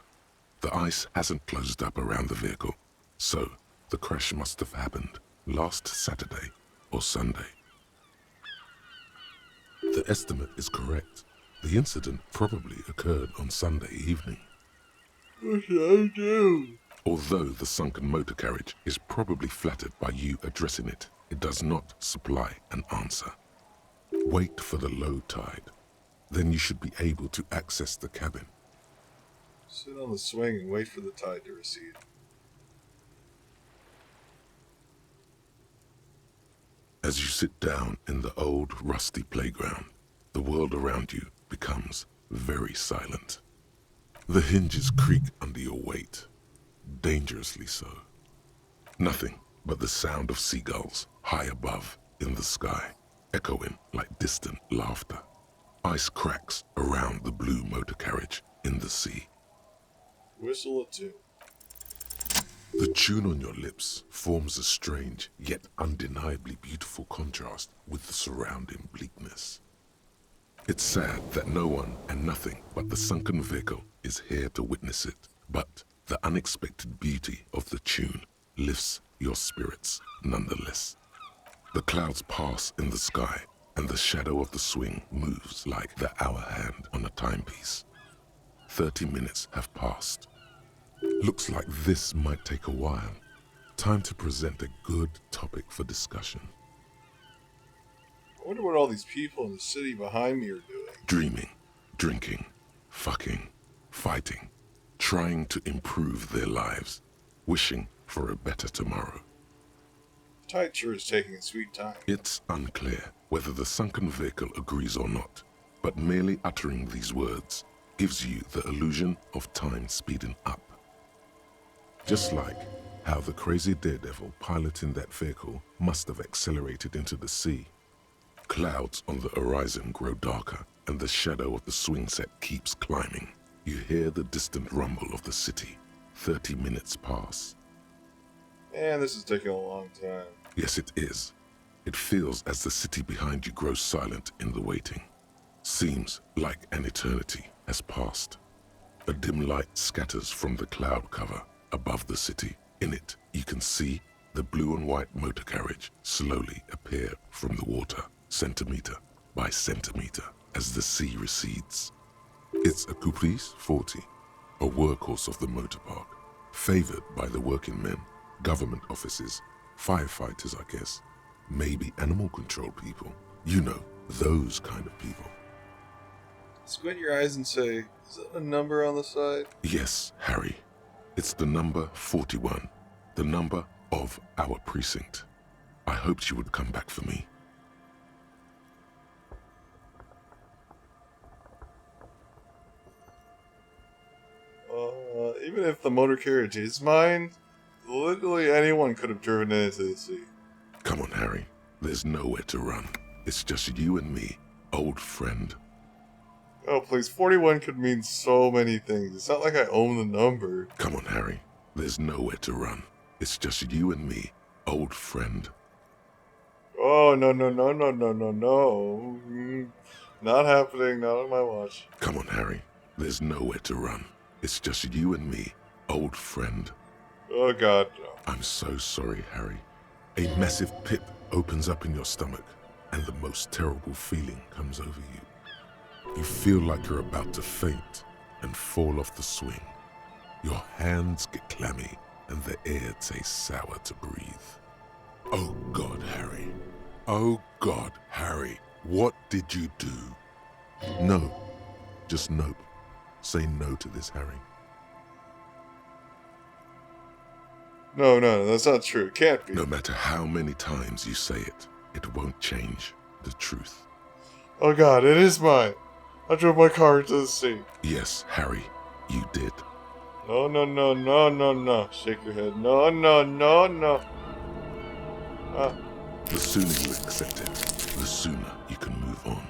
The ice hasn't closed up around the vehicle, so the crash must have happened last Saturday or Sunday. The estimate is correct. The incident probably occurred on Sunday evening. What should I do? Although the sunken motor carriage is probably flattered by you addressing it, it does not supply an answer. Wait for the low tide. Then you should be able to access the cabin. Sit on the swing and wait for the tide to recede. As you sit down in the old, rusty playground, the world around you becomes very silent. The hinges creak under your weight, dangerously so. Nothing but the sound of seagulls high above in the sky, echoing like distant laughter. Ice cracks around the blue motor carriage in the sea. Whistle a tune. The tune on your lips forms a strange yet undeniably beautiful contrast with the surrounding bleakness. It's sad that no one and nothing but the sunken vehicle is here to witness it, but the unexpected beauty of the tune lifts your spirits nonetheless. The clouds pass in the sky, and the shadow of the swing moves like the hour hand on a timepiece. 30 minutes have passed. Looks like this might take a while. Time to present a good topic for discussion. I wonder what all these people in the city behind me are doing. Dreaming, drinking, fucking, fighting, trying to improve their lives, wishing for a better tomorrow. Tide sure is taking a sweet time. It's unclear whether the sunken vehicle agrees or not, but merely uttering these words gives you the illusion of time speeding up. Just like how the crazy daredevil piloting that vehicle must have accelerated into the sea. Clouds on the horizon grow darker, and the shadow of the swing set keeps climbing. You hear the distant rumble of the city. 30 minutes pass. Man, this is taking a long time. Yes, it is. It feels as the city behind you grows silent in the waiting. Seems like an eternity has passed. A dim light scatters from the cloud cover above the city. In it, you can see the blue and white motor carriage slowly appear from the water, centimeter by centimeter, as the sea recedes. It's a Caprice 40, a workhorse of the motor park, favored by the working men, government offices, firefighters, I guess, maybe animal control people. You know, those kind of people. Squint your eyes and say, is that a number on the side? Yes, Harry. It's the number 41, the number of our precinct. I hoped you would come back for me. Even if the motor carriage is mine, Literally anyone could have driven into the sea. Come on, Harry. There's nowhere to run. It's just you and me, old friend. Oh, please. 41 could mean so many things. It's not like I own the number. Come on, Harry. There's nowhere to run. It's just you and me, old friend. Oh, no. Not happening. Not on my watch. Come on, Harry. There's nowhere to run. It's just you and me, old friend. Oh, God, no. I'm so sorry, Harry. A massive pit opens up in your stomach, and the most terrible feeling comes over you. You feel like you're about to faint and fall off the swing. Your hands get clammy, and the air tastes sour to breathe. Oh, God, Harry. Oh, God, Harry. What did you do? No. Just nope. Say no to this, Harry. No, that's not true. It can't be. No matter how many times you say it, it won't change the truth. Oh, God, it is mine. I drove my car into the sea. Yes, Harry, you did. No. Shake your head. No. The sooner you accept it, the sooner you can move on.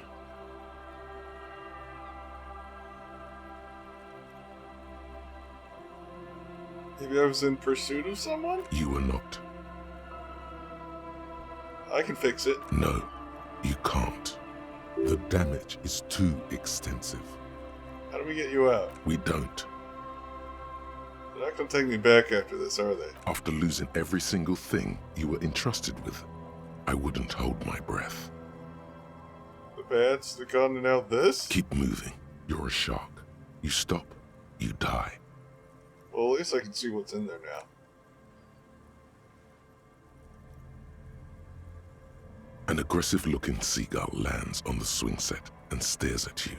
Maybe I was in pursuit of someone? You were not. I can fix it. No, you can't. The damage is too extensive. How do we get you out? We don't. They're not going to take me back after this, are they? After losing every single thing you were entrusted with, I wouldn't hold my breath. The bats, the gun, and now this? Keep moving. You're a shark. You stop, you die. Well, at least I can see what's in there now. An aggressive-looking seagull lands on the swing set and stares at you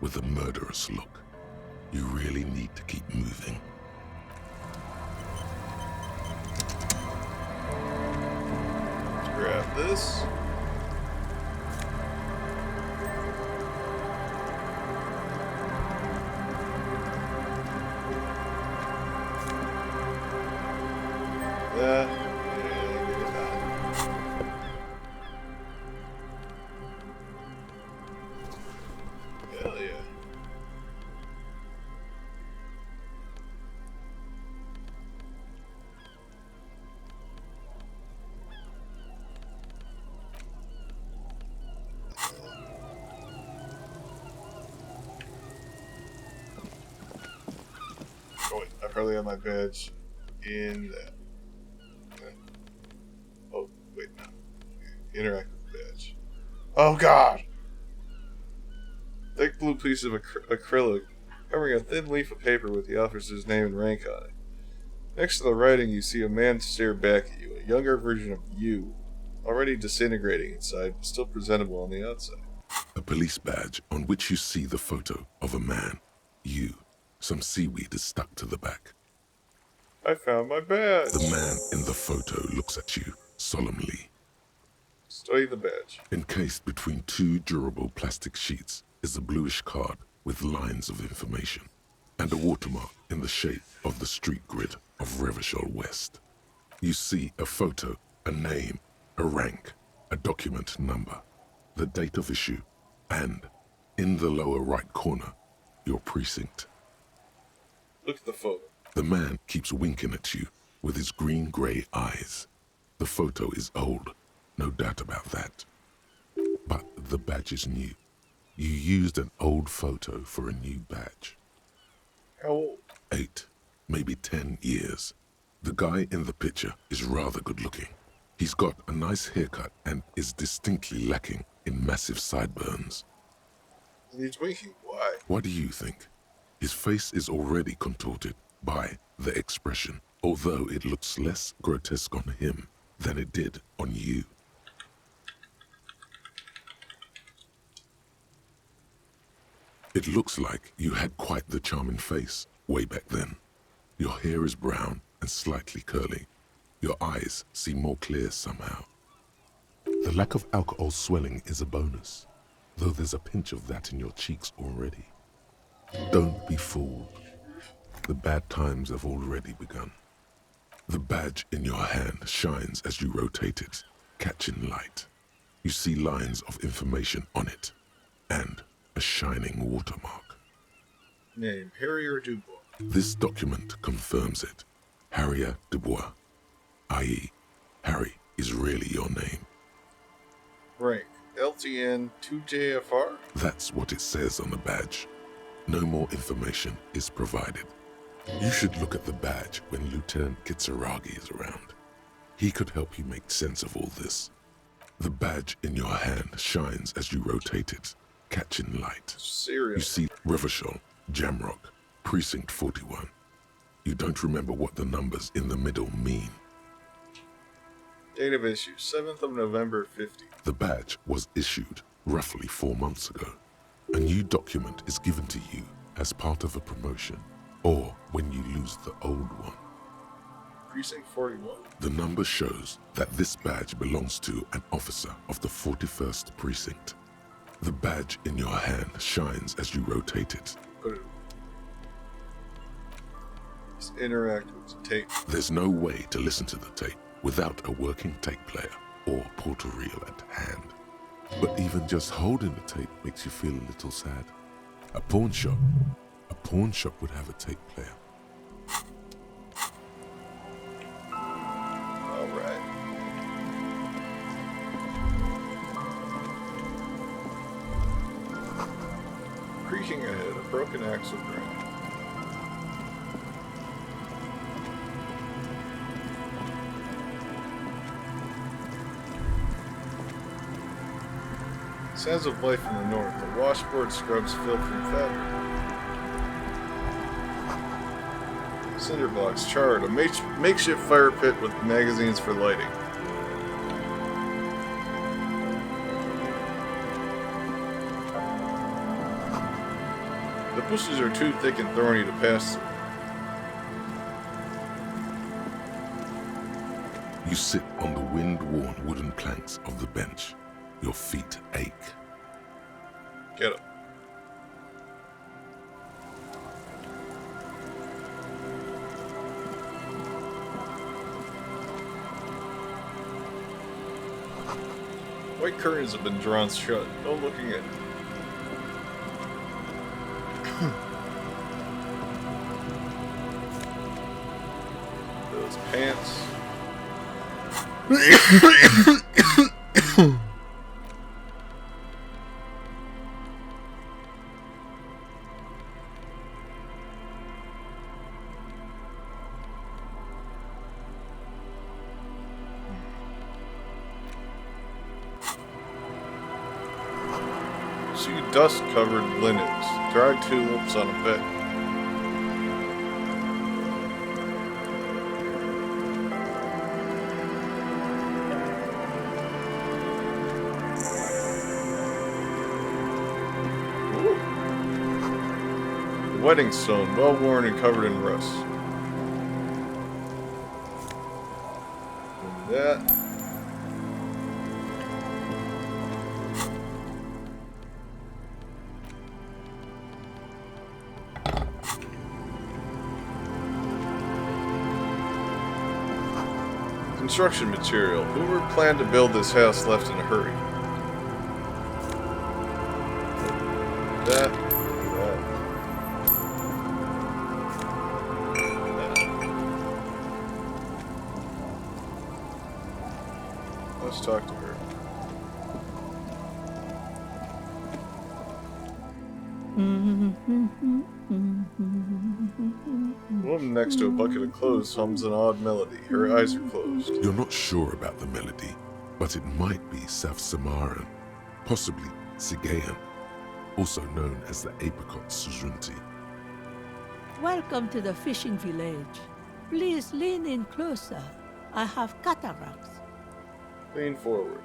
with a murderous look. You really need to keep moving. Let's grab this. Hell yeah. Oh wait, I probably have my badge in that. Okay. Oh, wait, no. Okay. Interact with the badge. Oh god! Thick blue piece of acrylic covering a thin leaf of paper with the officer's name and rank on it. Next to the writing, you see a man stare back at you, a younger version of you, already disintegrating inside, but still presentable on the outside. A police badge on which you see the photo of a man. You. Some seaweed is stuck to the back. I found my badge. The man in the photo looks at you solemnly. Study the badge. Encased between two durable plastic sheets is a bluish card with lines of information and a watermark in the shape of the street grid of Revachol West. You see a photo, a name, a rank, a document number, the date of issue, and, in the lower right corner, your precinct. Look at the photo. The man keeps winking at you with his green-grey eyes. The photo is old, no doubt about that. But the badge is new. You used an old photo for a new badge. How old? 8, maybe 10 years. The guy in the picture is rather good looking. He's got a nice haircut and is distinctly lacking in massive sideburns. And he's winking. Why? What do you think? His face is already contorted by the expression, although it looks less grotesque on him than it did on you. It looks like you had quite the charming face way back then. Your hair is brown and slightly curly. Your eyes seem more clear somehow. The lack of alcohol swelling is a bonus, though there's a pinch of that in your cheeks already. Don't be fooled. The bad times have already begun. The badge in your hand shines as you rotate it, catching light. You see lines of information on it, and a shining watermark. Name, Harrier Dubois. This document confirms it. Harrier Dubois, i.e., Harry is really your name. Rank, LTN 2JFR? That's what it says on the badge. No more information is provided. You should look at the badge when Lieutenant Kitsuragi is around. He could help you make sense of all this. The badge in your hand shines as you rotate it, catching light. Serious. You see Rivershall, Jamrock, Precinct 41. You don't remember what the numbers in the middle mean. Date of issue, 7th of November 50. The badge was issued roughly 4 months ago. A new document is given to you as part of a promotion, or when you lose the old one. Precinct 41. The number shows that this badge belongs to an officer of the 41st Precinct. The badge in your hand shines as you rotate it. Put it. Just interact with the tape. There's no way to listen to the tape without a working tape player or portal reel at hand. But even just holding the tape makes you feel a little sad. A pawn shop would have a tape player. Alright. Creaking ahead, a broken axle ground. Sounds of life in the north. The washboard scrubs filth from fabric. Cinder blocks charred. A makeshift fire pit with magazines for lighting. The bushes are too thick and thorny to pass through. You sit on the wind-worn wooden planks of the bench. Your feet ache. Get up. White curtains have been drawn shut. No looking in. Those pants. See dust-covered linens, dried tulips on a bed. The wedding stone, well-worn and covered in rust. And that. Construction material. Whoever planned to build this house left in a hurry. That. Let's talk to her. The woman next to a bucket of clothes hums an odd melody. Her eyes are closed. You're not sure about the melody, but it might be South Samaran, possibly Sigayan, also known as the Apricot Sujunti. Welcome to the fishing village. Please lean in closer. I have cataracts. Lean forward.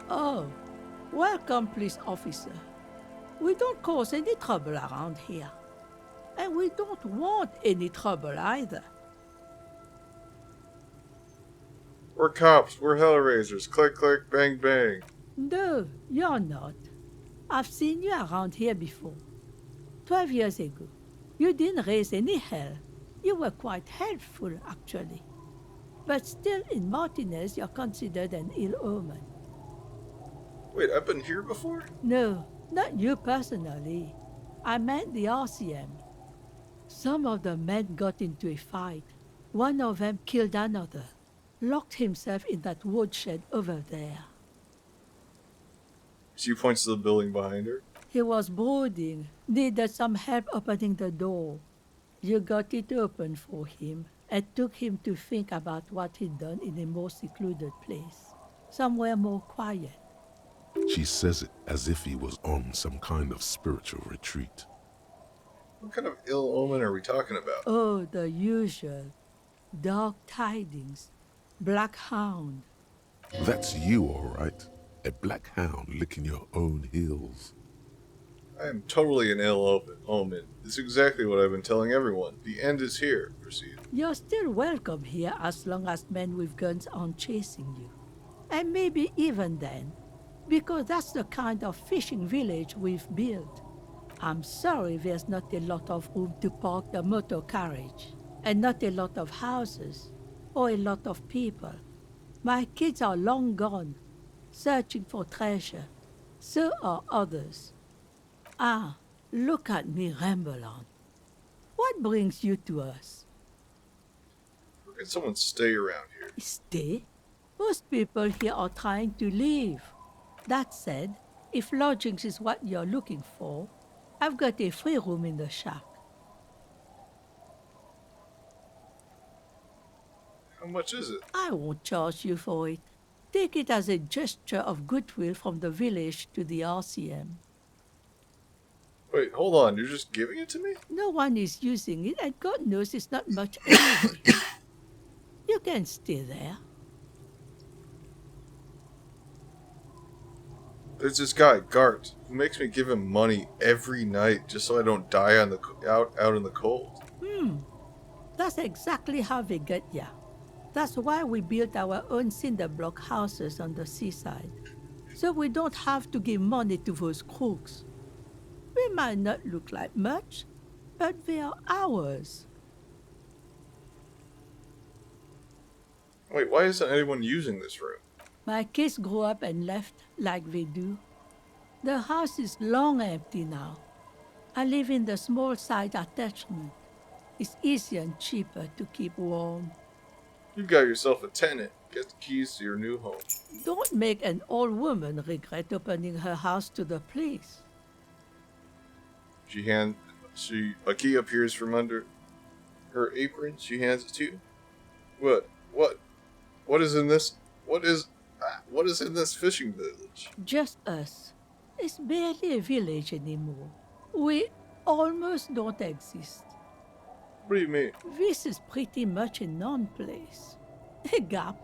Oh, welcome, police officer. We don't cause any trouble around here. And we don't want any trouble either. We're cops. We're Hellraisers. Click, click, bang, bang. No, you're not. I've seen you around here before. 12 years ago. You didn't raise any hell. You were quite helpful, actually. But still, in Martinez, you're considered an ill omen. Wait, I've been here before? No, not you personally. I meant the RCM. Some of the men got into a fight. One of them killed another, locked himself in that woodshed over there. She points to the building behind her. He was brooding, needed some help opening the door. You got it open for him and took him to think about what he'd done in a more secluded place, somewhere more quiet. She says it as if he was on some kind of spiritual retreat. What kind of ill omen are we talking about? Oh, the usual. Dark tidings. Black hound. That's you, all right. A black hound licking your own heels. I am totally an ill omen. It's exactly what I've been telling everyone. The end is here. Proceed. You're still welcome here as long as men with guns aren't chasing you. And maybe even then, because that's the kind of fishing village we've built. I'm sorry there's not a lot of room to park the motor carriage, and not a lot of houses, or a lot of people. My kids are long gone, searching for treasure. So are others. Ah, look at me ramble on. What brings you to us? Where can someone stay around here? Stay? Most people here are trying to leave. That said, if lodgings is what you're looking for, I've got a free room in the shack. How much is it? I won't charge you for it. Take it as a gesture of goodwill from the village to the RCM. Wait, hold on. You're just giving it to me? No one is using it, and God knows it's not much anyway. You can stay there. There's this guy, Gart, who makes me give him money every night just so I don't die on the out in the cold. That's exactly how they get ya. That's why we built our own cinder block houses on the seaside. So we don't have to give money to those crooks. We might not look like much, but they are ours. Wait, why isn't anyone using this room? My kids grew up and left like they do. The house is long empty now. I live in the small side attachment. It's easier and cheaper to keep warm. You've got yourself a tenant. Get the keys to your new home. Don't make an old woman regret opening her house to the place. A key appears from under her apron. She hands it to you. What is in this? What is in this fishing village? Just us. It's barely a village anymore. We almost don't exist. What do you mean? This is pretty much a non-place. A gap.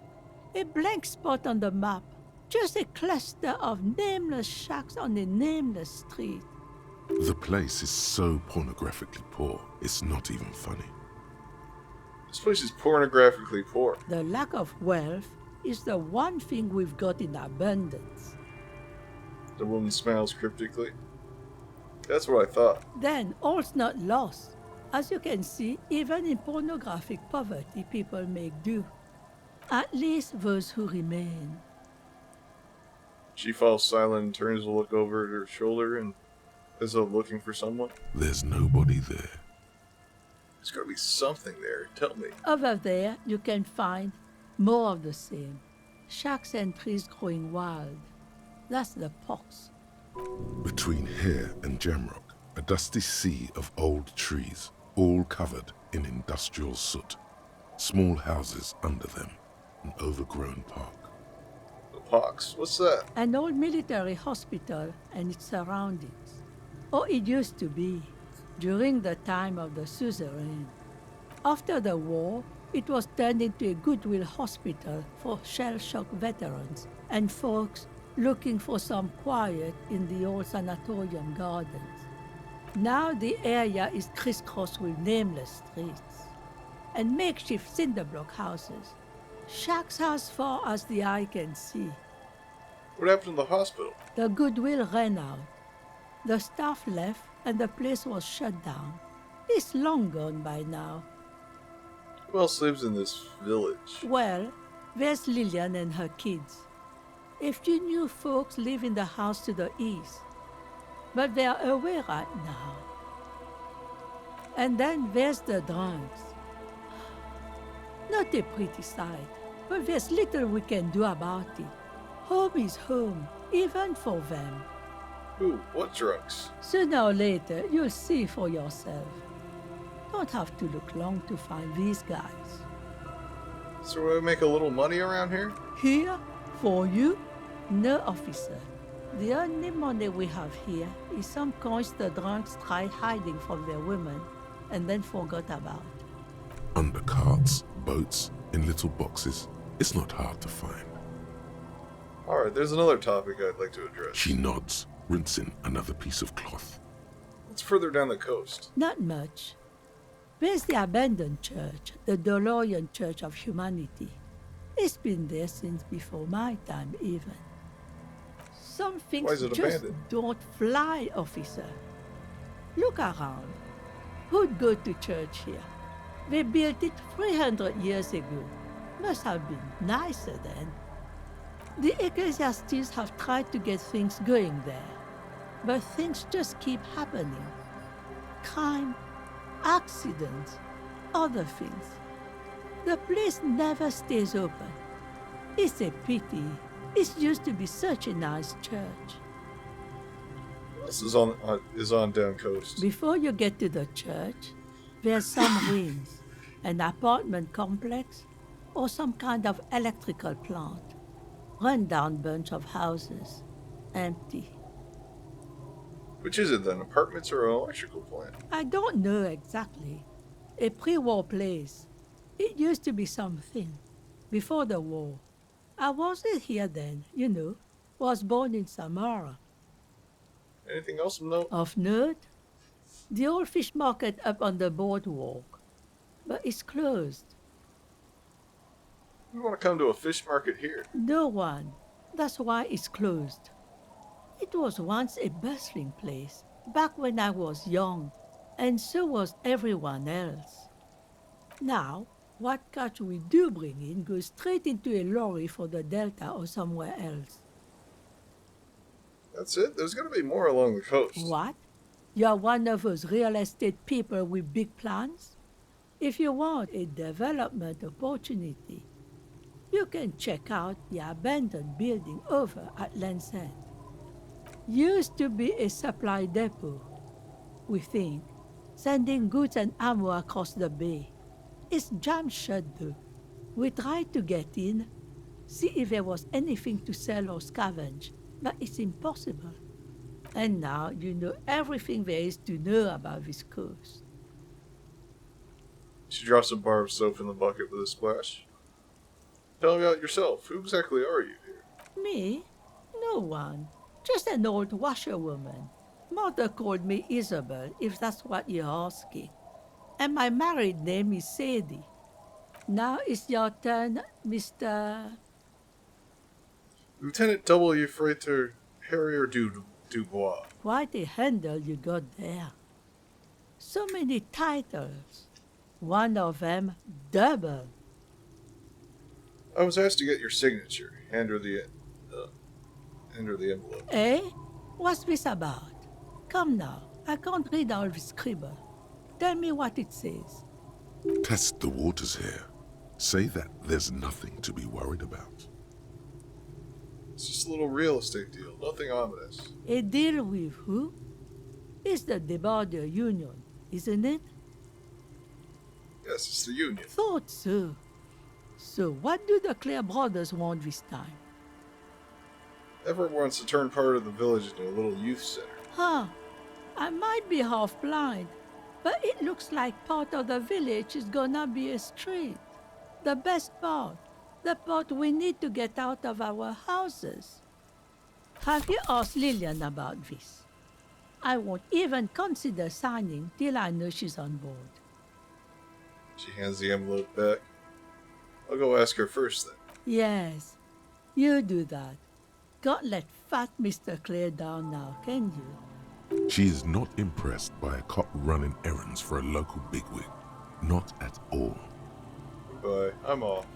A blank spot on the map. Just a cluster of nameless shacks on a nameless street. The place is so pornographically poor, it's not even funny. This place is pornographically poor. The lack of wealth is the one thing we've got in abundance. The woman smiles cryptically. That's what I thought. Then all's not lost. As you can see, even in pornographic poverty, people make do. At least those who remain. She falls silent and turns to look over at her shoulder and as though looking for someone. There's nobody there. There's gotta be something there. Tell me. Over there, you can find more of the same. Shacks and trees growing wild. That's the pox. Between here and Jamrock, a dusty sea of old trees, all covered in industrial soot. Small houses under them, an overgrown park. The pox? What's that? An old military hospital and its surroundings. Or it used to be, during the time of the suzerain. After the war, it was turned into a goodwill hospital for shell-shock veterans and folks looking for some quiet in the old sanatorium gardens. Now the area is crisscrossed with nameless streets and makeshift cinder block houses, shacks as far as the eye can see. What happened to the hospital? The goodwill ran out. The staff left and the place was shut down. It's long gone by now. Who else lives in this village? Well, there's Lillian and her kids. A few new folks live in the house to the east, but they're away right now. And then there's the drunks. Not a pretty sight, but there's little we can do about it. Home is home, even for them. Who? What drunks? Sooner or later, you'll see for yourself. Don't have to look long to find these guys. So we make a little money around here? Here? For you? No, officer. The only money we have here is some coins the drunks tried hiding from their women and then forgot about. Under carts, boats, in little boxes. It's not hard to find. Alright, there's another topic I'd like to address. She nods, rinsing another piece of cloth. It's further down the coast. Not much. There's the abandoned church, the DeLorean Church of Humanity. It's been there since before my time, even. Some things Why is it just abandoned? don't fly, officer. Look around. Who'd go to church here? They built it 300 years ago. Must have been nicer then. The ecclesiastics have tried to get things going there, but things just keep happening. Crime, accidents, other things. The place never stays open. It's a pity. It used to be such a nice church. This is on down coast. Before you get to the church, there's some ruins, an apartment complex, or some kind of electrical plant. Run-down bunch of houses, empty. Which is it then, apartments or an electrical plant? I don't know exactly. A pre-war place. It used to be something. Before the war. I wasn't here then, you know. Was born in Samara. Anything else of note? Of note? The old fish market up on the boardwalk. But it's closed. We want to come to a fish market here. No one. That's why it's closed. It was once a bustling place, back when I was young, and so was everyone else. Now, what catch we do bring in goes straight into a lorry for the Delta or somewhere else. That's it? There's got to be more along the coast. What? You're one of those real estate people with big plans? If you want a development opportunity, you can check out the abandoned building over at Land's End. Used to be a supply depot, we think, sending goods and ammo across the bay. It's jammed shut though. We tried to get in, see if there was anything to sell or scavenge, but it's impossible. And now you know everything there is to know about this coast. She drops a bar of soap in the bucket with a splash. Tell me about yourself. Who exactly are you here? Me? No one. Just an old washerwoman. Mother called me Isabel, if that's what you're asking. And my married name is Sadie. Now it's your turn, Mr. Lieutenant W. Freighter Harrier Dubois. Quite a handle you got there. So many titles. One of them double. I was asked to get your signature. Hand her the envelope. Eh? What's this about? Come now, I can't read all this scribble. Tell me what it says. Test the waters here. Say that there's nothing to be worried about. It's just a little real estate deal. Nothing ominous. A deal with who? It's the DeBarder Union, isn't it? Yes, it's the Union. Thought so. So what do the Clare brothers want this time? Everett wants to turn part of the village into a little youth center. Huh. I might be half blind, but it looks like part of the village is gonna be a street. The best part. The part we need to get out of our houses. Have you asked Lillian about this? I won't even consider signing till I know she's on board. She hands the envelope back. I'll go ask her first then. Yes, you do that. Can't let fat Mr. Clare down now, can you? She is not impressed by a cop running errands for a local bigwig. Not at all. Bye. I'm off.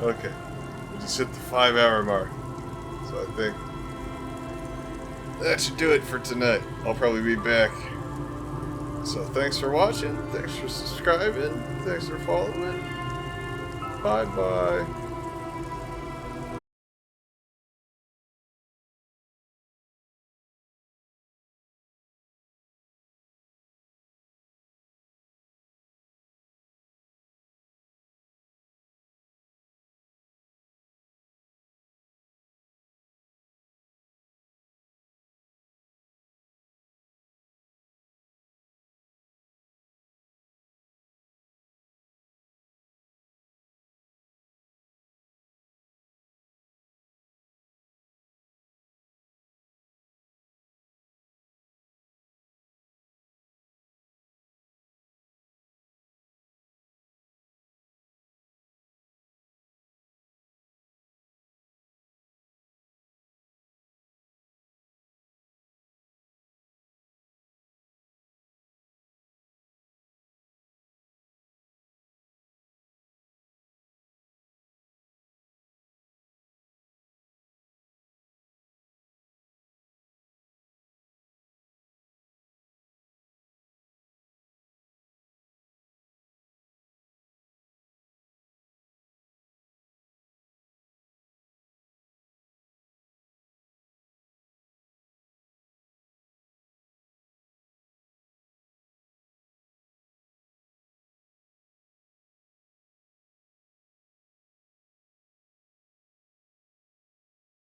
Okay. We just hit the 5-hour mark. So I think that should do it for tonight. I'll probably be back. So thanks for watching. Thanks for subscribing. Thanks for following. Bye-bye.